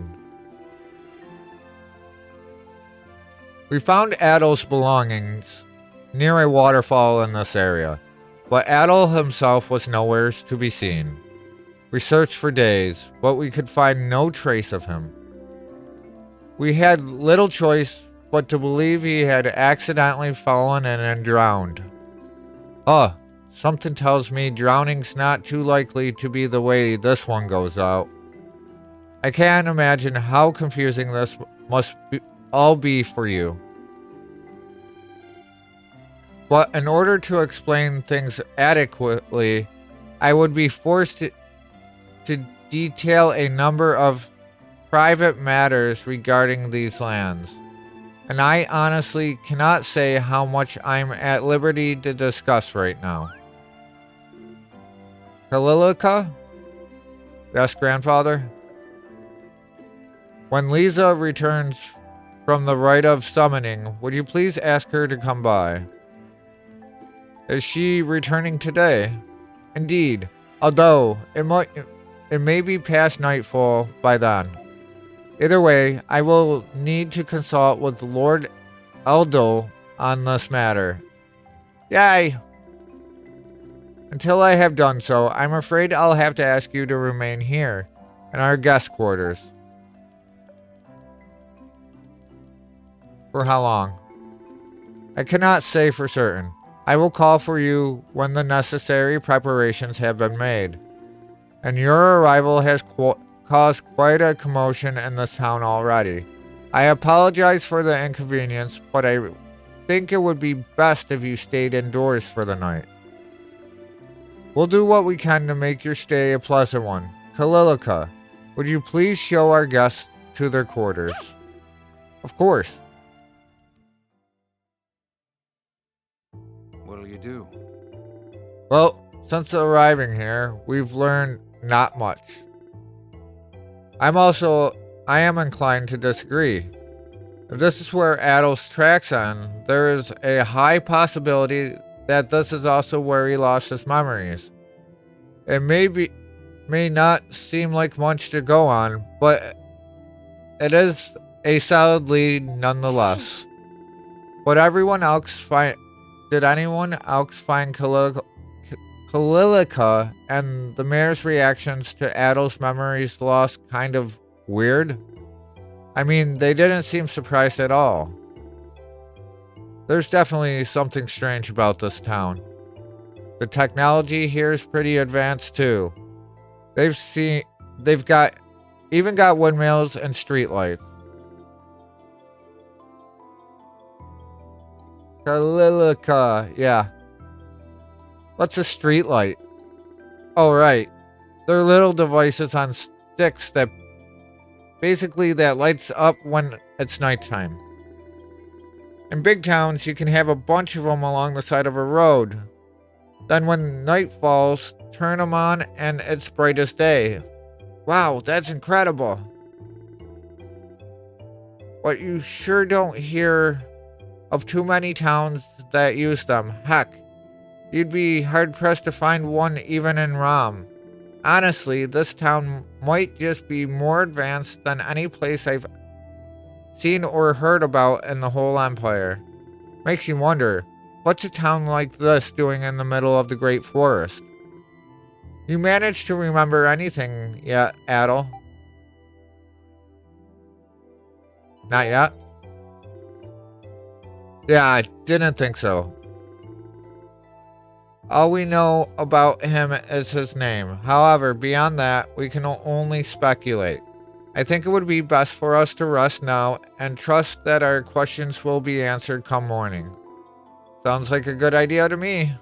We found Adel's belongings near a waterfall in this area, but Adel himself was nowhere to be seen. We searched for days, but we could find no trace of him. We had little choice but to believe he had accidentally fallen in and drowned. Something tells me drowning's not too likely to be the way this one goes out. I can't imagine how confusing this must all be for you. But in order to explain things adequately, I would be forced to detail a number of private matters regarding these lands. And I honestly cannot say how much I'm at liberty to discuss right now. Kalilica? Yes, grandfather? When Lisa returns from the rite of summoning, would you please ask her to come by? Is she returning today? Indeed, although it may be past nightfall by then. Either way, I will need to consult with Lord Eldo on this matter. Yay! Until I have done so, I'm afraid I'll have to ask you to remain here. in our guest quarters. For how long? I cannot say for certain. I will call for you when the necessary preparations have been made. And your arrival has caused quite a commotion in this town already. I apologize for the inconvenience, but I think it would be best if you stayed indoors for the night. We'll do what we can to make your stay a pleasant one. Kalilika, would you please show our guests to their quarters? Of course. What'll you do? Well, since arriving here, we've learned not much. I am inclined to disagree. If this is where Adel's tracks end, there is a high possibility that this is also where he lost his memories. It may not seem like much to go on, but it is a solid lead nonetheless. Did anyone else find Kalilika and the mayor's reactions to Adel's memories lost kind of weird? I mean, they didn't seem surprised at all. There's definitely something strange about this town. The technology here is pretty advanced too. They've got windmills and streetlights. Kalilika, yeah. What's a streetlight? Oh, right. They're little devices on sticks that lights up when it's nighttime. In big towns, you can have a bunch of them along the side of a road. Then when night falls, turn them on and it's bright as day. Wow, that's incredible. But you sure don't hear of too many towns that use them. Heck, you'd be hard-pressed to find one even in Rom. Honestly, this town might just be more advanced than any place I've seen or heard about in the whole empire. Makes you wonder, what's a town like this doing in the middle of the Great Forest? You managed to remember anything yet, Adel? Not yet? Yeah, I didn't think so. All we know about him is his name. However, beyond that, we can only speculate. I think it would be best for us to rest now and trust that our questions will be answered come morning. Sounds like a good idea to me.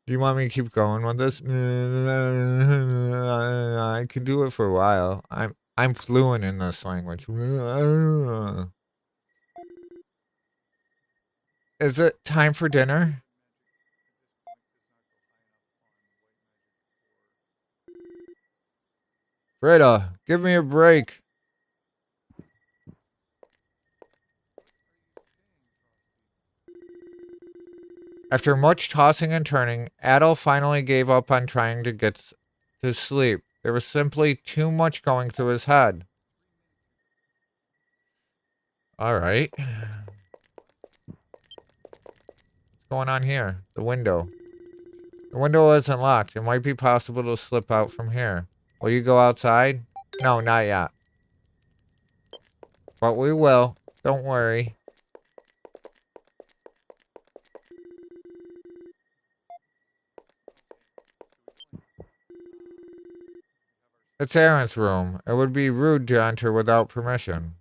Do you want me to keep going with this? I can do it for a while. I'm fluent in this language. Is it time for dinner? Freda, give me a break. After much tossing and turning, Adel finally gave up on trying to get to sleep. There was simply too much going through his head. Alright. What's going on here? The window. The window isn't locked. It might be possible to slip out from here. Will you go outside? No, not yet. But we will. Don't worry. It's Aaron's room. It would be rude to enter without permission.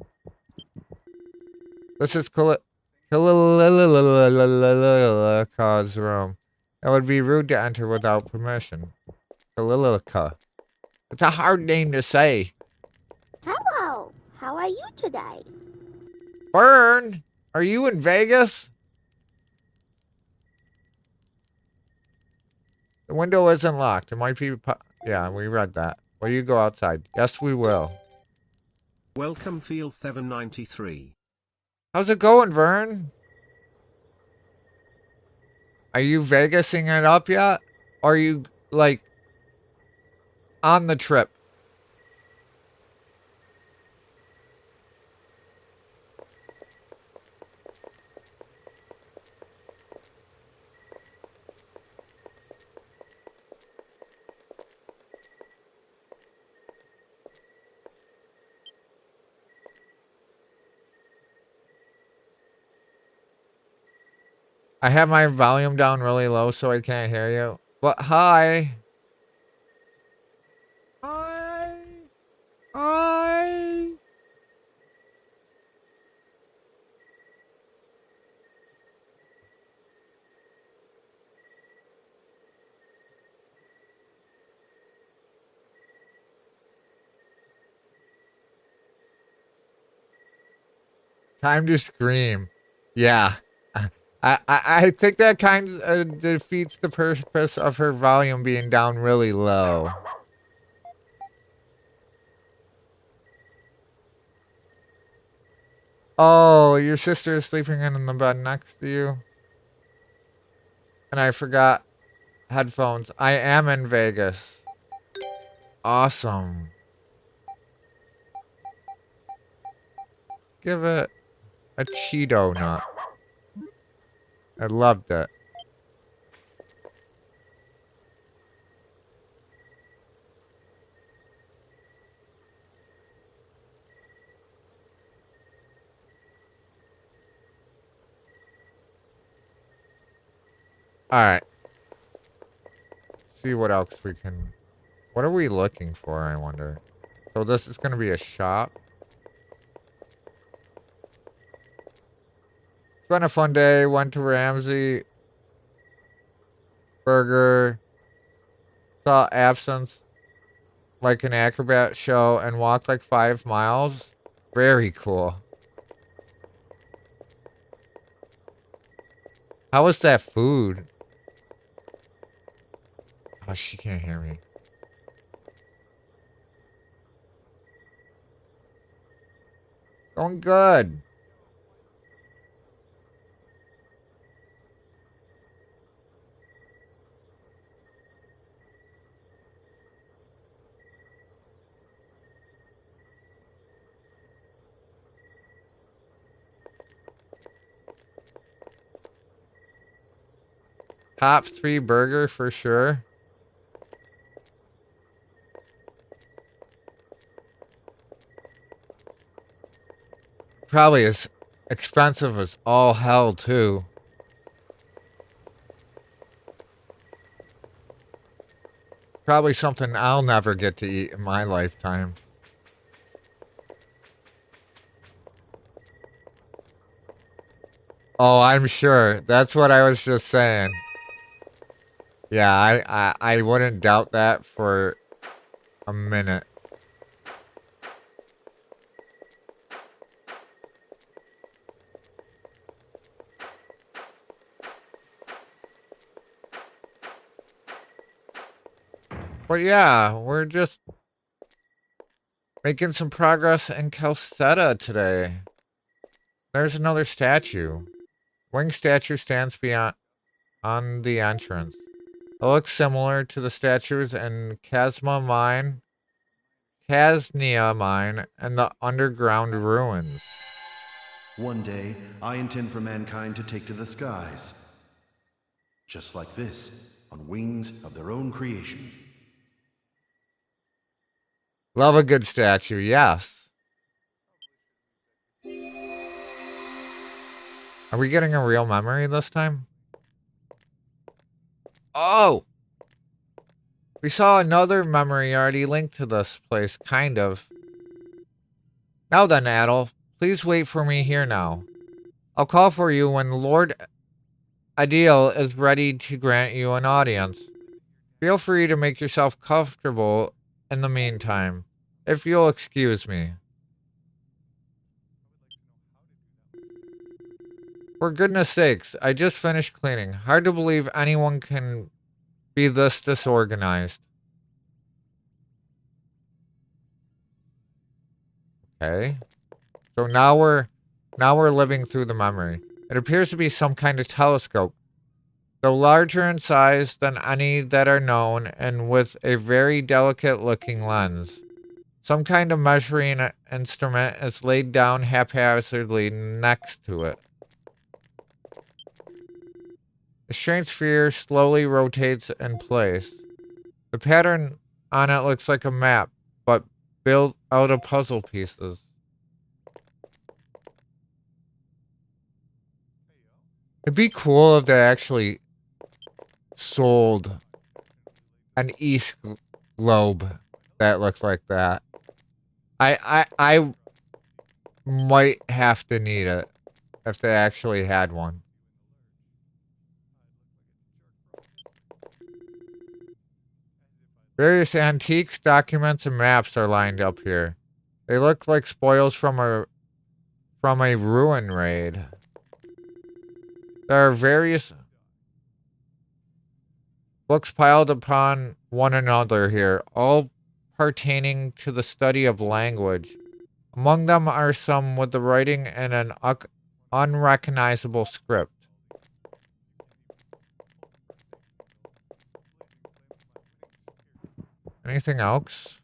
This is Kalilika's room. It would be rude to enter without permission. Kalilika. It's a hard name to say. Hello. How are you today? Bern, are you in Vegas? The window isn't locked. It might be... Yeah, we read that. Will you go outside? Yes, we will. Welcome, Field 793. How's it going, Vern? Are you Vegasing it up yet? Or are you, like, on the trip? I have my volume down really low so I can't hear you. But hi. Hi. Hi. Time to scream. Yeah. I think that kind of defeats the purpose of her volume being down really low. Oh, your sister is sleeping in the bed next to you. And I forgot headphones. I am in Vegas. Awesome. Give it a Cheeto nut. I loved it. Alright. See what else we can... What are we looking for, I wonder? So this is going to be a shop. It's been a fun day. Went to Ramsey Burger. Saw Absence like an acrobat show and walked like 5 miles. Very cool. How was that food? Oh, she can't hear me. Going good. Top 3 burger for sure. Probably as expensive as all hell, too. Probably something I'll never get to eat in my lifetime. Oh, I'm sure. That's what I was just saying. Yeah, I wouldn't doubt that for a minute. But yeah, we're just making some progress in Celceta today. There's another statue. Wing statue stands beyond on the entrance. It looks similar to the statues in Casnia Mine, and the underground ruins. One day, I intend for mankind to take to the skies. Just like this, on wings of their own creation. Love a good statue, yes. Are we getting a real memory this time? Oh! We saw another memory already linked to this place, kind of. Now then, Adel, please wait for me here now. I'll call for you when Lord Adil is ready to grant you an audience. Feel free to make yourself comfortable in the meantime, if you'll excuse me. For goodness sakes, I just finished cleaning. Hard to believe anyone can be this disorganized. Okay. So now we're living through the memory. It appears to be some kind of telescope, though larger in size than any that are known and with a very delicate looking lens. Some kind of measuring instrument is laid down haphazardly next to it. The strange sphere slowly rotates in place. The pattern on it looks like a map, but built out of puzzle pieces. It'd be cool if they actually sold an East globe that looks like that. I might have to need it if they actually had one. Various antiques, documents, and maps are lined up here. They look like spoils from a ruin raid. There are various books piled upon one another here, all pertaining to the study of language. Among them are some with the writing in an unrecognizable script. Anything else?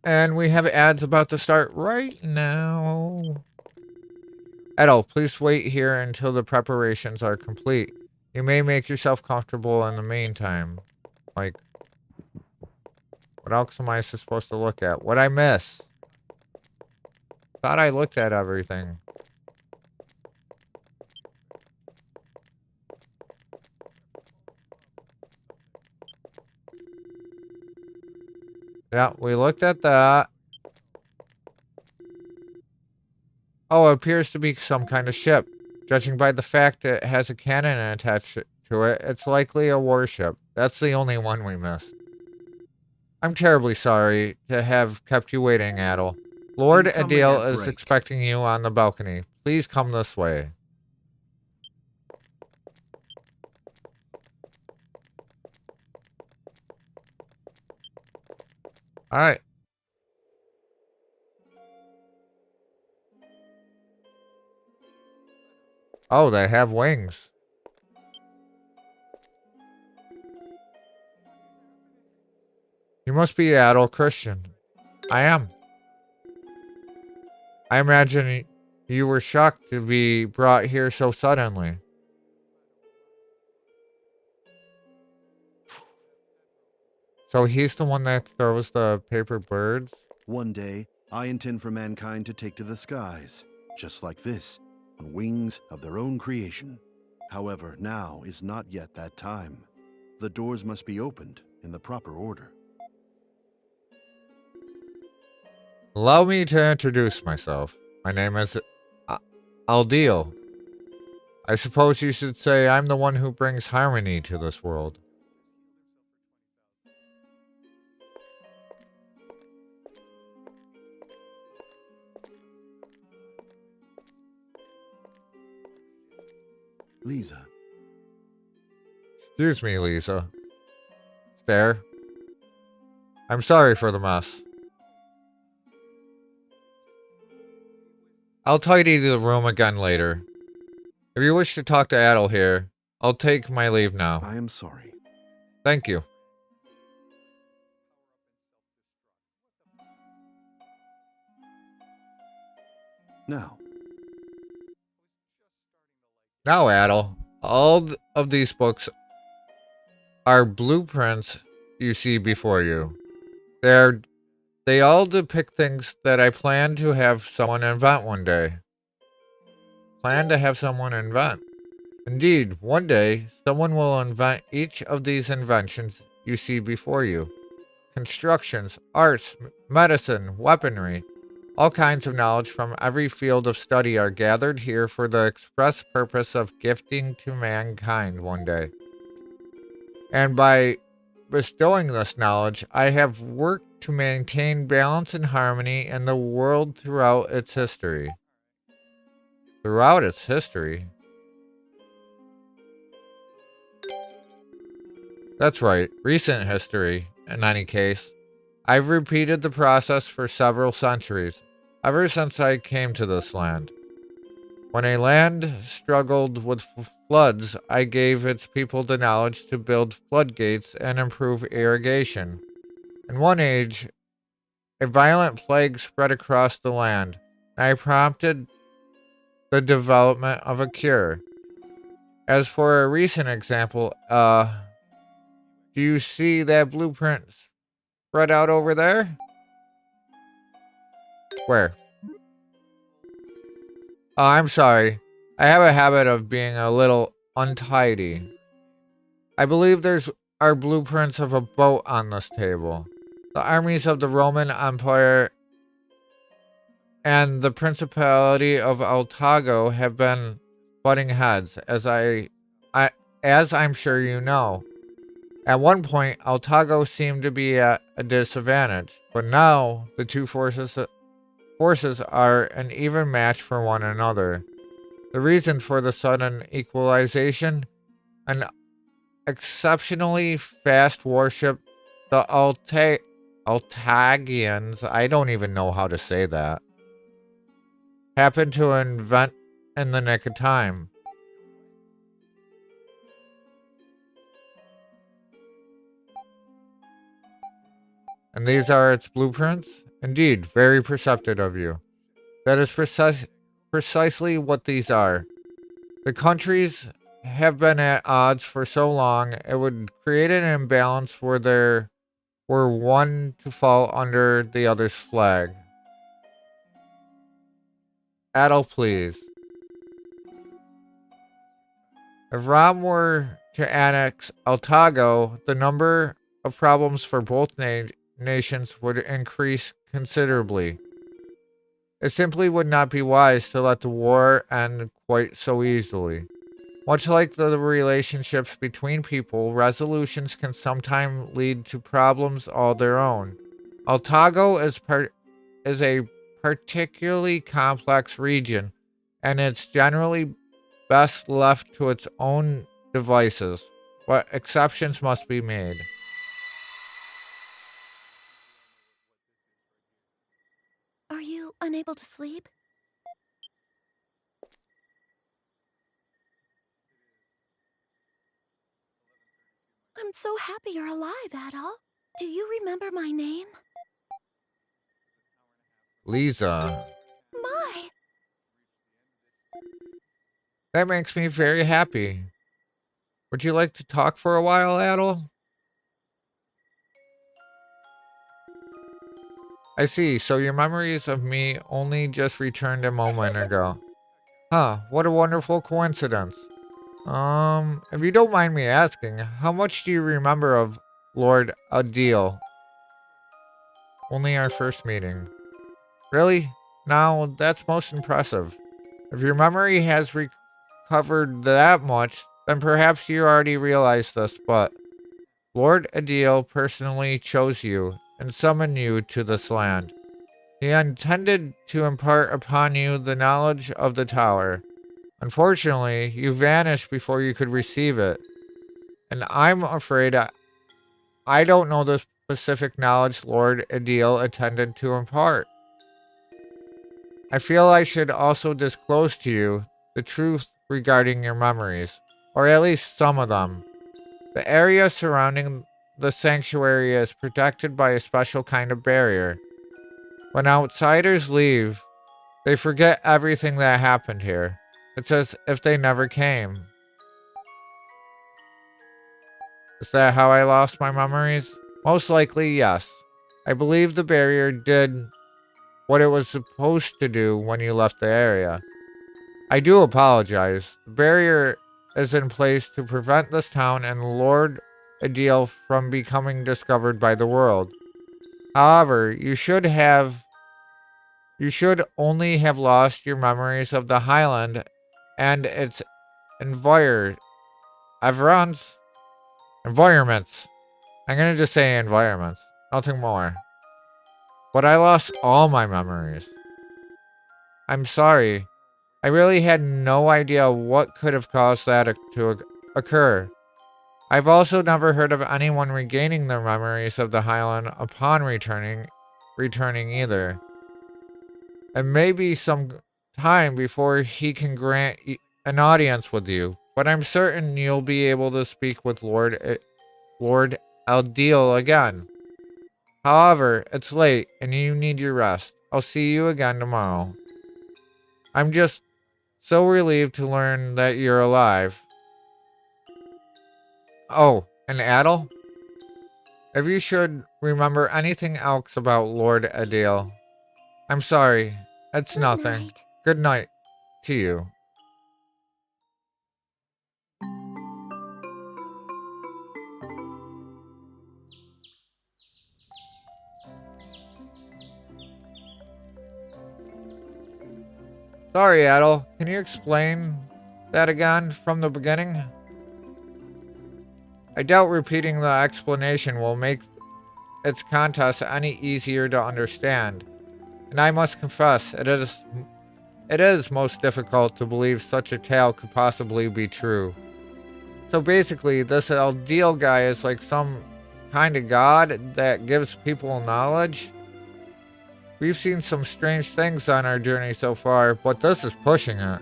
And we have ads about to start right now. Edo, please wait here until the preparations are complete. You may make yourself comfortable in the meantime. Like, what else am I supposed to look at? What'd I miss? Thought I looked at everything. Yeah, we looked at that. Oh, it appears to be some kind of ship. Judging by the fact that it has a cannon attached to it, it's likely a warship. That's the only one we missed. I'm terribly sorry to have kept you waiting, Adel. Lord Adil is expecting you on the balcony. Please come this way. Alright. Oh, they have wings. You must be Adel Christian. I am. I imagine you were shocked to be brought here so suddenly. So he's the one that throws the paper birds? One day, I intend for mankind to take to the skies, just like this, on wings of their own creation. However, now is not yet that time. The doors must be opened in the proper order. Allow me to introduce myself. My name is Aldil. I suppose you should say I'm the one who brings harmony to this world. Lisa. Excuse me, Lisa. Stare. I'm sorry for the mess. I'll tidy the room again later. If you wish to talk to Adel here, I'll take my leave now. I am sorry. Thank you. Now, Adel, all of these books are blueprints you see before you. They all depict things that I plan to have someone invent one day. Indeed, one day, someone will invent each of these inventions you see before you. Constructions, arts, medicine, weaponry, all kinds of knowledge from every field of study are gathered here for the express purpose of gifting to mankind one day. And by bestowing this knowledge, I have worked to maintain balance and harmony in the world throughout its history. Throughout its history? That's right, recent history, in any case. I've repeated the process for several centuries, ever since I came to this land. When a land struggled with floods, I gave its people the knowledge to build floodgates and improve irrigation. In one age, a violent plague spread across the land, and I prompted the development of a cure. As for a recent example, do you see that blueprint spread out over there? Where? I'm sorry. I have a habit of being a little untidy. I believe there's are blueprints of a boat on this table. The armies of the Roman Empire and the Principality of Altago have been butting heads, as I'm sure you know. At one point, Altago seemed to be at a disadvantage, but now the two forces are an even match for one another. The reason for the sudden equalization? An exceptionally fast warship, the Altagians, I don't even know how to say that, happened to invent in the nick of time. And these are its blueprints? Indeed, very perceptive of you. That is precisely what these are. The countries have been at odds for so long, it would create an imbalance where there were one to fall under the other's flag. Adel, please. If Rom were to annex Altago, the number of problems for both nations would increase considerably. It simply would not be wise to let the war end quite so easily. Much like the relationships between people, resolutions can sometimes lead to problems all their own. Altago is a particularly complex region, and it's generally best left to its own devices, but exceptions must be made. Are you unable to sleep? I'm so happy you're alive, Adol. Do you remember my name? Lisa. My! That makes me very happy. Would you like to talk for a while, Adel? I see, so your memories of me only just returned a moment ago. Huh, what a wonderful coincidence. If you don't mind me asking, how much do you remember of Lord Adil? Only our first meeting. Really? Now, that's most impressive. If your memory has recovered that much, then perhaps you already realized this, but Lord Adil personally chose you and summoned you to this land. He intended to impart upon you the knowledge of the tower. Unfortunately, you vanished before you could receive it, and I'm afraid I don't know the specific knowledge Lord Adil intended to impart. I feel I should also disclose to you the truth regarding your memories, or at least some of them. The area surrounding the sanctuary is protected by a special kind of barrier. When outsiders leave, they forget everything that happened here. It's as if they never came. Is that how I lost my memories? Most likely, yes. I believe the barrier did what it was supposed to do when you left the area. I do apologize. The barrier is in place to prevent this town and Lord Adil from becoming discovered by the world. However, you should only have lost your memories of the Highland and its environments. I'm gonna just say environments. Nothing more. But I lost all my memories. I'm sorry. I really had no idea what could have caused that to occur. I've also never heard of anyone regaining their memories of the Highland upon returning either. It may be some time before he can grant an audience with you, but I'm certain you'll be able to speak with Lord Aldil again. However, it's late and you need your rest. I'll see you again tomorrow. I'm just so relieved to learn that you're alive. Oh, and Adel? If you should remember anything else about Lord Adil, I'm sorry. It's nothing. Night. Good night. to you. Sorry, Adel. Can you explain that again from the beginning? I doubt repeating the explanation will make its contents any easier to understand. And I must confess, it is most difficult to believe such a tale could possibly be true. So basically, this Eldeal guy is like some kind of god that gives people knowledge. We've seen some strange things on our journey so far, but this is pushing it.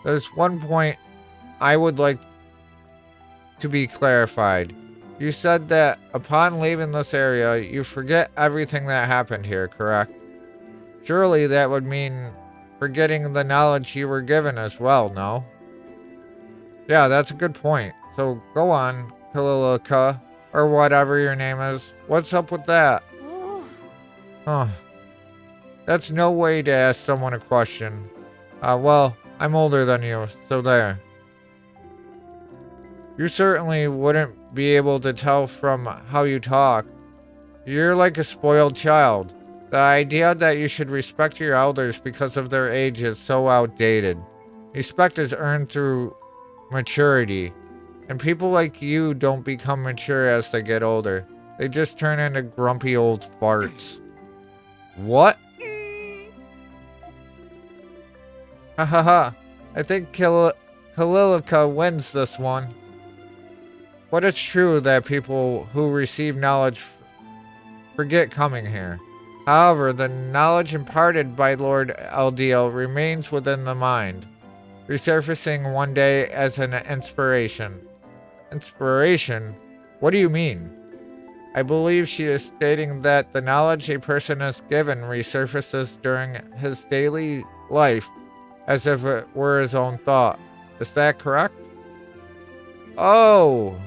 There's one point I would like to be clarified. You said that upon leaving this area, you forget everything that happened here, correct? Surely that would mean forgetting the knowledge you were given as well, no? Yeah, that's a good point. So go on, Kalilika, or whatever your name is. What's up with that? Huh. That's no way to ask someone a question. Well, I'm older than you, so there. You certainly wouldn't be able to tell from how you talk. You're like a spoiled child. The idea that you should respect your elders because of their age is so outdated. Respect is earned through maturity. And people like you don't become mature as they get older. They just turn into grumpy old farts. What? Ha ha ha. I think Kalilika wins this one. But it's true that people who receive knowledge forget coming here. However, the knowledge imparted by Lord Eldeal remains within the mind, resurfacing one day as an inspiration. Inspiration? What do you mean? I believe she is stating that the knowledge a person is given resurfaces during his daily life as if it were his own thought. Is that correct? Oh!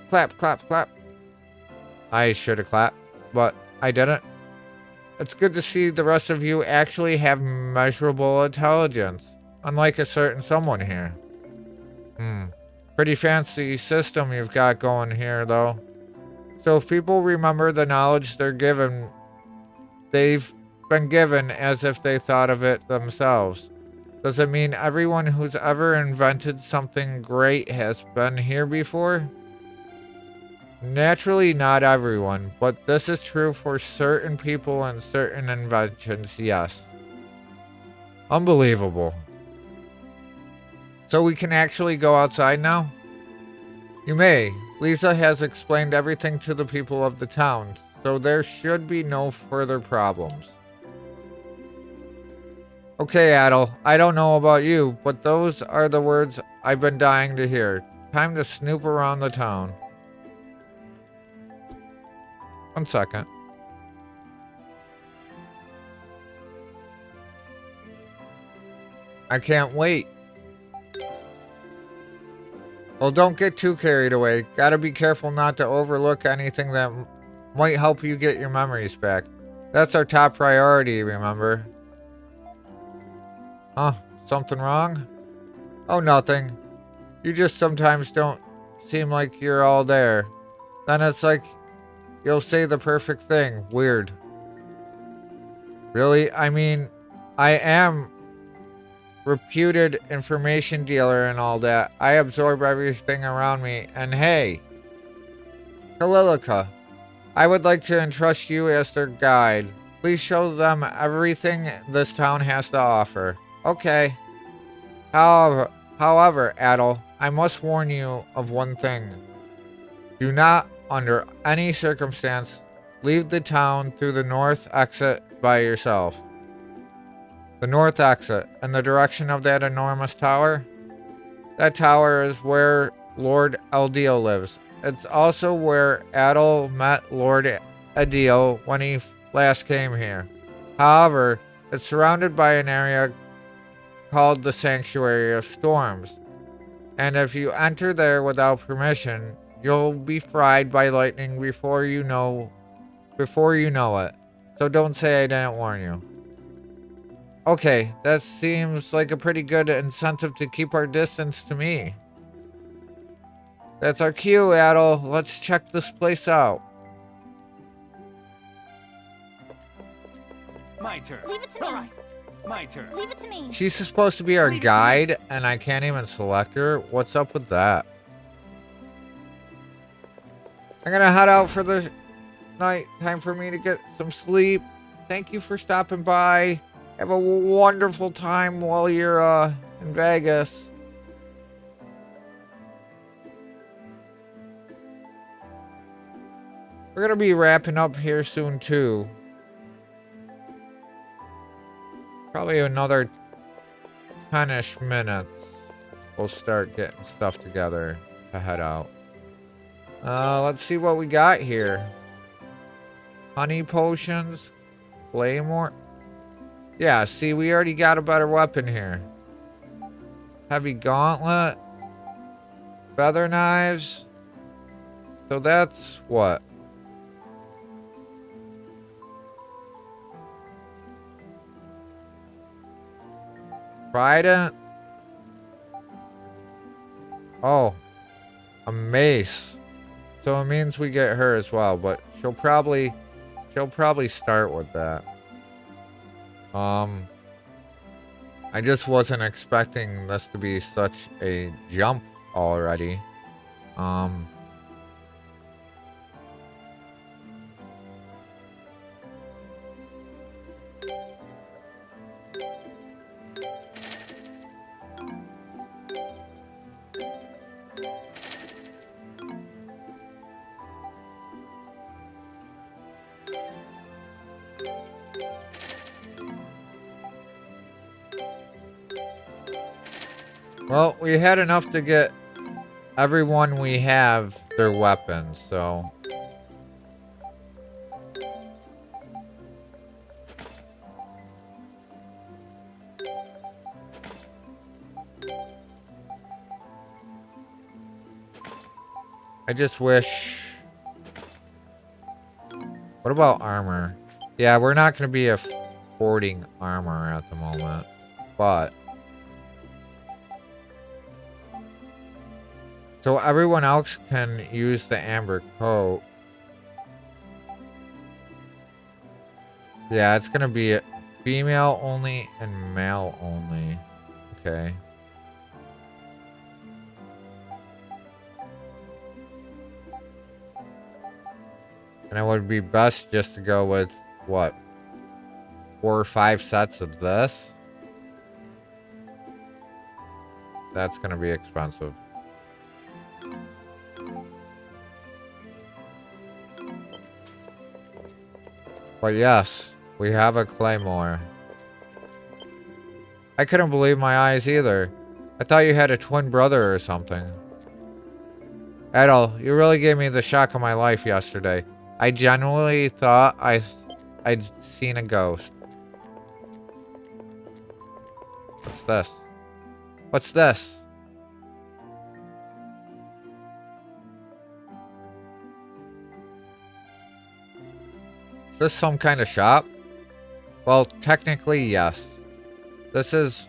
Clap, clap, clap. I should have clapped, but I didn't. It's good to see the rest of you actually have measurable intelligence, unlike a certain someone here. Pretty fancy system you've got going here, though. So if people remember the knowledge they've been given as if they thought of it themselves. Does it mean everyone who's ever invented something great has been here before? Naturally, not everyone, but this is true for certain people and certain inventions, yes. Unbelievable. So we can actually go outside now? You may. Lisa has explained everything to the people of the town, so there should be no further problems. Okay, Adel, I don't know about you, but those are the words I've been dying to hear. Time to snoop around the town. 1 second. I can't wait. Well, don't get too carried away. Gotta be careful not to overlook anything that might help you get your memories back. That's our top priority, remember? Huh? Something wrong? Oh, nothing. You just sometimes don't seem like you're all there. Then it's like you'll say the perfect thing. Weird. Really? I mean, I am reputed information dealer and all that. I absorb everything around me. And hey, Kalilika, I would like to entrust you as their guide. Please show them everything this town has to offer. Okay. However, Adel, I must warn you of one thing. Do not, under any circumstance, leave the town through the north exit by yourself. The north exit, in the direction of that enormous tower? That tower is where Lord Eldeal lives. It's also where Adel met Lord Eldeal when he last came here. However, it's surrounded by an area called the Sanctuary of Storms. And if you enter there without permission, you'll be fried by lightning before you know it. So don't say I didn't warn you. Okay, that seems like a pretty good incentive to keep our distance to me. That's our cue, Adel. Let's check this place out. My turn. Leave it to me. All right. My turn. Leave it to me. She's supposed to be our guide, and I can't even select her. What's up with that? I'm gonna head out for the night. Time for me to get some sleep. Thank you for stopping by. Have a wonderful time while you're in Vegas. We're gonna be wrapping up here soon too. Probably another 10-ish minutes. We'll start getting stuff together to head out. Let's see what we got here. Honey potions. Claymore. Yeah, see, we already got a better weapon here. Heavy gauntlet. Feather knives. So that's what? Trident. Oh. A mace. So it means we get her as well, but she'll probably start with that. I just wasn't expecting this to be such a jump already. Well, we had enough to get everyone we have their weapons, so. I just wish. What about armor? Yeah, we're not going to be affording armor at the moment, but. So everyone else can use the amber coat. Yeah, it's gonna be female only and male only. Okay. And it would be best just to go with, what? 4 or 5 sets of this? That's gonna be expensive. But yes, we have a claymore. I couldn't believe my eyes either. I thought you had a twin brother or something. Adel, you really gave me the shock of my life yesterday. I genuinely thought I'd seen a ghost. What's this? What's this? Is this some kind of shop? Well, technically, yes. This is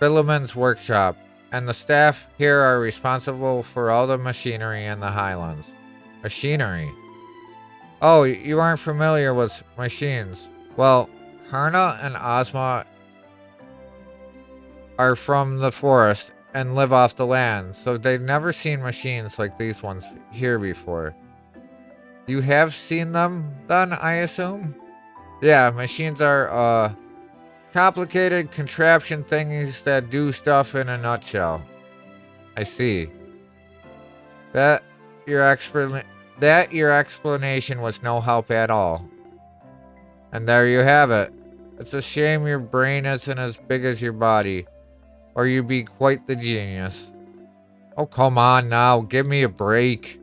Philemon's workshop, and the staff here are responsible for all the machinery in the Highlands. Machinery? Oh, you aren't familiar with machines. Well, Harna and Ozma are from the forest and live off the land, so they've never seen machines like these ones here before. You have seen them, then, I assume? Yeah, machines are, complicated contraption thingies that do stuff in a nutshell. I see. That your explanation was no help at all. And there you have it. It's a shame your brain isn't as big as your body, or you'd be quite the genius. Oh, come on now, give me a break.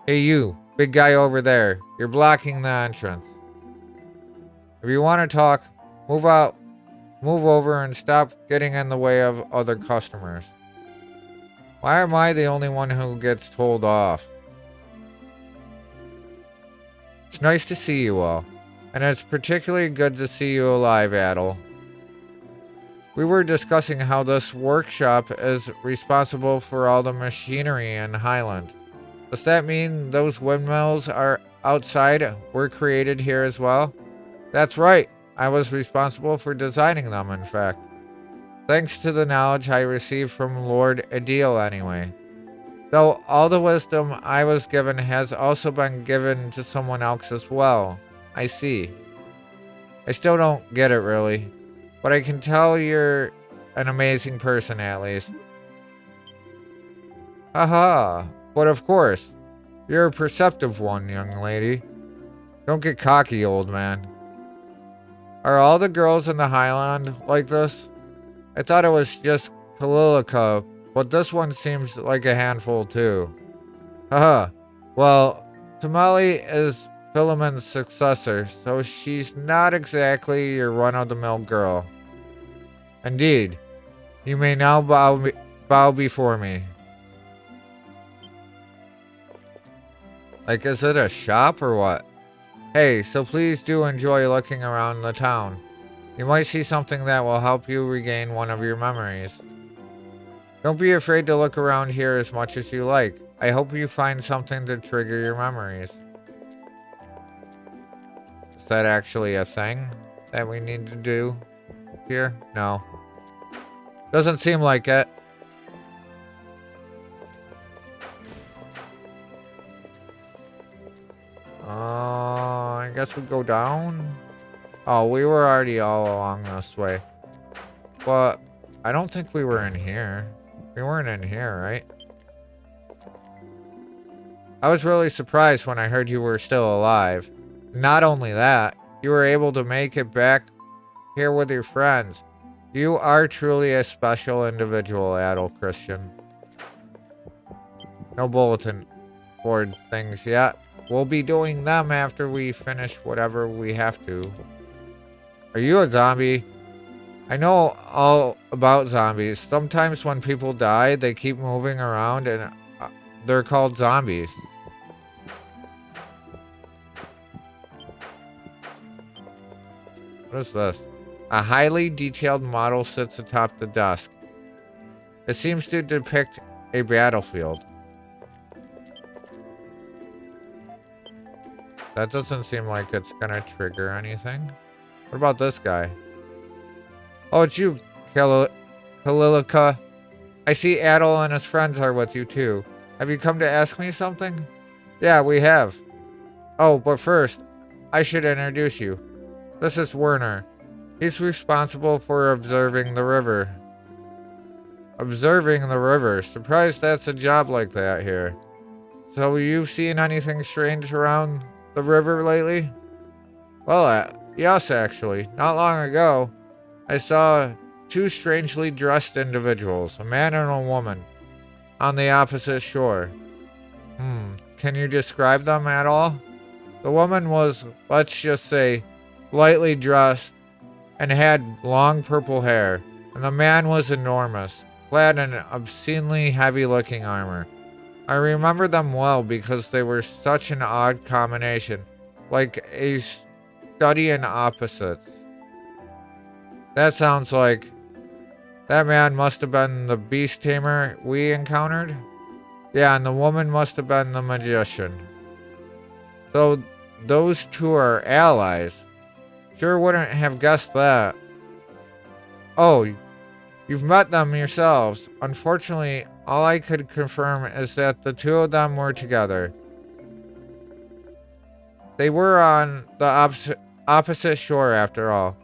Hey you. Big guy over there. You're blocking the entrance. If you want to talk, move out. Move over and stop getting in the way of other customers. Why am I the only one who gets told off? It's nice to see you all. And it's particularly good to see you alive, Adel. We were discussing how this workshop is responsible for all the machinery in Highland. Does that mean those windmills are outside were created here as well? That's right. I was responsible for designing them, in fact. Thanks to the knowledge I received from Lord Adil, anyway. Though all the wisdom I was given has also been given to someone else as well. I see. I still don't get it, really. But I can tell you're an amazing person, at least. Haha. But of course, you're a perceptive one, young lady. Don't get cocky, old man. Are all the girls in the Highland like this? I thought it was just Kalilika, but this one seems like a handful too. Haha. Well, Tamali is Philemon's successor, so she's not exactly your run-of-the-mill girl. Indeed. You may now bow before me. Like, is it a shop or what? Hey, so please do enjoy looking around the town. You might see something that will help you regain one of your memories. Don't be afraid to look around here as much as you like. I hope you find something to trigger your memories. Is that actually a thing that we need to do here? No. Doesn't seem like it. I guess we go down. Oh, we were already all along this way. But I don't think we were in here. We weren't in here, right? I was really surprised when I heard you were still alive. Not only that, you were able to make it back here with your friends. You are truly a special individual, adult Christian. No bulletin board things yet. We'll be doing them after we finish whatever we have to. Are you a zombie? I know all about zombies. Sometimes when people die, they keep moving around and they're called zombies. What is this? A highly detailed model sits atop the desk. It seems to depict a battlefield. That doesn't seem like it's gonna trigger anything. What about this guy? Oh, it's you, Kalilika. I see Adel and his friends are with you too. Have you come to ask me something? Yeah, we have. Oh, but first, I should introduce you. This is Werner. He's responsible for observing the river. Observing the river. Surprised that's a job like that here. So you've seen anything strange around the river lately? Well, yes, actually. Not long ago, I saw two strangely dressed individuals, a man and a woman, on the opposite shore. Can you describe them at all? The woman was, let's just say, lightly dressed and had long purple hair, and the man was enormous, clad in obscenely heavy-looking armor. I remember them well because they were such an odd combination, like a study in opposites. That sounds like that man must have been the beast tamer we encountered. Yeah, and the woman must have been the magician. So those two are allies. Sure wouldn't have guessed that. Oh, you've met them yourselves. Unfortunately, all I could confirm is that the two of them were together. They were on the opposite shore after all,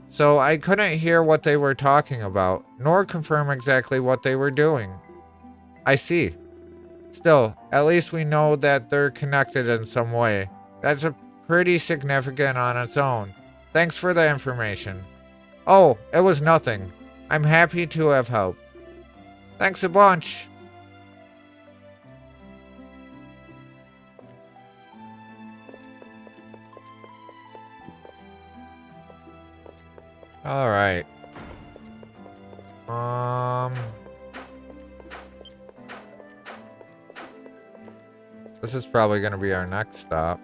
so I couldn't hear what they were talking about, nor confirm exactly what they were doing. I see. Still, at least we know that they're connected in some way. That's pretty significant on its own. Thanks for the information. Oh, it was nothing. I'm happy to have helped. Thanks a bunch. All right. This is probably going to be our next stop.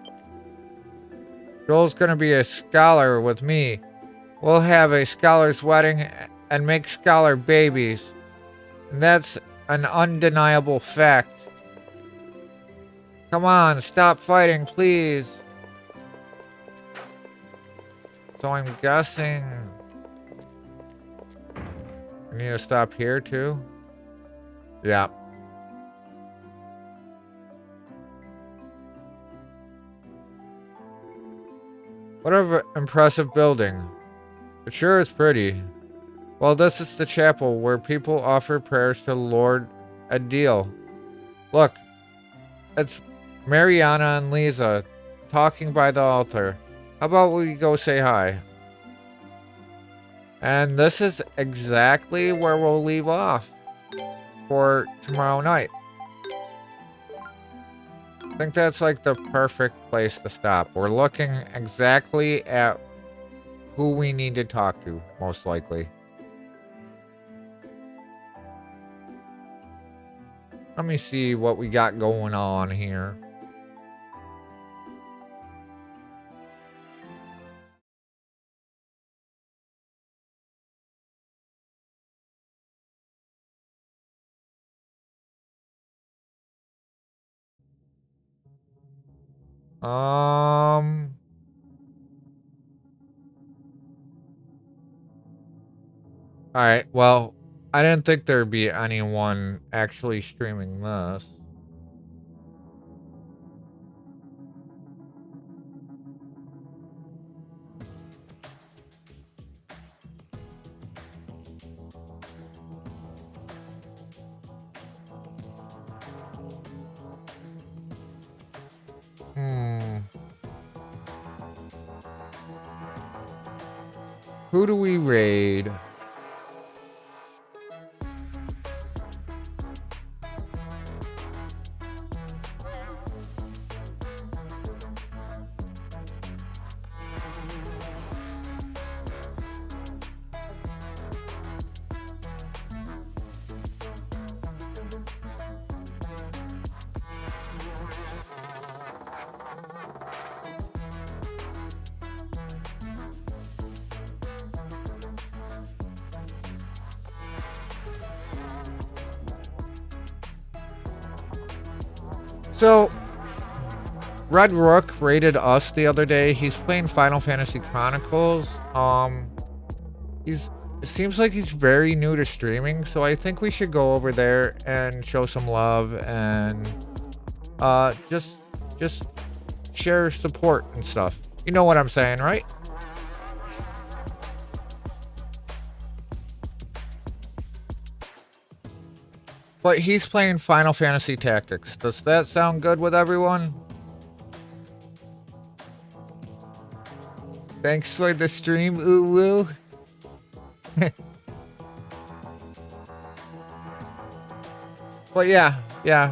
Joel's going to be a scholar with me. We'll have a scholar's wedding and make scholar babies. And that's an undeniable fact. Come on, stop fighting, please. So I'm guessing I need to stop here too. Yeah. What an impressive building. It sure is pretty. Well, this is the chapel where people offer prayers to Lord Adil. Look, it's Mariana and Lisa talking by the altar. How about we go say hi? And this is exactly where we'll leave off for tomorrow night. I think that's like the perfect place to stop. We're looking exactly at who we need to talk to, most likely. Let me see what we got going on here. Alright, well, I didn't think there'd be anyone actually streaming this. Who do we raid? So, Red Rook raided us the other day. He's playing Final Fantasy Chronicles. It seems like he's very new to streaming, so I think we should go over there and show some love and just share support and stuff. You know what I'm saying, right? But he's playing Final Fantasy Tactics. Does that sound good with everyone? Thanks for the stream, Uwu. But yeah,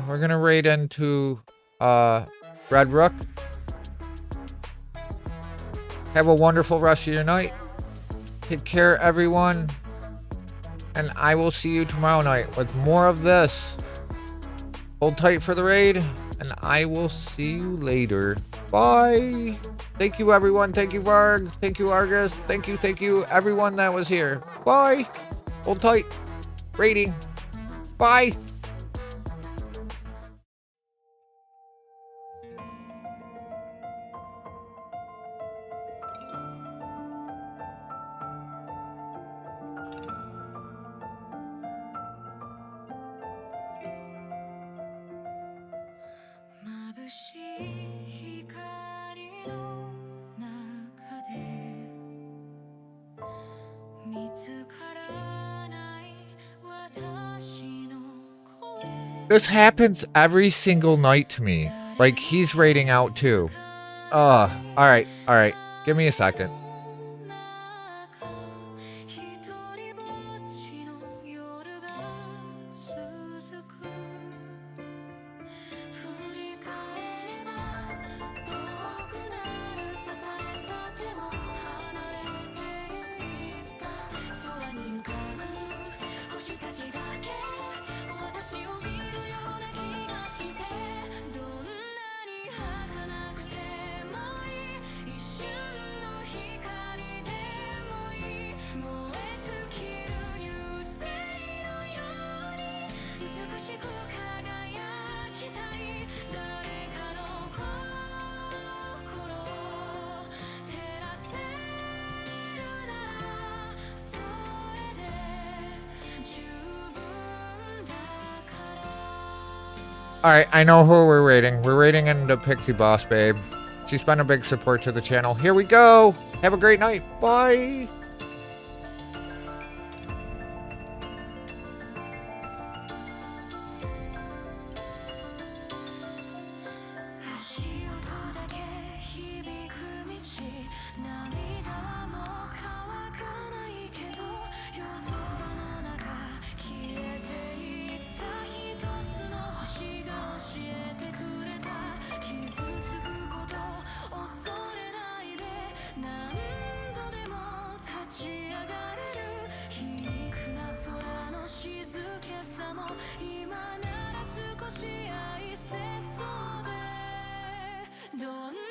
we're gonna raid into Red Rook. Have a wonderful rest of your night. Take care, everyone. And I will see you tomorrow night with more of this. Hold tight for the raid, and I will see you later. Bye. Thank you, everyone. Thank you, Varg. Thank you, Argus. Thank you, everyone that was here. Bye. Hold tight. Raiding. Bye. This happens every single night to me. Like, he's raiding out too. Alright. Give me a second. Alright, I know who we're raiding. We're raiding into Pixie Boss Babe. She's been a big support to the channel. Here we go! Have a great night. Bye! Don't